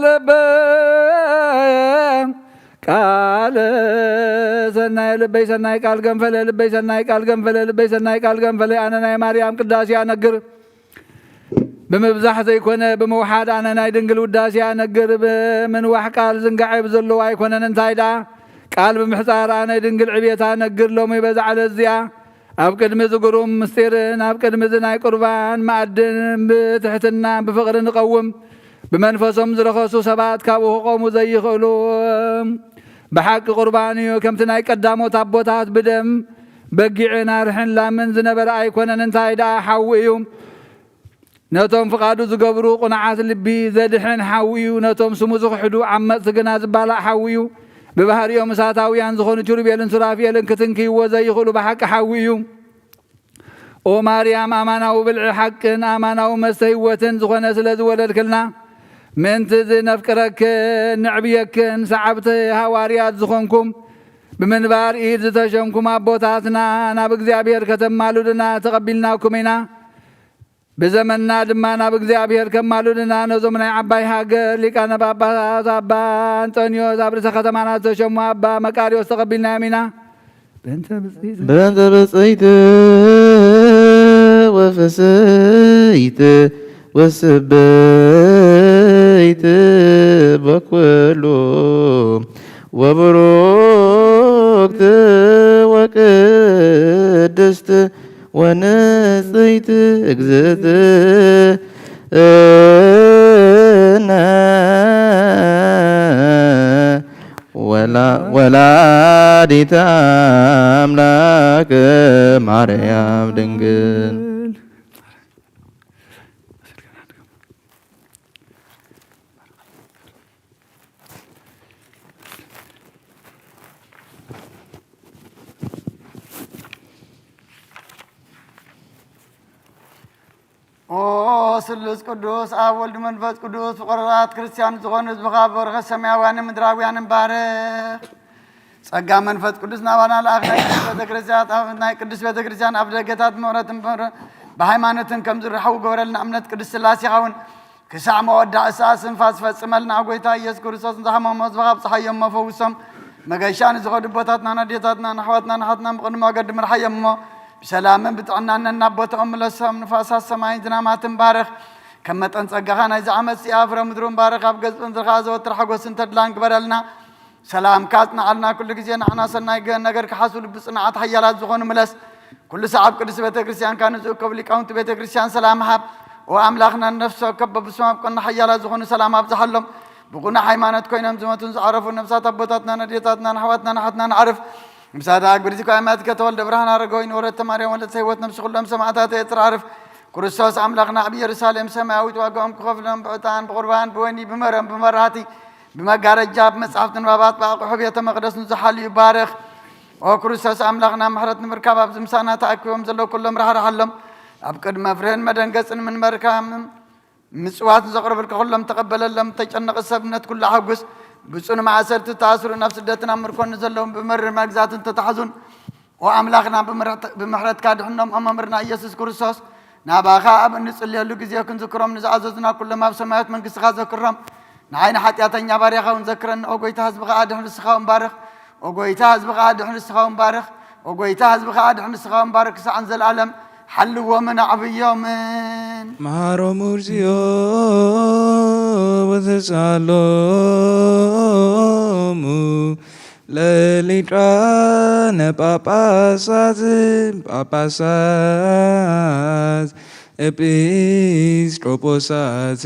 ልበየ ቃል ሰናይ ልበይ ሰናይ ቃል ገንፈለ ልበይ ሰናይ ቃል ገንፈለ ልበይ ሰናይ ቃል ገንፈለ አነ ናይ ማርያም ቅዳሴ አነግር ብምብዛሕ ዘይኮነ ብምውሓድ ኣነ ናይ ድንግል ውዳሴ ኣነግር ብምንዋሕ ቃል ዝንጋዐ ብዘለዎ ኣይኮነን እንታይ ዳ ቃል ብምሕፃር ኣነ ድንግል ዕቤታ ኣነግር ሎሚ በዛ ዓለት እዚኣ ኣብ ቅድሚ ዝግሩም ምስጢርን ኣብ ቅድሚ ናይ ቁርባን ማዕድን ብትሕትና ብፍቕሪ ንቐውም ብመንፈሶም ዝረኸሱ ሰባት ካብኡ ክቆሙ ዘይኽእሉ بحق قربانيو كم تناي قداموت አቦታት بدم بقعن አርሕን ላምን ዝነበረ ኣይኮነን እንታይ ዳ ሓዊዩ ነቶም ፍቃዱ ዝገብሩ ቁንዓት ልቢ ዘድሕን ሓዊዩ ነቶም ስሙ ዝኽሕዱ ዓመፅ ግና ዝባላዕ ሓዊዩ ብባህሪኦም እሳታውያን ዝኾኑ ኪሩቤልን ሱራፌልን ክትንክይዎ ዘይኽእሉ ብሓቂ ሓዊዩ ኦ ማርያም ኣማናዊ ብልዒ ሓቅን ኣማናዊ መስተ ህይወትን ዝኾነ ስለ ዝወለድክልና ምንት ዝነፍቅረክን ንዕብየክን ሰዓብቲ ሃዋርያት ዝኾንኩም ብምንባር ኢድ ዝተሸምኩም ኣቦታትና ናብ እግዚአብሔር ከተማሉድና ተቐቢልናኩም ኢና ብዘመንና ድማ ናብ እግዚአብሔር ከማሉድና ነዞም ናይ ዓባይ ሃገር ሊቃነ ጳጳሳት አባ አንጦኒዮስ ኣብ ርእሰ ከተማና ዝተሸሙ ኣባ መቃሪዎስ ተቐቢልናዮም ኢና በእንተ ብፅይት ወፍስይት ወስበይት በኩሉ ወብሩክት ወቅድስት ወንጽይት እግዝእትነ ወላዲተ አምላክ ማርያም ድንግል ስሉስ ቅዱስ አብ ወልድ መንፈስ ቅዱስ ፍቁራት ክርስቲያን ዝኾኑ ዝብኻበር ሰማያውያን ምድራውያን ባረኽ ጸጋ መንፈስ ቅዱስ ናባና ለአኽላይ ቅዱስ ቤተ ክርስቲያን ኣብ ደገታት ምሕረትን ብሃይማኖትን ከም ዝርሓው ገበረልና እምነት ቅዱስ ስላሴ ይኸውን ክሳዕ መወዳእ እሳስን ፋስ ፈጽመልና ጐይታ ኢየሱስ ክርስቶስ ዝሃመሞ ዝብኻብ ፀሓዮም መፈውሶም መገሻን ዝኸዱ ቦታትና ናዴታትና ናሕዋትና ናሓትና ብቕድሚ መገዲ ምርሓዮም بسلام بتعنانا نبوت ملسهم نفاسات سماين زنامات بارخ كما تنصقها نايز عمد سيافر مدرون بارخ أبقز انزرخاز وترحقو سنتدلان قبرلنا سلام كاتنا علنا كل جزيان عنا سنايقا نقر كحاسول بصناعات حيالات زغون ملس كل سعب كرس بيت كريستيان كانوا زوك قبلي كاونت بيت كريستيان سلام حاب وأملاخنا النفس وكبب بسماب كنا حيالات زغون سلام أبزحلهم بقولنا حيمانات كوينهم زمتون عرفوا نفسات أبوتاتنا نديتاتنا نحواتنا نحتنا نعرف مساعدة بريزك أماتك تولد برهنا رجوين ورد تمارين ولا تسويت نفس كلهم سمعتها تتعرف كرسوس أملاقنا أبي رسالة سماوي توقعهم كخفلهم بعتان بقربان بويني بمرم بمراتي بمجارة جاب مسافة نبات باقي حبية مقدس نزحل يبارخ وكرسوس أملاقنا محرت مركب بزمسانة تأكلهم زلوا كلهم راح رحلهم أبكر مفرين مدن قسن من مركام مسوات زقرب الكلهم تقبل لهم تجنق السبنة كل حقس بسون مع سرت تأثر نفس دتنا مركون نزلهم بمر مجزات تتحزن وأملاخنا بمحرت كادحنهم أمرنا يسوع كريستوس نباخا أب نسأل يلوك زيكون ذكرهم نزعزنا كل ما بسماوات من قصة ذكرهم نعين حتى أتنيا بارخا ونذكرن أوجيتها زبغا أدهم السخاون بارخ أوجيتها زبغا أدهم السخاون بارخ أوجيتها زبغا أدهم السخاون بارخ سعنز العالم حل ومن عبي يومين مارو مرزيو وذسالو لليتران باباسات epistroposat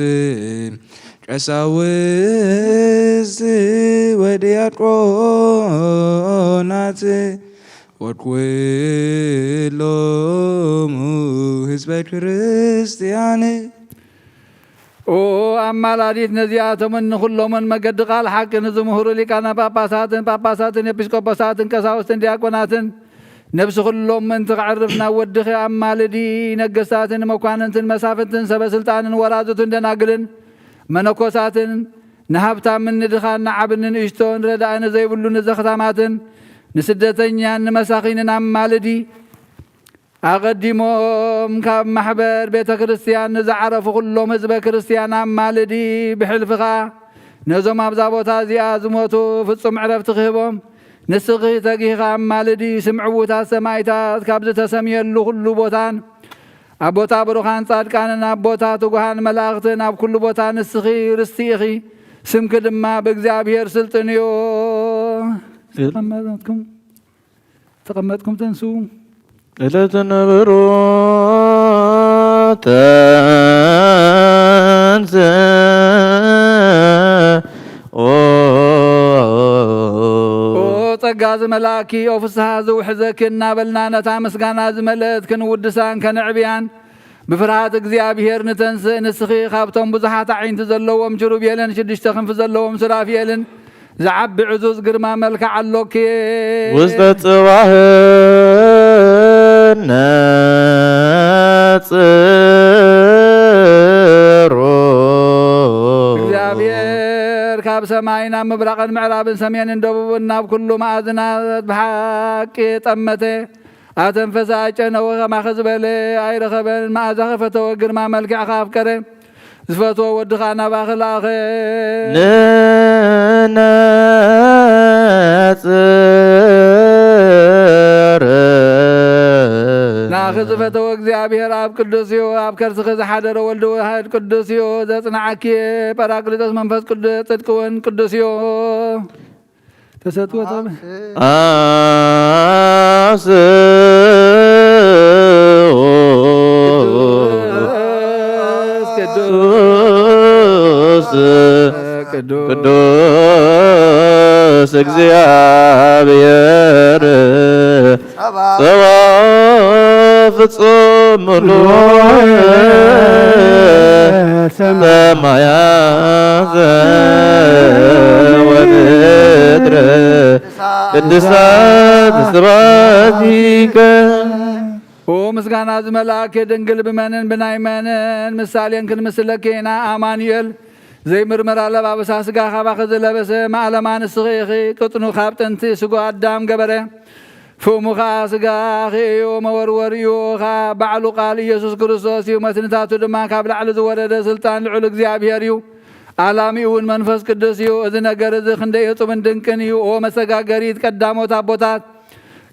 Trasawis wediatronat what will his Christiane أمالاديت نزيات من كل من مجد قال حق نزمهور لي كان باباسات إبسكوباسات كساوس دياقونات نفس كل من تعرفنا ودخ أمالدي نجسات مكانة مسافة سب سلطان ورادة دناقلن منكوسات نهبت من ندخان نعبن إشتون ردان زي بلون زختامات نسدتني أن مساخين أمالدي أقدمهم كمحبر بيت كريستيان نزعرف كلهم حزب كريستيان مالدي بحلفها نزم أبزابوتا زيازموتو فتصم عرفت خيبهم نسقي تقيها مالدي سمعوتا سمايتا كابزة تسمي اللو كل بوتان أبوتا بروخان صادقان أبوتا تقوهان ملاغتن أب كل بوتان نسقي رستيخي سمك دما بإግዚአብሔር سلطنيو تقمتكم تنسو إلى تنبرو تنسى طقاز ملاكي أو فسها زو حزكنا بلنا نتامس كان زملت كن ودسان كان عبيان بفرهات እግዚአብሔር نتنس نسخي خابتهم بزحات عين تزلوهم جروب يلن شدش تخن فزلوهم سراف يلن زعب عزوز قرما ملك علوكي وسط صباح እግዚአብሔር ካብ ሰማይና ምብራቅን ምዕራብን ሰሜንን ደቡብን ናብ ኩሉ ማእዝናት ብሓቂ ጠመተ ኣተንፈሳ ጨነወ ከማኸ ዝበለ ኣይረኸበን ማእዛ ኸፈተወ ግርማ መልክዕኻ ኣፍቀረ ዝፈትዎ ወድኻ ናባኸ ለኣኸ ንነጽር ናኸ ዝፈተወ እግዚአብሔር ኣብ ቅዱስ እዩ ኣብ ከርስኺ ዝሓደረ ወልዲ ዋሕድ ቅዱስ እዩ ዘጽንዓኪ ጰራቅሊጦስ መንፈስ ቅዱስ ጽድቂ እውን ቅዱስ እዩ ተሰጥዎ ተብ ቅዱስ እግዚአብሔር ጸባ ፍጹም ምሉእ ሰማያት ወምድር ቅድሳት ስብሐቲከ ومسكانا زملاك دنقل بمنن بنايمنن مثالين كن مسلكينا أمانيل زي مرمر على باب ساسقا خباخذ لبس معلمان الصغيخي قطنو خابتنتي سقو قدام قبره فومخا سقاخي وموروريوخا بعلو قال يسوس كريستوس يومتنتاتو دما كابل على زورد سلطان العلق زيابيريو عالميون منفس قدسيو اذ نقر اذ خنديتو من دنكنيو ومسقا قريد قدامو تابوتات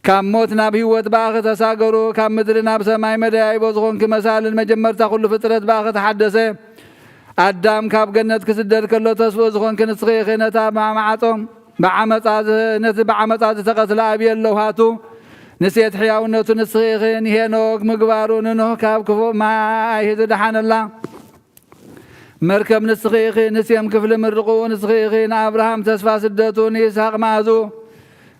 كام موتنا بهوت باغ تساقرو كام مدرنا بسماي مداي بوزغون كمسال المجمر تاخل فترة باغ تحدثه أدام كاب جنة كسدر كله تسوى زغون كنسخي خنتا مع معاتهم بعمت عز نت بعمت عز تقتل أبي اللوهاتو نسيت حياونة نسخي خن هنوك مقبارون نوه كاب كفو ما هيد دحان الله مركب نسخي خن نسيم كفل مرقو نسخي خن أبراهام تسفى سدتو نيساق مازو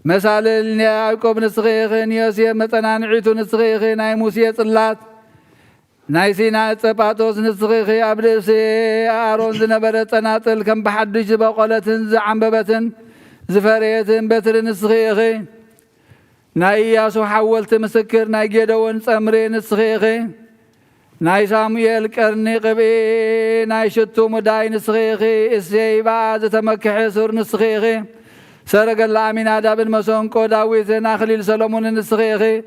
مسال يعقوب نسخي خن يوسف متنان عيتو نسخي خن أي موسى صلات نايسينا تباتوس نسخي أبلسي آرون زنبرة تناطل كم بحدش بقولة زعنببة زفرية بتر نسخي ناياسو حولت مسكر ناي جدون سمري نسخي ناي سامويل كرني قبي ناي شتو مداي نسخي اسي بعد تمكح سور نسخي سرق الامين هذا بالمسون قداوي ناخليل سلمون نسخي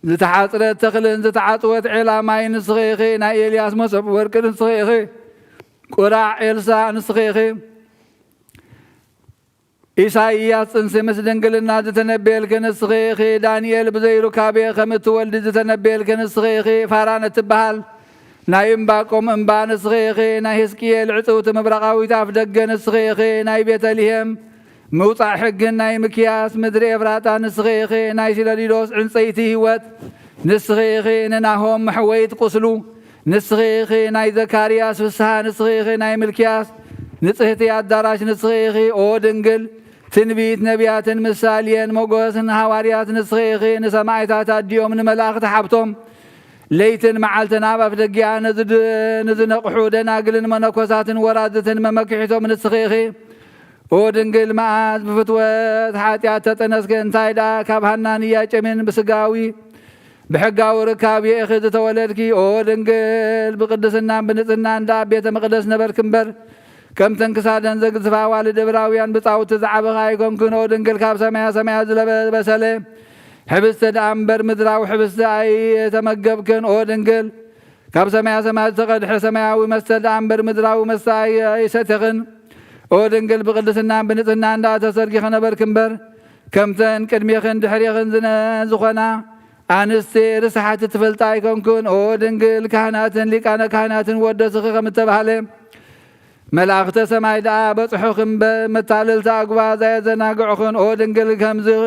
زتحاطرت تخلن زتعاطوت علاما نسخيخي نا إلياس مصب ورك نسخيخي قراع إلسا نسخيخي إساياس انسمس دنقلنا زتنبيل كنسخيخي دانيال بزيرو كابي خمت ولد زتنبيل كنسخيخي فارانة تبهال نا ينباكم انبا نسخيخي نا هسكيل عطوت مبرقاوي تافدق نسخيخي نا بيتليهم موطع حقن ناي مكياس مدري افراتا نسخيخي ناي سيلاليلوس عنصيتي هوت نسخيخي نناهم محويت قسلو نسخيخي ناي زكارياس فسها نسخيخي ناي ملكياس نصحتي الدراش نسخيخي او دنقل تنبيت نبيات مساليين موقوس هواريات نسخيخي نسمايتات الديوم نملاخ تحبتم ليتن معالتنا بفدقيا نزن قحودنا قلن منكوسات ورادة ممكحتم نسخيخي ودنقل معاد بفتوات حاتيات تتنسكن تايدا كابهنا نياج من بسقاوي بحقاو ركابي اخذ تولدكي ودنقل بقدسنا بنتنا دا بيت مقدس نبر كمبر كم تنكسادن زق زفا والد براويان بطاو تزعب غايكم كن ودنقل كاب سمايا سمايا زلب بسلي حبست دامبر مدراو حبست اي تمقبكن ودنقل كاب سمايا سمايا تقدح سماياوي مستد دامبر مدراو مستاي ستغن ودنقل بقدسنا بنتنا دا تسرقي خنبر كمبر كمتن كدميخن دحريخن زخنا انستي رسحات تفلطاي كون ودنقل كهناتن ليقانا كهناتن ودسخ خمتبحله ملاخت سماي دا بصحخن بمتالل تاغوا زي زناغخن ودنقل كمزغ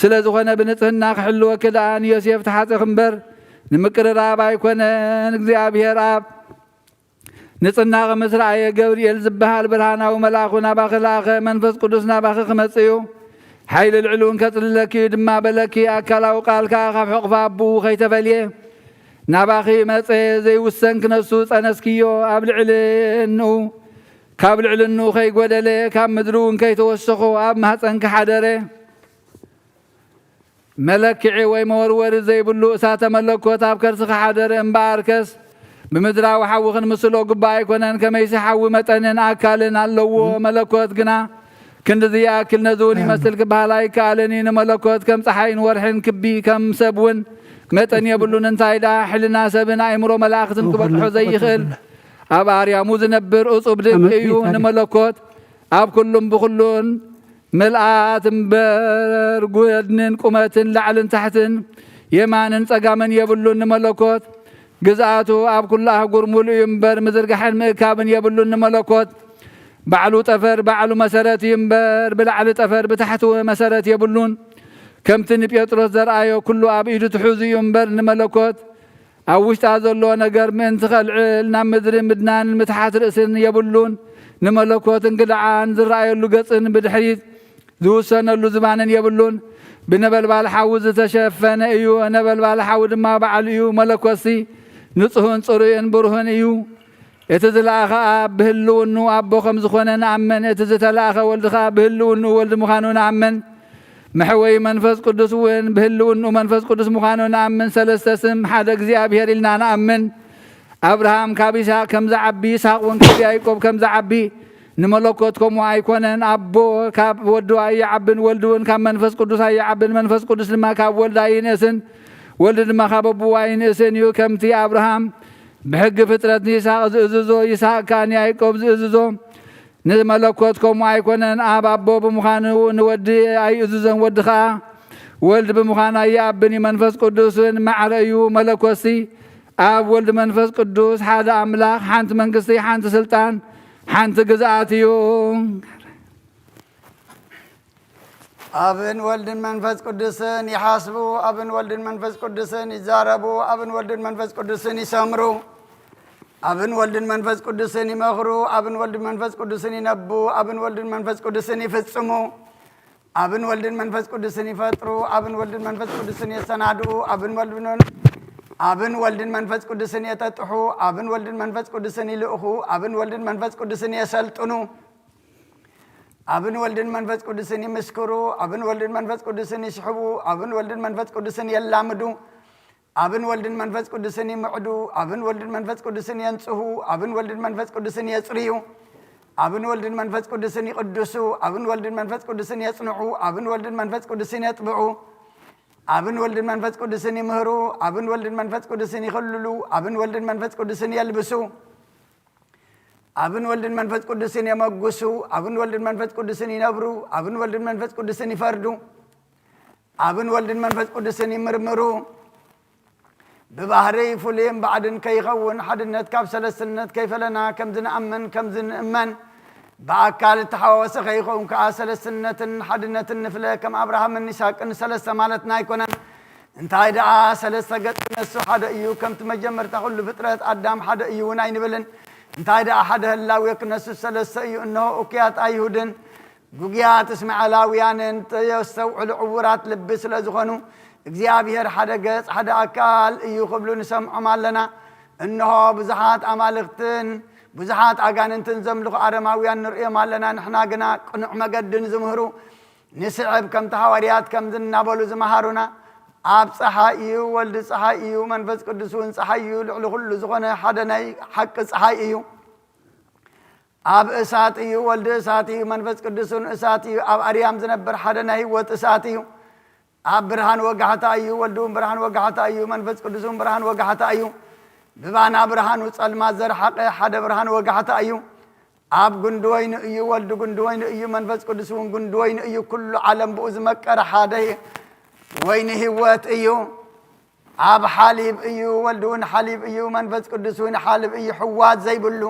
سلازخنا بنتنا خحلو كدان يوسف تحت خنبر نمقرراب ايكونن እግዚአብሔር አብ نصنا مسرعي جبريل زبها البرهانا وملاخنا باخلاخ منفس قدسنا باخ خمصيو حيل العلون كتلك دما بلكي اكلا وقال كاخ حقفا ابو خيتفليه نباخي مصي زي وسنك نفسو صنسكيو ابلعلنو كابلعلنو خي غدله كاب مدرون كي توسخو اب محصنك حدره ملكعي وي مورور زي بلو اسات ملكوت اب كرسخ حدره امباركس بمدراو حوخن مسلو قباي كونن كميس حو متنن اكالن اللو ملكوت قنا كند ذي اكل نزوني مسل كبهالاي كالنين ملكوت كم صحين ورحن كبي كم سبون متن يبلون انتايدا حلنا سبنا امرو ملاختن كبطحو زي خل اب اريا موز نبر اصب دقيو ملكوت اب كلهم بكلون ملآت مبر قدنن قمتن لعلن تحتن يمانن صقامن يبلون ملكوت جزاتو اب كلها قرمول ينبر مزرقحن مكابن يبلون ملكوت بعلو طفر بعلو مسارات ينبر بلعل طفر بتحتو مسارات يبلون كم تن بيطرس زرعيو كله اب ايدو تحوزي ينبر ملكوت اوشت ازلو نجر من تخلعلنا مدر مدنان متحات راسن يبلون نملكوت انقلعان زرعيو لقصن بدحريت ذوسن له زبانن يبلون بنبلبال حوز تشفن ايو نبلبال حود ما بعليو ملكوسي نصهن صرين برهن ايو اتزلاخ اب بهلونو ابو خمس خونه نامن اتزتلاخ ولد خ بهلونو ولد مخانو نامن محوي منفس قدس وين بهلون ومنفس قدس مخانو نأمن سلسة سم حدا እግዚአብሔር إلنا نأمن أبراهام كابيسا كم زعبي ساق ونكب يعقوب كم زعبي نملكوتكم وأيكونن أبو كاب ودو أي عبن ولدون كم منفس قدس أي عبن منفس قدس لما كاب ولد أينسن ولد لما كاب أبو أينسن يو كم تي أبراهام بحق فترة يساق زوزو يساق كان يعقوب زوزو نملكوتكم وأيكونن أبو بمخانو نودي أي زوزن ودخا ولد بمخان أي عبني منفس قدس معريو ملكوسي أب ولد منفس قدوس هذا أملاك حانت منقصي حانت سلطان حانت قزاتيو أبن ولد منفس قدسن يحاسبو أبن ولد منفس قدسن يزاربو أبن ولد منفس قدسن يسمرو أبن ولد منفس قدسن يمغرو أبن ولد منفس قدسن ينبو أبن ولد منفس قدسن يفصمو أبن ولد منفس قدسن يفطرو أبن ولد منفس قدسن يسنادو أبن ولد منفس قدسن يتطحو أبن ولد منفس قدسن يلؤخو أبن ولد منفس قدسن يسلطنو أبن ولد منفس قدسن يمسكرو أبن ولد منفس قدسن يسحبو أبن ولد منفس قدسن يلامدو أبن ولد منفس قدسن يمعدو أبن ولد منفس قدسن ينصحو أبن ولد منفس قدسن يصريو أبن ولد منفس قدسن يقدسو أبن ولد منفس قدسن يصنعو أبن ولد منفس قدسن يطبعو أبن ولد منفس قدسن يمهرو أبن ولد منفس قدسن يخللو أبن ولد منفس قدسن يلبسو أبن ولد منفس قدسن يمقسو أبن ولد منفس قدسن ينبرو أبن ولد منفس قدسن يفردو أبن ولد منفس قدسن يمرمرو ببحري فليم بعدن كيخون حدنت كاب سلسلنت كيف لنا كم زن أمن كم زن أمن بأكال تحاوس خيخون كأسل السنة حدنة النفلة كم أبراهام النساء كن سلسة مالتنا يكونن انت هيدا سلسة قد نسو حدا إيو كم تمجمر تقول فترة أدام حدا إيو ناين بلن انت هيدا أحد هلاو يكنسو سلسة إيو إنه أكيات أيهودن قوقيات اسمع لاويان انت يستوعوا العورات لبس لزغنو እግዚአብሔር حدا قص حدا أكال إيو قبلو نسمع مالنا إنه بزحات أمالغتن بزحات أغاننتن زملغ أرماويان نرئي مالنا نحنا قنا قنع مقدن زمهرو نسعب كم تحواريات كم ذن نابلو زمهارونا أب صحائيو ولد صحائيو منفس قدسون صحائيو لعلو كل زغنا حدا حق صحائيو أب إساتيو ولد إساتيو منفس قدسون إساتيو أب أريام زنبر حدا هيوت إساتيو أب برهان وقعتا أيو ولدون برهان وقعتا أيو منفس قدسون برهان وقعتا أيو ببانا برهان وصلما زر حق حدا برهان وقعتا أيو أب قندوين أيو ولد قندوين أيو منفس قدسون قندوين أيو كل عالم بؤز مكر حدا وين هوات أيو أب حليب أيو ولدون حليب أيو منفس قدسون حليب أيو حوات زي بلو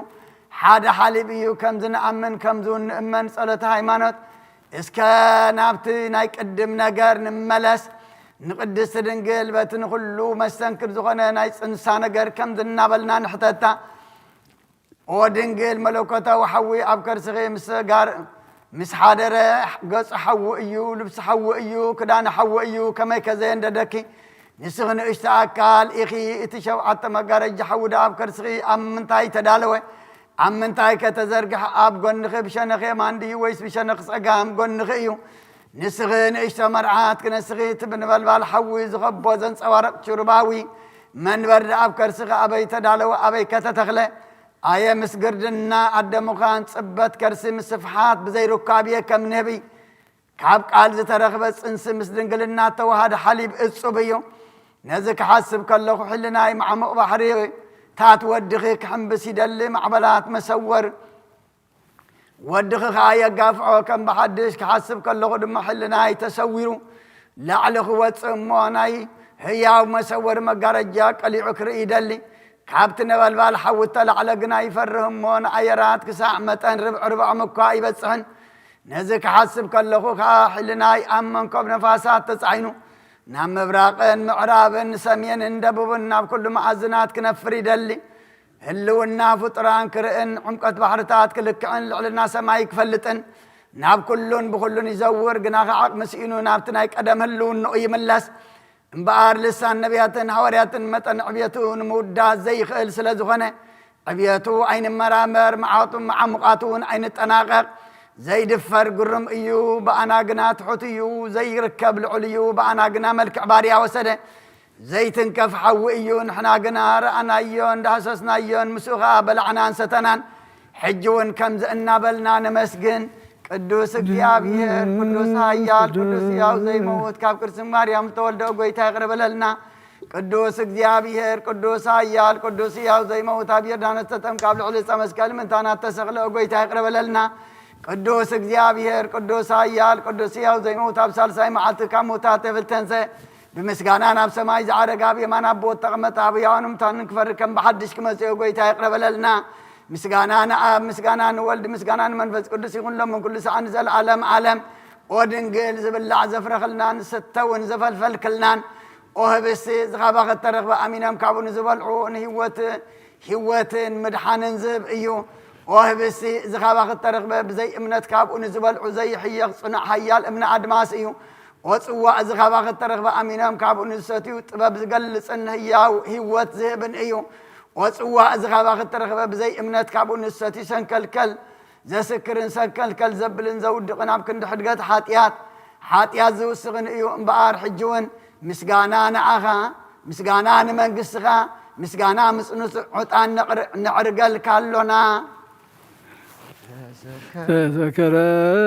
حدا حليب أيو كم زن أمن كم زن أمن صلاة هايمانات إسكا نابتي نايك قدم نقر نملس نقدس دنقل باتن خلو مستنكر زغنا نايس إنسان قر كم ذن نابلنا نحتتا ودنقل ملوكتا وحوي أبكر صغي مسقار مسحادر قص حو إيو لبس حو إيو كدان حو إيو كما كزين ددكي نسغن اشتاكال إخي اتشو عطا مقارج حو دا أبكر صغي أمنتاي تدالوه أمنتاي كتزرق أب قنخي بشنخي ماندي ويس بشنخ صقام قنخيو نسغن اشتمرعات كنسغي تبن بالبال حوي زغبو زن صوارق شرباوي من برد أبكر صغي أبي تدالوه أبي كتتخلي آية مسقردنا أدموخان صبت كرسي مسفحات بزي ركابية كم نبي كعب قال زترغبت انس مسدنقلنا توهاد حليب الصبيو نزك حاسب كالله حلناي مع مقبحري تات ودخيك حنبسي دلي معبلات مسور ودخيك آية قافعو كم بحدش كحاسب كالله دم حلناي تسويرو لعلخ واتسموناي هياو مسور مقارجاك اللي عكري دلي كابتن بالبال حوت على قنا يفرهم مون عيرات كساع متن ربع مكاي بصحن نزك حسب كلخو حلناي امنكم نفاسات تصعينو نام براقن معرابن سمين اندببنا بكل معزنات كنفري دلي هلونا فطران كرئن عمقت بحرتات كلكعن لعلنا سماي كفلتن ناب كلون بكلون يزور قنا عق مسئينو نابتناي قدم هلون نقي ملس امبار لسان نبياتن حوارياتن متن عبيتون مودات زي خيل سلازغنة عبيتو عين مرامر معاطم معمقاتون عين التناقق زي دفر قرم إيو بأنا قنات حوتيو زي ركب العليو بأنا قنا ملك عباريا وسده زي تنكف حوئيو نحنا قنا رأنا إيون دهسسنا إيون مسوغا بلعنا ستنان حجون كم زئنا بلنا نمسجن قدوس እግዚአብሔር ቅዱስ ኃያል ቅዱስ ያው ዘይሞት ካብ ቅርስም ማርያም ተወልደ ጎይታ ይቅረብ ለልና ቅዱስ እግዚአብሔር ቅዱስ ኃያል ቅዱስ ያው ዘይሞት አብየዳነት ተጠም ካብ ልዕል ዕፀ መስቀል ምንታናት ተሰቅለ ጎይታ ይቅረብ ለልና ቅዱስ እግዚአብሔር ቅዱስ ኃያል ቅዱስ ያው ዘይሞት ኣብ ሳልሳይ መዓልቲ ካብ ሞታት ተፍልተንሰ ብምስጋና ናብ ሰማይ ዝዓረጋ ብየማን ኣቦት ተቐመጠ ኣብ ሕያዋንም ሙታንን ክፈርድ ከም ብሓድሽ ክመጽእ ጎይታ ይቅረብ ለልና مسجانا نعم مسجانا نولد مسجانا منفذ قدس يقول لهم من كل ساعة نزل عالم ودنجل زبل عزفر خلنا ستة ونزفل فلكلنا وهبس زغابة الترغ بأمينام كعبون زبل عون هوت مدحان نزب إيو وهبس زغابة الترغ بزي امنت كعبون زبل عزي حيق صنع حيال امن عدماس إيو وصوا زغابة الترغ بأمينام كعبون ستيو تباب زقلس ان هوت زبن إيو وصوا أزغابا خطرخبا بزي امنات كابو نساتي سنكلكل زسكرن سنكلكل زبلن زود قناب كند حدقات حاتيات زوسغن ايو انبار حجون مسقانا نعاها مسقانا نمنقسغا مسقانا مسنوس عطان نعرقل كالونا تذكرنا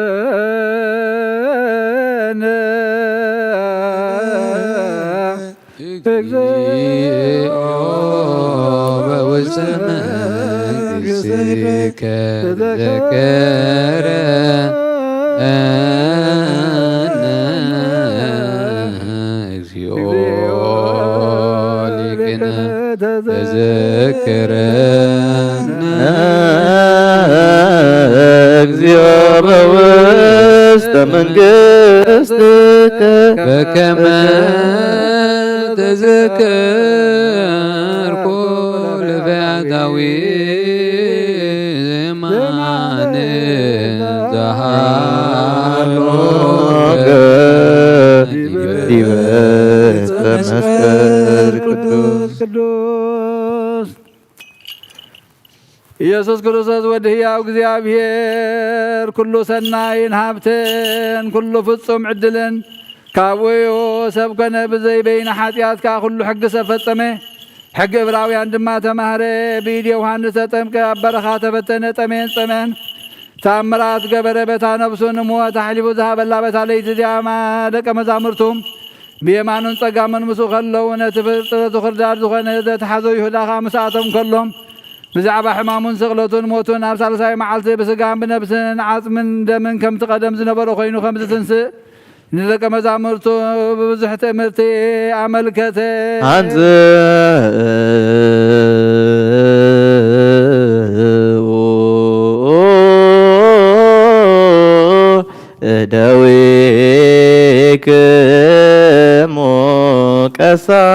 وسمك ذكر لكنا تذكرنا እግዚአብሔር በውስተ መንግሥትከ فكما تذكر كل فعدوي زمان زهالوك ديوة مسكر قدوس ኢየሱስ ክርስቶስ ወድህያው እግዚአብሔር ኩሉ ሰናይን ሃብትን ኩሉ ፍጹም ዕድልን ካብወዮ ሰብ ኮነ ብዘይ በይነ ኃጢአትካ ኩሉ ሕጊ ሰፈጸመ ሕጊ ዕብራውያን ድማ ተማህረ ብኢድ ዮሐንስ ተጠምቀ ኣብ በረኻ ተፈተነ ጠመን ተኣምራት ገበረ በታ ነብሱን ሞት ሓሊፉ ዝሃበላ በታ ለይቲ እዚኣማ ደቀ መዛሙርቱ ብየማኑን ጸጋምን ምስኡ ከለዉ ነቲ ፍጥረቱ ክርዳድ ዝኾነ ዘተሓዘ ይሁዳኻ ምስኣቶም ከሎም بزعبا حمامون سغلتون موتون أب سالساي معلتي بسقام بنفسن عظمن دمن كم تقدم زنبرو خينو خمس تنسي نذك مزامرتو بزحت مرتي عمل كتي عنز داويك موكسا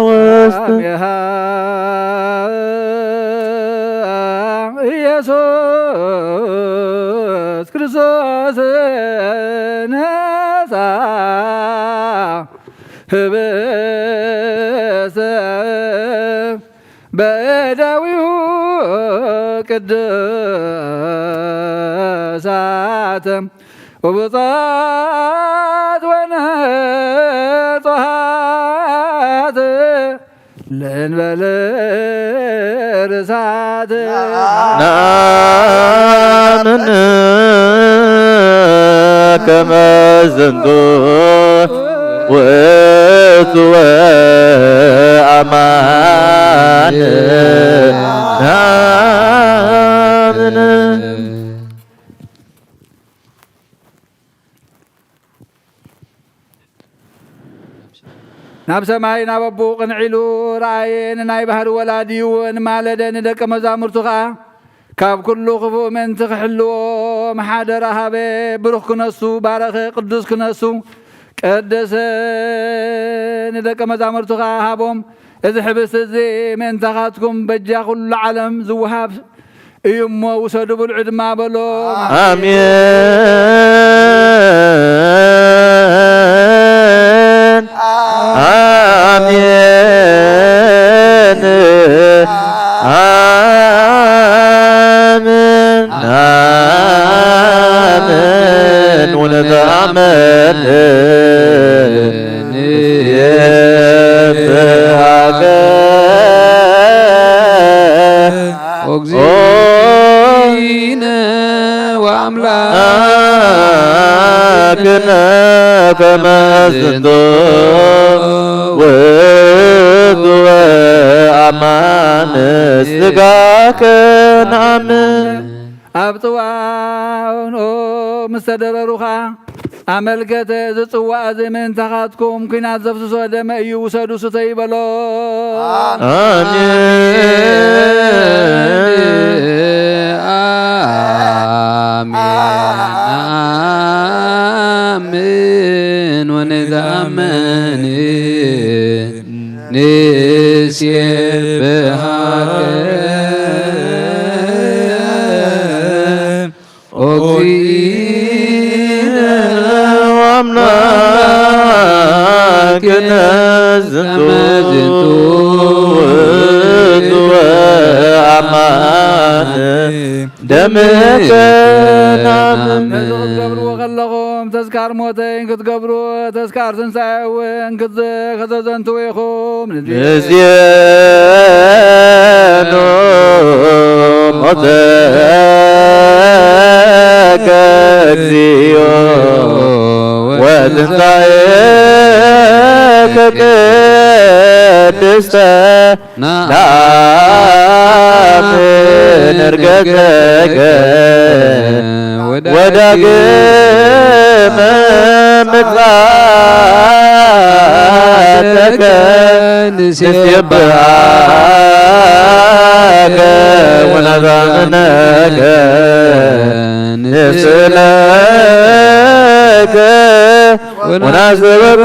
وست ኢየሱስ ክርስቶስ ነፃ ህብሰ በእደዊሁ ቅዱሳት ወብፁዓት ወንጹሓት ለእንበለ ርሳት نامن كما زنتو وسوى أمان نامن ናብ ሰማይ ናበቦ ቅንዒሉ ረአየን ናይ ባህሪ ወላዲዩ ንማለደን ደቀ መዛሙርቱ ከዓ ካብ ኩሉ ክፉእ ምእንቲ ክሕልዎም ሓደራ ሃበ ብሩኽ ክነሱ ባረኸ ቅዱስ ክነሱ ቀደሰ ንደቀ መዛሙርቱ ከዓ ሃቦም እዚ ሕብስቲ እዚ ምእንታኻትኩም በጃ ኩሉ ዓለም ዝወሃብ እዩ እሞ ውሰዱ ብልዑ ድማ በሎም آمين آمين آمين ከመዝንቶ ውእቱ አማን ስጋከ ነአምን أبطوان مستدرروخا أملكت زتوا زمن تخاتكم كنا زفت صدم يوسد ستيبلو آمين ونتأمن نسيبها وأملاكنا زنتو وأمان دمك نعم تقبروا وخلقهم تذكار موتين كتقبروا تذكار تنساوين كتزنتوا يخوم نزيانو موتك اكزيو وتنسايك كدستا نعم نرقتك وداقم متفاتك نسيبهاك ونظامنك نسلك وناسبك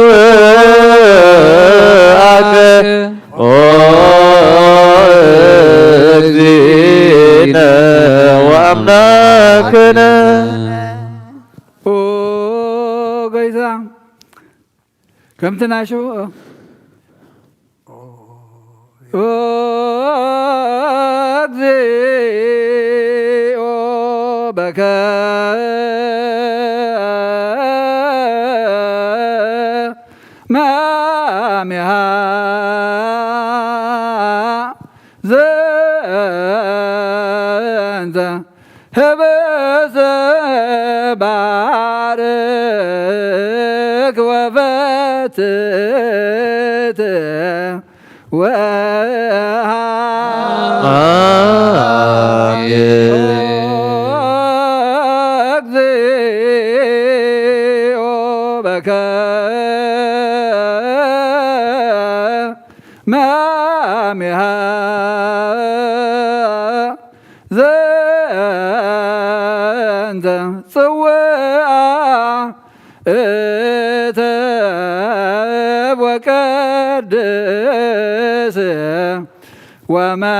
اكزينا وأملاكنا قيسا كم تناشو أكزي بكى مامها زنت هبس بارك وفتت مامها زنت صوى اتب وقدس وما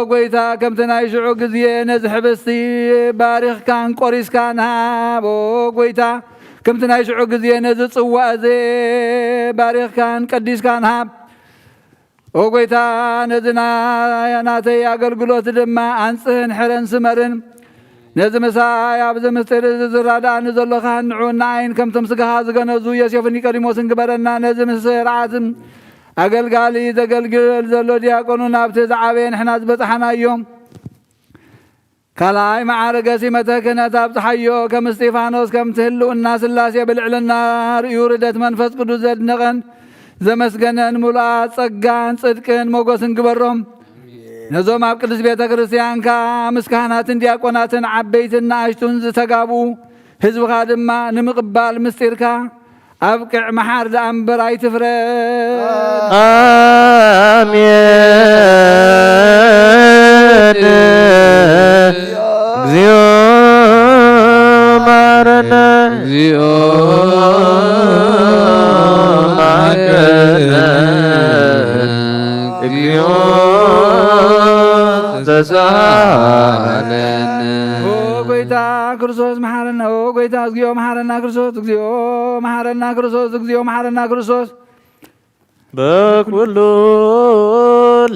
قويتا كم تنايشعو قزيه نزح بستي باريخ كان قريس كان هابو قويتا كم تنايشعو قزيه نزح صواء زي باريخ كان قديس كان هاب وقويتا نزنا ناتي أقلقلوت دما أنسهن حرن سمرن نزم سايا بزمستر زرادا نزلو خان نعون نعين كم تمسكها زغنزو يسيفني كريموسن قبرنا نزم سرعاتم أقلقالي زقلقل زلو دياقونو نابت زعابين حنا زبطحنا يوم كلاي معارق سيمتا كنا تابتحيو كم استيفانوس كم تهلو الناس اللاسية بالعلنا يوردت منفس قدو زد نغن زمسقنن مولات صقان صدقن موقسن قبرهم نزوم عب قدس بيتا كريستيان كا مسكاناتن دياقوناتن عبيتن ناشتون زتقابو حزب خادما نمقبال مستيركا أبقع محار دأنبر أي تفرد آمين زيو مارنا زيو مارنا زيو تسالنا قويتا كرسوس محارنا قويتا زيو محارنا كرسوس زيو محارنا كرسوس زيو محارنا كرسوس بكل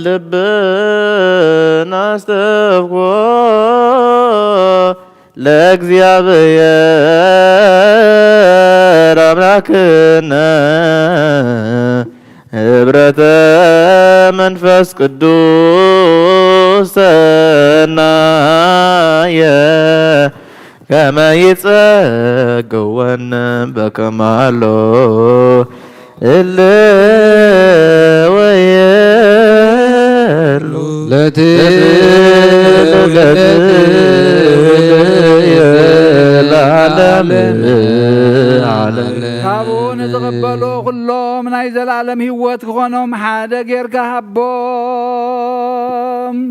لبنا استبقوا لእግዚአብሔር አምላክነ ህብረተ መንፈስ ቅዱስ ሰናየ ከመ ይጸግወነ በከማሎ እለ ወየሉ ለዓለም ዓለም ካብኡ ንዝቕበሎ ኩሎም ናይ ዘለዓለም ህይወት ክኾኖም ሓደ ጌርካ ሃቦም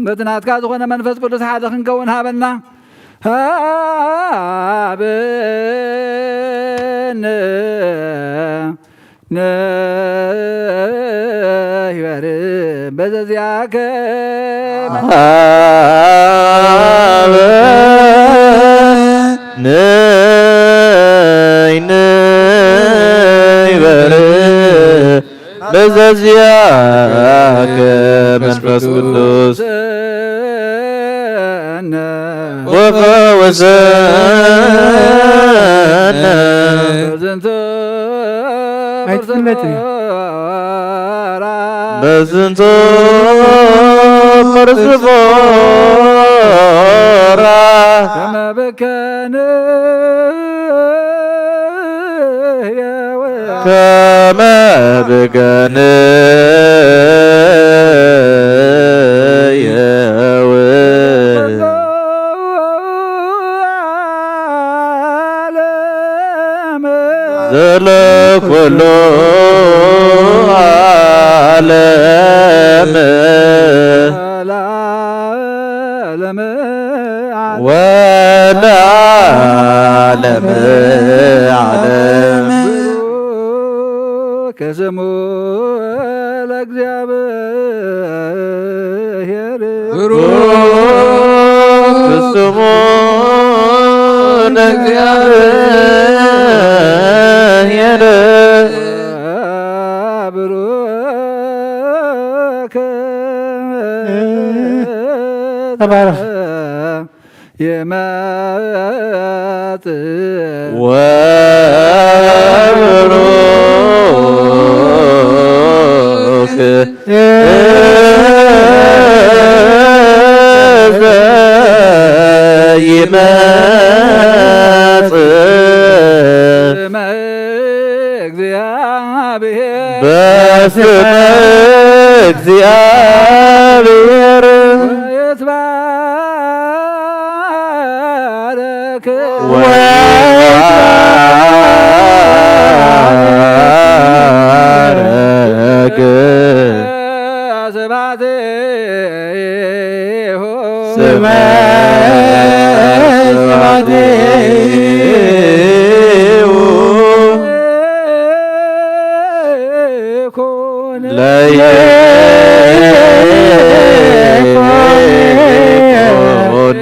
በቲ ናትካ ዝኾነ መንፈስ ቅዱስ ሓደ ክንከውን ሃበና ሃበነ ነይበር በዘዚያከ ነይበር በዘዚያከ መንፈስ ቅዱስ ወፈወሰነ በዝንቱ መርዝፎራ ከመ በከነ ከመ በከነ ዘለኩሉ ዓለም ወለዓለመ ዓለም ከስሙ ለእግዚአብሔር ከስሙ ለእግዚአብሔር ተባረክ የመጥ ወብሩክ ዘይመጽ እግዚአብሔር በስመ እግዚአብሔር ይትባረክ ወይትባረክ ስብሐቲሁ ስብሐቲሁ ይኩን ለይኩን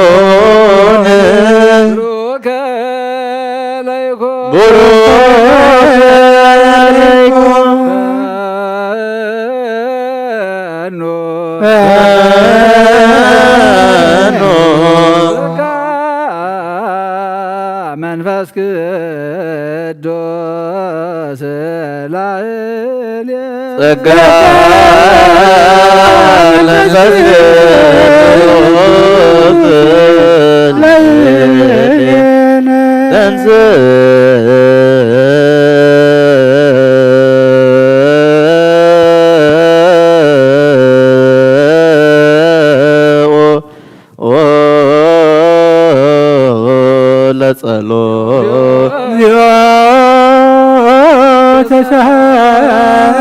ለይኩን ቡሩከ ለይኩን መንፈስ ቅዱስ ላዕሌየ ጸጋ መንፈስ ቅዱስ ላዕሌየ ለጸሎት ተሳሃነ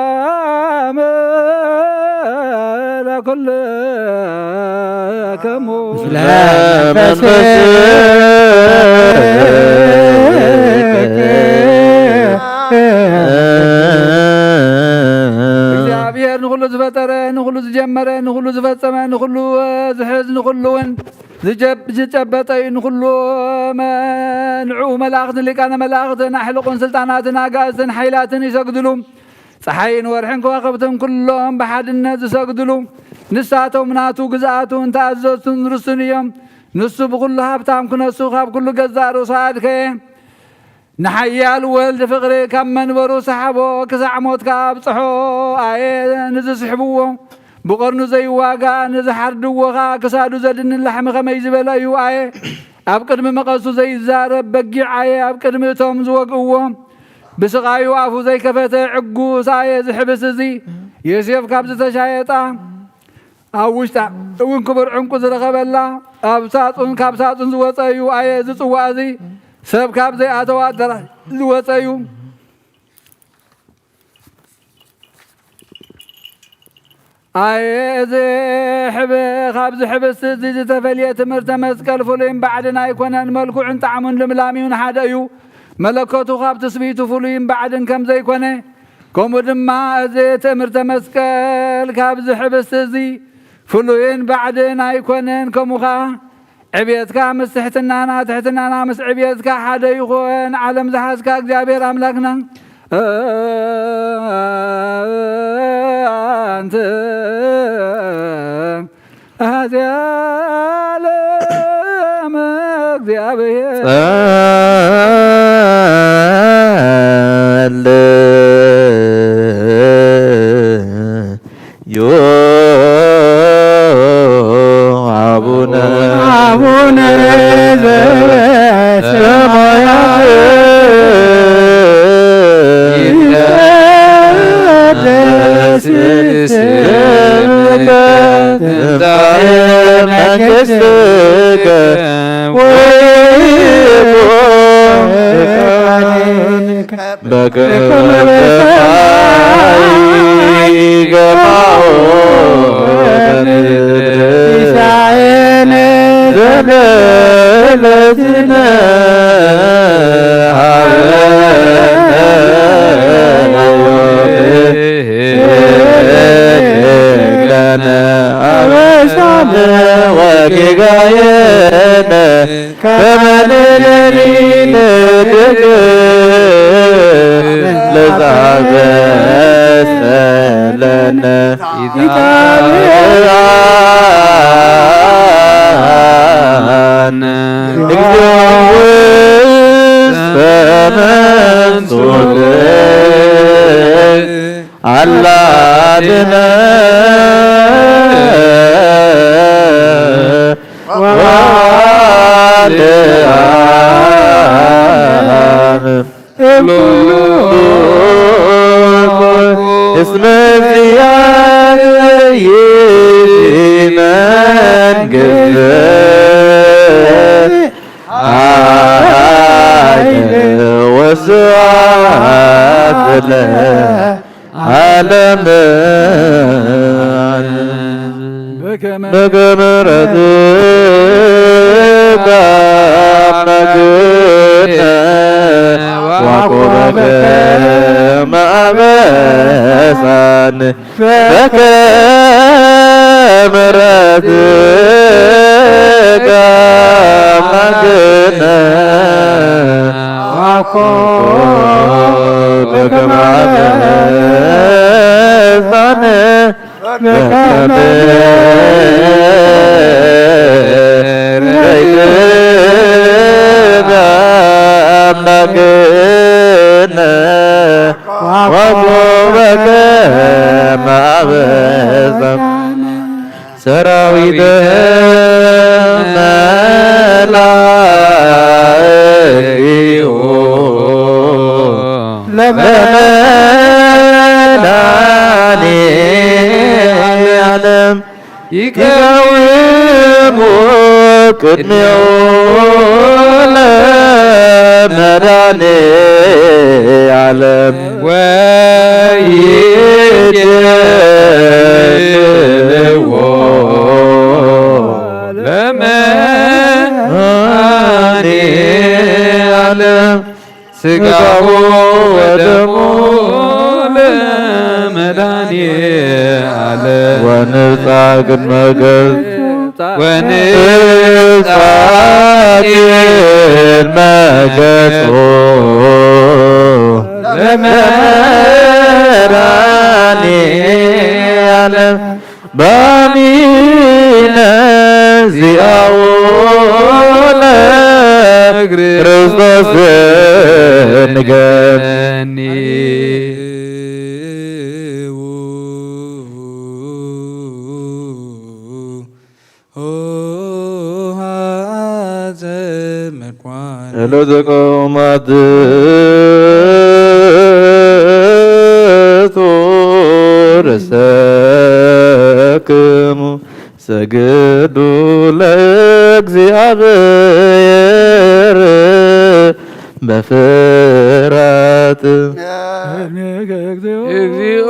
ሰላም ለኩልክሙ እግዚአብሔር ንኩሉ ዝፈጠረ ንኩሉ ዝጀመረ ንኩሉ ዝፈጸመ ንኩሉ ዝሕዝ ንኩሉ እውን ዝጨበጠይን ኩሉ ንዑ መላእኽትን ሊቃነ መላእኽትን ኣሕልቁን ስልጣናትን ኣጋእዝትን ሓይላትን ይሰግድሉ ፀሓይን ወርሕን ከዋኽብትን ኩሎም ብሓድነት ዝሰግድሉ ንሳቶም ናቱ ግዝኣቱን ተኣዘዝቱን ርስን እዮም ንሱ ብኩሉ ሃብታም ክነሱ ካብ ኩሉ ገዛእ ርእሱ ኣድከየ ንሓያል ወልዲ ፍቕሪ ካብ መንበሩ ሰሓቦ ክሳዕ ሞት ካብ ፅሖ ኣየ ንዝስሕብዎ ብቐርኑ ዘይዋጋእ ንዝሓርድዎኻ ክሳዱ ዘድንን ላሕሚ ኸመይ ዝበለ እዩ ኣየ ኣብ ቅድሚ መቐሱ ዘይዛረብ በጊዕ ኣየ ኣብ ቅድሚ እቶም ዝወግእዎ ብስቓዩ ኣፉ ዘይከፈተ ዕጉስ ኣየ ዝሕብስ እዚ ዮሴፍ ካብ ዝተሻየጣ ኣብ ውሽጣ እውን ክቡር ዕንቁ ዝረኸበላ ካብ ሳጹን ዝወፀ እዩ ኣየ ዝፅዋዕ እዚ ሰብ ካብ ዘይኣተዋ ኣዳራሽ ዝወፀ እዩ ኣየ እዚ ካብዚ ሕብስቲ እዚ ዝተፈልየ ትምህርተ መስቀል ፍሉይን ባዕድን ኣይኮነን መልክዑን ጣዕሙን ልምላሚውን ሓደ እዩ መለከቱ ካብ ትስቢቱ ፍሉይን ባዕድን ከም ዘይኮነ ከምኡ ድማ እዚ ትምህርተ መስቀል ካብዚ ሕብስቲ እዚ ፍሉይን ባዕድን ኣይኮነን ከምኡ ከዓ ዕብየትካ ምስ ትሕትናና ትሕትናና ምስ ዕብየትካ ሓደ ይኾን ዓለም ዝሓዝካ እግዚኣብሔር ኣምላክና أنت هذا العالم እግዚአብሔር አቡነ ሰራዊት መላእክቱ ለመድኃኔዓለም ይቀውሙ ቅድሜው ለመድኃኔዓለም ወይድልዎ ለመድኃኔዓለም ሥጋሁ ወደሙ ለመድኃኔዓለም ወንብፃ ቅድመ ገጽ ونسعد المجد لمراني علم بامينا زياولا ክርስቶስ ንገኒ ለዘቆማት ርሰክሙ ሰግዱ ለእግዚአብሔር በፍርሃት እግዚኦ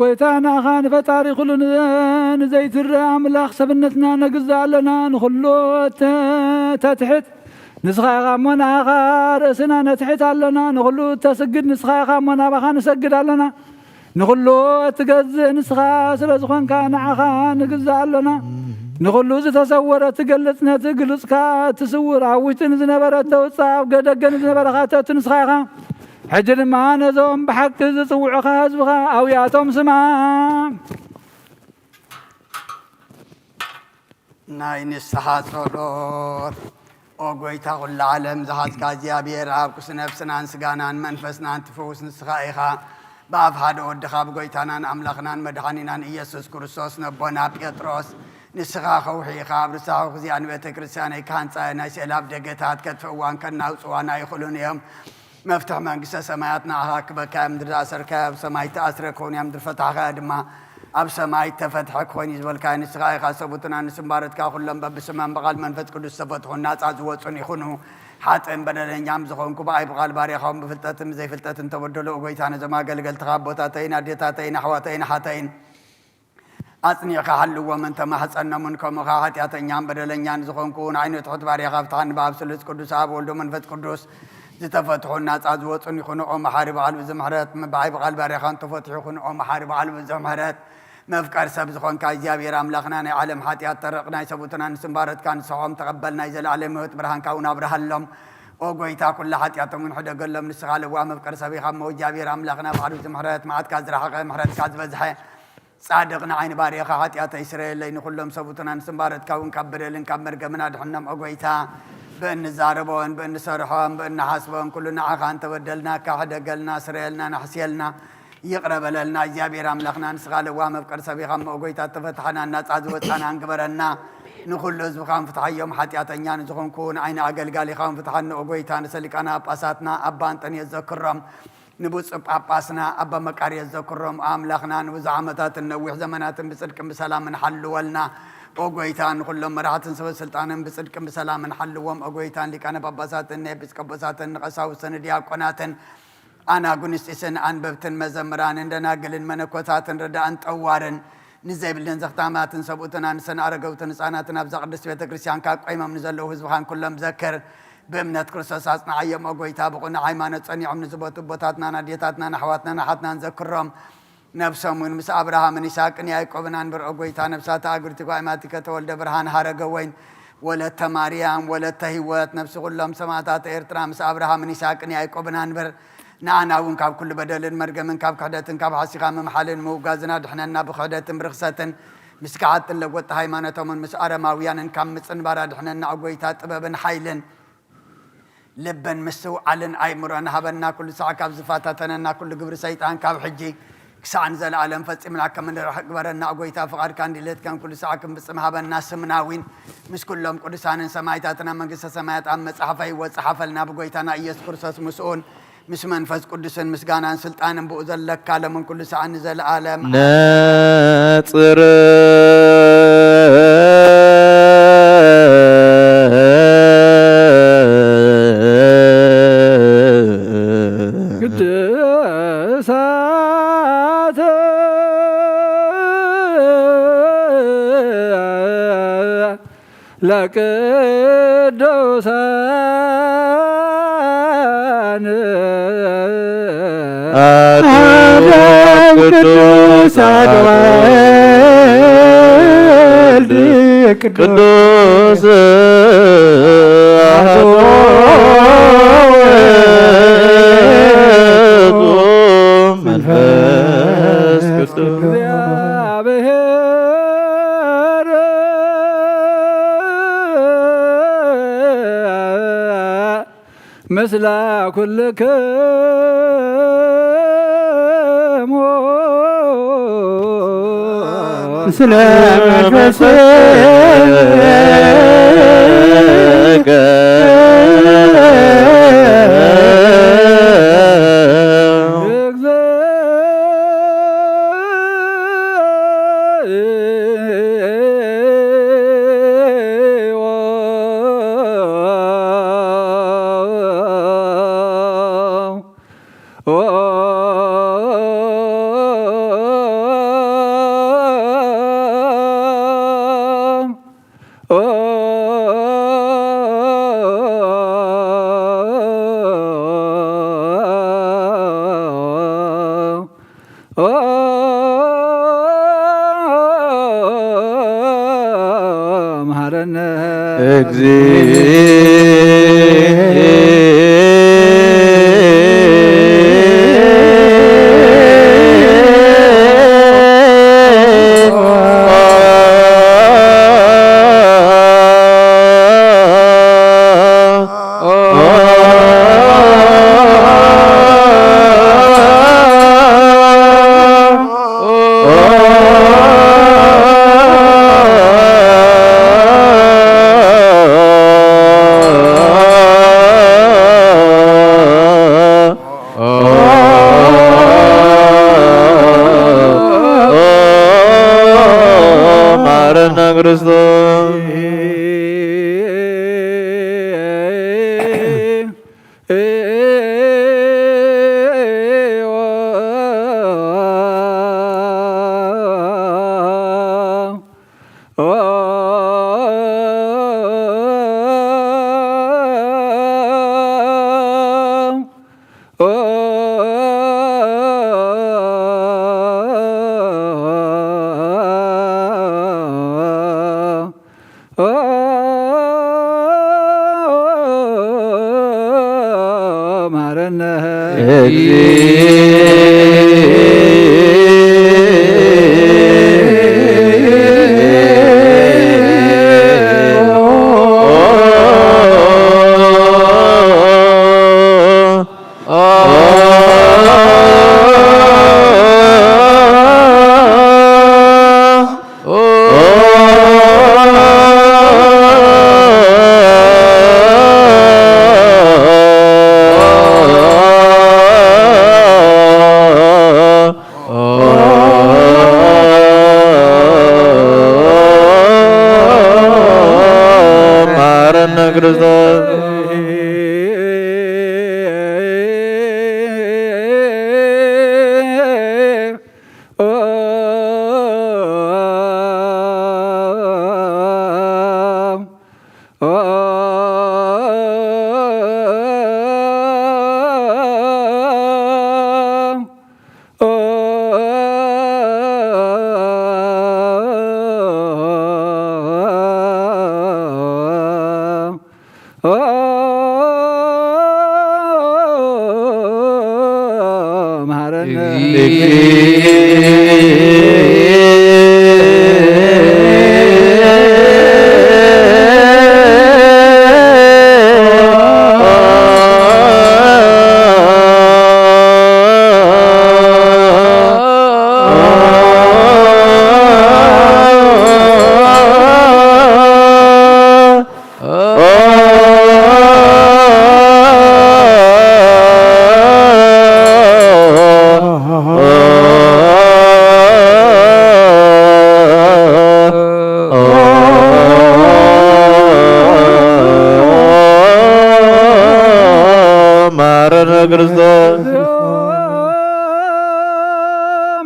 ጎይታና ኻን ፈጣሪ ኩሉ ንዘይትረ ኣምላኽ ሰብነትና ነግዛ ኣለና ንኩሉ ተትሕት ንስኻ ኢኻ ሞናኻ ርእስና ነትሕት ኣለና ንኩሉ ተስግድ ንስኻ ኢኻ ሞናባኻ ንሰግድ ኣለና ንኩሉ እትገዝእ ንስኻ ስለ ዝኾንካ ንዓኻ ንግዛእ ኣለና ንኩሉ ዝተሰወረ ትገልጽ ነቲ ግሉጽካ ትስውር ኣብ ውሽጢ ንዝነበረ ተውፃእ ኣብ ገደገ ንዝነበረኻ ተእቱ ንስኻ ኢኻ ሕጂ ድማ ነዞም ብሓቂ ዝፅውዑኻ ህዝብኻ ኣውያቶም ስማ ናይ ንስሓ ጸሎት ኦ ጎይታ ኩሉ ዓለም ዝሓዝካ እግዚኣብሔር ኣብ ቅዱስ ነፍስናን ስጋናን መንፈስናን ትፈውስ ንስኻ ኢኻ በኣብ ሓደ ወድኻ ብጎይታናን ኣምላኽናን መድሓኒናን ኢየሱስ ክርስቶስ ነቦና ጴጥሮስ ንስኻ ኸውሒኻ ኣብ ርሳኹ ግዚኣ ንቤተ ክርስቲያነይ ካህንፃ ናይ ስእላብ ደገታት ከጥፍእዋን ከናውፅዋና ይኽእሉን እዮም መፍትሕ መንግስተ ሰማያት ንዓኻ ክበካ ምድሪ ኣሰርካ ኣብ ሰማይ ተኣስረ ክኾን እያ ምድሪ ፈታሕካ ድማ ኣብ ሰማይ ተፈትሐ ክኾን እዩ ዝበልካ ንስኻ ኢኻ ሰቡትና ንስምባረትካ ኩሎም በብስመን በቓል መንፈስ ቅዱስ ተፈትሑን ናፃ ዝወፁን ይኹኑ ሓጥን በደለኛም ዝኾንኩ ብኣይ በቓል ባርያኻውን ብፍልጠትን ብዘይፍልጠትን ተበደሉ ጎይታ ነዞም ኣገልገልትኻ ኣቦታተይን ኣዴታተይን ኣሕዋተይን ሓተይን ኣጽኒዕካ ሃልዎምን ተማሕፀኖምን ከምኡኻ ኃጢአተኛን በደለኛን ዝኾንኩ ንዓይነት ትሑት ባርያኻ ፍትሓን ብኣብ ስሉስ ቅዱስ ኣብ ወልዶ መንፈስ ቅዱስ ዝተፈትሑን ናፃ ዝወፁን ይኹኑ ኦ መሓሪ በዓል ብዙሕ ምሕረት ብኣይ በቓል ባርያኻን ተፈትሑ ይኹኑ ኦ መሓሪ በዓል ብዙሕ ምሕረት መፍቀር ሰብ ዝኾንካ እግዚኣብሔር ኣምላኽና ናይ ዓለም ኃጢአት ተረቕ ናይ ሰቡትና ንስምባረትካ ንስሖም ተቐበል ናይ ዘለዓለም ህይወት ብርሃንካ እውን ኣብርሃሎም ኦ ጎይታ ኩላ ኃጢአቶምን ሕደገሎም ንስኻ ለዋ መፍቀር ሰብ ኢኻ እሞ እግዚኣብሔር ኣምላኽና በዓል ብዙሕ ምሕረት መዓትካ ዝረሓቐ ምሕረትካ ዝበዝሐ ጻድቕ ንዓይኒ ባርያኻ ኃጢአተይ ይስረየለይ ንኹሎም ሰቡትና ንስምባረትካ እውን ካብ በደልን ካብ መርገምን ኣድሕኖም ኦ ጎይታ በእንዛረቦን በእንሰርሖም በእንሓስቦን ኩሉ ንዓኻ እንተበደልና ካሕደገልና ስረየልና ናሕስየልና ይቕረበለልና እግዚኣብሔር ኣምላኽና ንስኻ ለዋ መፍቀር ሰብ ኢኻ እሞ ጎይታ ተፈትሐና ናፃ ዝወፃና እንግበረና ንኩሉ ህዝብኻን ፍትሐዮም ኃጢአተኛ ንዝኾንኩ ንዓይኒ ኣገልጋሊኻን ፍትሐኒ ኦ ጎይታ ንሰሊቃና ጳጳሳትና ኣባ እንጠንየ ዘክሮም ንብፁዕ ጳጳስና ኣባ መቃርየ ዘክሮም ኣምላኽና ንብዙሕ ዓመታትን ነዊሕ ዘመናትን ብጽድቅን ብሰላምን ሓልወልና ኦ ጎይታ ንኩሎም መራሕትን ሰበ ስልጣንን ብጽድቅን ብሰላምን ሓልዎም ኦ ጎይታ ሊቃነ ጳጳሳትን ኤጲስቆጶሳትን ንቐሳውስትን ዲያቆናትን ኣናጉንስጢስን ኣንበብትን መዘምራንን ደናግልን መነኮሳትን ረዳእን ጠዋርን ንዘይብልን ዘኽታማትን ሰብኡትን ኣንስትን ኣረገውትን ህፃናትን ኣብዛ ቅድስት ቤተ ክርስቲያን ካብ ቆይሞም ንዘለዉ ህዝብኻን ኩሎም ዘክር ብእምነት ክርስቶስ ኣጽናዓዮም ኦ ጎይታ ብቑና ሃይማኖት ጸኒዖም ንዝቦቱ ቦታትናን ኣዴታትናን ኣሕዋትናን ኣሓትናን ዘክሮም ነብሶም እውን ምስ ኣብርሃምን ይስሐቅን ያዕቆብን አንብር ኦ ጎይታ ነብሳተ ኣግብርቲ ጓይማቲ ከተወልደ ብርሃን ሃረገ ወይን ወለተ ማርያም ወለተ ህይወት ነብሲ ኩሎም ሰማዕታት ኤርትራ ምስ ኣብርሃምን ይስሐቅን ያዕቆብን አንብር ንኣና እውን ካብ ኩሉ በደልን መርገምን ካብ ክሕደትን ካብ ሓሲኻ ምምሓልን ምውጋዝን ኣድሕነና ብክሕደትን ብርክሰትን ምስ ክዓጥን ለወጢ ሃይማኖቶምን ምስ ኣረማውያንን ካብ ምፅንባር ኣድሕነና ኦ ጎይታ ጥበብን ሓይልን ልብን ምስትውዓልን ኣእምሮን ሃበና ኩሉ ሰዓት ካብ ዝፋታተነና ኩሉ ግብሪ ሰይጣን ካብ ሕጂ ክሳዕን ዘለዓለም ፈፂምና ከም ንረኽብ ግበረና ኦ ጎይታ ፍቓድካ እንዲሌትከን ኩሉ ሰዓት ክንፍፅም ሃበና ስምናዊን ምስ ኩሎም ቅዱሳንን ሰማዕታትን ኣብ መንግስተ ሰማያት ኣብ መፅሓፈ ህይወት ፀሓፈልና ብጎይታና ኢየሱስ ክርስቶስ ምስኡን ምስ መንፈስ ቅዱስን ምስጋናን ስልጣንን ብኡ ዘለካ ለምን ኩሉ ሰዓት ንዘለዓለም ነጽር ለቅዱሳን ቅዱስ ወልድ ቅዱስ መንፈስ ቅዱስ እግዚአብሔር ምስለ ኩልክሙ ምስለ መንፈስከ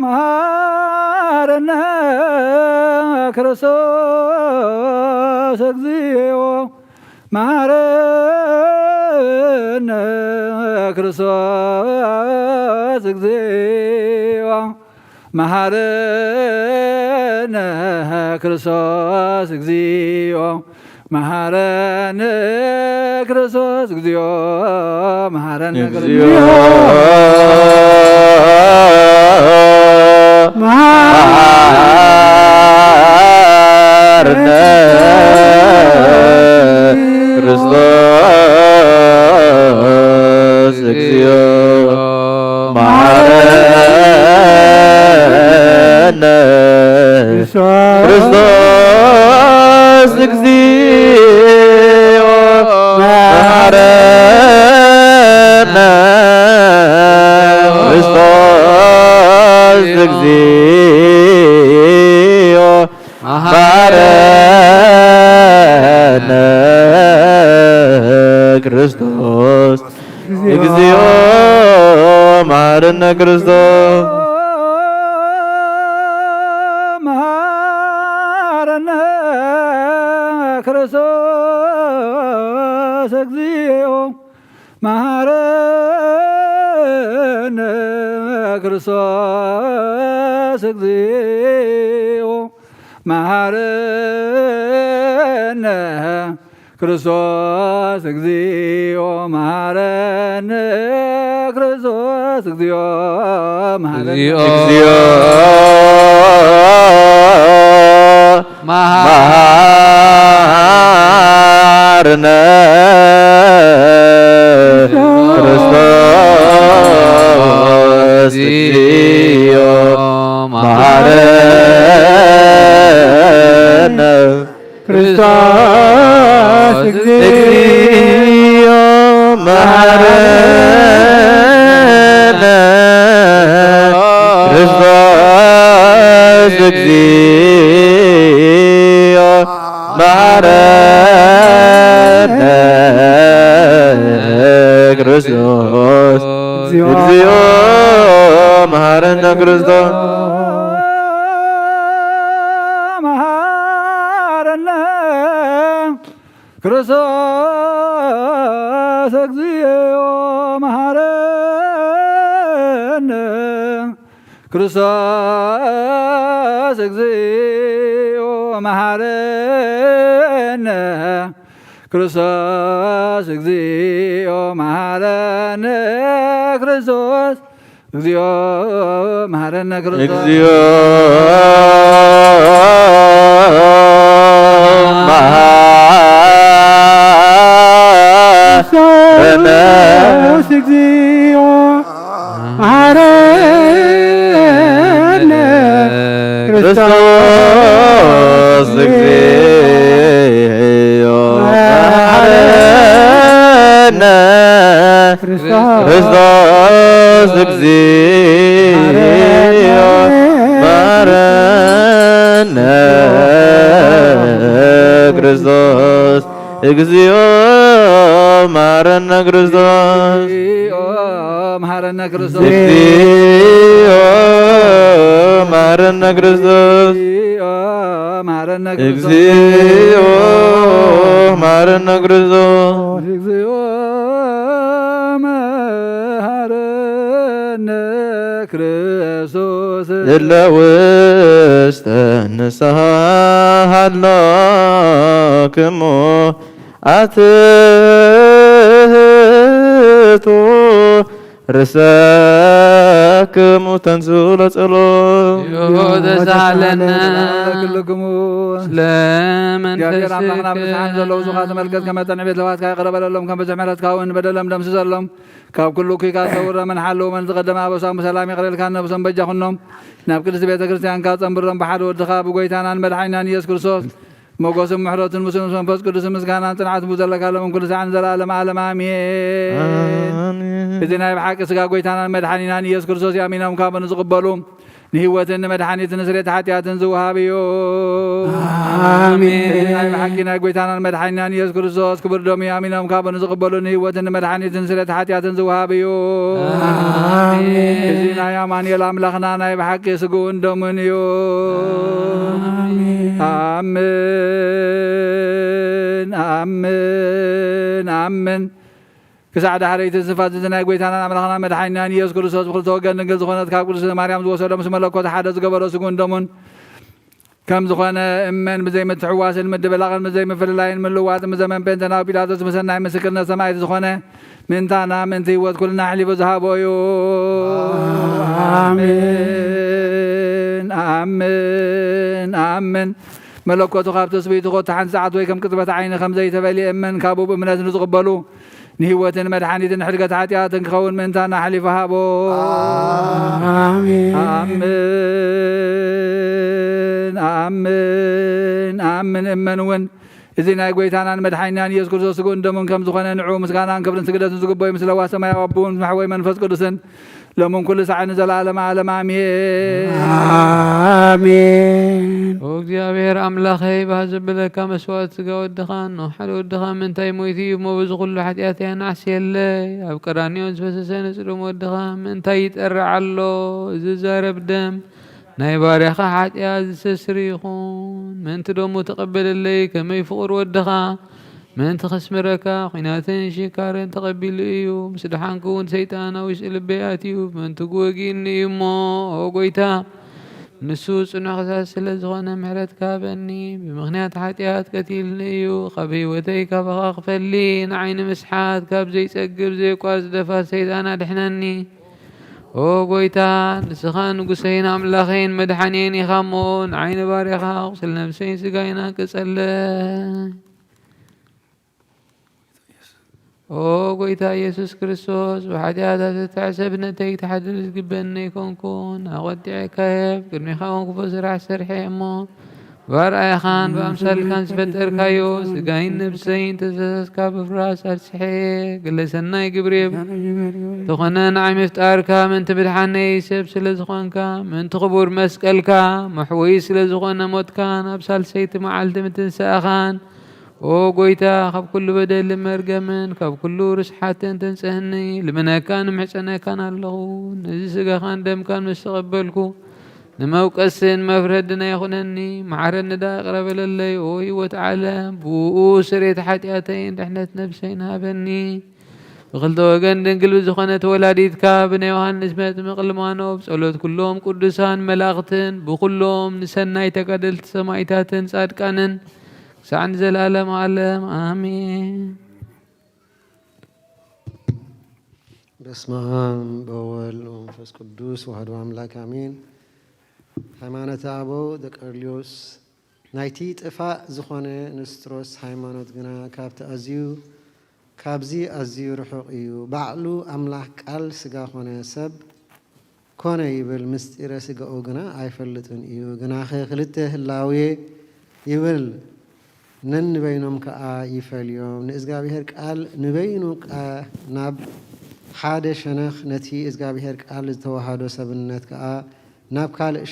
መሐረነ ክርስቶስ እግዚኦ መሐረነ ክርስቶስ እግዚኦ መሐረነ ክርስቶስ እግዚኦ መሐረነ ክርስቶስ እግዚኦ መሐረነ ክርስቶስ ክርስቶስ እግዚኦ መሐረነ ክርስቶስ እግዚኦ መሐረነ ክርስቶስ እግዚኦ መሐረነ ክርስቶስ እግዚኦ መሐረነ ክርስቶስ መሐረነ ክርስቶስ እግዚኦ መሐረነ ክርስቶስ እግዚኦ መሐረነ ክርስቶስ እግዚኦ መሐረነ ክርስቶስ እግዚኦ መሐረነ እግዚኦ መሐረነ ክርስቶስ እግዚኦ መሐረነ ክርስቶስ እግዚኦ መሐረነ ክርስቶስ እግዚኦ መሐረነ ክርስቶስ እግዚኦ መሐረነ ክርስቶስ ክርስቶስ እግዚኦ መሐረነ ክርስቶስ እግዚኦ መሐረነ ክርስቶስ እግዚኦ መሐረነ ክርስቶስ እግዚኦ መሐረነ ክርስቶስ እግዚኦ መሐረነ እግዚኦ መሐረነ ክርስቶስ እግዚኦ መሐረነ ክርስቶስ እግዚኦ መሐረነ ክርስቶስ እግዚኦ መሐረነ ክርስቶስ መሐረነ ክርስቶስ እግዚኦ መሐረነ ክርስቶስ መሐረነ እግዚኦ መሐረነ ክርስቶስ እግዚኦ መሐረነ ክርስቶስ እለ ውስተ ንስሐ ሀሎክሙ አትሕቱ ርእሰክሙ ተንሱ ለጸሎት ተሳለነ ኩልክሙ እግዚአብሔር አምላክና ብዝሓን ዘለዉ ዙኻ ተመልከት ከመ ጠንዕቤት ለዋትካ ይቕረበለሎም ከም ብዙሕ ምሕረትካ እውን በደሎም ደምሲ ዘሎም ካብ ኩሉ ኩይካ ተውረ መን ሓለዉ መን ዝቐደማ በሳሙ ሰላም ይቕረልካ ነብሶም በጃኹኖም ናብ ቅድስቲ ቤተ ክርስቲያንካ ጸንብሮም ብሓደ ወድኻ ብጎይታናን መድሓኒናን ኢየሱስ ክርስቶስ ሞገስን ምሕረትን ምስን መንፈስ ቅዱስ ምስጋናን ጽንዓትን ብዘለካሎም ኩሉ ሰዓን ዘለዓለም ዓለም አሜን። እዚ ናይ ብሓቂ ስጋ ጎይታናን መድሓኒናን ኢየሱስ ክርስቶስ ያሚኖም ካብ ንዝቕበሉ ንህይወትን ንመድሓኒትን ንስርየት ሓጢኣትን ዝውሃብ እዩ አሜን። ናይ ብሓቂ ናይ ጎይታናን መድሓኒናን ኢየሱስ ክርስቶስ ክቡር ደሙ ያሚኖም ካብ ንዝቕበሉ ንህይወትን ንመድሓኒትን ንስርየት ሓጢኣትን ዝውሃብ እዩ አሜን። እዚ ናይ ኣማኑኤል ኣምላኽና ናይ ብሓቂ ስግኡን ደሙን እዩ አሜን አሜን አሜን كسعد حريت الصفات زنا قويتانا أملاخنا مدحينا يسوع كريستوس بخل توجن نقل زخونة كاب قدس مريم زوسر دمس ملكوت حدث قبره سكون دمون كم زخونة إمن بزي متحواس المد بلاغ مزي مفللاين من لوات مزمن بنتنا وبلادس مسنا مسكرنا سماء زخونة من تانا من تيوت كلنا حليب ذهبوا يو آمين آمين آمين ملكوت خاب تسبيت قط عن ساعات ويكم كتبت عين خمزة تبالي إمن كابو بمناز نتقبلوا نهوة مدحانية حرقة حتيات خون من تانا حليف هابو آمين آمين آمين آمين إمن ون إذن قويتانا مدحينا يذكر سكون دمون كم زخنا نعوم مسكانا كبرن سجدة سقبوا مثل واسما يوبون محوي منفس قدسن لمن كل ساعة نزل عالم عالم آمين آمين وእግዚአብሔር አምላኸይ ባዘበለካ መስዋዕት ስጋ ወድኻን ነው ሓደ ወድኻ ምንታይ ሞይቲ ሞበዝ ኩሉ ሓጢአትያ ናዕስየለይ ኣብ ቀራንዮ ዝፈሰሰ ንጽድም ወድኻ ምንታይ ይጠርዕ ኣሎ ዝዛረብ ደም ናይ ባርያኻ ሓጢአት ዝሰስር ይኹን ምንቲ ደሞ ተቐበለለይ ከመይ ፍቑር ወድኻ ምንቲ ኸስምረካ ኺናትን ሽካርን ተቐቢሉ እዩ ምስ ድሓንክ እውን ሰይጣን ኣብ ውሽጢ ልበይ ኣትዩ ምንቲ ጉወጊኒ እዩ እሞ ኦ ጐይታ ንሱ ጽኑዕ ክሳት ስለ ዝኾነ ምሕረት ካበኒ ብምኽንያት ሓጢአት ቀቲልኒ እዩ ካብ ህይወተይ ካባኻ ክፈሊ ንዓይኒ ምስሓት ካብ ዘይጸግብ ዘይቋር ዝደፋት ሰይጣን ኣድሕነኒ ኦ ጐይታ ንስኻ ንጉሰይን ኣምላኸይን መድሓኒየን ኢኻ እሞ ንዓይኒ ባርያኻ ቁስል ነብሰይን ስጋይና ቅጸለይ ኦ ጐይታ ኢየሱስ ክርስቶስ ብሓጢአታት ዝተዕሰብነተይ ተሓድር ዝግበአኒ ኣይኮንኩን ኣቖጢዕካየብ ቅድሚኻ ውን ክፉእ ስራሕ ሰርሐ እሞ ብኣርኣያኻን ብኣምሳልካን ዝፈጠርካዮ ስጋይን ነብሰይን ተዘዘዝካ ብፍራስ ኣርሲሐ ገለ ሰናይ ግብሪ ዝኾነ ንዓይ ምፍጣርካ ምንቲ ብድሓነይ ሰብ ስለ ዝኾንካ ምንቲ ክቡር መስቀልካ መሕወይ ስለ ዝኾነ ሞትካን ኣብ ሳልሰይቲ መዓልቲ ምትንስኣኻን ኦ ጐይታ ካብ ኩሉ በደልን መርገምን ካብ ኩሉ ርስሓትን ተንጽህኒ ልምነካን ምሕፀነካን ኣለኹ ነዚ ስጋኻን ደምካን ምስ ተቐበልኩ ንመውቀስን መፍረድን ኣይኹነኒ መዓረኒ ዳ ቅረበለለይ ኦ ህይወት ዓለም ብኡ ስርየት ሓጢአተይን ድሕነት ነብሰይን ሃበኒ ብክልተ ወገን ድንግል ብዝኾነት ወላዲትካ ብናይ ዮሃንስ መጥምቕ ልማኖ ብጸሎት ኩሎም ቅዱሳን መላእኽትን ብኩሎም ንሰናይ ተጋደልቲ ሰማዕታትን ጻድቃንን ክሳዕ ንዘለዓለም ዓለም አሜን። በስመ አብ በወልድ ወመንፈስ ቅዱስ ወአሐዱ አምላክ አሜን። ሃይማኖተ አበው ዘቀርልዮስ ናይቲ ጥፋእ ዝኾነ ንስጥሮስ ሃይማኖት ግና ካብዚ ኣዝዩ ርሑቕ እዩ። ባዕሉ ኣምላኽ ቃል ስጋ ኮነ ሰብ ኮነ ይብል ምስጢረ ስጋኡ ግና ኣይፈልጥን እዩ። ግናኸ ክልተ ህላዌ ይብል ነንበይኖም ከዓ ይፈልዮም። ንእግዚአብሔር ቃል ንበይኑ ናብ ሓደ ሸነኽ ነቲ እግዚአብሔር ቃል ዝተዋሃዶ ሰብነት ከዓ ናብ ካልእ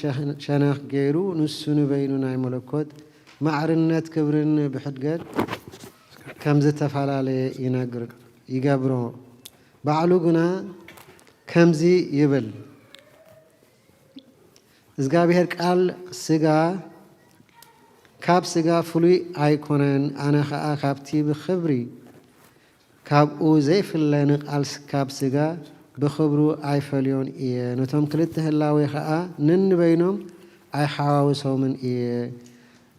ሸነኽ ገይሩ ንሱ ንበይኑ ናይ መለኮት ማዕርነት ክብርን ብሕድገት ከም ዝተፈላለየ ይገብሮ። ባዕሉ ግና ከምዚ ይብል እግዚአብሔር ቃል ስጋ ካብ ስጋ ፍሉይ ኣይኮነን። ኣነ ከዓ ካብቲ ብኽብሪ ካብኡ ዘይፍለ ንቃል ካብ ስጋ ብኽብሩ ኣይፈልዮን እየ። ነቶም ክልተ ህላዌ ከዓ ነንበይኖም ኣይሓዋውሶምን እየ።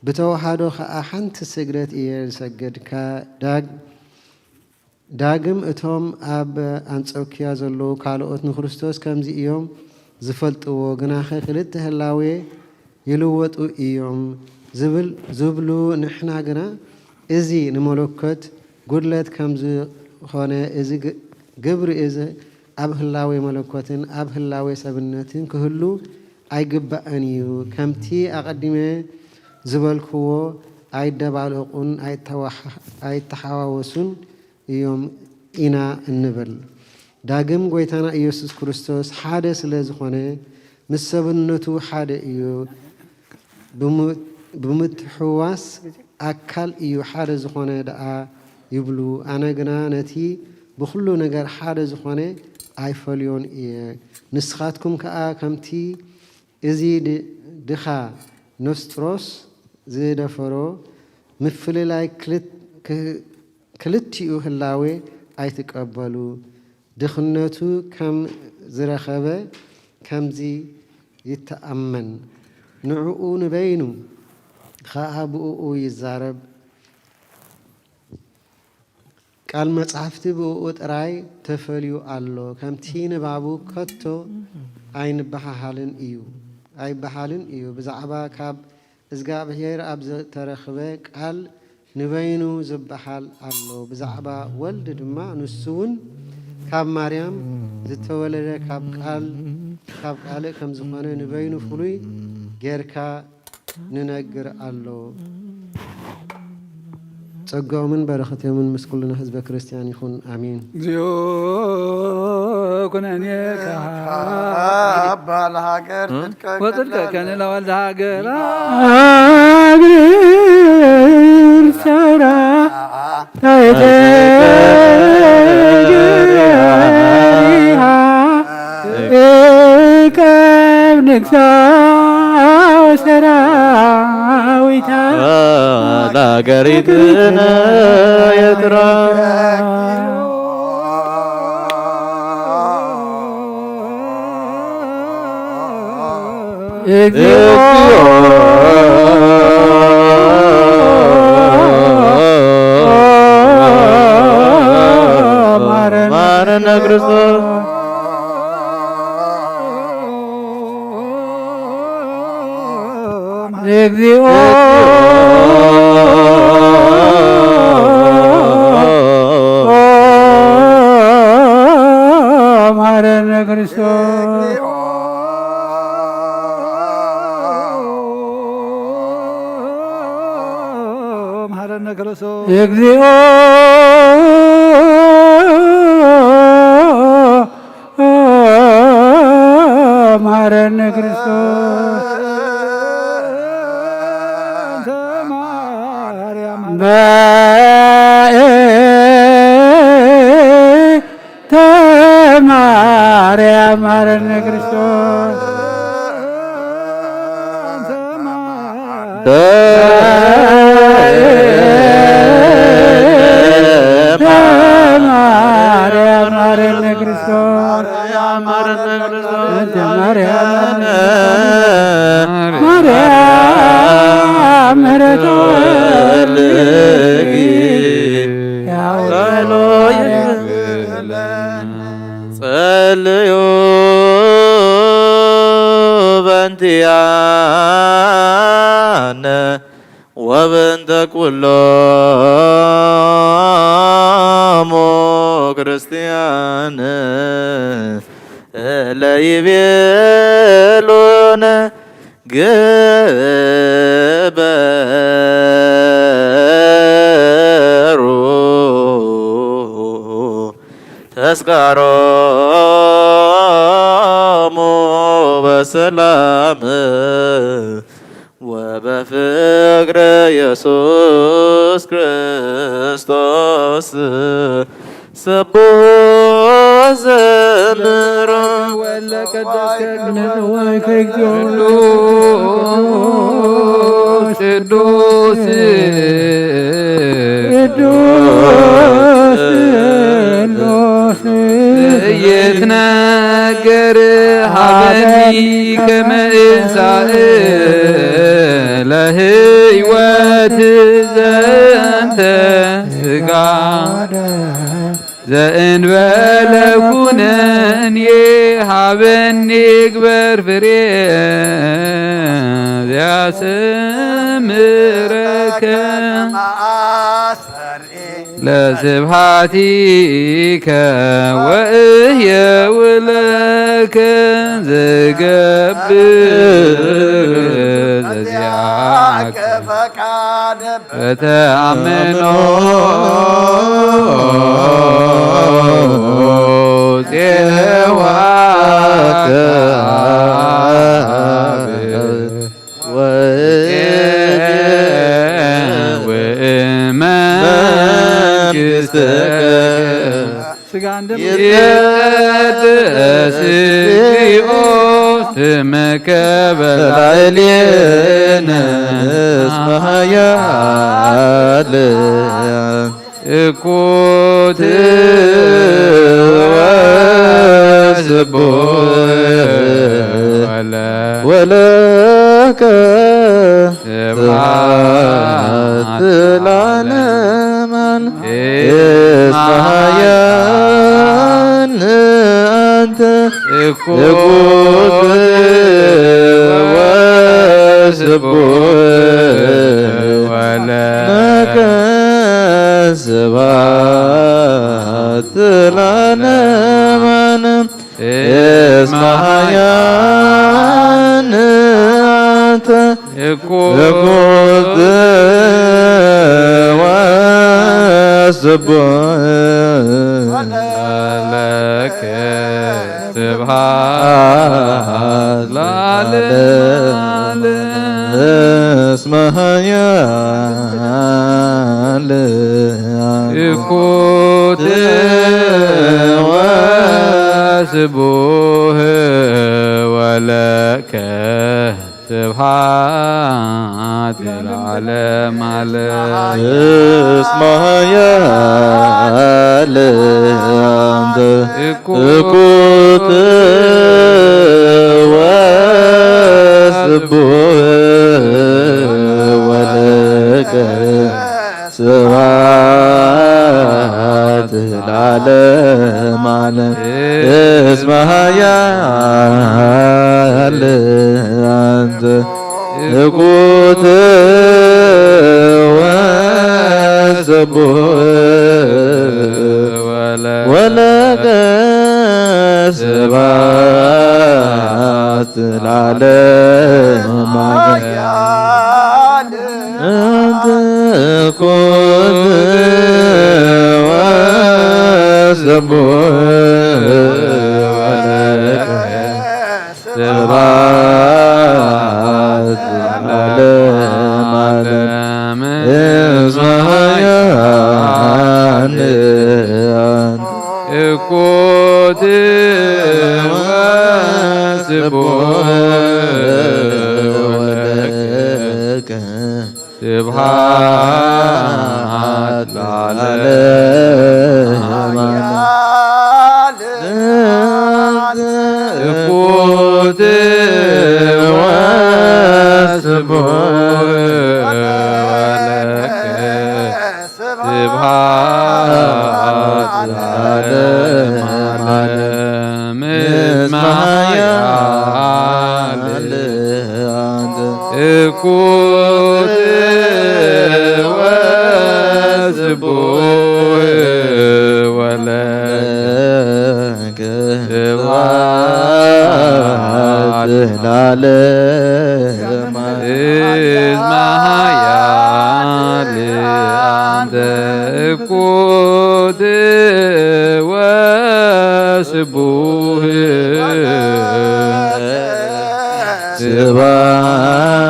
ብተዋሃዶ ከዓ ሓንቲ ስግደት እየ ዝሰግድ። ዳግም እቶም ኣብ አንጾኪያ ዘለዉ ካልኦት ንክርስቶስ ከምዚ እዮም ዝፈልጥዎ። ግናኸ ክልተ ህላዌ ይልወጡ እዮም ዝብሉ ንሕና ግና እዚ ንመለኮት ጉድለት ከም ዝኾነ እዚ ግብሪ እዚ ኣብ ህላዌ መለኮትን ኣብ ህላዌ ሰብነትን ክህሉ ኣይግባእን እዩ። ከምቲ ኣቐዲመ ዝበልክዎ ኣይደባልቑን ኣይተሓዋወሱን እዮም ኢና እንብል። ዳግም ጎይታና ኢየሱስ ክርስቶስ ሓደ ስለ ዝኾነ ምስ ሰብነቱ ሓደ እዩ። ብምትሕዋስ ኣካል እዩ ሓደ ዝኾነ ደኣ ይብሉ። ኣነ ግና ነቲ ብኩሉ ነገር ሓደ ዝኾነ ኣይፈልዮን እየ። ንስኻትኩም ከዓ ከምቲ እዚ ድኻ ኖስጥሮስ ዝደፈሮ ምፍልላይ ክልቲኡ ህላዌ ኣይትቀበሉ ድኽነቱ ከም ዝረኸበ ከምዚ ይተኣመን ንዕኡ ንበይኑ ከዓ ብኡ ይዛረብ ቃል መጽሓፍቲ ብኡ ጥራይ ተፈልዩ ኣሎ ከምቲ ንባቡ ከቶ ኣይንበሓሃልን እዩ ብዛዕባ ካብ እግዚኣብሔር ኣብ ዝተረኽበ ቃል ንበይኑ ዝበሃል ኣሎ ብዛዕባ ወልድ ድማ ንሱውን ካብ ማርያም ዝተወለደ ካብ ቃል ከም ዝኾነ ንበይኑ ፍሉይ ጌርካ ንነግር ኣሎ ጸጋኦምን በረኸቶምን ምስ ኩልና ህዝበ ክርስቲያን ይኹን አሜን። እግዚኦ ኩነኔ ባለ ሀገር ወጽድቀከን ለወልደ ሀገር ሰራ ከም ንግሳ ሰራዊታ ለሀገሪትነ የትራ እግዚኦ ማረነ ክርስቶስ እግዚኦ ማረነ ክርስቶስ ማረነ ክርስቶስ እግዚኦ ማረነ ክርስቶስ ማርያም ማረነ ክርስቶስ ማርያም ማረነ ክርስቶስ ማርያም ምሕረተ ጸልዩ በእንቲአነ ወበእንተ ኩሎሙ ክርስቲያን እለ ይቤሉነ ግበሩ ተስካሮሙ በሰላም ወበፍቅረ ኢየሱስ ክርስቶስ ሰብሖ ዘምሮ ወለቀደስከ ቅዱስ ይትነገር ሀበኒ ከመ እንሣእ ለሕይወት ዘንተ ሥጋ ዘእንበለ ኩነኔ ሀበኒ ግበር ፍሬ ዘያስምረከ ለስብሐቲከ ወእየውለከ ዝገብር ዘዚአከ በተአምኖ ፄዋከ ይትቀደስኦ ስምከ በላዕሌነ እስመ ኃያል እኩት ወስቡህ ወለከ ስብሐት ለዓለማን እስማያን አንተ እኩት ወስቡህ ወለከ ስብሐት ለዓለማን እስማያን አንተ እኩት ወስቡህ ለከ ስብሐት ለዓለማን እስማያን እኩት ወስቡህ ወለከ ስብሐት ለዓለም ዓለም እስማያን አንተ እኩት ወስቡህ ወለከ ስብሐት ለዓለም ዓለም እስማያን አንተ እኩት ወስቡህ ወለከ ስብሐት ለዓለም ዓለም አንተ እኩት ወስቡህ ወለከ ስብሐት ለዓለም ዓለም እስማያን አንተ እኩት ወስቡህ ወለከ ስብሐት ለዓለም ዓለም እኩት ወስቡህ ወለከ ስብሐት ለዓለም ዓለም እስማያን አንተ እኩት ወስቡህ ወለከ ስብሐት ለዓለም እስማያን አንተ እኩት ወስቡህ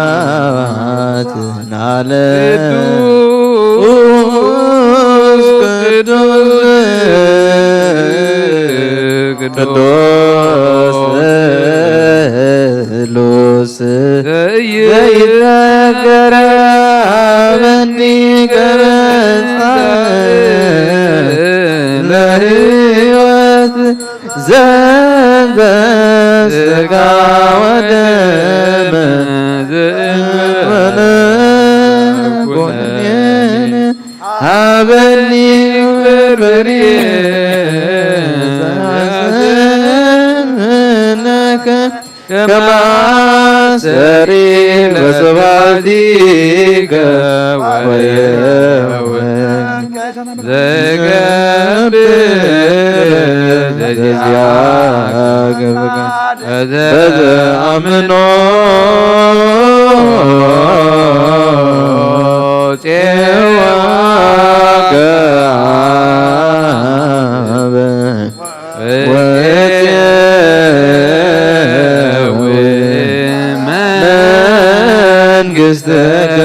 ስብሐት ለዓለም ቅዱስ ስሉስ ዘይነገረ በኒ ገረጻ ለሕይወት ዘበሥጋ ወደም ዘእንበለ ኮኔን ሀበኒ በርበሬ ዘሐዘነከ ከማሰሪ በስብሐቲከ ወየወን ዘገብር ዘዚያገብከ ዘአምኖ ፄዋከ አበ መንግሥትከ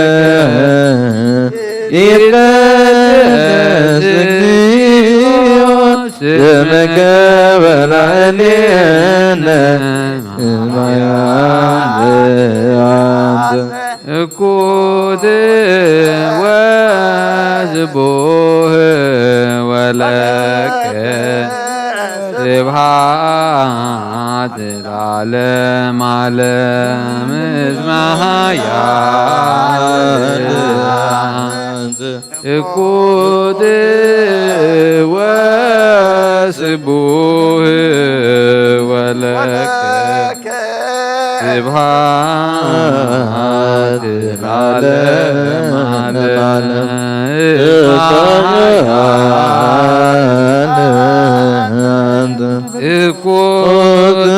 ይትቀደስ እግዚኦ ስምከ በላዕሌነ እስማያን አንተ እኩት إكوت وزبوه ولك سبحات العالم عالم اسمها يا إكوت وزبوه ولك سبحات العالم عالم إكوت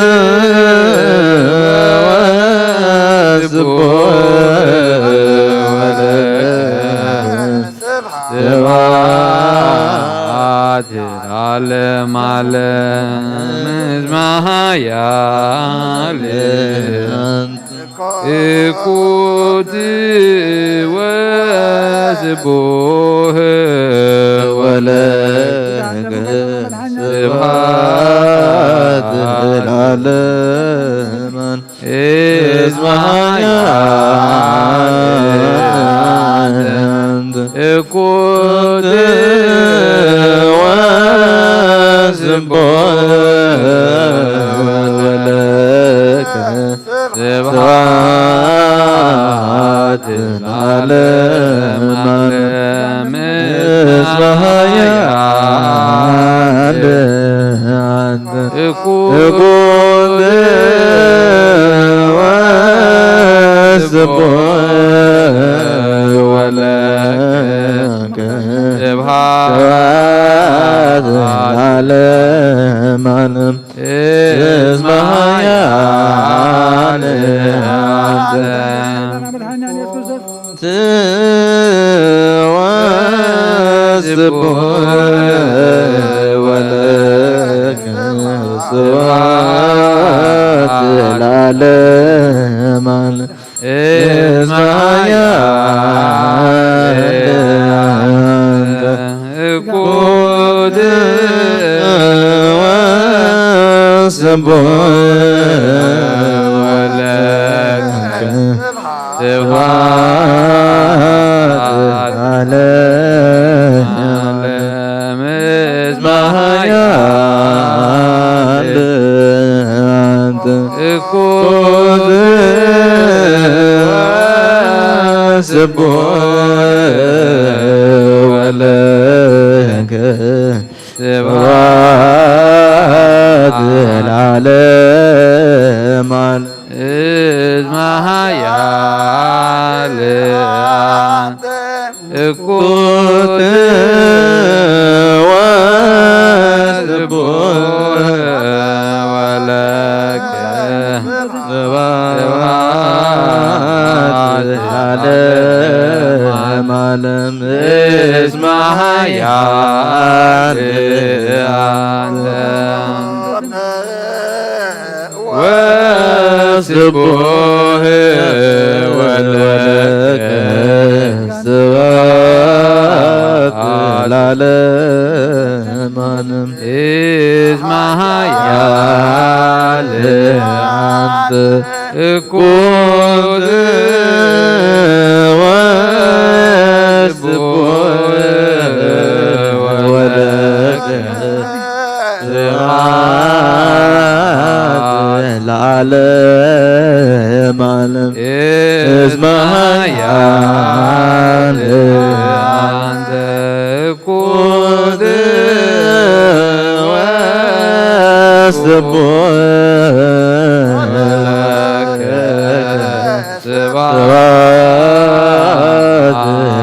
سبحات العالم عالم اسمها يعلم إكوت وزبوه ولك سبحات العالم اسمها يعلم إكوت وزبوه ولك سبحات العالم اسمها يعلم إكوت وزبوه ولك سبحات العالم اسمها يعلم وزبوه ولك سبحات العالم اسمها يعلم إكوت وزبوه ولك سبحات العالم اسمها يعلم إكوت وزبوه ولك سبحات العالم اسمها يعلم إكوت وزبوه ولك سبحات العالم اسمها يعلم وزبوه ولك سبحات العالم اسمها يعلم إكوت وزبوه ولك سبحات العالم اسمها يعلم إكوت وزبوه ولك سبحات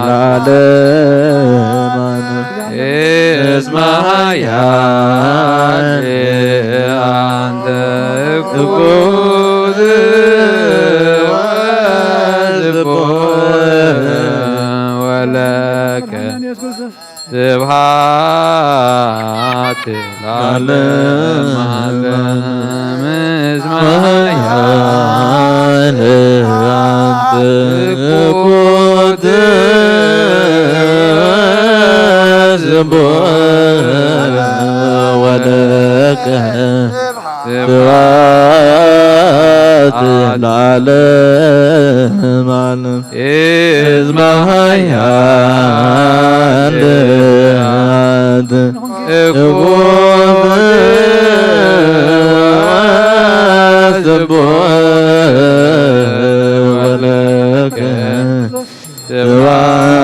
العالم اسمها يعلم إكوت وزبوه ولك سبحات العالم اسمها يعلم إكوت وزبوه ولك سبحات العالم إزمهيان ولك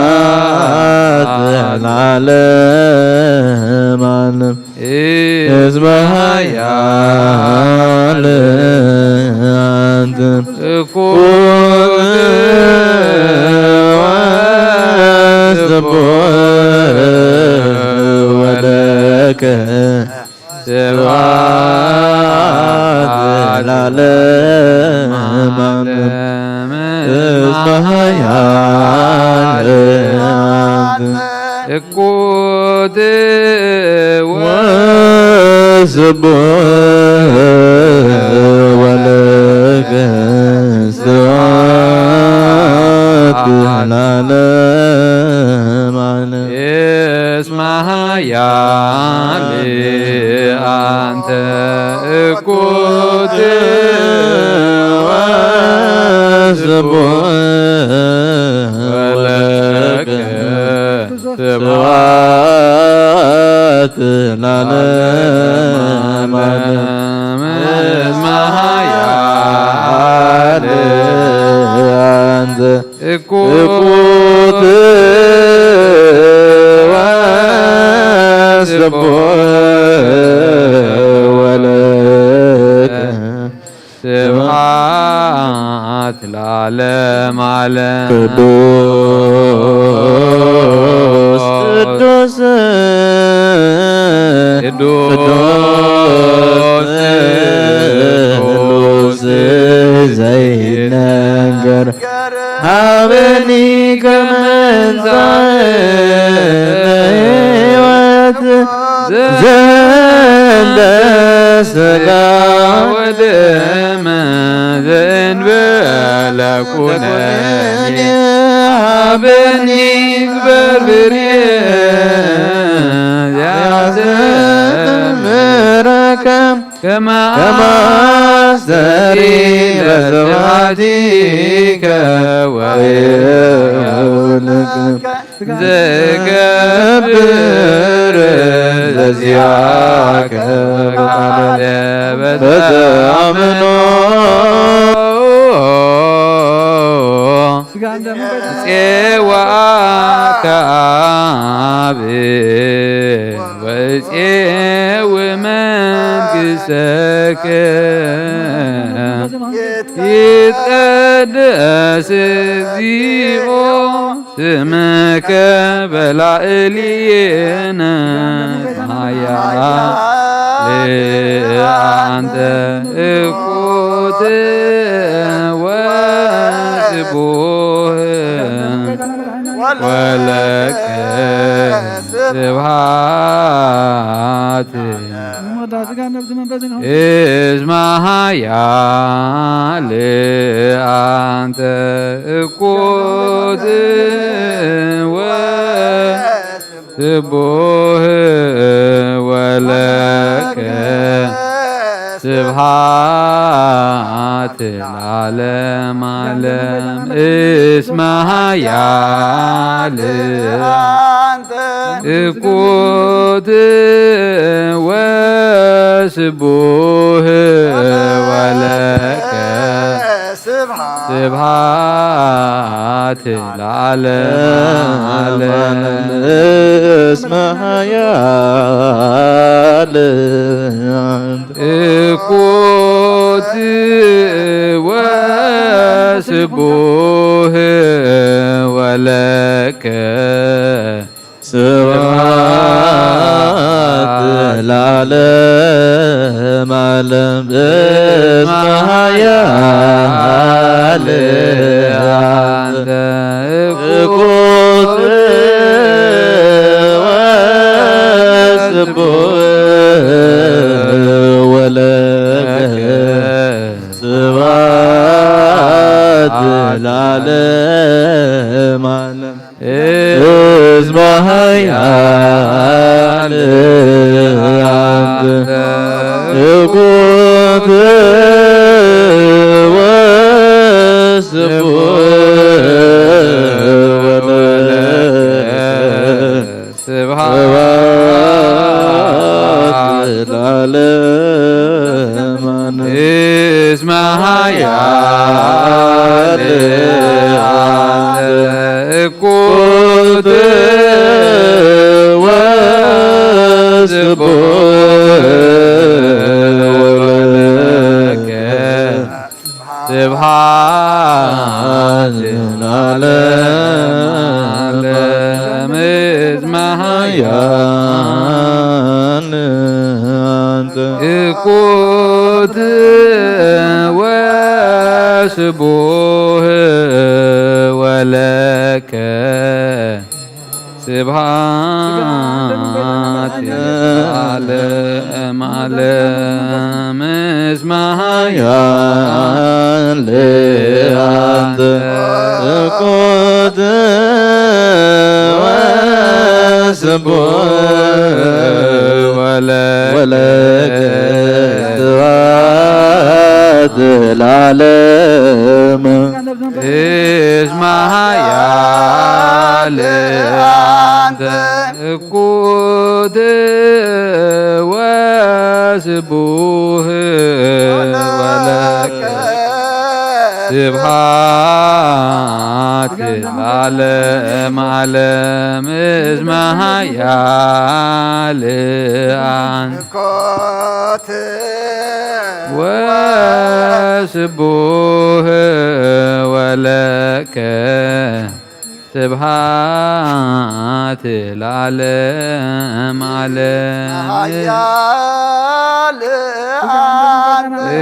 سبحات العالم إزمهيان ولك سبحات العالم إزمهيان إكود وسبح ولك سبحات العالم اسمها يا أنت إكود وسبح ولك سبحات العالم اسمها يا أنت إكود وسبح ولك سبحات العالم علم قدوس قدوس قدوس زي النجر هابني كمن زعيوات زند سقا ودم ذنب لكنني هابني بربري يا زمركم كما سري بسواتيك ويولك زكبر زياك فتأمنوا سواك عبي ومنكسك يتقدس زيغو سمك بلعلينا يا أنت إكوت وسبوه ولك سبحات اسمها يا أنت إكوت وسبوه ولك سبحات العالم علم اسمها يا إكوت وسبوه ولك سبحات العالم اسمها يا إكوت وسبوه ولك سبحات العالم علم اسمها يا إكوت وسبوه ولك سبحات العالم علم እኩት ወስቡህ ወለከ ስብሐት ለዓለም እዝመሃያን አንተ እኩት ወስቡህ ወለከ ስብሐት ለዓለም ዓለም እዝመሃያን ለአንተ እኩት ወስቡህ ወለከ ስብሐት ለዓለም እዝመሃያን ለአንተ እኩት ወስቡህ ወለከ ስብሐት ለዓለም ዓለም እዝመሃያን ለአንተ ወስቡህ ወለከ ስብሐት ለዓለም ዓለም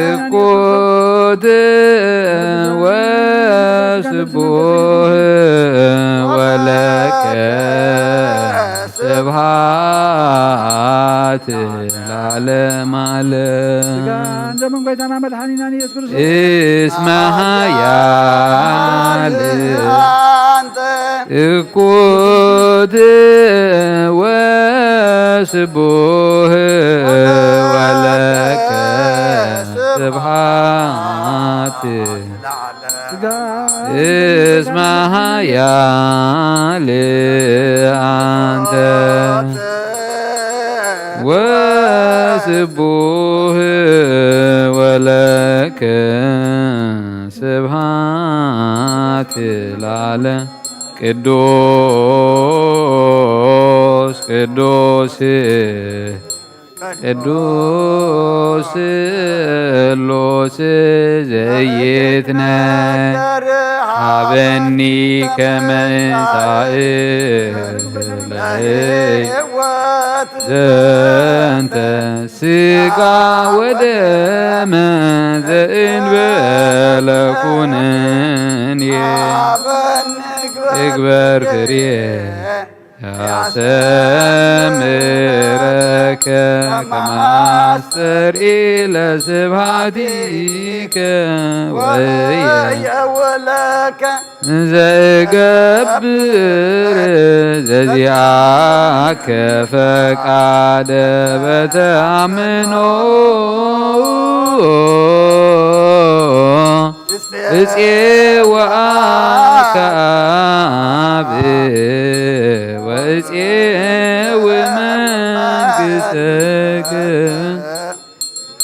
እኩት ወስቡህ ወለከ ስብሐት ለዓለም ዓለም እዝመሃያን እኩት ወስቡህ ወለከ ስብሐት እዝመሃያን ለአንተ ወስቡህ ወለከ ስብሐት ለዓለም ቅዱስ ቅዱስ ቅዱስ ስሉስ ዘይትነ ሀበኒ ከመ እንሣእለ ዘንተ ሥጋ ወደመ ዘእንበለ ኩነኔ እግበር ፍሬ ያሰምረከ ከመ አስተርኢ ለስብሐቲከ ወየወለከ ዘገብር ዘዚአከ ፈቃደ በተአምኖ እፄወአከ አብ ወእፄው መንግሥትከ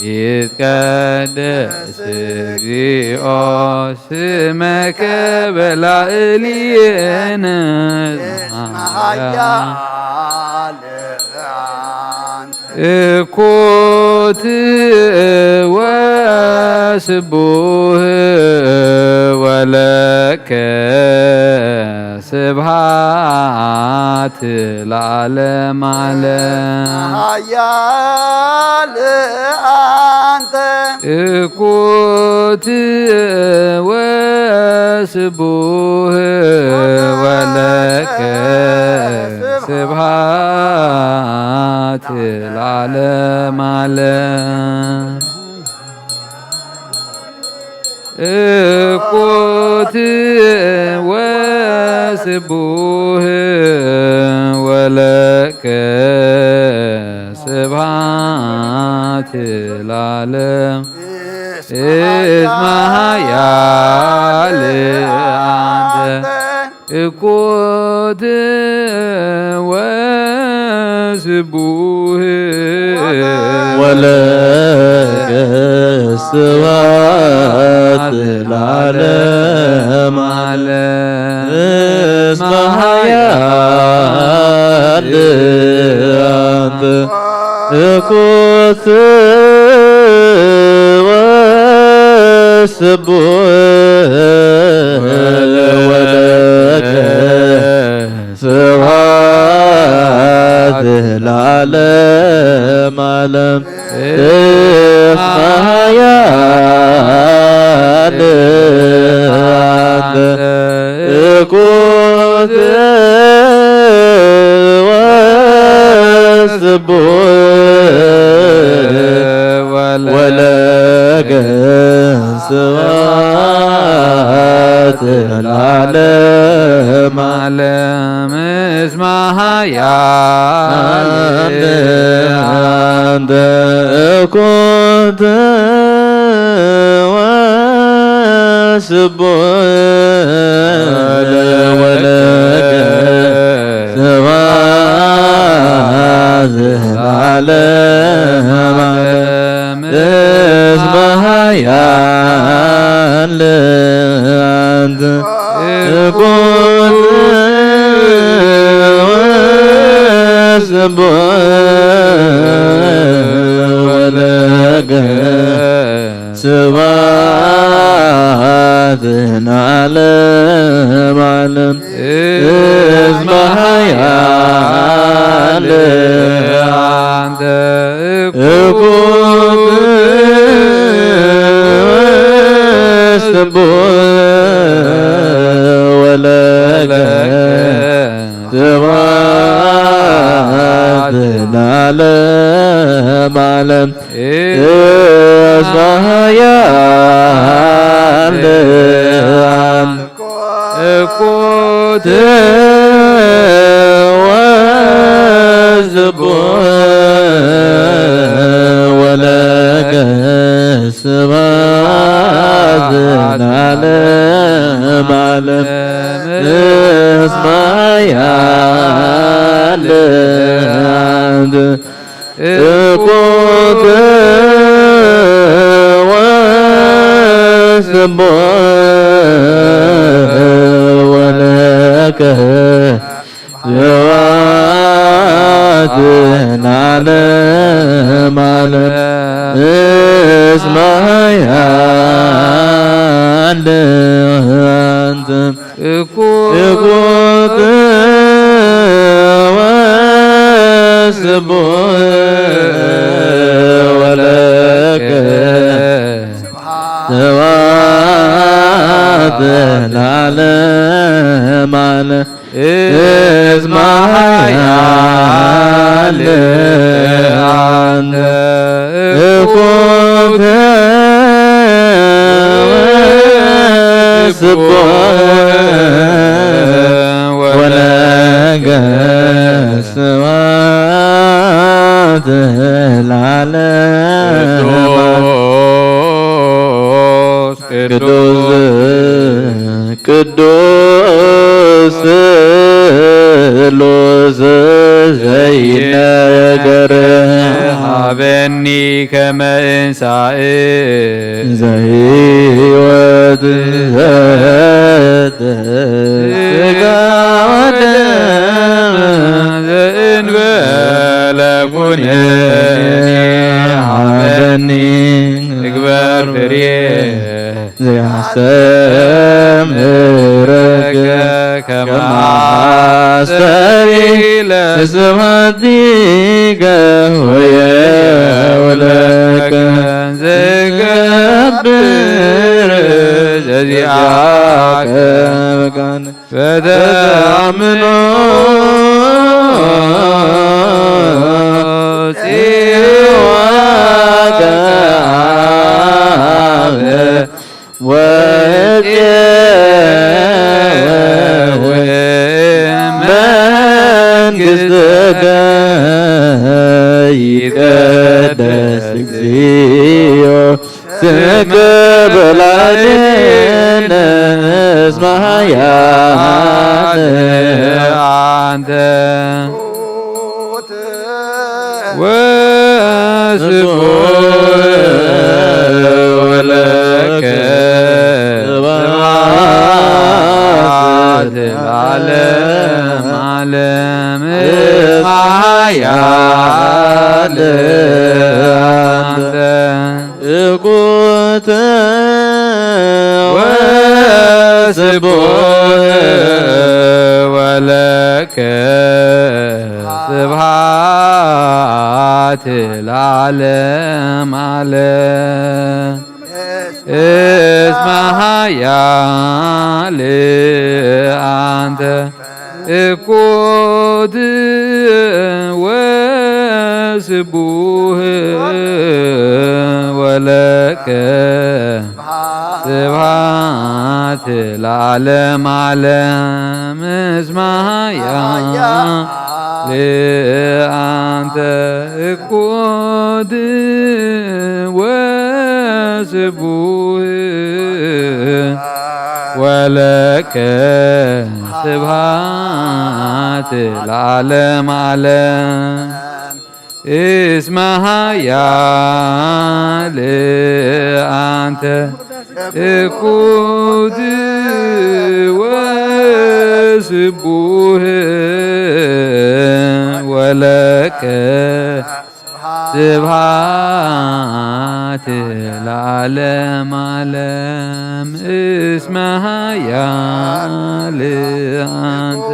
ይትቀደስ እግዚኦ ስመከ በላዕሌነ እኩት ወስቡህ ወለከ ስብሐት ለዓለም ዓለም እኩት ወስቡህ ወለከ ስብሐት ለዓለም ዓለም እኩት ወስቡህ ወለከ ስብሐት ለዓለም እዝመሃያን ለአንተ እኩት ስቡህ ወለከ ስብሐት ለዓለመ ዓለም እስመ ኃያል አንተ እኩት ወስቡህ ወለከ ስብሐት ለዓለመ ዓለም እስመ ኃያል አንተ እኩት ወስቡህ ወለከ ስብሐት ለዓለመ ዓለም እስመ ኃያል አንተ እኩት ወስቡህ ወለከ ስብሐት ለዓለመ ዓለም እስመ ኃያል አንተ እኩት ወስቡህ ወለከ ስብሐት ለዓለመ ዓለም እስመ ኃያል አንተ እኩት ወስቡህ ወለከ ስብሐት ለዓለመ ዓለም እስመ ኃያል አንተ እኩት ወስቡህ ወለከ ስብሐት ለዓለመ ዓለም እስመ ኃያል አንተ እኩት ወስቡህ ወለከ ስብሐት ለዓለመ ዓለም እስመ ኃያል አንተ እኩት ወስቡህ ወለከ ስብሐት ለዓለመ ዓለም እስመ ኃያል አንተ እኩት ወስቡህ ወለከ ስብሐት ለዓለመ ቅዱስ ስሉስ ዘይነገር ሀበኒ ከመ እንሣእ ዘሕይወት ዘተ ሥጋ ወደም ዘእንበለ ኩነኔ ሀበኒ እግበር ፍሬ ዘያስተምረከ ከመ አስተሪ ለስብሐቲከ ወየውለከ ዘገብር ዘዚአከ በቃነ ፈተአምኖ ጽዋከ መንግሥትከ ይትቀደስ እግዚኦ ስምከ በላዕሌነ እስመ ኃያል አንተ ዓለም ማያል አንተ እኩት ወስቡህ ወለከ ስብሐት ለዓለም ዓለም እስመ ኃያል አንተ እኩት ወስቡህ ወለከ ስብሐት ለዓለም ዓለም እስመ ኃያል አንተ እኩት ወስቡህ ወለከ ስብሐት ለዓለም ዓለም እስመ ኃያል አንተ እኩት ወስቡህ ወለከ ስብሐት ለዓለም ዓለም እስመ ኃያል አንተ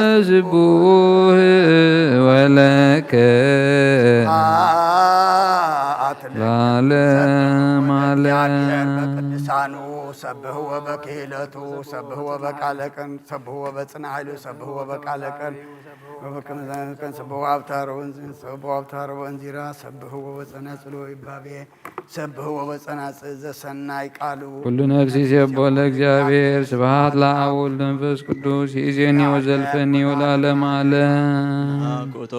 ወስቡህ ወለከ ለዓለም ዓለም በቅዱሳኑ ሰብህወ በክህለቱ ሰብህወ በቃለ ቀን ሰብህወ በጽንዕ ኃይሉ ሰብህወ በቃለ ቀን ሰብህወ አብታረ ወእንዚራ ሰብህወ በጸናጽሎ ይባቤ ሰብህወ በጸናጽል ዘሰናይ ቃሉ ኩሉ ነፍስ ይሴብሖ ለእግዚአብሔር ስብሐት ለአብ ወወልድ ወመንፈስ ቅዱስ ይእዜኒ ወዘልፈኒ ወለዓለመ ዓለም አኩቶ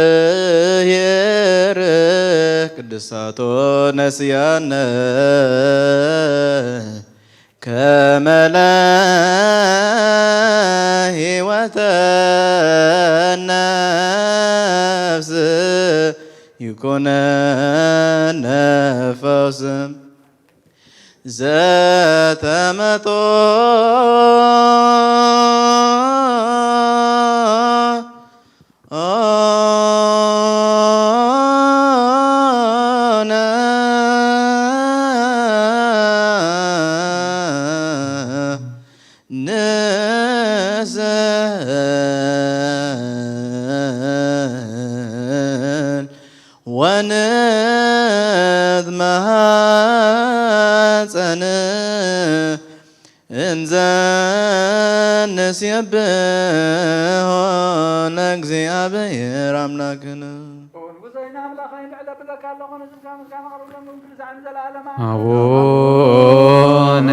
ለእግዚአብሔር ቅድሳቶ ነስያነ ከመ ለሕይወተ ነፍስ ይኩነነ ፈውስ ዘተመጦ ወንዝመ ሐፀን እንዘ ንሴብሖ ለእግዚአብሔር አምላክነ አቡነ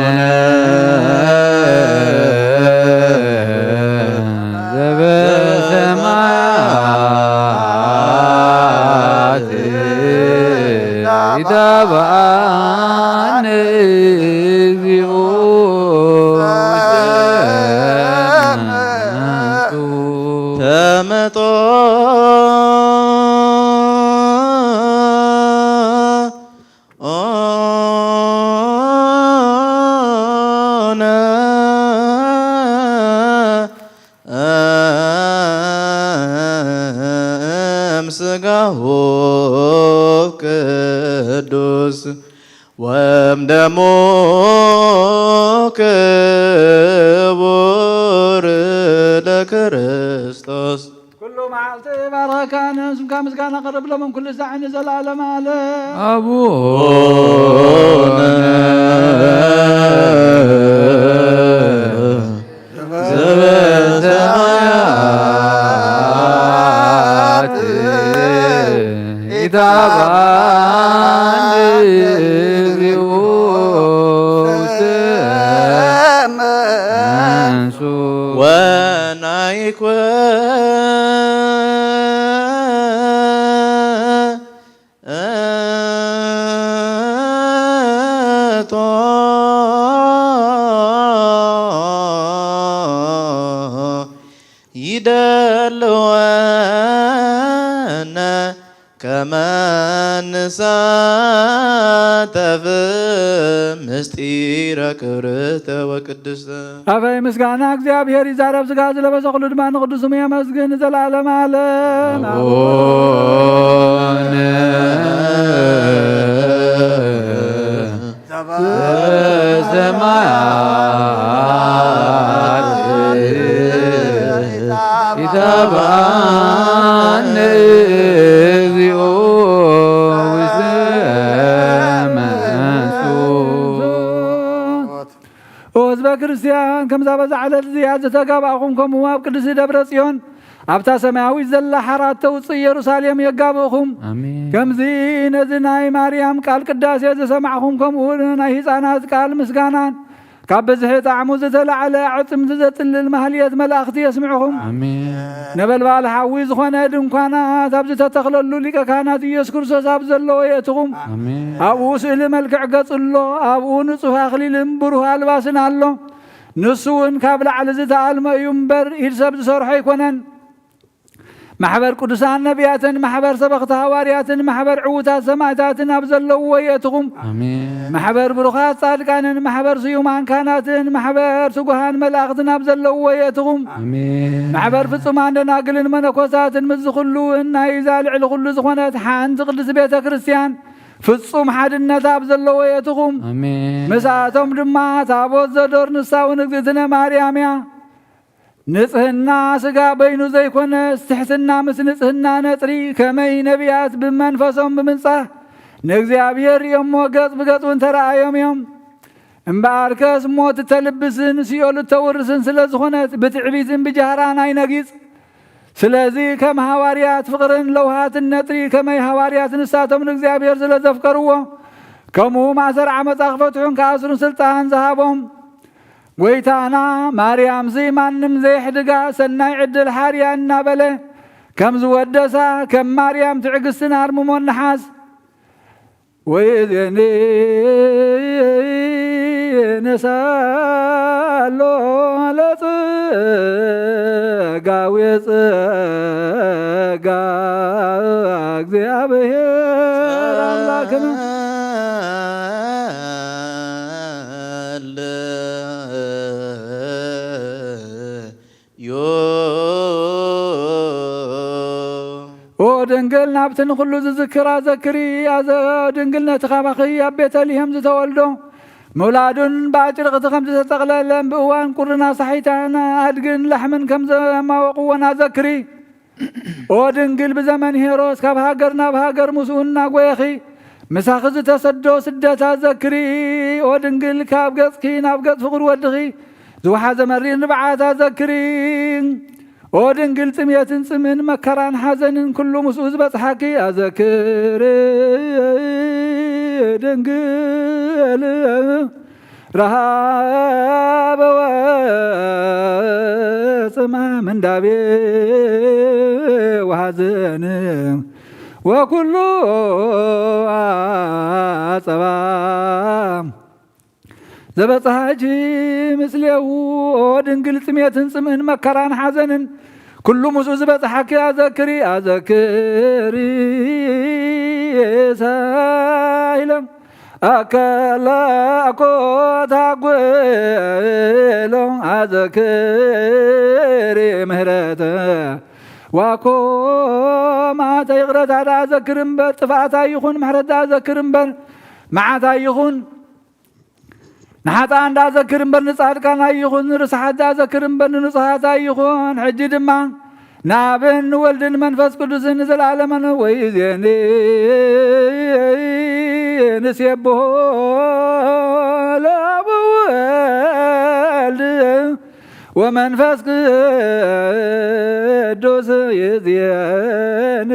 ዘበሰማያት ይትባረክ እግዚኦ ተመጦ ስጋሁ ቅዱስ ወእምደሙ ክቡር ለክርስቶስ ኩሉ መዓልቲ ባረካነ ስምካ ምስጋና ቀርብ ለመን ኩሉ ሰዓት ዘለዓለም ዓለም አቡነ ዘበሰማያት ይትባረክ እግዚኦ ወናይኮ ይደልወነ ከመ መንሳተፍ ምስጢረ ክብርተ ወቅድስተ አበይ ምስጋና እግዚአብሔር ይዛረብ ስጋ ዝለበሰ ኩሉ ድማ ንቅዱስ ስሙ የመስግን ዘላለም ዓለም አቡነ ዘበሰማያት ይትባረክ እግዚኦ ውስተ ህዝበ ክርስቲያን ከምዛ በዛዕለት እዚያ ዝተጋባእኹም ከምኡ ኣብ ቅድሲ ደብረ ጽዮን ኣብታ ሰማያዊት ዘላ ሓራት ተውፅእ ኢየሩሳሌም የጋብእኹም ከምዚ ነዚ ናይ ማርያም ቃል ቅዳሴ ዝሰማዕኹም ከምኡ ናይ ህፃናት ቃል ምስጋናን ካብ ብዝሒ ጣዕሙ ዝተላዕለ ዕፅም ዘጥልል ማህልየት መላእኽቲ የስምዑኹም ነበልባል ሓዊ ዝኾነ ድንኳናት ኣብ ዝተተኽለሉ ሊቀ ካህናት ኢየሱስ ክርስቶስ ኣብ ዘለዎ የእትኹም ኣብኡ ስእሊ መልክዕ ገጽሎ ኣብኡ ንጹህ ኣኽሊልን ብሩህ ኣልባስን ኣሎ ንሱ እውን ካብ ላዕሊ ዝተኣልመ እዩ እምበር ኢድ ሰብ ዝሰርሖ ኣይኮነን ማሕበር ቅዱሳን ነቢያትን ማሕበር ሰበኽቲ ሃዋርያትን ማሕበር ዕዉታት ሰማዕታትን ኣብ ዘለውዎ የእትኹም ማሕበር ብሩኻት ጻድቃንን ማሕበር ስዩማን ካህናትን ማሕበር ስጉሃን መላእኽትን ኣብ ዘለውዎ የእትኹም ማሕበር ፍጹማን ደናግልን መነኮሳትን ምስ ዝኽሉን ናይ ዛልዕሊ ኩሉ ዝኾነት ሓንቲ ቅድስቲ ቤተ ክርስቲያን ፍጹም ሓድነት ኣብ ዘለዎ የእትኹም ምስኣቶም ድማ ታቦት ዘዶር ንሳውን እግዝእትነ ማርያም እያ ንጽህና ስጋ በይኑ ዘይኮነ ትሕትና ምስ ንጽህና ነጥሪ ከመይ ነቢያት ብመንፈሶም ብምንጻህ ንእግዚአብሔር እዮሞ ገጽ ብገጹን ተረኣዮም እዮም እምበኣርከስ ሞት እተልብስን ሲኦል እተውርስን ስለ ዝኾነት ብትዕቢትን ብጃህራን ኣይነጊጽ ስለዚ ከም ሃዋርያት ፍቕርን ለውሃትን ነጥሪ ከመይ ሃዋርያት ንሳቶም ንእግዚአብሔር ስለ ዘፍቀርዎ ከምኡ ማእሰር ዓመፃ ክፈትሑን ከኣስሩን ስልጣን ዝሃቦም ጎይታና ማርያም ዚ ማንም ዘይሕድጋ ሰናይ ዕድል ሓርያ እናበለ ከም ዝወደሳ ከም ማርያም ትዕግስትን ኣርምሞን ነሓስ ወይእዜኒ ነሳሎ ለጸጋዊ ጸጋ እግዚአብሔር አምላክነ ድንግል ናብትን ኩሉ ዝዝክራ ዘክሪ ኣዘ ድንግል ነቲ ኻባኺ ኣብ ቤተልሔም ዝተወልዶ ምውላዱን ብኣጭርቕቲ ከም ዝተጠቕለለን ብእዋን ቁርና ሳሒታን ኣድግን ላሕምን ከም ዘማወቕዎን ኣዘክሪ ኦ ድንግል ብዘመን ሄሮስ ካብ ሃገር ናብ ሃገር ምስኡን እናጐየኺ ምሳኺ ዝተሰዶ ስደት ኣዘክሪ ኦ ድንግል ካብ ገጽኪ ናብ ገጽ ፍቕሪ ወድኺ ዝወሓዘ መሪር ንብዓት ኣዘክሪ ኦ ድንግል ጥምየትን ጽምን መከራን ሓዘንን ኩሉ ምስኡ ዝበጽሓኪ ኣዘክር ድንግል ረሃበ ወጽማም እንዳቤ ወሓዘን ወኩሉ ኣጸባ ዘበጽሓጂ ምስሌው ኦ ድንግል ጥምየትን ጽምን መከራን ሓዘንን ኩሉ ምስኡ ዝበጽሓኪ ኣዘክሪ ኣዘክሪ ሳይለም ኣከላኮታጐሎ ኣዘክሪ ምህረተ ዋኮ ማዕተ ይቕረታ ዳ ኣዘክር እምበር ጥፋእታ ይኹን ምሕረታ ኣዘክር እምበር መዓታ ይኹን ንሓጣ እንዳዘክር እምበር ንጻድቃና ይኹን ርስሓት ዳዘክር እምበር ንንጹሓት ይኹን ሕጂ ድማ ናብን ወልድን መንፈስ ቅዱስን ዘለዓለመን ወይእዜኒ ንሴብሖ ለአብ ወወልድ ወመንፈስ ቅዱስ ይእዜኒ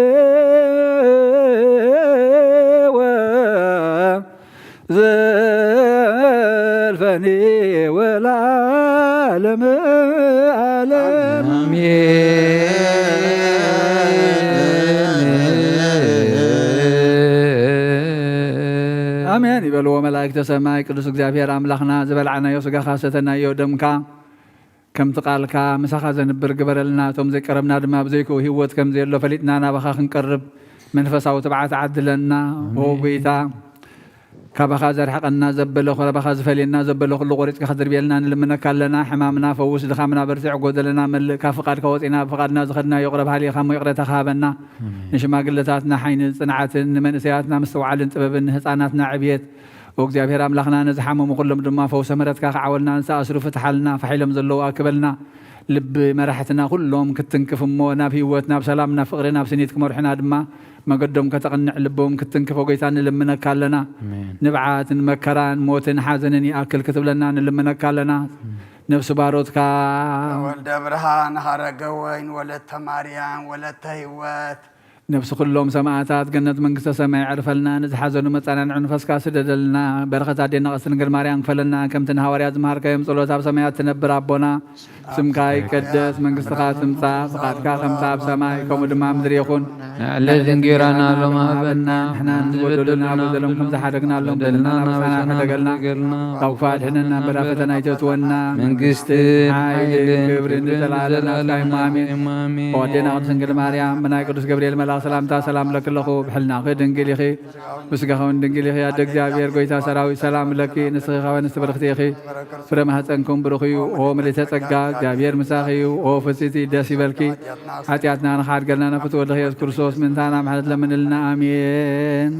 ዘልፈኒ ወለዓለመ ዓለም አሜን ይበልዎ መላእክተ ሰማይ ቅዱስ እግዚአብሔር አምላኽና ዝበልዓናዮ ስጋኻ ሰተናዮ ደምካ ከምቲ ቃልካ ምሳኻ ዘንብር ግበረልና እቶም ዘይቀረብና ድማ ብዘይክኡ ህይወት ከም ዘየሎ ፈሊጥና ናባኻ ክንቀርብ منفساو تبعت عدلنا هو بيتا كابخا زرحقنا زبلو خربخا زفلينا زبلو كل قريت كخدر بيلنا لمنا كلنا حمامنا فوس دخامنا برتع قودلنا من كافقاد كوطينا فقادنا زخدنا يقرب هالي خم يقرا تخابنا نشما قلتاتنا حين صنعت من سياتنا مستوعل طببن حصاناتنا عبيت وእግዚአብሔር አምላኽና ነዝሓመሙ ኩሎም ድማ ፈውሰ ምሕረትካ ከዓወልና ንሳእስሩ ፍትሓልና ፈሒሎም ዘለዉ ኣክበልና ልቢ መራሕትና ኩሎም ክትንክፍ እሞ ናብ ህይወት ናብ ሰላም ናብ ፍቕሪ ናብ ስኒት ክመርሑና ድማ መገዶም ከተቕንዕ ልቦም ክትንክፎ ጌታ ንልምነካ ኣለና ንብዓትን መከራን ሞትን ሓዘንን ይኣክል ክትብለና ንልምነካ ኣለና ነፍሲ ባሮትካ ወልደ ብርሃን ሃረገ ወይን ወለተ ማርያም ወለተ ህይወት نفس كلهم سماعات جنة من قصة سماع عرفلنا نزحزن مثلا عن فسكا سددلنا بركة عدينا قصن قل ماريان فلنا كم تنهاوريات مهار كيم صلوات أب سماعات تنبر ربنا سمكاي كدس من قصة سمتا سقات كا خمسة أب سماعي كم دمام دريخون الذين جيرانا لما بنا احنا نودلنا بدلهم كم زحرقنا لهم دلنا نفسنا حدقلنا توفات حننا برافتنا يتوتونا من قصة عايد كبرين دلالنا إمامي ودينا قصن قل ماريان مناي قدس جبريل ملا سلامتا سلام لك الله بحلنا غير دنجلي خي مسقخون دنجلي خي ادك جابير قويتا سراوي سلام لك نسخي خوان استبرختي خي فرما هتنكم بروخي هو ملي تسقا جابير مساخي هو فسيتي داسي بلكي حتياتنا نخار قلنا نفتو الله يذكر صوص من ثانا محلت لمن لنا امين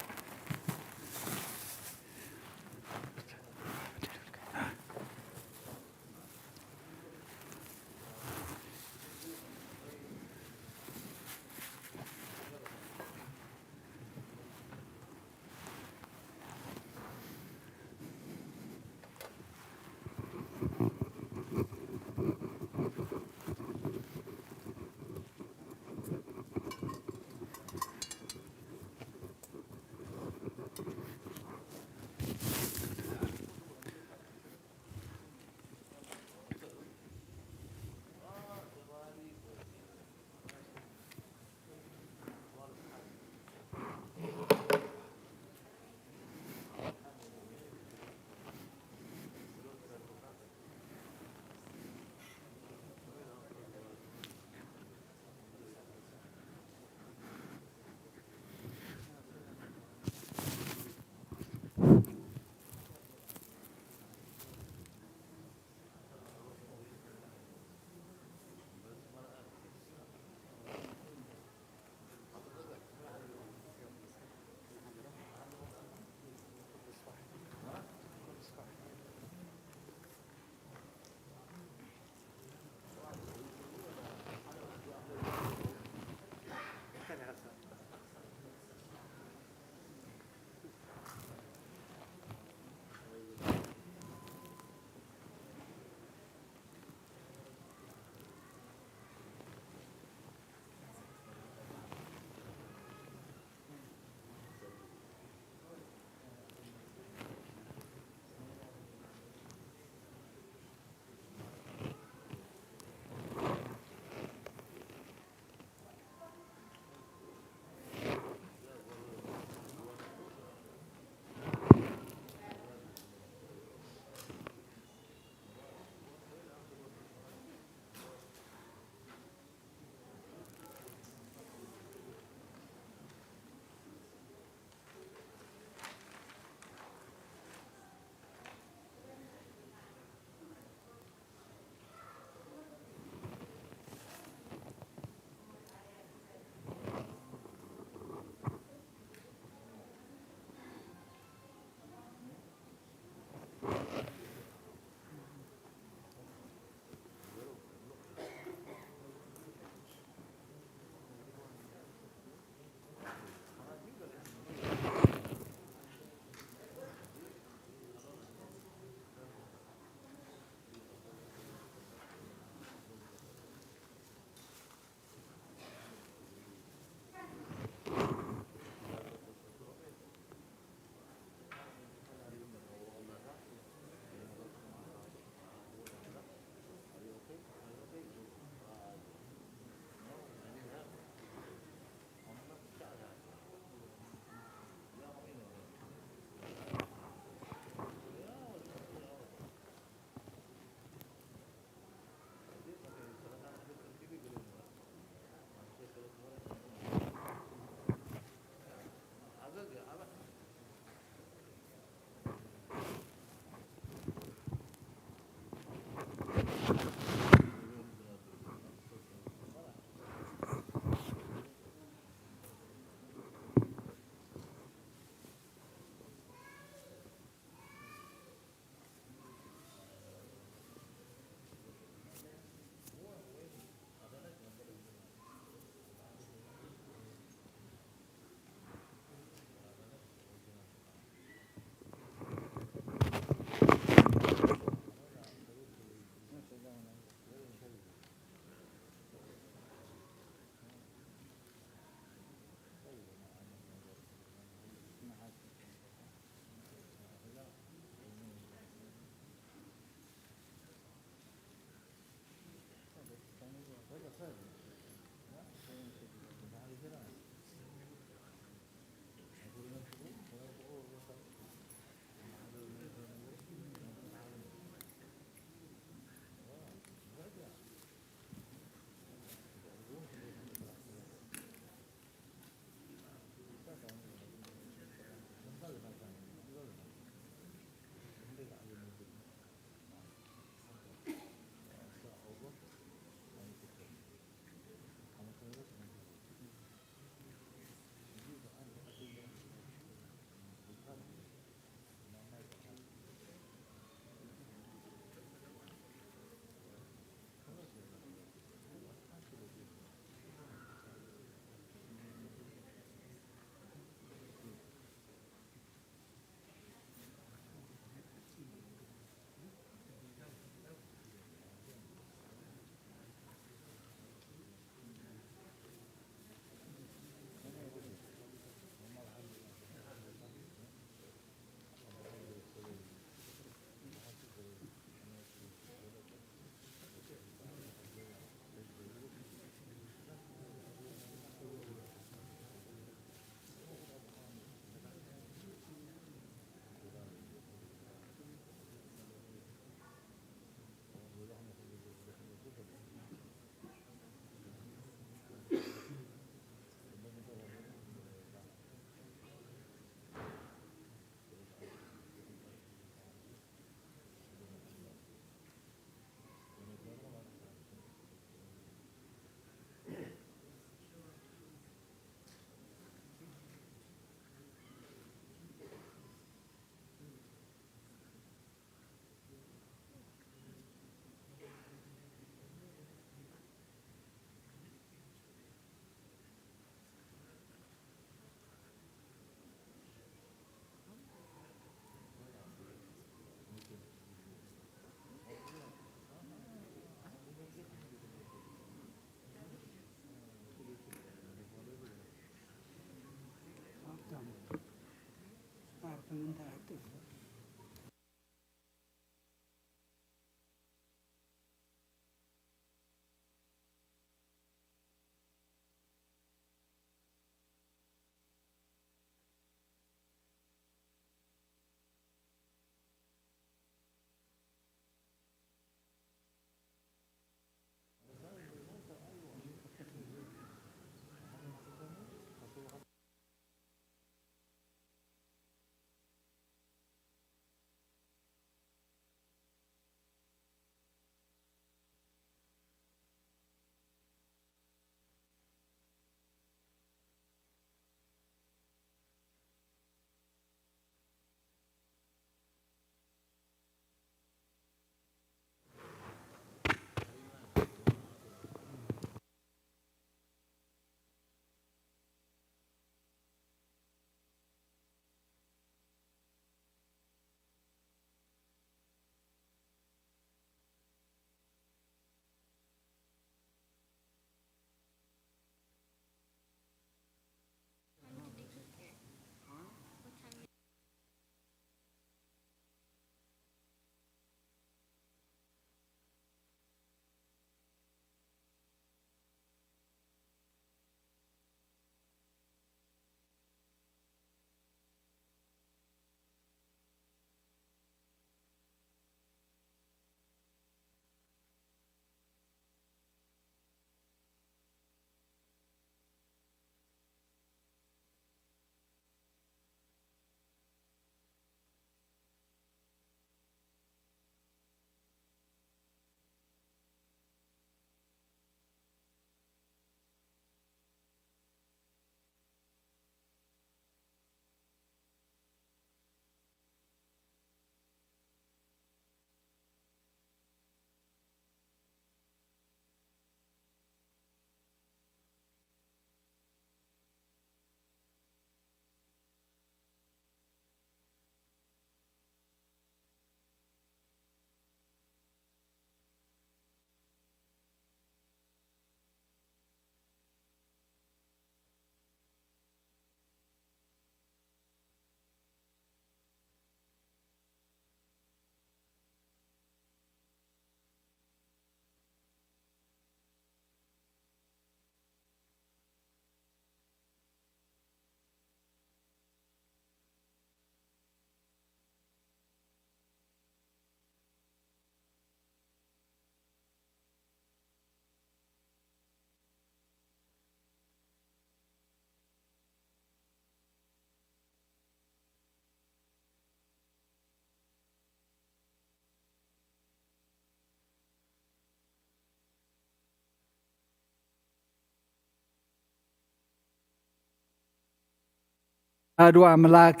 أدو أملاك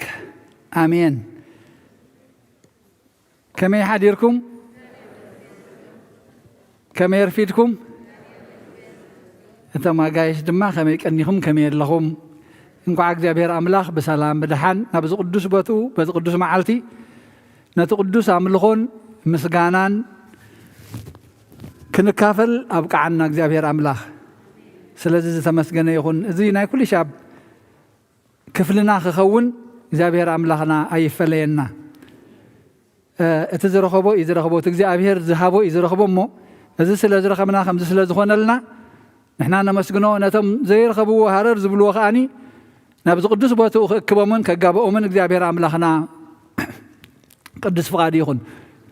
آمين. كم يحضركم؟ كم يرفيدكم؟ أنت ما جايش دماغ كم يكنيهم كم يرلهم. إنكوا عقد بير أملاك بسلام بدحان نبز قدوس بتو بز قدوس معلتي نتقدس أملخون مسجانان كنكافل أبقى عنا እግዚአብሔር አምላክ ስለዚህ ዝተመስገነ ይሁን እዚ ናይ ኩሉ ሻብ ክፍልና ክኸውን እግዚአብሔር አምላክና አይፈለየና እቲ ዝረኸቦ ይዝረኸቦ እግዚአብሔር ዝሃቦ ይዝረኸቦ እሞ እዚ ስለ ዝረኸብና ከምዚ ስለ ዝኾነልና ንሕና ነመስግኖ ነቶም ዘይረኸብዎ ሃረር ዝብልዎ ከኣኒ ናብ ዝቅዱስ ቦትኡ ክእክቦምን ከጋብኦምን እግዚአብሔር አምላክና ቅዱስ ፍቃድ ይኹን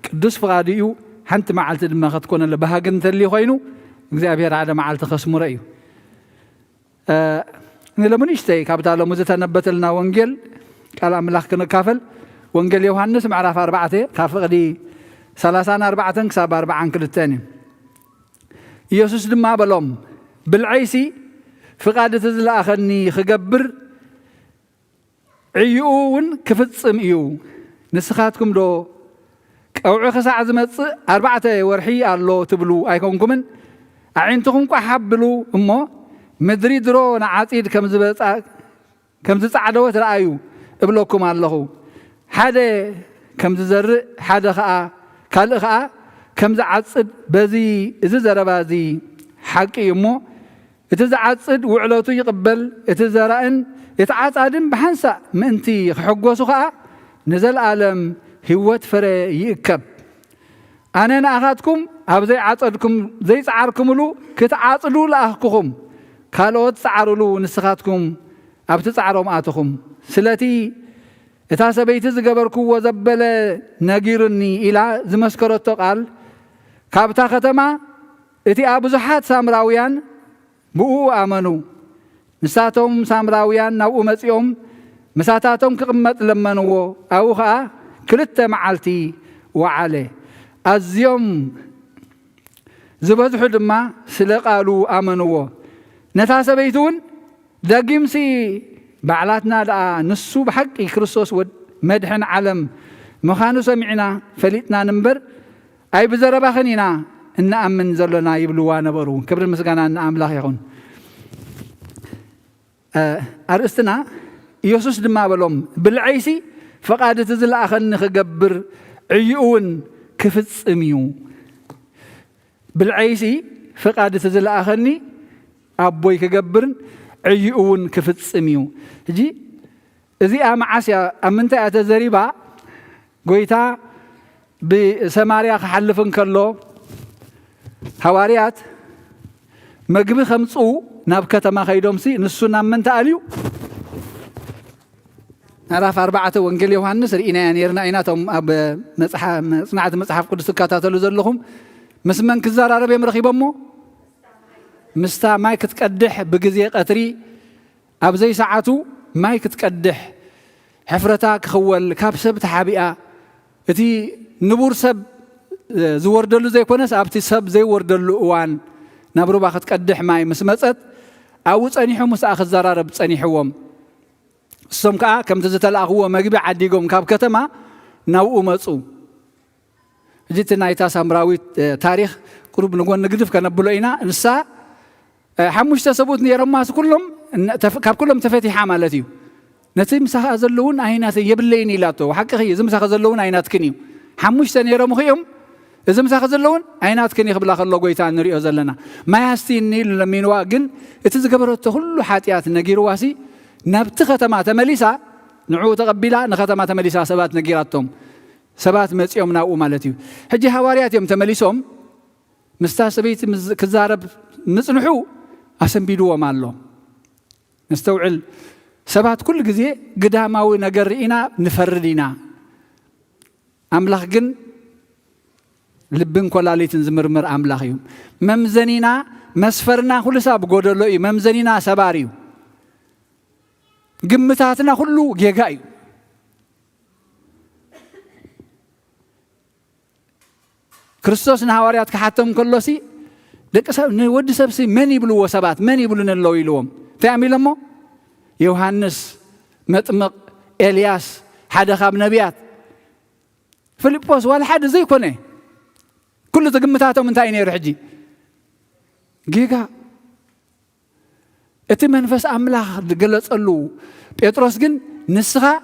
ቅዱስ ፍቃድ እዩ حنت معلت دماغ تكون اللي بهاجنت اللي خوينو እግዚአብሔር على معلت خصمره እዩ ለምን ይሽተይ ካብታሎ ሙዘተ ነበተልና ወንጌል ቃል አምላክ ከነካፈል ወንጌል ዮሐንስ ምዕራፍ 4 ካፍቅዲ 34 ክሳብ 42 ኢየሱስ ድማ በሎም ብልዓይሲ ፍቃድ ተዝላአኸኒ ክገብር ዕዩውን ክፍጽም እዩ ንስኻትኩም ዶ ቀውዕ ክሳዕ ዝመጽእ 4 ወርሒ ኣሎ ትብሉ ኣይኮንኩምን ኣዒንትኩም ቋ ሓብሉ እሞ ምድሪ ድሮ ንዓጺድ ከም ዝጻዕደወት ረኣዩ እብለኩም ኣለኹ ሓደ ከም ዝዘርእ ሓደ ኸኣ ካልእ ኸኣ ከም ዝዓጽድ በዚ እዚ ዘረባ እዚ ሓቂ እሞ እቲ ዝዓጽድ ውዕለቱ ይቕበል እቲ ዘራእን እቲ ዓጻድን ብሓንሳእ ምእንቲ ክሕጐሱ ኸኣ ንዘለኣለም ህይወት ፍረ ይእከብ ኣነ ንኣኻትኩም ኣብ ዘይዓጸድኩም ዘይጻዓርኩምሉ ክትዓጽዱ ለኣኽኩኹም ካልኦት ጻዓርሉ ንስኻትኩም ኣብቲ ጻዕሮም ኣትኹም ስለቲ እታ ሰበይቲ ዝገበርክዎ ዘበለ ነጊርኒ ኢላ ዝመስከረቶ ቃል ካብታ ከተማ እቲኣ ብዙሓት ሳምራውያን ብኡ ኣመኑ ንሳቶም ሳምራውያን ናብኡ መጺኦም ምሳታቶም ክቕመጥ ለመንዎ ኣብኡ ኸኣ 2 መዓልቲ ወዓለ ኣዝዮም ዝበዝሑ ድማ ስለ ቃሉ ኣመንዎ ነታ ሰበይቲ እውን ደጊምሲ ባዕላትና ደኣ ንሱ ብሓቂ ክርስቶስ መድሕን ዓለም ምዃኑ ሰሚዕና ፈሊጥና ንንበር ኣይ ብዘረባኽን ኢና እንኣምን ዘለና ይብልዋ ነበሩ ክብሪ ምስጋና ንኣምላኽ ይኹን ኣርእስትና ኢየሱስ ድማ በሎም ብልዓይሲ ፈቃድ ተዝላአኸኒ ክገብር ዕዩውን ክፍጽም እዩ ብልዓይሲ ፈቃድ ተዝላአኸኒ ኣቦይ ክገብርን ዕዩውን ክፍጽም እዩ ሕጂ እዚኣ መዓስያ ኣብ ምንታይ እያ ተዘሪባ ጎይታ ብሰማርያ ክሓልፍ እንከሎ ሃዋርያት መግቢ ከምጽኡ ናብ ከተማ ከይዶምሲ ንሱ ናብ ምንታይ ኣልዩ ምዕራፍ 4 ወንጌል ዮሐንስ ርኢና ነርና ኢናቶም ኣብ መጽናዕቲ መጽሓፍ ቅዱስ ተካታተሉ ዘለኹም ምስ መን ክዘራረብ እዮም ረኺቦሞ ምስታ ማይ ክትቀድሕ ብግዜ ቀትሪ ኣብ ዘይ ሰዓቱ ማይ ክትቀድሕ ሕፍረታ ክኽወል ካብ ሰብ ተሓቢኣ እቲ ንቡር ሰብ ዝወርደሉ ዘይኮነስ ኣብቲ ሰብ ዘይወርደሉ እዋን ናብ ሩባ ክትቀድሕ ማይ ምስ መጸት ኣብኡ ጸኒሑ ምስኣ ክዘራረብ ጸኒሕዎም እሶም ከዓ ከምቲ ዝተላእኽዎ መግቢ ዓዲጎም ካብ ከተማ ናብኡ መጹ ሕጂ እቲ ናይታ ሳምራዊት ታሪክ ቁሩብ ንጎኒ ግድፍ ከነብሎ ኢና ንሳ 5 ሰቡት ነይሮማስ ኩሎም ካብ ኩሎም ተፈቲሓ ማለት እዩ ነቲ ምሳኻ ዘለውን ኣይናት የብለይን ኢላቶ ሓቂ ኸ እዚ ምሳኻ ዘለውን ኣይናትክን እዩ 5 ነይሮም ኺዮም እዚ ምሳኻ ዘለውን ኣይናትክን ይኽብላ ከሎ ጎይታ ንሪኦ ዘለና ማያስቲኒ ለሚንዋ ግን እቲ ዝገበረቶ ኩሉ ሓጢኣት ነጊርዋሲ ናብቲ ከተማ ተመሊሳ ንዕኡ ተቐቢላ ንከተማ ተመሊሳ ሰባት ነጊራቶም ሰባት መጺኦም ናብኡ ማለት እዩ ሕጂ ሃዋርያት እዮም ተመሊሶም ምስታ ሰበይቲ ክዛረብ ምጽንሑ ኣሰንቢድዎም ኣሎ ነስተውዕል ሰባት ኩሉ ግዜ ግዳማዊ ነገር ኢና ንፈርድ ኢና ኣምላኽ ግን ልብን ኮላሊትን ዝምርምር ኣምላኽ እዩ መምዘኒና መስፈርና ኩሉ ሰብ ጎደሎ እዩ መምዘኒና ሰባር እዩ ግምታትና ሁሉ ጌጋ እዩ ክርስቶስ ንሃዋርያት ክሓተም ከሎሲ ደቂ ሰብ ንወዲ ሰብሲ መን ይብልዎ ሰባት መን ይብሉን ኣለዉ ኢልዎም እንታይ ኣሚሎሞ ዮሐንስ مطمق إلياس حدا خاب نبيات فيلبوس ولا حد زي كونه كل تقمتاتهم من تاين يرحجي جيجا أتي منفس أملاخ قلت له بيتروس جن نسخة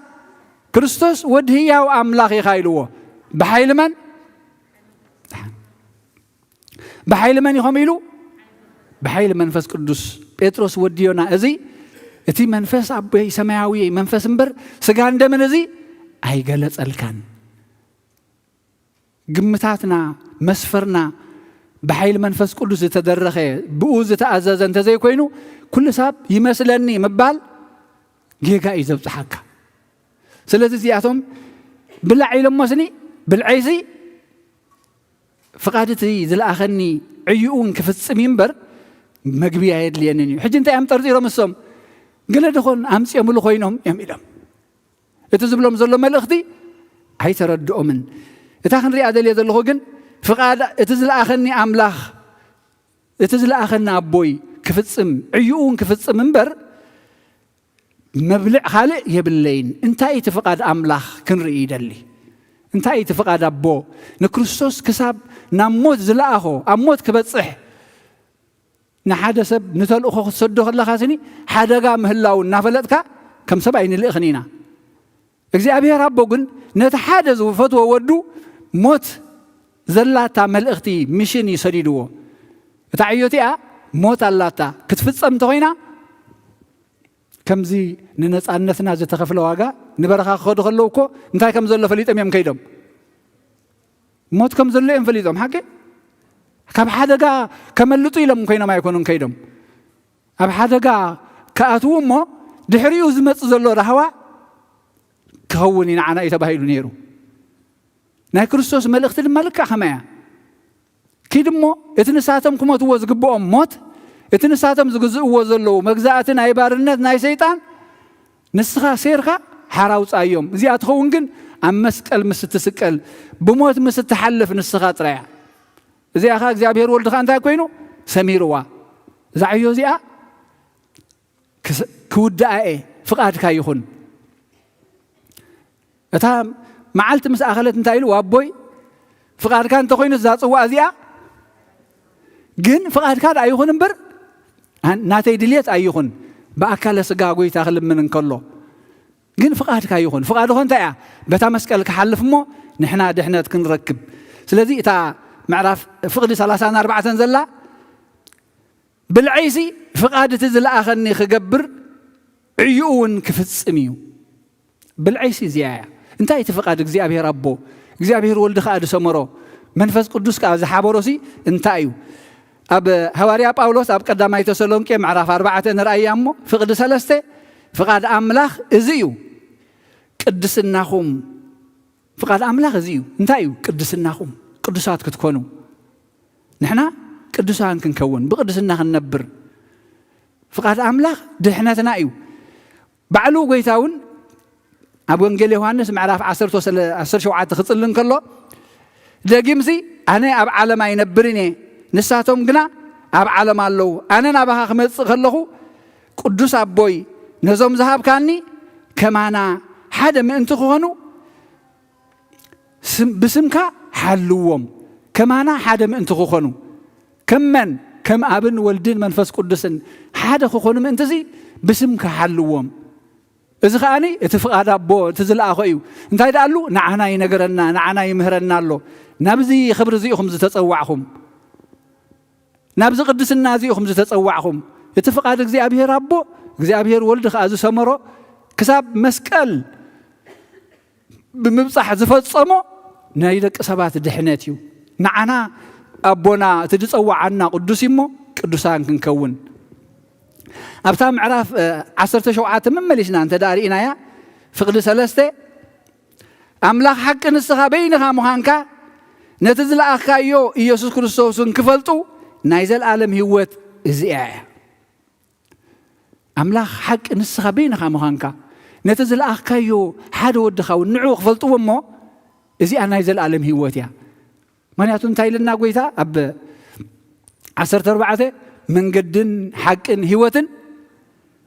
كريستوس ودهيا وأملاخ يخايلوه بحيل من بحيل من يخميلو بحيل منفس قدوس بيتروس وديونا أزي أتي منفس أبي سماوي منفس مبر سجان دمن أزي أي قلت الكان قمتاتنا مسفرنا بحيل منفس قدوس تدرخه بؤوز تأزز أنت زي كوينو كل ساب يمثلني مبال جيجا إذا بتحكى سلسلة زياتهم بالعي لمسني بالعيسي فقادتي ذل آخرني عيون كفت منبر مقبي عيد لينني حج انت أم ترزي رمسهم قال دخون أمس يملو خوينهم يميلهم اتزبلهم زلوا ملختي هاي تردؤوا من اتاخن رياضة لي ذل خوغن فقاد اتزل آخرني أملاخ اتزل آخرنا أبوي كفتسم عيون كفتسم منبر مبلع خالق يبلين انتاي تفقد أملاخ كنرئي دلي انتاي تفقد أبو نكريستوس كساب نموت زلاخو أموت كبتصح نحدا سب نتلقو صدق الله خاسني حداغا مهلاو نافلتك كم سبعين الإخنينا እግዚአብሔር አቦ ግን ነተሓደዝ ወፈትዎ ወዱ ሞት ዘላታ መልእኽቲ ሚሽን ይሰዲድዎ እታ ዕዮቲኣ ሞት ኣላታ ክትፍጸም ተኾይና ከምዚ ንነፃነትና ዝተኸፍለ ዋጋ ንበረኻ ክኸዱ ከለዉ እኮ እንታይ ከም ዘሎ ፈሊጦም እዮም ከይዶም ሞት ከም ዘሎ እዮም ፈሊጦም ሓቂ ካብ ሓደጋ ከመልጡ ኢሎም ኮይኖም ኣይኮኑን ከይዶም ኣብ ሓደጋ ከኣትዉ እሞ ድሕሪኡ ዝመፅእ ዘሎ ራህዋ كهوني نعنا يتباهيلو نيرو ناي كريستوس ملእኽቲ ድማ ልክዕ ከመያ ኪድሞ እቲ ንሳቶም ክሞትዎ ዝግብኦም ሞት እቲ ንሳቶም ዝግዝእዎ ዘለዉ መግዛእቲ ናይ ባርነት ናይ ሰይጣን ንስኻ ሴርካ ሓራውፃዮም እዚኣ ትኸውን ግን ኣብ መስቀል ምስ ትስቀል ብሞት ምስ ትሓልፍ ንስኻ ጥራያ እዚኣ ኻ እግዚኣብሔር ወልድኻ እንታይ ኮይኑ ሰሚርዋ እዛ ዕዮ እዚኣ ክውዳእ ፍቓድካ ይኹን እታ መዓልቲ ምስ ኣኸለት እንታይ ኢሉ ዋቦይ ፍቓድካ እንተኾይኑ እዛ ፅዋዕ እዚኣ ግን ፍቓድካ ኣይኹን እምበር ናተይ ድልየት ኣይኹን ብኣካለ ስጋ ጎይታ ክልምን እንከሎ ግን ፍቓድካ ይኹን ፍቓድኹ እንታይ እያ በታ መስቀል ክሓልፍ እሞ ንሕና ድሕነት ክንረክብ ስለዚ እታ ምዕራፍ ፍቕዲ 34 ዘላ ብልዐይሲ ፍቓድ እቲ ዝለኣኸኒ ክገብር ዕዩኡ እውን ክፍፅም እዩ ብልዐይሲ እዚኣ እያ እንታይ እቲ ፍቓድ እግዚኣብሔር ኣቦ እግዚኣብሔር ወልዲ ከዓ ድሰመሮ መንፈስ ቅዱስ ከዓ ዝሓበሮሲ እንታይ እዩ ኣብ ሃዋርያ ጳውሎስ ኣብ ቀዳማይ ተሰሎንቄ ምዕራፍ 4 ንርአያ እሞ ፍቕዲ 3 ፍቓድ ኣምላኽ እዚ እዩ ቅድስናኹም ፍቓድ ኣምላኽ እዚ እዩ እንታይ እዩ ቅድስናኹም ቅዱሳት ክትኮኑ ንሕና ቅዱሳን ክንከውን ብቅድስና ክንነብር ፍቓድ ኣምላኽ ድሕነትና እዩ ባዕሉ ጎይታ እውን ኣብ ወንጌል ዮሐንስ ምዕራፍ 17 ክጽልን ከሎ ደጊምሲ ኣነ ኣብ ዓለም ኣይነብርን እየ ንሳቶም ግና ኣብ ዓለም ኣለዉ ኣነ ናባኻ ክመጽእ ከለኹ ቅዱስ ኣቦይ ነዞም ዝሃብካኒ ከማና ሓደ ምእንቲ ክኾኑ ብስምካ ሓልዎም ከማና ሓደ ምእንቲ ክኾኑ ከመን ከም ኣብን ወልድን መንፈስ ቅዱስን ሓደ ክኾኑ ምእንቲ እዚ ብስምካ ሓልዎም እዚ ኸኣኒ እቲ ፍቓድ ኣቦ እቲ ዝለኣኾ እዩ እንታይ ደኣሉ ንዓና ይነገረና ንዓና ይምህረና ኣሎ ናብዚ ክብሪ እዚኢኹም ዝተፀዋዕኹም ናብዚ ቅድስና እዚኢኹም ዝተፀዋዕኹም እቲ ፍቓድ እግዚኣብሔር ኣቦ እግዚኣብሔር ወልዲ ከዓ ዝሰመሮ ክሳብ መስቀል ብምብፃሕ ዝፈፀሞ ናይ ደቂ ሰባት ድሕነት እዩ ንዓና ኣቦና እቲ ዝፀዋዓና ቅዱስ እሞ ቅዱሳን ክንከውን ኣብታ ምዕራፍ 17 መመሊስና እንተ ዳሪእናያ ፍቕዲ 3 ኣምላኽ ሓቂ ንስኻ በይንኻ ምዃንካ ነቲ ዝለኣኽካዮ ኢየሱስ ክርስቶስን ክፈልጡ ናይ ዘለኣለም ህይወት እዚኣ እያ ኣምላኽ ሓቂ ንስኻ በይንኻ ምዃንካ ነቲ ዝለኣኽካዮ ሓደ ወድኻ እውን ንዑ ክፈልጥዎ እሞ እዚኣ ናይ ዘለኣለም ህይወት እያ ምክንያቱ እንታይ ኢልና ጎይታ ኣብ 14 መንገድን ሓቅን ህይወትን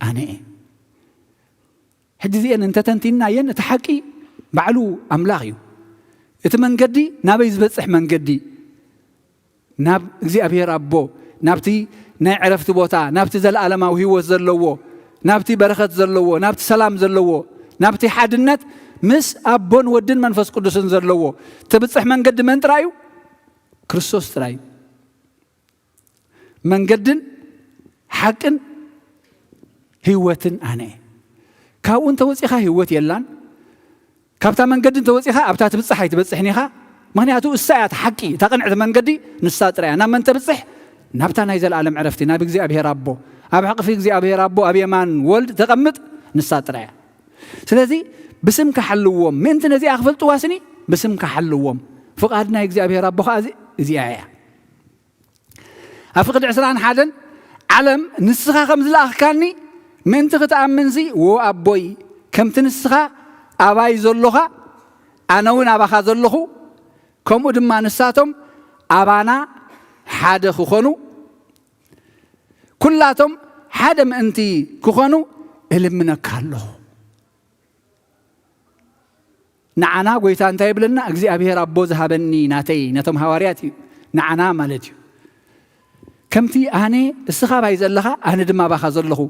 ኣነ ሕጂ እዚአን እንተተንቲናየን እቲ ሓቂ ባዕሉ ኣምላኽ እዩ እቲ መንገዲ ናበይ ዝበፅሕ መንገዲ ናብ እግዚኣብሔር ኣቦ ናብቲ ናይ ዕረፍቲ ቦታ ናብቲ ዘለዓለማዊ ህይወት ዘለዎ ናብቲ በረኸት ዘለዎ ናብቲ ሰላም ዘለዎ ናብቲ ሓድነት ምስ ኣቦን ወድን መንፈስ ቅዱስን ዘለዎ ትብፅሕ መንገዲ መን ጥራይ እዩ ክርስቶስ ጥራይ መንገድን ሓቅን ህይወትን ኣነ ካብኡ እንተወፂኻ ህይወት የላን ካብታ መንገድን ተወፂኻ ኣብታ ትብፅሕ ኣይትበፅሕን ኢኻ ምክንያቱ እሳ እያ ሓቂ እታ ቅንዕቲ መንገዲ ንሳ ጥራያ ናብ መን ተብፅሕ ናብታ ናይ ዘለዓለም ዕረፍቲ ናብ እግዚኣብሔር ኣቦ ኣብ ሕቕፊ እግዚኣብሔር ኣቦ ኣብ የማን ወልድ ተቐምጥ ንሳ ጥራያ ስለዚ ብስምካ ሓልዎም ምእንቲ ነዚኣ ክፈልጥዋስኒ ብስምካ ሓልዎም ፍቓድ ናይ እግዚኣብሔር ኣቦ ከዓ እዚኣ እያ ኣብ ፍቅዲ 21 ዓለም ንስኻ ከም ዝለኣኽካኒ ምእንቲ ክትኣምንሲ ወ ኣቦይ ከምቲ ንስኻ ኣባይ ዘለኻ ኣነ እውን ኣባኻ ዘለኹ ከምኡ ድማ ንሳቶም ኣባና ሓደ ክኾኑ ኩላቶም ሓደ ምእንቲ ክኾኑ እልምነካ ኣለኹ ንዓና ጎይታ እንታይ ይብለና እግዚኣብሔር ኣቦ ዝሃበኒ ናተይ ነቶም ሃዋርያት እዩ ንዓና ማለት እዩ ከምቲ ኣነ እስኻ ባይ ዘለኻ ኣነ ድማ ኣባኻ ዘለኹ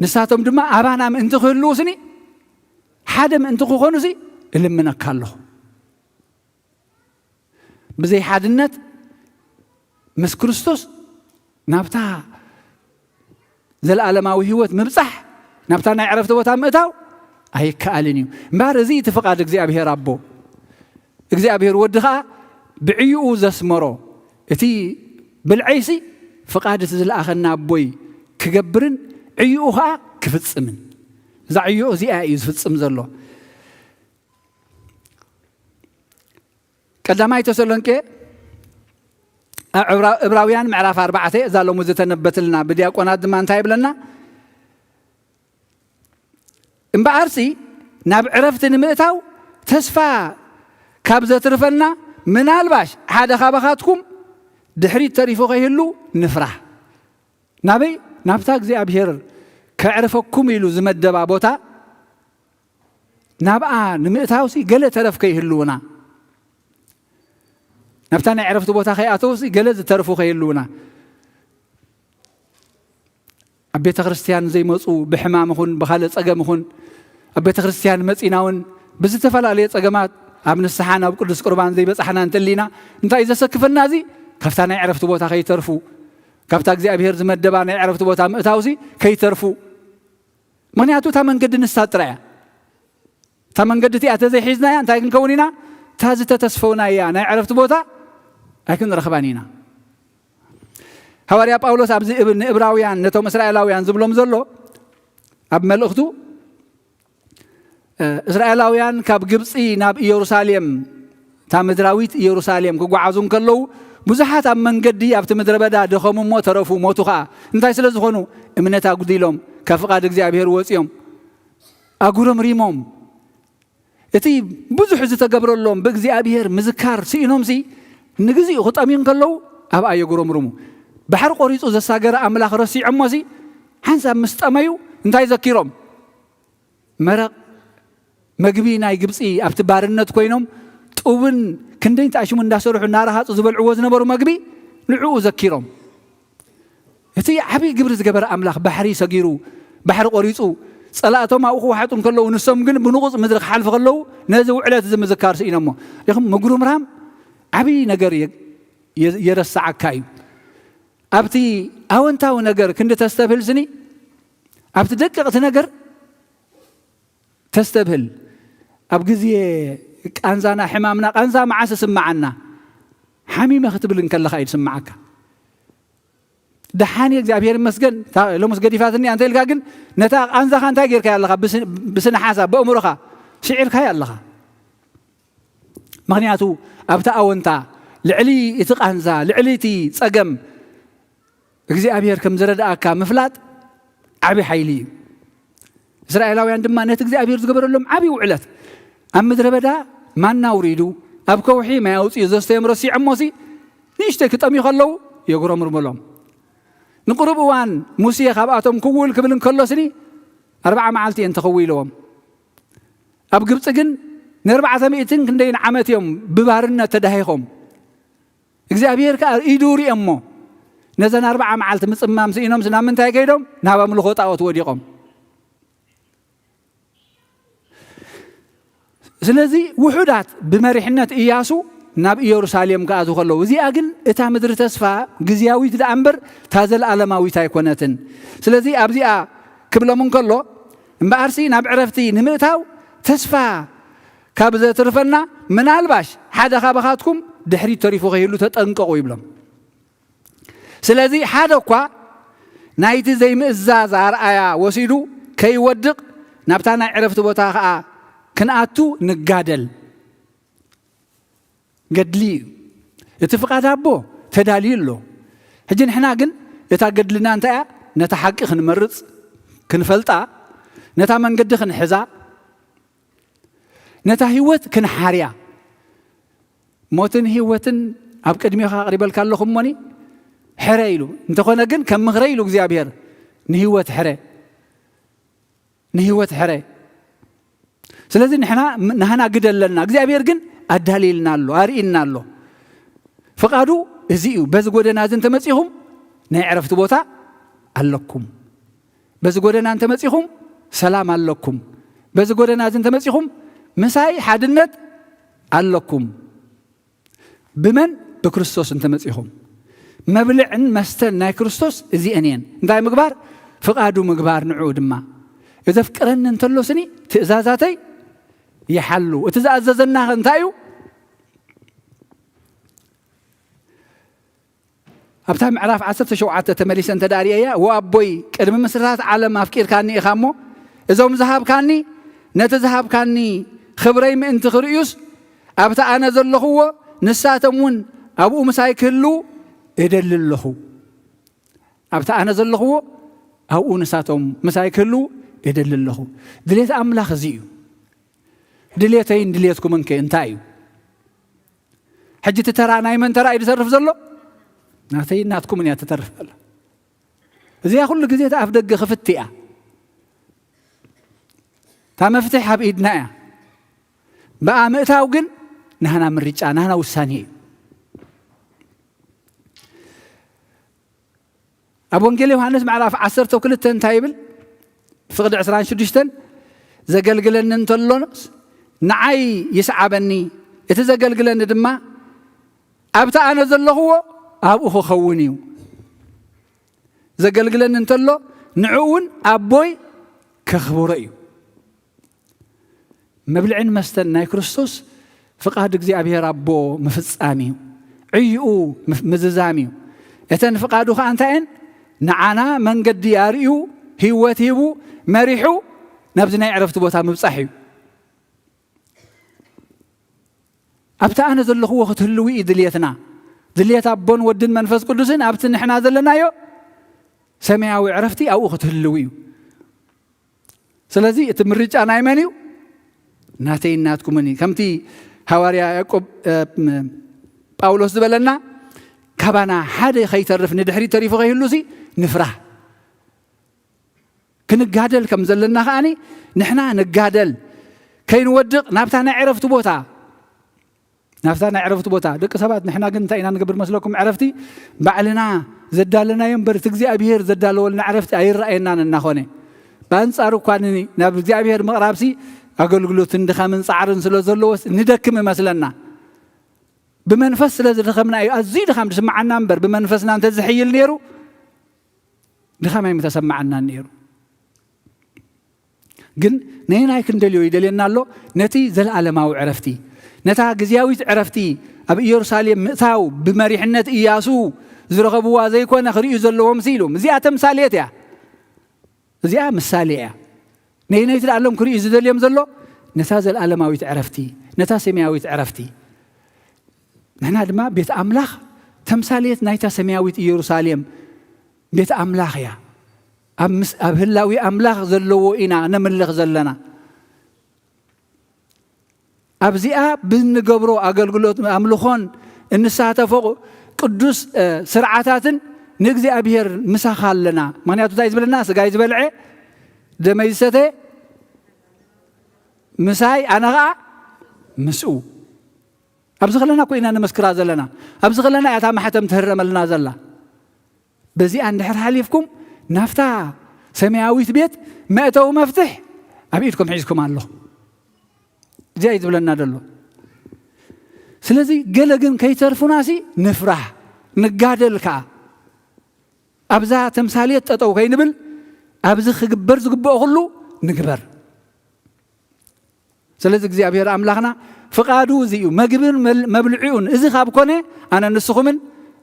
ንሳቶም ድማ ኣባና ምእንቲ ክህልውስኒ ሓደ ምእንቲ ክኾኑ ሲ እልምነካ ኣለኹ ብዘይ ሓድነት ምስ ክርስቶስ ናብታ ዘለዓለማዊ ህይወት ምብፃሕ ናብታ ናይ ዕረፍቲ ቦታ ምእታው ኣይከኣልን እዩ እምበር እዚ እቲ ፍቓድ እግዚኣብሔር ኣቦ እግዚኣብሔር ወዲ ከዓ ብዕይኡ ዘስመሮ እቲ ብልዐይሲ ፍቓድ እቲ ዝለኣኸና ኣቦይ ክገብርን ዕይኡ ከዓ ክፍፅምን እዛ ዕይኡ እዚኣ እዩ ዝፍፅም ዘሎ ቀዳማይ ተሰሎንቄ ዕብራውያን ምዕራፍ 4 እዛ ሎሙ ዝተነበትልና ብዲያቆናት ድማ እንታይ ይብለና እምበኣርሲ ናብ ዕረፍቲ ንምእታው ተስፋ ካብ ዘትርፈና ምናልባሽ ሓደ ካባኻትኩም ድሕሪት ተሪፉ ከይህሉ ንፍራህ ናበይ ናብታ እግዚኣብሔር ከዕርፈኩም ኢሉ ዝመደባ ቦታ ናብኣ ንምእታውሲ ገለ ተረፍ ከይህልውና ናብታ ናይ ዕረፍቲ ቦታ ከይኣተውሲ ገለ ዝተረፉ ከይህልውና ኣብ ቤተ ክርስቲያን ዘይመፁ ብሕማም ይኹን ብካልእ ፀገም ይኹን ኣብ ቤተ ክርስቲያን መፂናውን ብዝተፈላለየ ፀገማት ኣብ ንስሓ ናብ ቅዱስ ቁርባን ዘይበፅሓና እንተሊና እንታይ ዘሰክፈና እዚ ካብታ ናይ ዕረፍቲ ቦታ ከይተርፉ ካብታ እግዚኣብሔር ዝመደባ ናይ ዕረፍቲ ቦታ ምእታውሲ ከይተርፉ ምክንያቱ እታ መንገዲ ንሳ ጥራያ እታ መንገዲ እቲኣ ተዘይሒዝናያ እንታይ ክንከውን ኢና እታ ዝተተስፈውና እያ ናይ ዕረፍቲ ቦታ ኣይክንረኽባን ኢና ሃዋርያ ጳውሎስ ኣብዚ ንዕብራውያን ነቶም እስራኤላውያን ዝብሎም ዘሎ ኣብ መልእኽቱ እስራኤላውያን ካብ ግብፂ ናብ ኢየሩሳሌም እታ ምድራዊት ኢየሩሳሌም ክጓዓዙ ከለዉ ብዙሓት ኣብ መንገዲ ኣብቲ ምድረ በዳ ደኸሙ እሞ ተረፉ ሞቱ ከዓ እንታይ ስለ ዝኾኑ እምነት ኣጉዲሎም ካብ ፍቓድ እግዚኣብሔር ወፂኦም ኣጉሮም ሪሞም እቲ ብዙሕ ዝተገብረሎም ብእግዚኣብሔር ምዝካር ስኢኖምሲ ንግዚኡ ክጠምዩን ከለዉ ኣብኣ የጉረምርሙ ባሕሪ ቆሪፁ ዘሳገረ ኣምላኽ ረሲዖሞሲ ሓንሳብ ምስ ጠመዩ እንታይ ዘኪሮም መረቕ መግቢ ናይ ግብፂ ኣብቲ ባርነት ኮይኖም ጡብን ክንደይ ተኣሽሙ እንዳሰርሑ እናረሃፁ ዝበልዕዎ ዝነበሩ መግቢ ንዕኡ ዘኪሮም እቲ ዓብይ ግብሪ ዝገበረ ኣምላኽ ባሕሪ ሰጊሩ ባሕሪ ቆሪፁ ጸላእቶም ኣብኡ ክዋሕጡን ከለዉ ንሶም ግን ብንቑፅ ምድሪ ክሓልፉ ከለዉ ነዚ ውዕለት ዝምዝካር ስኢኖሞ ኢኹም ምጉርምራም ዓብይ ነገር የረሳዓካ እዩ ኣብቲ ኣወንታዊ ነገር ክንዲ ተስተብህል ስኒ ኣብቲ ደቅቕቲ ነገር ተስተብህል ኣብ ግዜ ቃንዛና ሕማምና ቃንዛ መዓስ ስማዓና ሓሚመ ክትብል እንከለኻ ይስማዓካ ደሓኒ እግዚአብሔር ይመስገን ለሙስ ገዲፋትኒ አንተ ኢልካ ግን ነታ ቃንዛኻ እንታይ ጌርካ ያለኻ ብስነ ሓሳብ በእምሮኻ ሽዒርካ ያለኻ ምክንያቱ ኣብታ ኣወንታ ልዕሊ እቲ ቃንዛ ልዕሊ እቲ ፀገም እግዚአብሔር ከም ዝረዳእካ ምፍላጥ ዓብይ ሓይሊ እዩ እስራኤላውያን ድማ ነቲ እግዚአብሔር ዝገበረሎም ዓብይ ውዕለት ኣብ ምድረ በዳ ማና ውሪዱ ኣብ ከውሒ ማይ ኣውፅኡ ዘስተዮም ረሲዖሞሲ ንእሽተይ ክጠምዩ ከለዉ የጉረምርመሎም ንቁሩብ እዋን ሙሴ ካብኣቶም ክውል ክብል እንከሎ ስኒ 4 معالتي أنت خويلهم أبقى بتجن نربع ثميتين كندين عمتهم ببارنا تدهيهم إجزابير كار يدوري أمه نزن 4 معالت مصمم سينهم سنام من تاجيدهم نهاب ملخوط أو توديهم سلزي وحدات بمريحنة إياسو ناب يروساليم كأزو خلو زي أجن إتا مدر تسفى جزياوي تدأمبر تازل علماوي تايكونتن سلزي أبزي كبلا من كله مبارسي ناب عرفتي نمتاو تسفى كابزة ترفنا من الباش حدا خابخاتكم دحري تريفو غيلو تتنقوا يبلم سلزي حدا كوا نايتي زي مئزاز عرآيا وسيدو كي ودق نابتانا عرفت بوتاخا كنأتو نقادل قدلي اتفقات أبو تداليل له هجين احنا قن يتاقدلنا انتا نتحقق نمرز كنفلتا نتا من قدخ نحزا نتا هيوت كنحاريا موتن هيوتن أبقدمي قريبا لكم مني حريلو انت خونا قن كم مغريلو زيابير نهيوت حري نهيوت حري سلازي نحنا قدل لنا زيابير قن أدهليلنا له أرئينا له فقالوا ازيو بس قودنا انت مسيهم نعرف تبوتا ألكم بس قودنا انت مسيهم سلام ألكم بس قودنا انت مسيهم مساي حادنت ألكم بمن بكريستوس انت مسيهم مبلعن مستن ناي كريستوس ازي انين داي مقبار فقادوا مقبار نعود ما إذا فكرن انتلو سني تأزازاتي يحلوا وتزاززنا انتايو أبتهم عراف 10 شوعات تمليس أنت داريا وأبوي كرم مسرات على ما أفكر كاني إخامو إذا مذهب كاني نتذهب كاني خبري من أنت خريوس أبتا أنا ذل هو نساتمون أبو مسايك اللو إدل له أبتا أنا ذل هو أو نساتم مسايك اللو إدل له دليت أملاخ زيو دليتين دليتكم انك انتايو حجة ترى نايمن ترى يتصرف زلو ناتين ناتكم من يتطرف الله زي كل جزء أفدق خفتئة تام مفتاح بإيدنا بقى متاوجن نحنا من رجال نحنا والثانية أبو انجيل يوحنس معرف 10 وكل تايبل فقد 10 شدشتن زقلقلن انتلونس نعي يسعبني يتزقلقلن دما أبتا أنا ذله هو أبوه خونيو زقلقلن انتلو نعون أبوي كخبوريو مبلعين مستنى كريستوس فقاد زي أبيه ربو مفصاميو عيو مززاميو يتن فقادو خانتين نعانا من قد ياريو هيواتيبو مريحو نبزنا يعرف تبوتها مبصحيو أبتا أنا ذل هو ختلوي دليتنا دليت أبون ودن منفس قدسين أبت نحنا ذلنا يو سمعوا عرفتي أو ختلوي سلازي تمرج أنا يمانيو ناتين ناتكم مني كمتي هواريا يعقوب باولوس دبلنا كبانا حدا خيترف ندحري تريف غيهلوسي نفرح كنقادل كم زلنا خاني نحنا نقادل كي نودق نابتانا عرفت بوتا نفتنا عرفت بوتا دك سبات نحنا قلنا إن نقبل مسلكم عرفتي بعلنا زدالنا ينبر تجزي أبيهر زدالو لنا عرفت أي رأينا النخونة بانصارو كانني نبزي أبيهر مقرابسي أقول قلو تندخل من صعرن سلوزلوس ندكم مثلنا بمنفس لازم دخمنا أزيد خم تسمعنا نمبر بمنفسنا أنت زحي النيرو دخم يوم تسمعنا النيرو قل نين هاي كندليو يدلينا له نتي زل على ما عرفتي نتا جزياويت عرفتي أبي يرسالي متاو بمريحنة إياسو زرغبوا زي كنا خريج زلهم سيلهم زيادة مساليتها زيادة مسالية نين يتعلم خريج زلهم زلوا نتا زل علماويت عرفتي نتا سمياويت عرفتي نحن ما بيت أملاخ تمثالية نايتا سمياويت يرساليم بيت أملاخ يا أبهلاوي أملاخ زلوا إنا نملخ زلنا أبزيا بنجبرو أقولت أملخون النساء فوق قدوس سرعاتن نجزي أبير مسخال لنا ما نياتو تايز بالناس جايز بالعي دمي ستي مساي أنا غا مسؤو أبز خلنا كوينا نمسكر زلنا أبز خلنا يتام حتى متهرم لنا زلا بزي عند حر حليفكم نفتا سماويت بيت ما أتوا مفتح أبيتكم حيزكم الله جايد بلنا دلو سلازي قلقن كي تعرفوناسي نفرح نقادلك أبزا تمثالية أتوا كي نبل أبزا خجبر زقبا أغلو نقبر سلازي እግዚአብሔር አምላክና ፍቃዱ እዚዩ መግብን መብልዑን እዚ ካብ ኮነ ኣነ ንስኹምን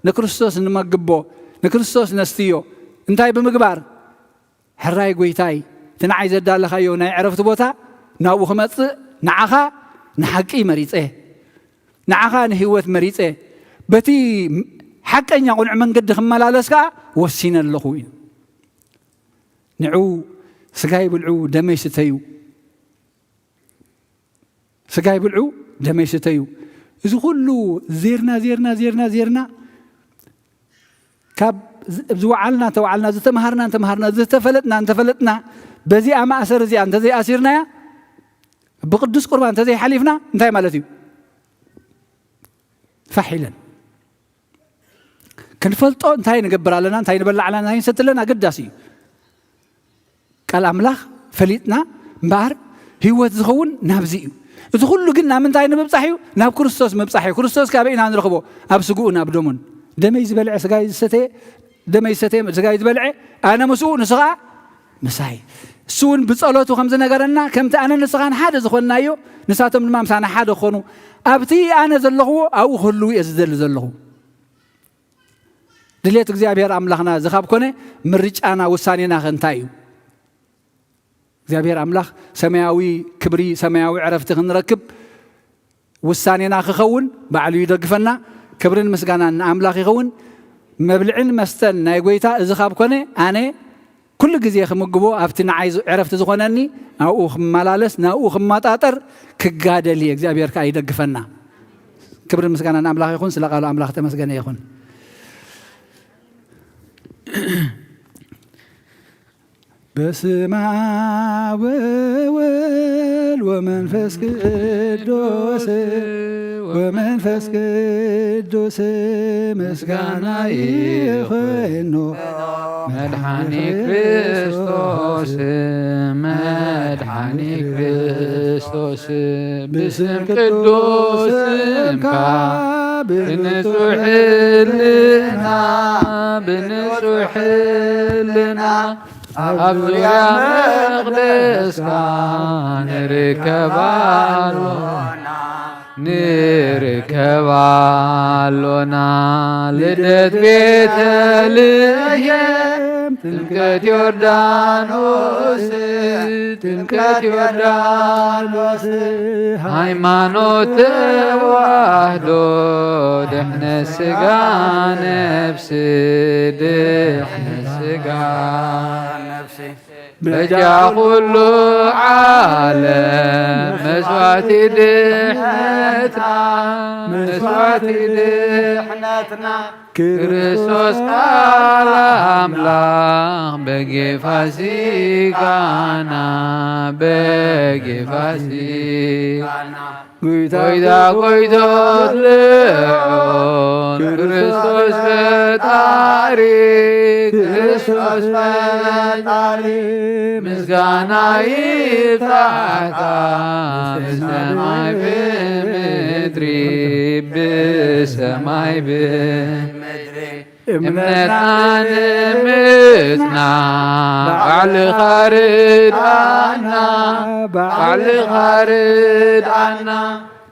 ንክርስቶስ ንመግቦ ንክርስቶስ ነስትዮ እንታይ ብምግባር ሕራይ ጎይታይ ትንዓይ ዘዳለኻዮ ናይ ዕረፍቲ ቦታ ናብኡ ክመፅእ ንዓኻ ንሓቂ መሪፀ ንዓኻ ንህይወት መሪፀ በቲ ሓቀኛ ቁኑዕ መንገዲ ክመላለስ ከዓ ወሲነ ኣለኹ እዩ ንዑ ስጋይ ብልዑ ደመይ ስተዩ سجاي بلعو دمي ستيو إذا كله زيرنا كاب زوعلنا توعلنا زتمهرنا زتفلتنا بزي أما أسر زي أنت زي أسيرنا يا بقدس قربان أنت زي حليفنا انتهي مالتي فحيلا كان فلتو انتهي نقبر لنا انتهي نبلع لنا انتهي ستلنا قداسي قال أملاخ فليتنا مبار هو تزخون نابزيو إذا كله قلنا من تاين مبصحيو ناب كريستوس مبصحيو كريستوس كابينا نرخبو أبسقونا بدمون دمي يزبلع سجاي ستة دمي ستة سجاي يزبلع أنا مسؤول نسقى مساي سون بتصلوت وخمسة نجارنا كم تأنا نسقان حدا زخونا يو نساتهم المام سانا حدا خونو أبتي أنا زلخو أو خلوي أزدل زلخو دليت እግዚአብሔር አምላክና ዝኻብ ኮነ ምርጫና ውሳኔና ኸንታዩ እግዚአብሔር አምላክ ሰማያዊ ክብሪ ሰማያዊ ዕረፍቲ ክንረክብ ውሳኔና ክኸውን ባዕሉ ይደግፈና ክብርን ምስጋናን አምላክ ይኸውን መብልዕን መስተን ናይ ጎይታ ዝኻብ ኮነ ኣነ ኩሉ ግዜ ክምግቦ ኣብቲ ንዓይ ዕረፍቲ ዝኾነኒ ናብኡ ክመላለስ ናብኡ ክመጣጠር ክጋደል እግዚአብሔር ከዓ ይደግፈና ክብርን ምስጋናን አምላክ ይኹን ስለ ቃሉ አምላክ ተመስገነ ይኹን በስመ አብ ወወልድ ወመንፈስ ቅዱስ ምስጋና ይሁን መድኃኒ ክርስቶስ ብስም ቅዱስምካ ብንጹሕ ሕልና ኣብ ዙርያ መቕደስካ ንርከባሎና ልደት ቤተልሔም ጥምቀት ዮርዳኖስ ሃይማኖት ተዋህዶ ድሕነት ሥጋ ነፍስ በጃ ኩሉ ዓለም መስዋዕቲ ድሕነትና ክርስቶስ ቃል አምላክ በጌፋሲካና ጎይታ ጎይቶት ልዑል ክርስቶስ ፈጣሪ ምስጋና ይብዛታ በሰማይ በምድሪ በሰማይ በምድሪ እምነትና ንምጽና ባዕልኻ ርድኣና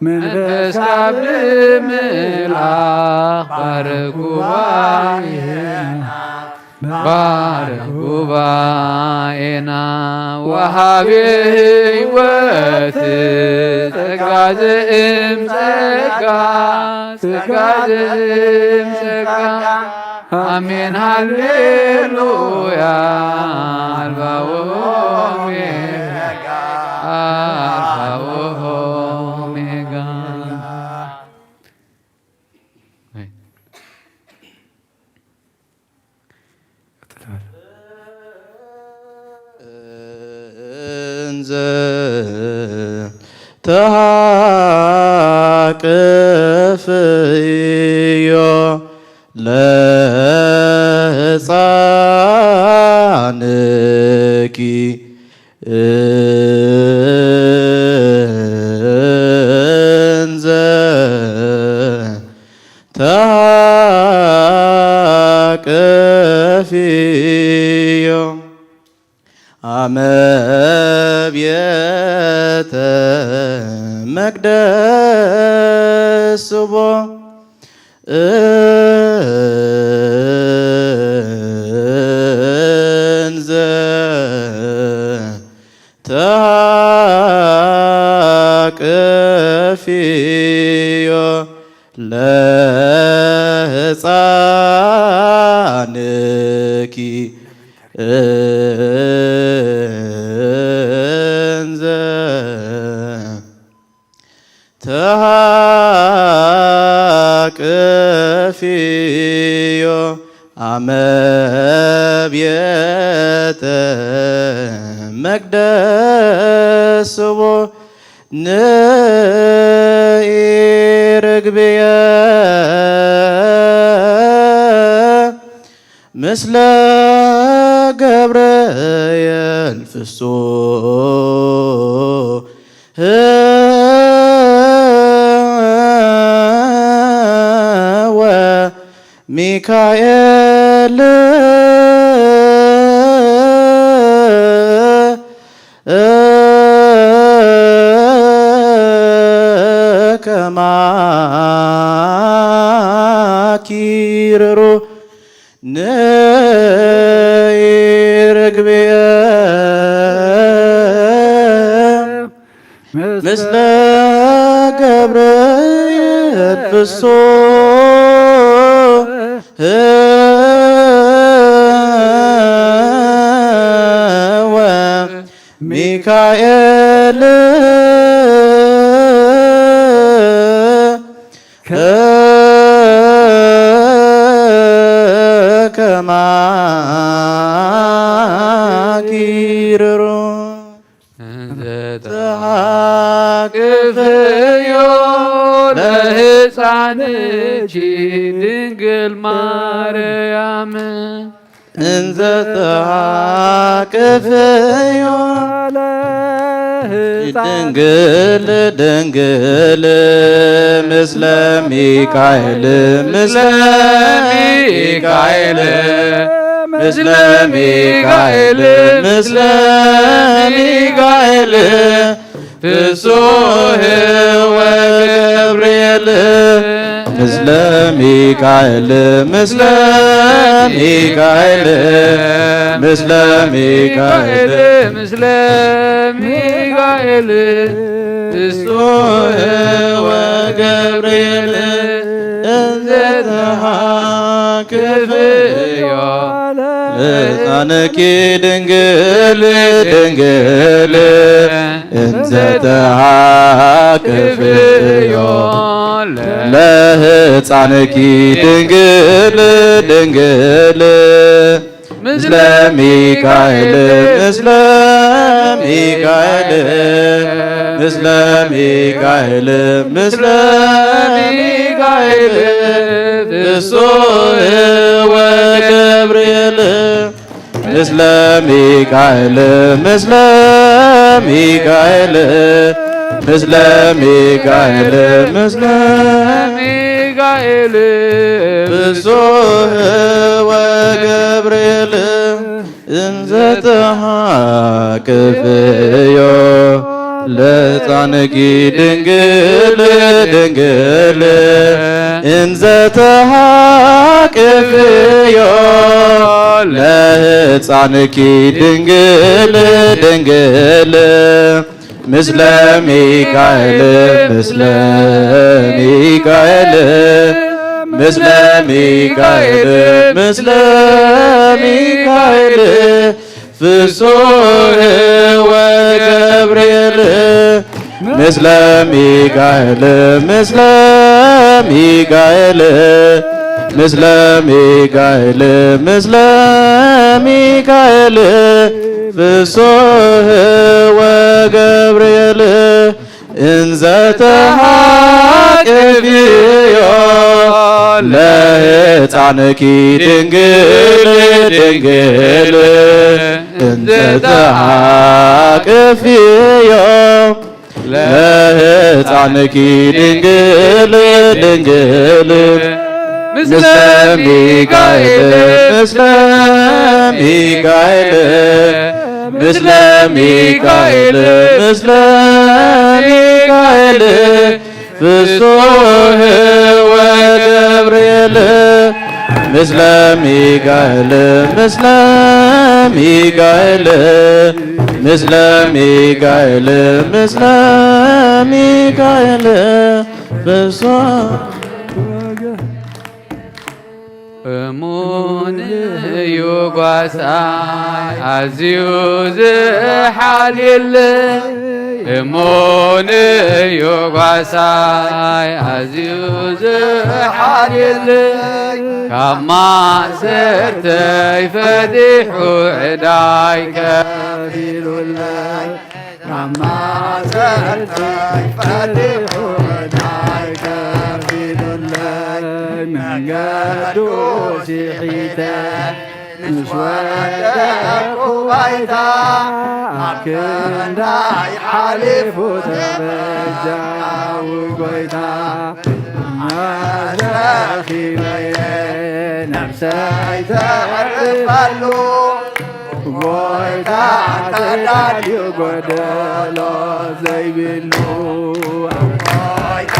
መንፈስካ ብምልኣኽ ባርክ ጉባኤና ወሃቤ ሕይወት ጸጋ ዘእምጸጋ አሜን ሃሌሉያ አልፋ ወኦሜጋ ተሃቅፍዮ ለሕፃንኪ እንዘ ተሃቅፍዮ አመ ቤተ መቅደስ ስቦ እንዘ ተሃቅፍዮ ለሕፃንኪ እንዘ ተሃቅፍዮ አመ ቤተ መቅደስ ስቦ ንኢ ርግብየ ምስለ ገብርኤል ፍጹም ወሚካኤል ከማኪርሩ ንኢ ርግብየ ምስለ ገብርኤል ፍጹም ወሚካኤል ከማኪርሩ ተሃቅፍዮ ለሕፃንኪ ድንግል ማርያም እንዘ ተሃቅፍዮ ድንግል ድንግል ምስለ ሚካኤል ምስለ ሚካኤል ምስለ ሚካኤል ምስለ ሚካኤል ፍጹም ወገብርኤል ምስለ ሚካኤል ምስለ ሚካኤል ምስለ ሚካኤል ምስለ ሚካኤል ፍጹም ወገብርኤል እንዘ ተሃቅፍዮ ለሕፃንኪ ድንግል ድንግል እንዘ ተሃቅፍዮ ለሕፃንኪ ድንግል ድንግል ምስለ ሚካኤል ምስለ ሚካኤል ምስለ ሚካኤል ምስለ ሚካኤል ፍጹም ወገብርኤል ምስለ ሚካኤል ምስለ ሚካኤል ምስለ ሚካኤል ምስለ ሚካኤል ፍጹም ወገብርኤል እንዘ ተሃቅፍዮ ለሕፃንኪ ድንግል ድንግል እንዘ ተሃቅፍዮ ለሕፃንኪ ድንግል ድንግል ምስለ ሚካኤል ምስለ ሚካኤል ምስለ ሚካኤል ምስለ ሚካኤል ፍጹም ወገብርኤል ምስለ ሚካኤል ምስለ ሚካኤል ምስለ ሚካኤል ምስለ ሚካኤል ፍሱህ ወገብርኤል እንዘ ተሃቅፍዮ ለሕፃንኪ ድንግል ድንግል እንዘ ተሃቅፍዮ ለሕፃንኪ ድንግል ድንግል ምስለ ሚካኤል ምስለ ሚካኤል ምስለ ሚካኤል ምስለ ሚካኤል ፍሱህ ወገብርኤል ምስለ ሚካኤል ምስለ ሚካኤል ምስለ ሚካኤል ምስለ ሚካኤል ፍሱህ እሙን እዩ ጓሳይ ኣዝዩ ዝሓልየለ እሙን እዩ ጓሳይ ኣዝዩ ዝሓልየለ ካብ ማእሰርተይ ፈቲሑ ዕዳይ ከፊሉለይ ካብ ማእሰርተይ ፈቲሑ ዕዳይ ከፊሉለይ መንገዱ ሲሒተ ምስ ወደቁ ባይታ ኣብ ክንዳይ ሓሊፉ ተበጃዊ ጎይታ ኣረኺበየ ነፍሰይ ተዕርፋሉ ጎይታ ተዳልዩ ጎደሎ ዘይብሉ ጎይታ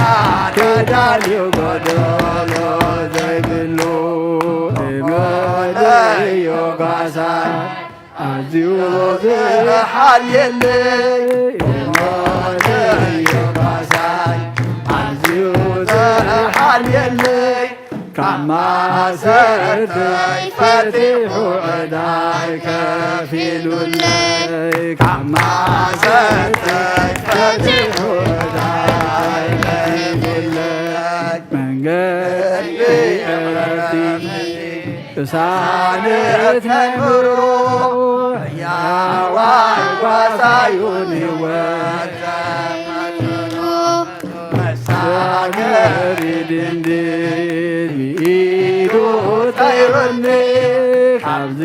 ተዳልዩ ጎደሎ ዘይብሉ እመለዮ ጓሳይ ኣዝዩ ዝሓልየለይ እመለዮ ጓሳይ ኣዝዩ ዝሓልየለይ ካብ ማእሰርተይ ፈቲሑ ዕዳይ ከፊሉለይ ካብ ማእሰርተይ ፈቲሑ ዕዳይ ከፊሉለይ መንገዲ ዕረፍቲ ቅሳነት ነብሮ ሕያዋይ ጓሳዩን ሕይወት መሳገሪ ድንድን ብኢዱ ጠይሩኒ ካብዚ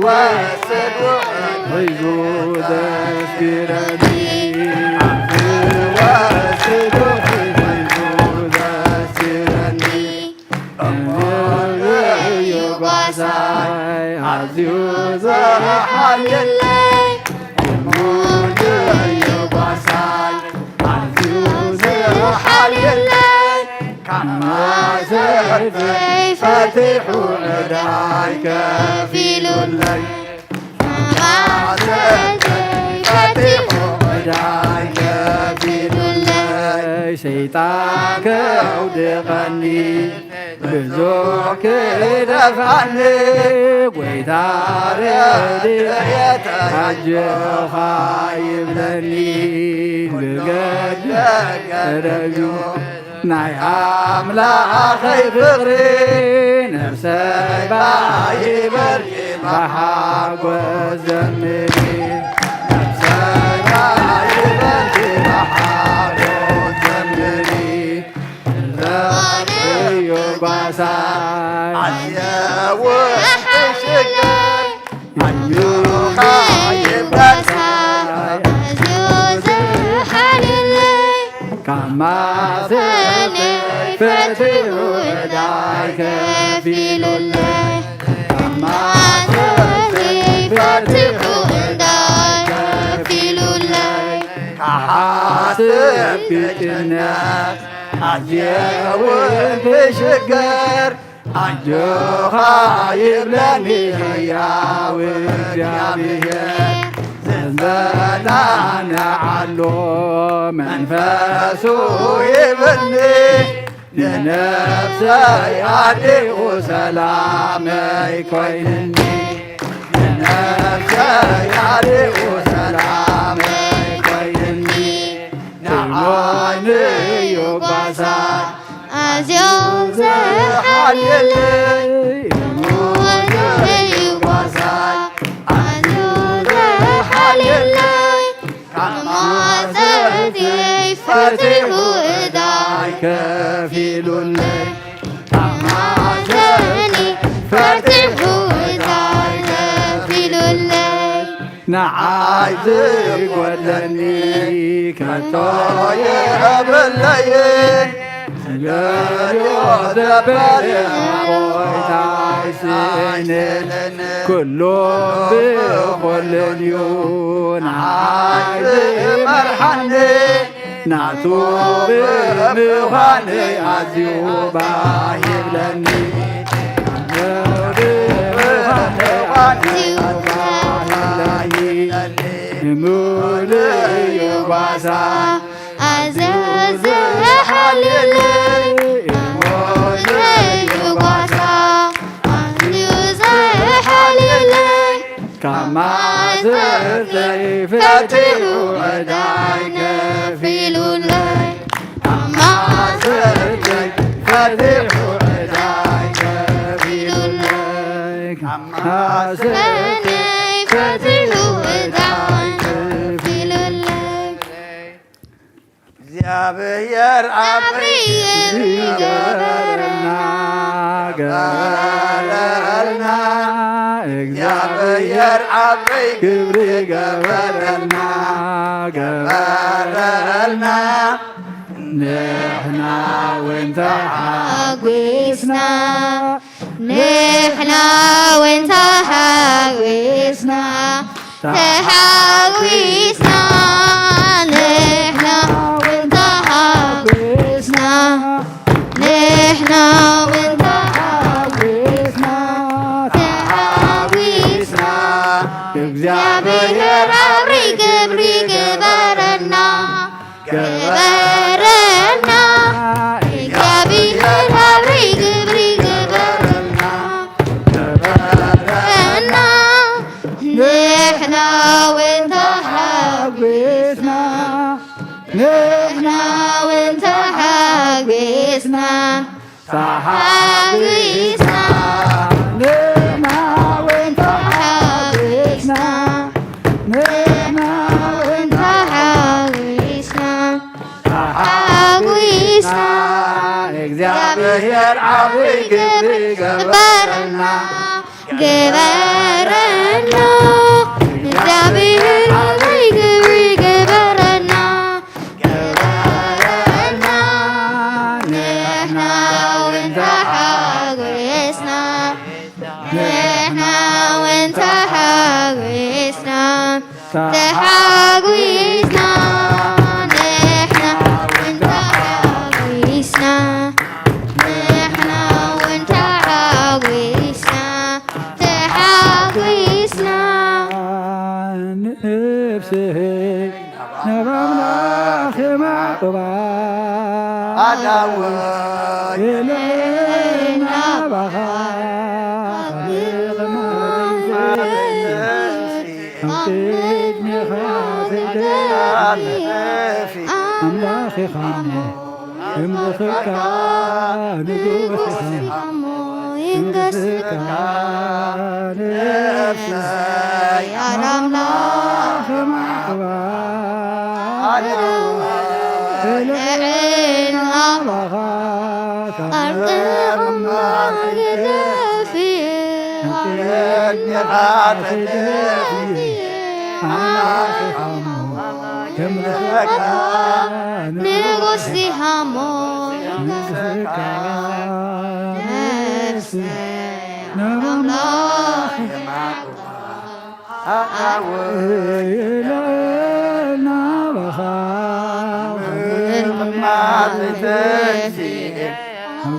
ወስድ ሒዙ ዘስግረኒ ወስድ ሒዙ ዘስግረኒ እምዩ ጓሳይ ኣዝዩ ዝሓልየለይ እምዩ ጓሳይ ኣዝዩ ዝሓልየለይ ካብ ማእሰርተይ ፈቲሑ ዕዳይ ከፊሉለይ ማእሰርተይ ፈቲሑ ዕዳይ ከፊሉለይ ሰይጣን ከውድቐኒ ብዙሕ ክደፍዓኒ ጎይታ ረድኤተ ሓጀኻ ይብለኒ ብገደገረዩ ናይ ኣምላኸይ ፍቕሪ ነፍሰይ ባይበርኪ ብሓጐስ ዘምሪ ነፍሰይ ባይበርኪ ብሓጐስ ዘምሪ ዘርእዮ ጓሳይ ኣየውን ሽግር ኣዩኻ ይበርሳይ ኣዝዩ ዝሓልየለይ ካብ ማእሰርተይ ፈቲሑ ዕዳይ ከፊሉለይ ካብ ማእሰርተይ ፈቲሑ ዕዳይ ከፊሉለይ ካሓስብ ግጭነት ኣዝየውን ክሽገር ኣጆኻ ይብለኒ ሕያው እግዚአብሔር ዘንበላንዓሎ መንፈሱ ይብልኒ ንነፍሰይ ኣዲኡ ሰላመይ ኮይንኒ ንነፍሰይ ኣዲኡ ሰላመይ ኮይንኒ ንዓይንዩ ጓሳይ ኣዝዩ ዝሓልየለይ ንዓይንዩ ጓሳይ ኣዝዩ ፈትሑ እዳይ ከፊሉ ለይ ተማፀኒ ፈትሑ እዳይ ከፊሉ ለይ ንዓይ ዝጐድለኒ ከቶ የብለይን ገርዮ ዘበለ ሆይታ ይስእንን ኩሉ ብኹልን እዩ ንዓይ ዝመርሓኒ ናቱ ብምዃነይ ኣዝዩ ባህ ይብለኒ ሙሉእ ጓሳ ኣዘዝሓልለይ ሙሉእ ጓሳ ኣዝዝሓልለይ ካብ ማዘዘይ ፈትሑ ዕዳይ ከፊሉለይ ካብ ማዘዘይ ፈትሑ ዕዳይ ከፊሉለይ ካብ ማዘዘይ ፈትሑ ዕዳይ ከፊሉለይ እግዚአብሔር አብይ ገበረልና ገበረልና እግዚአብሔር አብይ ክብሪ ገበረልና ገበረልና ንሕና ወንተ ሓጒስና ንሕና ወንተ ሓጒስና ተሓጒስና ንሕና ወንተ ሓጒስና ንሕና ወንተ ሓጒስና ተሓጒስና እግዚአብሔር አብሪ ግብሪ ገበረና ገበረና እግዚአብሔር አብሪ ግብሪ ገበረና ገበረና ንሕና ወንተ ሓጒስና ንሕና ወንተ ሓጒስና ተሓጒስና ንሕና ወንተ ሓጒስና ንሕና ወንተ ሓጒስና ተሓጒስና እግዚአብሔር ዓብይ ግብሪ ገበረና ገበረና እግዚአብሔር ዓብይ ግብሪ ገበረና ገበረና ንሕና ወንተ ሓጒስና ንሕና ወንተ ሓጒስና ተሓጒስና ንሕና ወንተ ሓጒስና ንሕና ወንተ ሓጒስና ተሓጒስና ንእብስህ ናብ ኣምላኽ የማዕቁባ አዳወይ የለና ባኻ ቅድሜኻ ዘይደፊ ኣምላኺኻነ እምልኽካ ንጉስኻ ይንገስካ ነፍሰይ ኣምላኽ ማዕባ ልዕልና ባኻ ኣርቅማ ገደፊየ ቅድሜኻ ተደፊየ ኣምላኺኻሞ የምልኽካ ንጉስኻ ንጉስካ ነፍሰይ ንኣምላኽ የለና ባኻ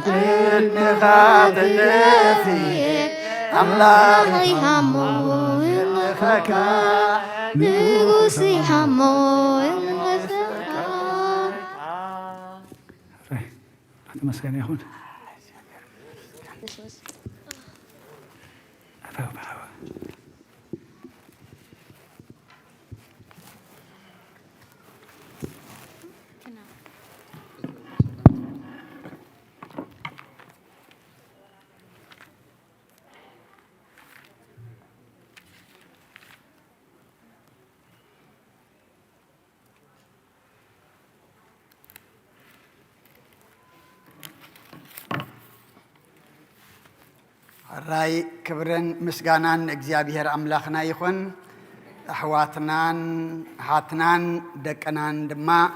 ቅድሜኻ ተደፊየ ኣምላኺኻሞ ይምልኽካ ንጉስኻሞ ይምልኽካ ተመስገን ይሁን። راي كبرن مسغانان እግዚአብሔር አምላኽና ይኹን أحواتنان حاتنان دكنان دما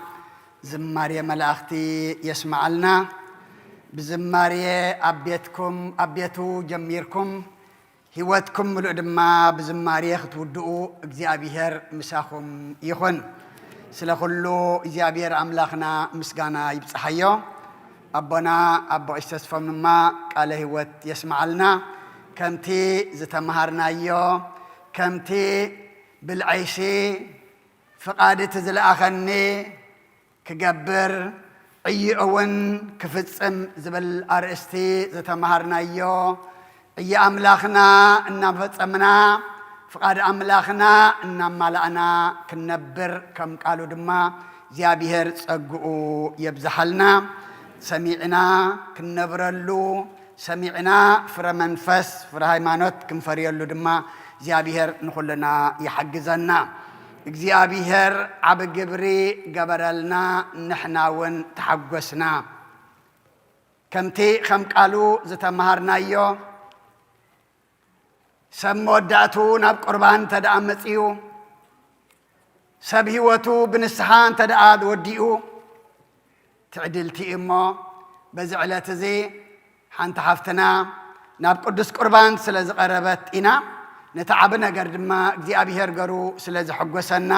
زماري ملاختي يسمع لنا بزماري أبيتو جميركم هواتكم ملؤدما بزماري ختودؤوا እግዚአብሔር مساخم يخون سلخلو እግዚአብሔር أملاخنا مسغانا يبصحيو أبونا أبو استسفم ما قال هوات يسمع لنا كمتي زتمهرنا يو كمتي بالعيشي فقادة زلأخني كجبر أي أون كفتسم زبل أرستي زتمهرنا يو أي أملاخنا إنما فتسمنا فقاد أملاخنا إنما ملأنا كنبر كم قالوا دما زيابير تسقوا يبزحلنا سميعنا كنبرلو سميعنا فر منفس فر هايمانوت كنفريلو دما እግዚአብሔር ንኹልና ይሐግዘና እግዚአብሔር ዓብ ግብሪ ገበረልና ንሕናውን ተሐጎስና ከምቲ ከም ቃሉ ዝተመሃርናዮ ሰብ መወዳእቱ ናብ ቁርባን ተደኣ መጺኡ ሰብ ህይወቱ ብንስሓ ተደኣ ወዲኡ ትዕድልቲ እሞ በዚ ዕለት እዚ ሓንቲ ሓፍትና ናብ ቅዱስ ቁርባን ስለ ዝቐረበት ኢና نتعب نجر دما እግዚአብሔር ገሩ ስለዚ حጎሰና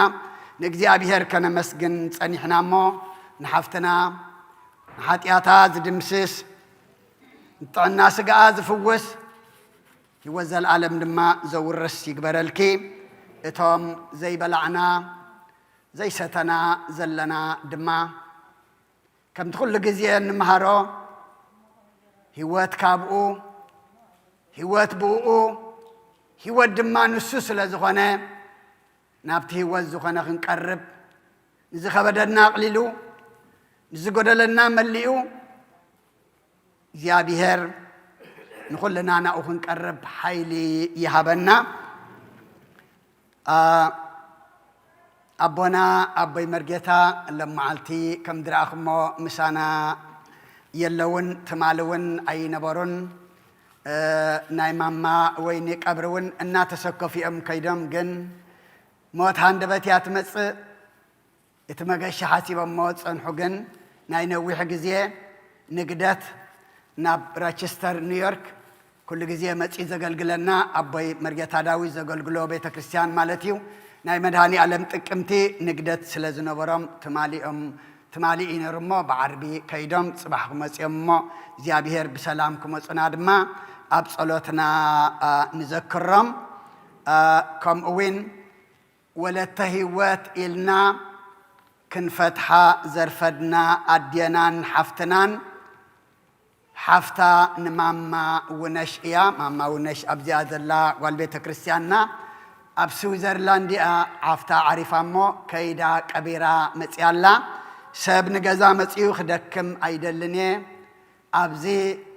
ንእግዚአብሔር ከነመስግን ጸኒሕና ሞ ንሓፍትና ኃጢአታ ዝድምስስ ጥዕና ስጋ ዝፍውስ ህይወት ዘለዓለም ድማ ዘውርስ ይግበረልኪ እቶም ዘይበላዕና ዘይሰተና ዘለና ድማ ከምቲ ኩሉ ግዜ እንመሃሮ ህይወት ካብኡ ህይወት ብኡ ህይወት ድማ ንሱ ስለ ዝኾነ ናብቲ ህይወት ዝኾነ ክንቀርብ ንዝኸበደና ኣቕሊሉ ንዝጎደለና መሊኡ እግዚአብሔር ንኹልና ናኡ ክንቀርብ ሓይሊ ይሃበና ኣቦና ኣቦይ መርጌታ ለመዓልቲ ከም ድረኣኽሞ ምሳና የለውን ትማልውን ኣይነበሩን ናይ ማማ ወይኒ ቀብርውን እናተሰከፊኦም ከይዶም ግን ሞት ሃንደበት እያ ትመጽእ እቲ መገሻ ሓሲቦሞ ፀንሑ ግን ናይ ነዊሕ ግዜ ንግደት ናብ ሮቸስተር ኒውዮርክ ኩሉ ግዜ መጺ ዘገልግለና ኣቦይ መርጌታ ዳዊት ዘገልግሎ ቤተ ክርስቲያን ማለት እዩ ናይ መድሃኒ ዓለም ጥቅምቲ ንግደት ስለ ዝነበሮም ትማሊኡ ነይሩ እሞ ብዓርቢ ከይዶም ጽባሕ ክመጺኦም እሞ እግዚአብሔር ብሰላም ክመጹና ድማ ኣብ ጸሎትና ንዘክሮም ከምኡውን ወለተ ህይወት ኢልና ክንፈትሓ ዘርፈድና ኣድየናን ሓፍትናን ሓፍታ ንማማ ውነሽ እያ ማማ ውነሽ ኣብዚኣ ዘላ ጓል ቤተ ክርስቲያንና ኣብ ስዊዘርላንድ እያ ሓፍታ ዓሪፋ እሞ ከይዳ ቀቢራ መጺኣላ ሰብ ንገዛ መጺኡ ክደክም ኣይደልን እየ ኣብዚ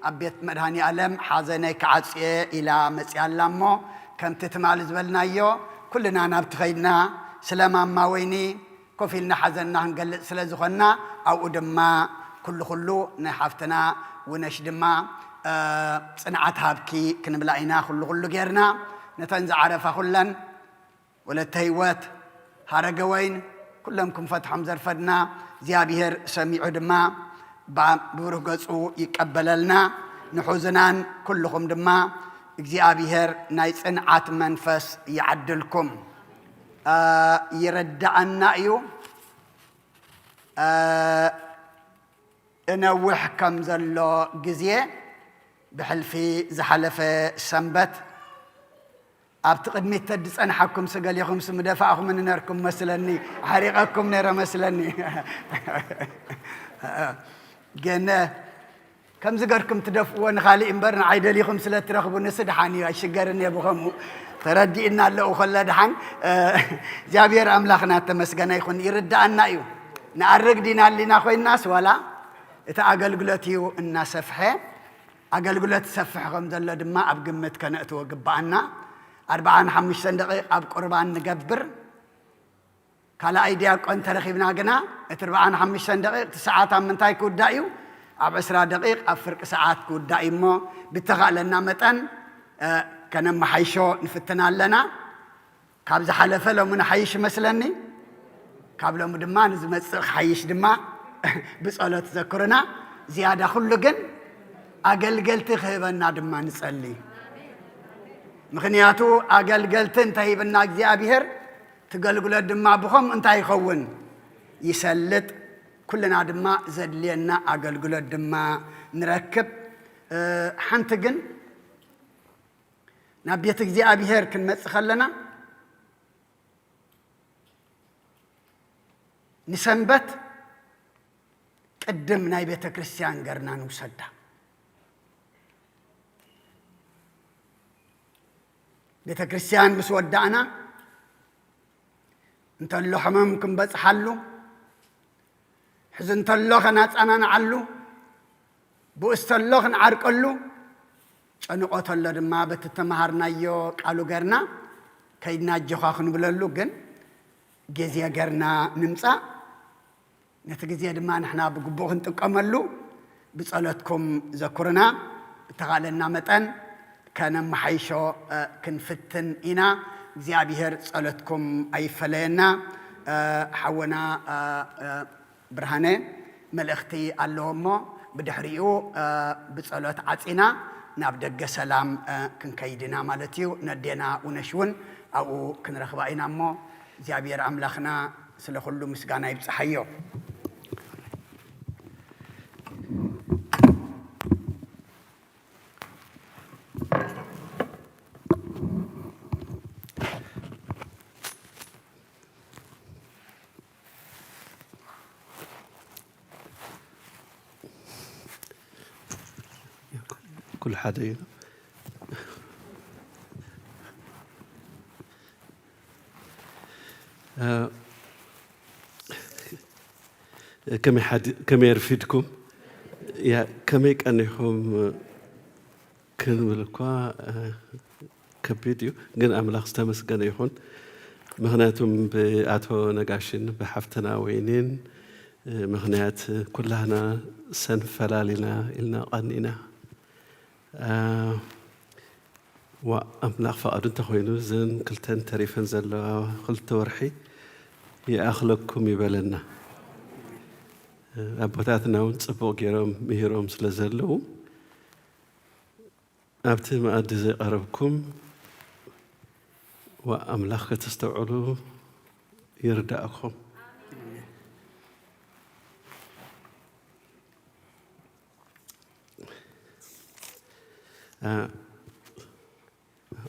ኣብ ቤት መድሃኒ ዓለም ሓዘነይ ክዓጽየ ኢላ መጺኣላ እሞ ከምቲ ትማል ዝበልናዮ ኩልና ናብቲ ኸይድና ስለ ማማ ወይኒ ኮፍ ኢልና ሓዘንና ክንገልጽ ስለ ዝኾንና ኣብኡ ድማ ኩሉ ናይ ሓፍትና ውነሽ ድማ ጽንዓት ሃብኪ ክንብላ ኢና ኩሉ ጌርና ነተን ዝዓረፋ ኩለን ወለተ ህይወት ሃረገ ወይን ኩሎም ክንፈትሖም ዘርፈድና እግዚአብሔር ሰሚዑ ድማ ብብሩህ ገጹ ይቀበለልና ንሑዝናን ኩልኩም ድማ እግዚአብሔር ናይ ጽንዓት መንፈስ ይዓድልኩም ይረዳዕና እዩ እነውሕ ከም ዘሎ ግዜ ብሕልፊ ዝሓለፈ ሰንበት ኣብቲ ቅድሚት ተድጸንሓኩም ስገሊኹም ስምደፋእኹም ንነርኩም መስለኒ ሓሪቐኩም ነይረ መስለኒ ግን ከም ዝገርኩም ትደፍእዎ ንኻሊእ እምበር ንዓይደሊኹም ስለ ትረኽቡ ንስድሓን እዩ ኣይሽገርን እየ ብኸምኡ ተረዲእና ኣለኡ ኸለ ድሓን እግዚአብሔር ኣምላኽና ተመስገና ይኹን ይርዳእና እዩ ንኣርግ ዲና ኣሊና ኮይንናስ ዋላ እቲ ኣገልግሎት እዩ እናሰፍሐ ኣገልግሎት ሰፍሕ ከም ዘሎ ድማ ኣብ ግምት ከነእትዎ ግባአና 45 ደቂቕ ኣብ ቁርባን ንገብር ካልኣይ ዲያቆን ተረኺብና ግና እቲ 45 ደቂቕ እቲ ሰዓት ኣብ ምንታይ ክውዳእ እዩ ኣብ 20 ደቂቕ ኣብ ፍርቂ ሰዓት ክውዳእ እሞ ብተኻእለና መጠን كنم حيشو نفتنا لنا كابز حلفة لو من حيش مثلني قبل مدما نزمت حيش دما بسألة تذكرنا زيادة خلقن أقل خيبنا دما نسألي مخنياتو أقل تهيبنا እግዚአብሔር تقلقل دما بخم انتهي خون يسلط كلنا دما زدلينا أقلقل دما نركب حنتقن نبيت እግዚአብሔር كنمت خلنا نسنبت قدم ناي بيت كريستيان قرنا نوسدا بيت كريستيان بس ودعنا انت اللو حمامكم بس حلو حزن تلو خنات انا نعلو بوست اللو نعرقلو ጨንቆት ለድማ በተተማሃርናዮ ቃሉ ገርና ከይና ጀኻኽን ብለሉ ግን ጊዜ ገርና ንምጻ ነቲ ጊዜ ድማ ንሕና ብግቡእ ክንጥቀመሉ ብጸሎትኩም ዘኩርና ተኻለና መጠን ከነመሓይሾ ክንፍትን ኢና እግዚአብሔር ጸሎትኩም አይፈለየና ሓወና ብርሃኔ መልእኽቲ ኣለዎሞ ብድሕሪኡ ብጸሎት ዓጺና ناب دق سلام كن كيدنا مالتيو ندينا ونشون أو كن رخبائنا مو زيابير أملاخنا سلخلو مسقانا يبصحيو كل حدا كم يرفدكم يا كم يكأنهم كانوا لكوا كبيديو جن أملاخ استمس جن يهون مهناتهم بأتو نجاشين بحفتنا وينين مهنات كلنا سنفلالنا إلنا قنينا وأملاخ فأرد تخوينو زين كلتن تريفن زلا خلت ورحي يأخلقكم يبلنا أبوتاتنا ونصبوق يروم مهيروم سلزلو أبتي ما أدي زي قربكم وأملاخ تستوعلو يردأكم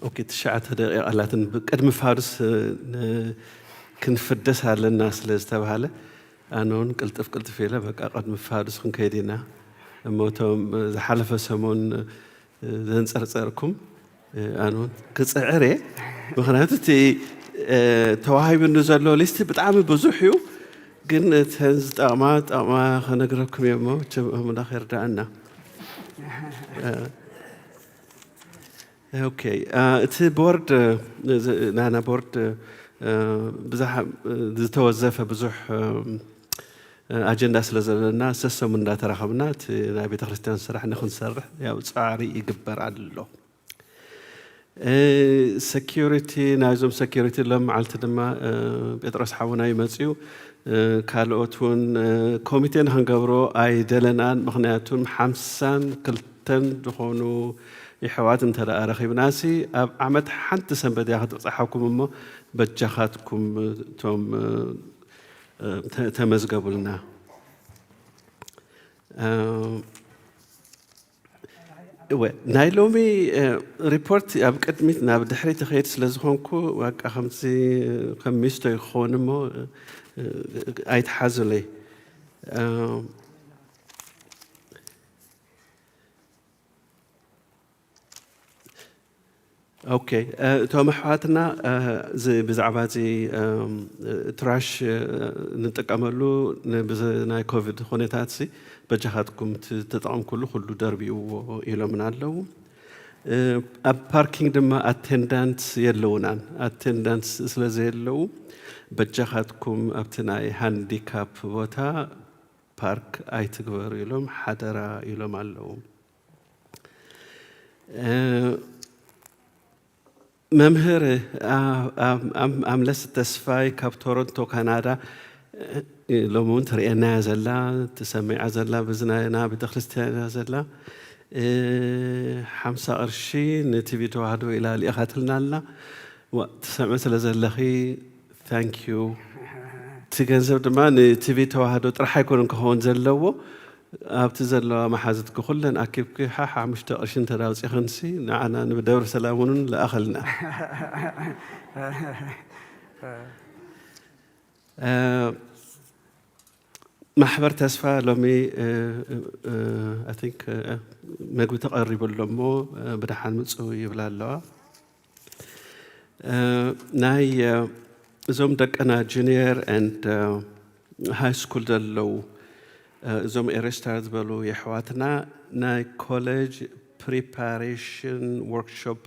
أوكي تشعت هذا لكن قد مفارس كنفدس على الناس اللي استوى أنا قلت فيلا بقى قد مفارس خن كيدينا موتهم حلف سمون زنصرصركم أنا كصعري مخناتي توهايب نزلوا ليست بطعم بزحيو ግን ተንዝ ጣማ خنقركم يمو تشم الاخير دعنا اوكي تي بورد نانا بورد بزح زتوظف بزح اجندا ስለዘለና ሰሰሙ እንዳተራኸብና ናይ ቤተ ክርስቲያን ስራሕ ንኽንሰርሕ ያው ጻዕሪ ይግበር አሎ ሴኩሪቲ ናይዞም ሴኩሪቲ ለማዓልቲ ድማ ጴጥሮስ ሓውና ይመጽዩ ካልኦቱን ኮሚቴን ሃንገብሮ ኣይደለናን ምኽንያቱም 52 ዝኾኑ يحوات انت لأرخيب ناسي عمد حنت سنبد ياخد صحاكم امو بجخاتكم توم تمزقبوا لنا نايلومي ريبورت قدمت ناب دحري تخيل سلازخونكو واقع خميستو يخونمو ايتحازو لي اوكي تو محواتنا زي بزعباتي تراش نتقاملو بزناي كوفيد خونيتاتسي بجهاتكم تطعم كله دربي الى من علو باركينج دما اتندانس يلونان اتندانس سلازي يلو بجهاتكم ابتناي هانديكاب بوتا بارك ايتغبر يلوم حدرا يلوم علو ممهر أملس تسفاي كاب تورنتو كندا لو مونت رئينا زلا تسمع زلا بزنا بتخلستنا زلا 5 قرشي نتيجي توعدوا إلى الإخوات لنا وتسمع زلخي ثانك يو تجنزب دمان تيفي توعدوا راح يكون كهون زلوا أبتزلوا محازتك كلن أكيبك حا مش تقرشين تراوس يخنسي نعنا نبدور سلامون لأخلنا محبر تسفى لومي I think ماقو تقرب اللومو بدحان متسوي يبلا اللوا ناي زوم دك أنا junior and high school دلو زوم إيرستارز بلو يحواتنا ناي college preparation workshop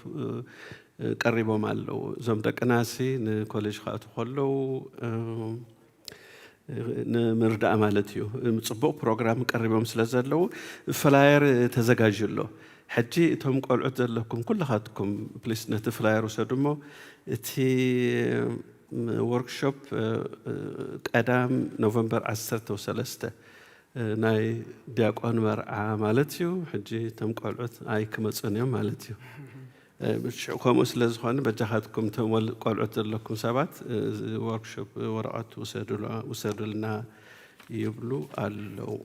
قريبو مالو زوم دك ناسي نكوليج خاطو خلو نمردأ مالتيو مصبوق بروجرام قريبهم سلازلو فلاير تزجاجلو حجي توم قلعت لكم كل خاتكم بليس نت فلاير وسدمو تي workshop قدام نوفمبر 10 و3 ناي دياقون مرعى مالتيو حجي توم قلعت اي كمصنيو مالتيو مش كم سلازخوان بجهاتكم تمول قلعت لكم سبات وركشوب ورقات وسدلنا يبلو علو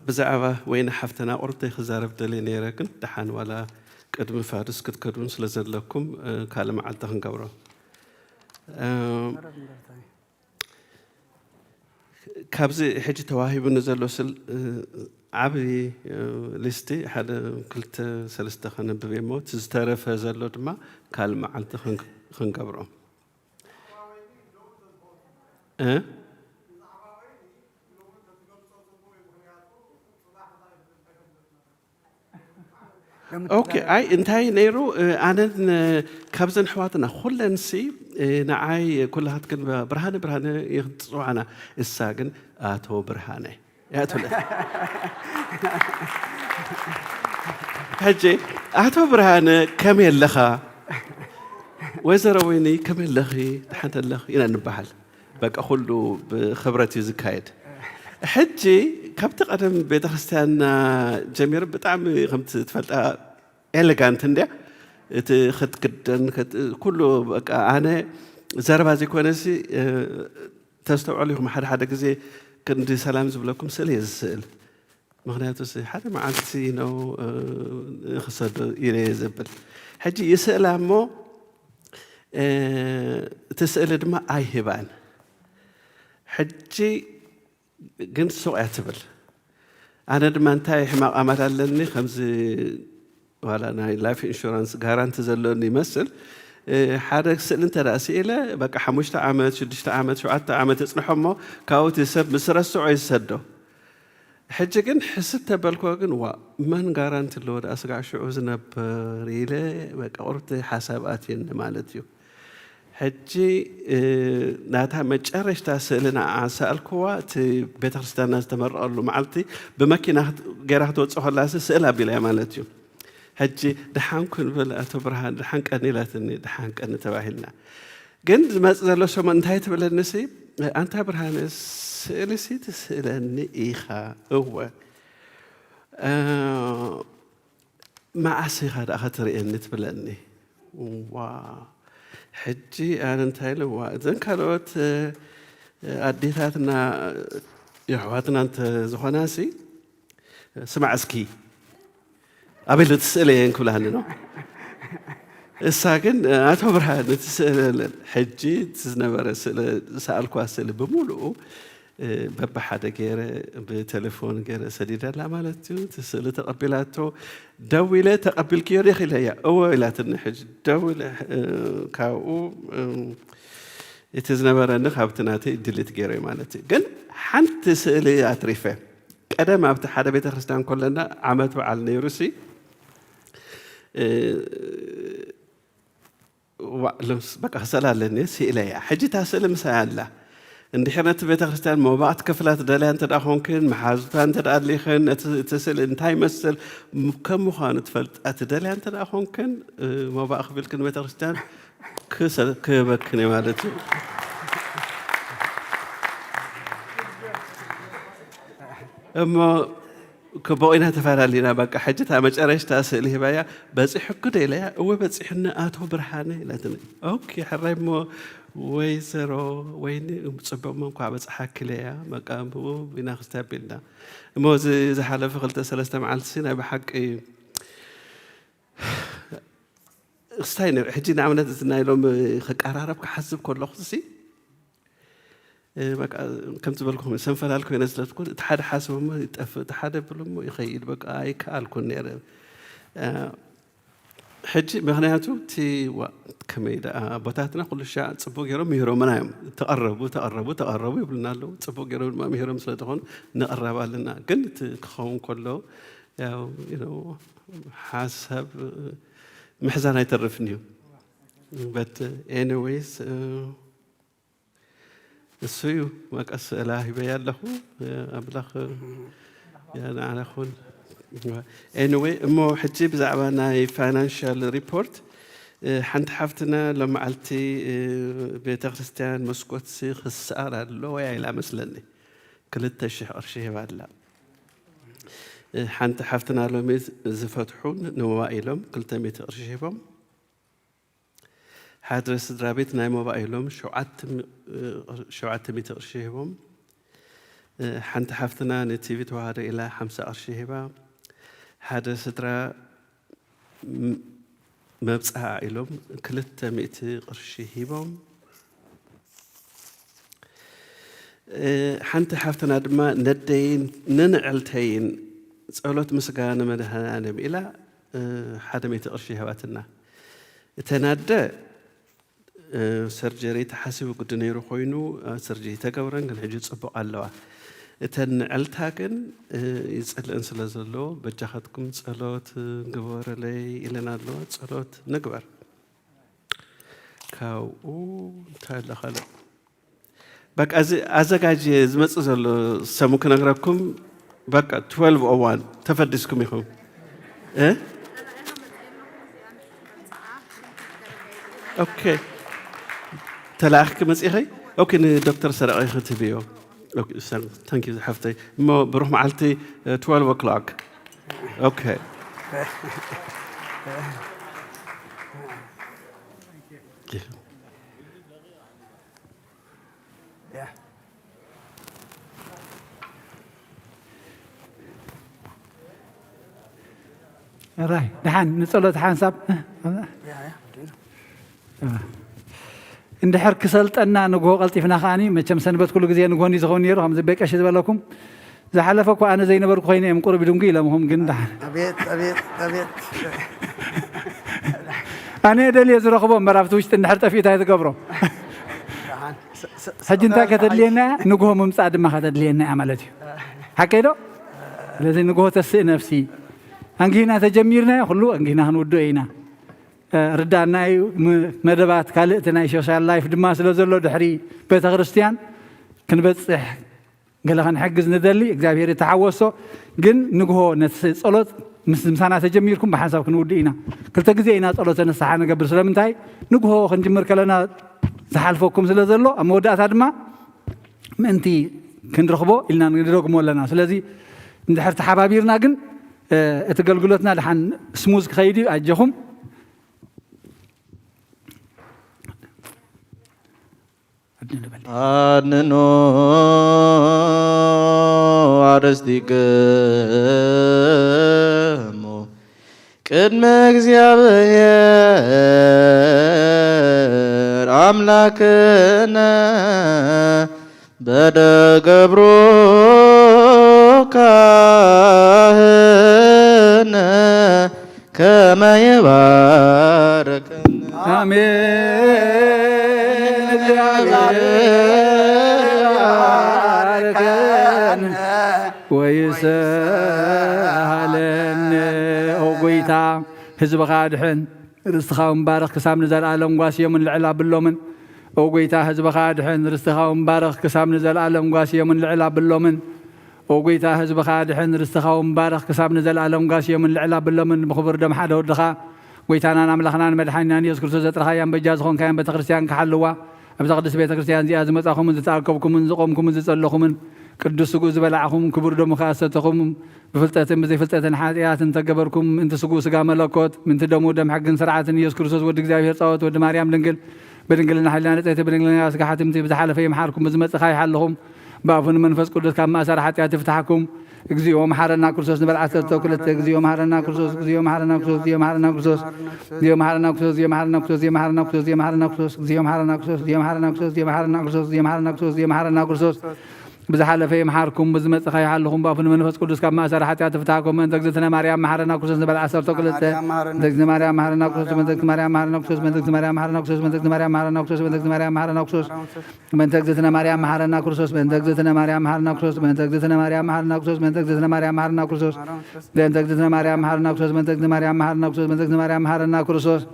بزعبة وين حفتنا أرتي خزارف دليني ركن دحان ولا قدم فارس كتكدون سلازل لكم كالم عالتهن قورو كابزي حجي تواهي بنزل وصل عبي لستي حدا قلت سلسته خنب بيموت زتعرف هذا اللودما كالما علت خنقبره اوكي اي انتهي نيرو انا كابزن حواتنا خلنسي نعاي كل هاد كن برهانه يخصوعنا الساقن اتو برهانه ياتو حجي اتو برهانه كم يلخا وزرويني كم يلخي تحت اللخ الى نبحل بقى كله بخبرتي زكايد حجي كابت قدم بيت خريستيان جمير بطعم خمت تفلت إليغانت نديا تخد كدن كله بقى أنا زربا زي كونسي تستوعب عليهم حدا كزي كندي سلام زبلكم سل يزل مغنياتو سي حدا ما عندي نو خصد إلي زبل حجي يسأل عمو تسأل دما أي هبان حجي قنت سوء اعتبر أنا دم أنتهي حماق أمر لني 5 ولا أنا لايف إنشورانس غارانت زلوني مثل حرك سألت رأسي إلى بقى 5 عامات 6 عامات 7 عامات تصنحهم كاوت يسب مصر السوء يسدو حجة قن حسيت بالكوا قن ومن غارانت اللود أسرع شعوز نبريله بقى قربت حساباتي مالتيو حجي ناتها مجرش تاسلنا عسال كوات بيت خريستيان ناس تمر له معلتي بمكينه غيرها توصخ لاس سئلا بلا مالتيو حجي دحان كن بلا تبرهان دحان قنيلاتني دحان قن تباهلنا ግን መጽዘሎ ሰሞ እንታይ ትብለንሲ አንታ ብርሃንስ ስእልሲ ትስእለኒ ኢኻ እወ ማዓሲኻ ዳኻ ትርእየኒ ትብለኒ ዋው حجي أنا نتايل وإذن كانت أديتنا يحواتنا أنت زخناسي سمع سكي أبي تسألين كل هالنو الساكن أتوبرها تسأل حجي تزنبر سأل كواسل بمولو بابا حدا غير بتليفون غير سديدا لا مالتو تسأل تقبلاته دوله تقبل كير يا خليا او الى تنحج دوله كاو يتزنبر ان خابتناتي دلت غير مالتي كن حنت سالي اتريفه قدم ابت حدا بيت خريستيان كلنا عمت على نيروسي لمس بقى سلالني سي اليا حجي تسلم سالا اندي حرنت بيت خريستيان موبات كفلات دالي انت داخونكن محازتان تداليخن تسل انتاي مسل كم مخان تفلت اتدالي انت داخونكن موبا اخبلكن بيت خريستيان كسل كبكني مالتي اما كبوينها تفعلنا بقى حجتها مجرش تاسل هي بيا بس حكو ديليا هو بس احنا اتو برهانه لاتني اوكي حريمو ويسرو وين صبوا منكم بس حكليا مقام بو بينا خستابلنا مو زي حلف قلت ثلاثه مع السنه بحق استاين حجينا عملت نايلوم قرارب كحسب كل خصي بقى كم تبلكم سنفلالكم ينزلتكم تحد حاسبهم يطف تحد بلهم يخيل بقى اي كالكم نير حجي مغنياتو تي كميدا بوتاتنا كل شيء صبو غيرو ميرو منايم تقربوا يبلنا له صبو غيرو ما ميرو مسلتكون نقربالنا كن تخون كله يو حسب محزن يترفني but anyways السيو ما كأس إلهي بيان له أبلغ يعني على خون anyway مو حجيب زعبنا financial report حنت حفتنا لما علتي بيت خريستيان مسكوت سيخ السعر اللو يعلى مثلني كل الشهر شيء بعد لا حنت حفتنا لما زفتحون نوائلهم كل تميت أرشيبهم حادرس درابيت نايمو بايلوم شوعت ميت أرشيبهم حنت حفتنا نتيفي توهاد إلى 5 أرشيبا حادرس درا مبصها عائلهم كلت ميت أرشيبهم حنت حفتنا دما ندين ننعلتين صولت مسقانا مدهانا إلى حدا ميت أرشيباتنا تنادى سرجري تحسب قد نيرو خوينو سرجري تقورن كان حجي صبق الله اتن علتاكن يسأل انسلا زلو بجاختكم صلوت غبر لي إلنا لو صلوت نغبر كاو تالا خلا بق ازغاجي زمص زلو سمو كنغركم بق 1201 تفدسكم يخو اوكي تلاحق مسيحي اوكي دكتور سرقي ختبيو اوكي ثانك يو حفتي ما بروح معلتي 12 o'clock اوكي راي دحان نصلت حساب اندحر كسلطنا نغو قلطيفنا خاني مچم سنبت كل غزي نغوني زخون يرو هم زبيقش زبلكم زحلفكو انا زي نبركو خيني ام قرب دونغي لمهم غن دحان ابيت انا دلي يزرخبو مرافت وشت اندحر طفيتا يتقبرو حجنتا كتدلينا نغو ممصاد ما كتدلينا عملتي حكيدو لازم نغو تسئ نفسي انغينا تجميرنا كله انغينا هنودو اينا رداناي مدبات كالتنا سوشيال لايف دما سلازلو دحري بيت كريستيان كنبصح قال خن حجز ندلي እግዚአብሔር يتحوسو ግን ንግሆ ነጸሎት ምስምሳና ተጀሚርኩም በሐሳብ ክንውዲና ክልተ ግዜ ኢና ጸሎት ነሳሓ ነገብር ስለምንታይ ንግሆ ክንጅምር ከለና ዝሓልፈኩም ስለዘሎ አመወዳእታ ድማ ምንቲ ክንረኽቦ ኢልና ንደግሞ ኣለና ስለዚ እንድሕር ተሓባቢርና ግን እቲ ገልግሎትና ድሓን ስሙዝ ክኸይድ ኣጀኹም አንኖ አርስቲክሙ ቅድመ እግዚአብሔር አምላክነ በደገብሮ ካህነ ከመ ይባርከነ አሜን ويسهلن أوقيتا حزب خادحن رزقهم بارك كسام نزل عالم واسيا من العلا باللومن وقيتا هزبخا دحين رستخا ومبارك كسام نزل عالم قاسية من العلا باللومن وقيتا هزبخا دحين رستخا ومبارك كسام نزل عالم قاسية من العلا باللومن بخبر دم حدا ودخا قيتانا نملخنا مدحنا يذكر سوزة رخايا بجازخون كان بتخريستيان كحلوا أبز قدس بيت كريستيان زي أزمة أخوم من تتعاقبكم من زقومكم من تسألكم من قدس سجوز بلعكم كبر دم خاصتكم بفلتة بزي فلتة حاتيات تجبركم أنت سجوز سجا ملكوت من تدمو دم حق سرعة يذكر سوز ود جزاير صوت ود مريم دنقل بدنقلنا حلنا تيت بدنقلنا سجا حاتم تي بزحالة في محاركم بزمة خاي حلهم بعفون منفس قدس كم سرعة حاتيات تفتحكم اجزيو محرنا كرسوس نبل عسل توكلت اجزيو محرنا كرسوس اجزيو محرنا كرسوس اجزيو محرنا كرسوس اجزيو محرنا كرسوس اجزيو محرنا كرسوس اجزيو محرنا كرسوس اجزيو محرنا كرسوس اجزيو محرنا كرسوس اجزيو محرنا كرسوس اجزيو محرنا كرسوس اجزيو محرنا كرسوس اجزيو محرنا كرسوس بزحالة في محاركم بزمة خاي حلهم بعفون منفس قدس كم سرعة حاتيات تفتحكم من تجزتنا مريم محرنا كرسوس نبل عسل توكلت تجزنا مريم محرنا كرسوس من تجزنا مريم محرنا كرسوس من تجزنا مريم محرنا كرسوس من تجزنا مريم محرنا كرسوس من تجزنا مريم محرنا كرسوس من تجزتنا مريم محرنا كرسوس من تجزتنا مريم محرنا كرسوس من تجزتنا مريم محرنا كرسوس من تجزتنا مريم محرنا كرسوس من تجزتنا مريم محرنا كرسوس من تجزتنا مريم محرنا كرسوس من تجزتنا مريم محرنا كرسوس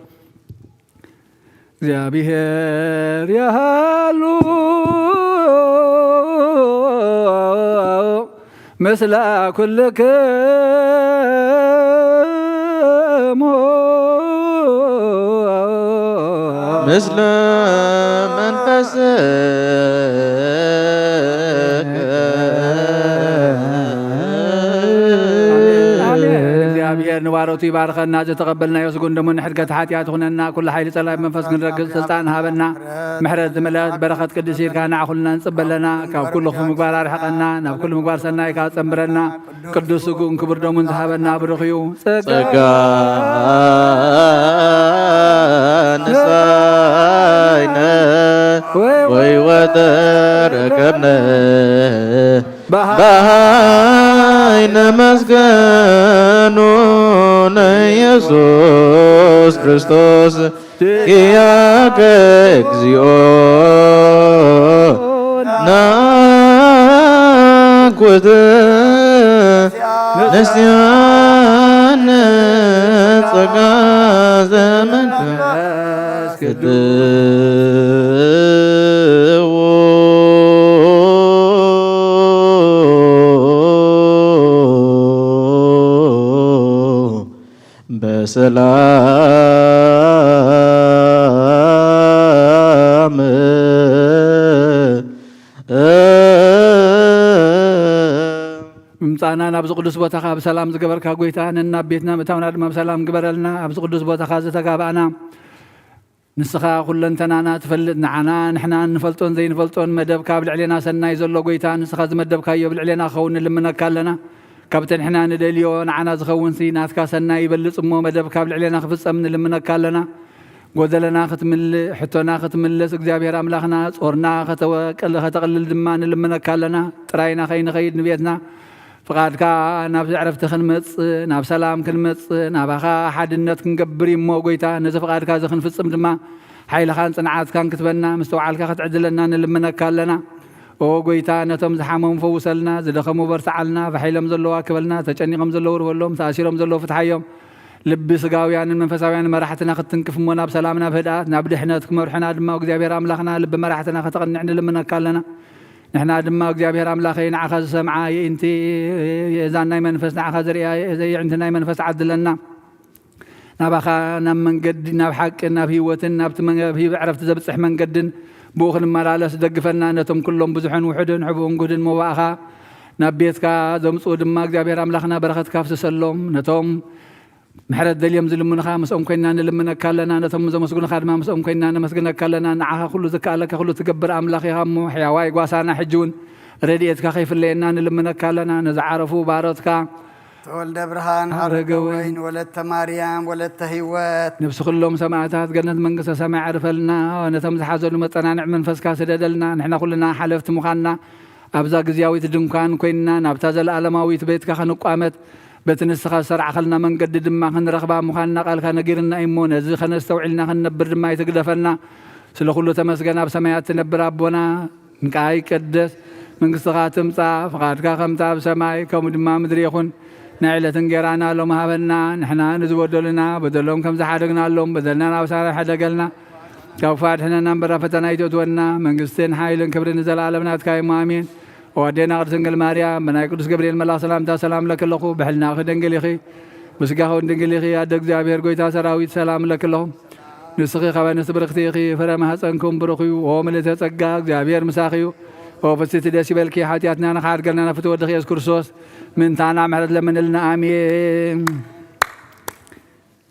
እግዚአብሔር ያሉ ምስለ ኩልክሙ ምስለ እግዚአብሔር ንዋሮቱ ይባርከና ዘተቀበልና የወስጉን ደሞ ንሕድገት ሓጢአት ኹነና ኩሉ ሓይሊ ጸላይ መንፈስ ክንረግጽ ስልጣን ሃበና ምሕረት ዝመልአት በረኸት ቅዱስ ኢልካ ንዓኹልና ንጽበለና ካብ ኩሉ ምግባር ኣርሕቐና ናብ ኩሉ ምግባር ሰናይ ካብ ጸምብረና ቅዱስ ስጉእን ክቡር ደሙን ዝሃበና ብርኽዩ ጸጋ ንሳይነ ወይወተ ረከብነ በሃይነ መስገኑ ኢየሱስ ክርስቶስ ያከ እግዚኦ ናኩት ነስያን ጸጋ ዘመንፈስ ቅዱስ በሰላም ምምፃና ናብ ቅዱስ ቦታኻ ብሰላም ዝገበርካ ጎይታ ነና ቤትና ምእታውና ድማ ብሰላም ግበረልና ኣብዚ ቅዱስ ቦታኻ ዝተጋባእና ንስኻ ኩለንተናና ትፈልጥ ንዓና ንሕና ንፈልጦን ዘይንፈልጦን መደብ ካብ ልዕሌና ሰናይ ዘሎ ጎይታ ንስኻ ዝመደብካዮ ብልዕሌና ክኸውን ንልምነካ ኣለና ካብቲ ንሕና ንደልዮ ንዓና ዝኸውንሲ ናትካ ሰናይ ይበልፅ እሞ መደብ ካብ ልዕሌና ክፍፀም ንልምነካ ኣለና ጎደለና ክትምልእ ሕቶና ክትምልስ እግዚኣብሔር ኣምላኽና ጾርና ከተቕልል ድማ ንልምነካ ኣለና ጥራይና ከይንኸይድ ንቤትና ፍቓድካ ናብ ዕረፍቲ ክንመፅእ ናብ ሰላም ክንመፅእ ናባኻ ሓድነት ክንገብር እሞ ጎይታ ነዚ ፍቓድካ እዚ ክንፍፅም ድማ ሓይልኻን ፅንዓትካን ክትበና ምስ ተባዓልካ ክትዕድለና ንልምነካ ኣለና ኦ ጎይታ ነቶም ዝሓመሙ ፈውሰልና ዝደኸሙ በርትዓልና ብሓይሎም ዘለዋ ክበልና ተጨኒቖም ዘለዉ ርበሎም ተኣሲሮም ዘለዉ ፍትሓዮም ልቢ ስጋውያንን መንፈሳውያን መራሕትና ክትንክፍ እሞ ናብ ሰላም ናብ ህድኣት ናብ ድሕነት ክመርሑና ድማ እግዚኣብሔር ኣምላኽና ልቢ መራሕትና ከተቐንዕ ንልምነካ ኣለና ንሕና ድማ እግዚኣብሔር ኣምላኸይ ንዓኻ ዝሰምዓ የእንቲ የእዛን ናይ መንፈስ ንዓኻ ዝርያ የዕንቲ ናይ መንፈስ ዓድለና ናባኻ ናብ መንገዲ ናብ ሓቅን ናብ ህይወትን ናብቲ ዕረፍቲ ዘብፅሕ መንገድን ብኡ ክንመላለስ ደግፈና ነቶም ኩሎም ብዙሕን ውሕድን ሕቡእን ጉህድን መባእኻ ናብ ቤትካ ዘምፅኡ ድማ እግዚኣብሔር ኣምላኽና በረኸትካ ፍስሰሎም ነቶም ምሕረት ደልዮም ዝልምኑኻ ምስኦም ኮይንና ንልምነካ ኣለና ነቶም ዘመስግኑኻ ድማ ምስኦም ኮይንና ነመስግነካ ኣለና ንዓኻ ኩሉ ዝከኣለካ ኩሉ ትገብር ኣምላኽ ኢኻ እሞ ሕያዋይ ጓሳና ሕጂ እውን ረድኤትካ ከይፍለየና ንልምነካ ኣለና ነዝዓረፉ ባሮትካ ተወልደ ብርሃን ሃረገወይን ወለተ ማርያም ወለተ ህይወት ነብሲ ኩሎም ሰማዕታት ገነት መንግስተ ሰማይ ዓርፈልና ነቶም ዝሓዘሉ መፀናንዕ መንፈስካ ስደደልና ንሕና ኩልና ሓለፍቲ ምዃንና ኣብዛ ግዝያዊት ድንኳን ኮይንና ናብታ ዘለኣለማዊት ቤትካ ክንቋመት በቲ ንስኻ ዝሰርዓኸልና መንገዲ ድማ ክንረኽባ ምዃንና ቃልካ ነጊርና እሞ ነዚ ከነስተውዒልና ክንነብር ድማ ይትግደፈና ስለ ኩሉ ተመስገን ኣብ ሰማያት ትነብር ኣቦና ንቃ ይቀደስ መንግስትኻ ትምፃእ ፍቓድካ ከምታ ኣብ ሰማይ ከምኡ ድማ ምድሪ ይኹን ናይ ዕለት እንጀራና ሎም ሃበና ንሕና ንዝበደሉና በደሎም ከም ዝሓደግናሎም በደልና ናብ ሳራ ሓደገልና كوفات حنا نمبر فتنا يتوتونا منقستين حايلن كبرن زل عالمنا تكايم آمين ودينا قرسنجل مريم بناي قدس جبريل ملا سلام لك اللخو بحلنا خدنجل يخي بسقاه دنجل يخي أدق زابير قويتا سراويت سلام لك اللهم نسخي خوان نسبرختي يخي فرما حسنكم برخيو وملت تسقاق زابير مساخيو وفستي داسي بالكي حاتياتنا نخار قلنا نفتو ودخي يذكر صوص من تانا محرد لمن لنا آمين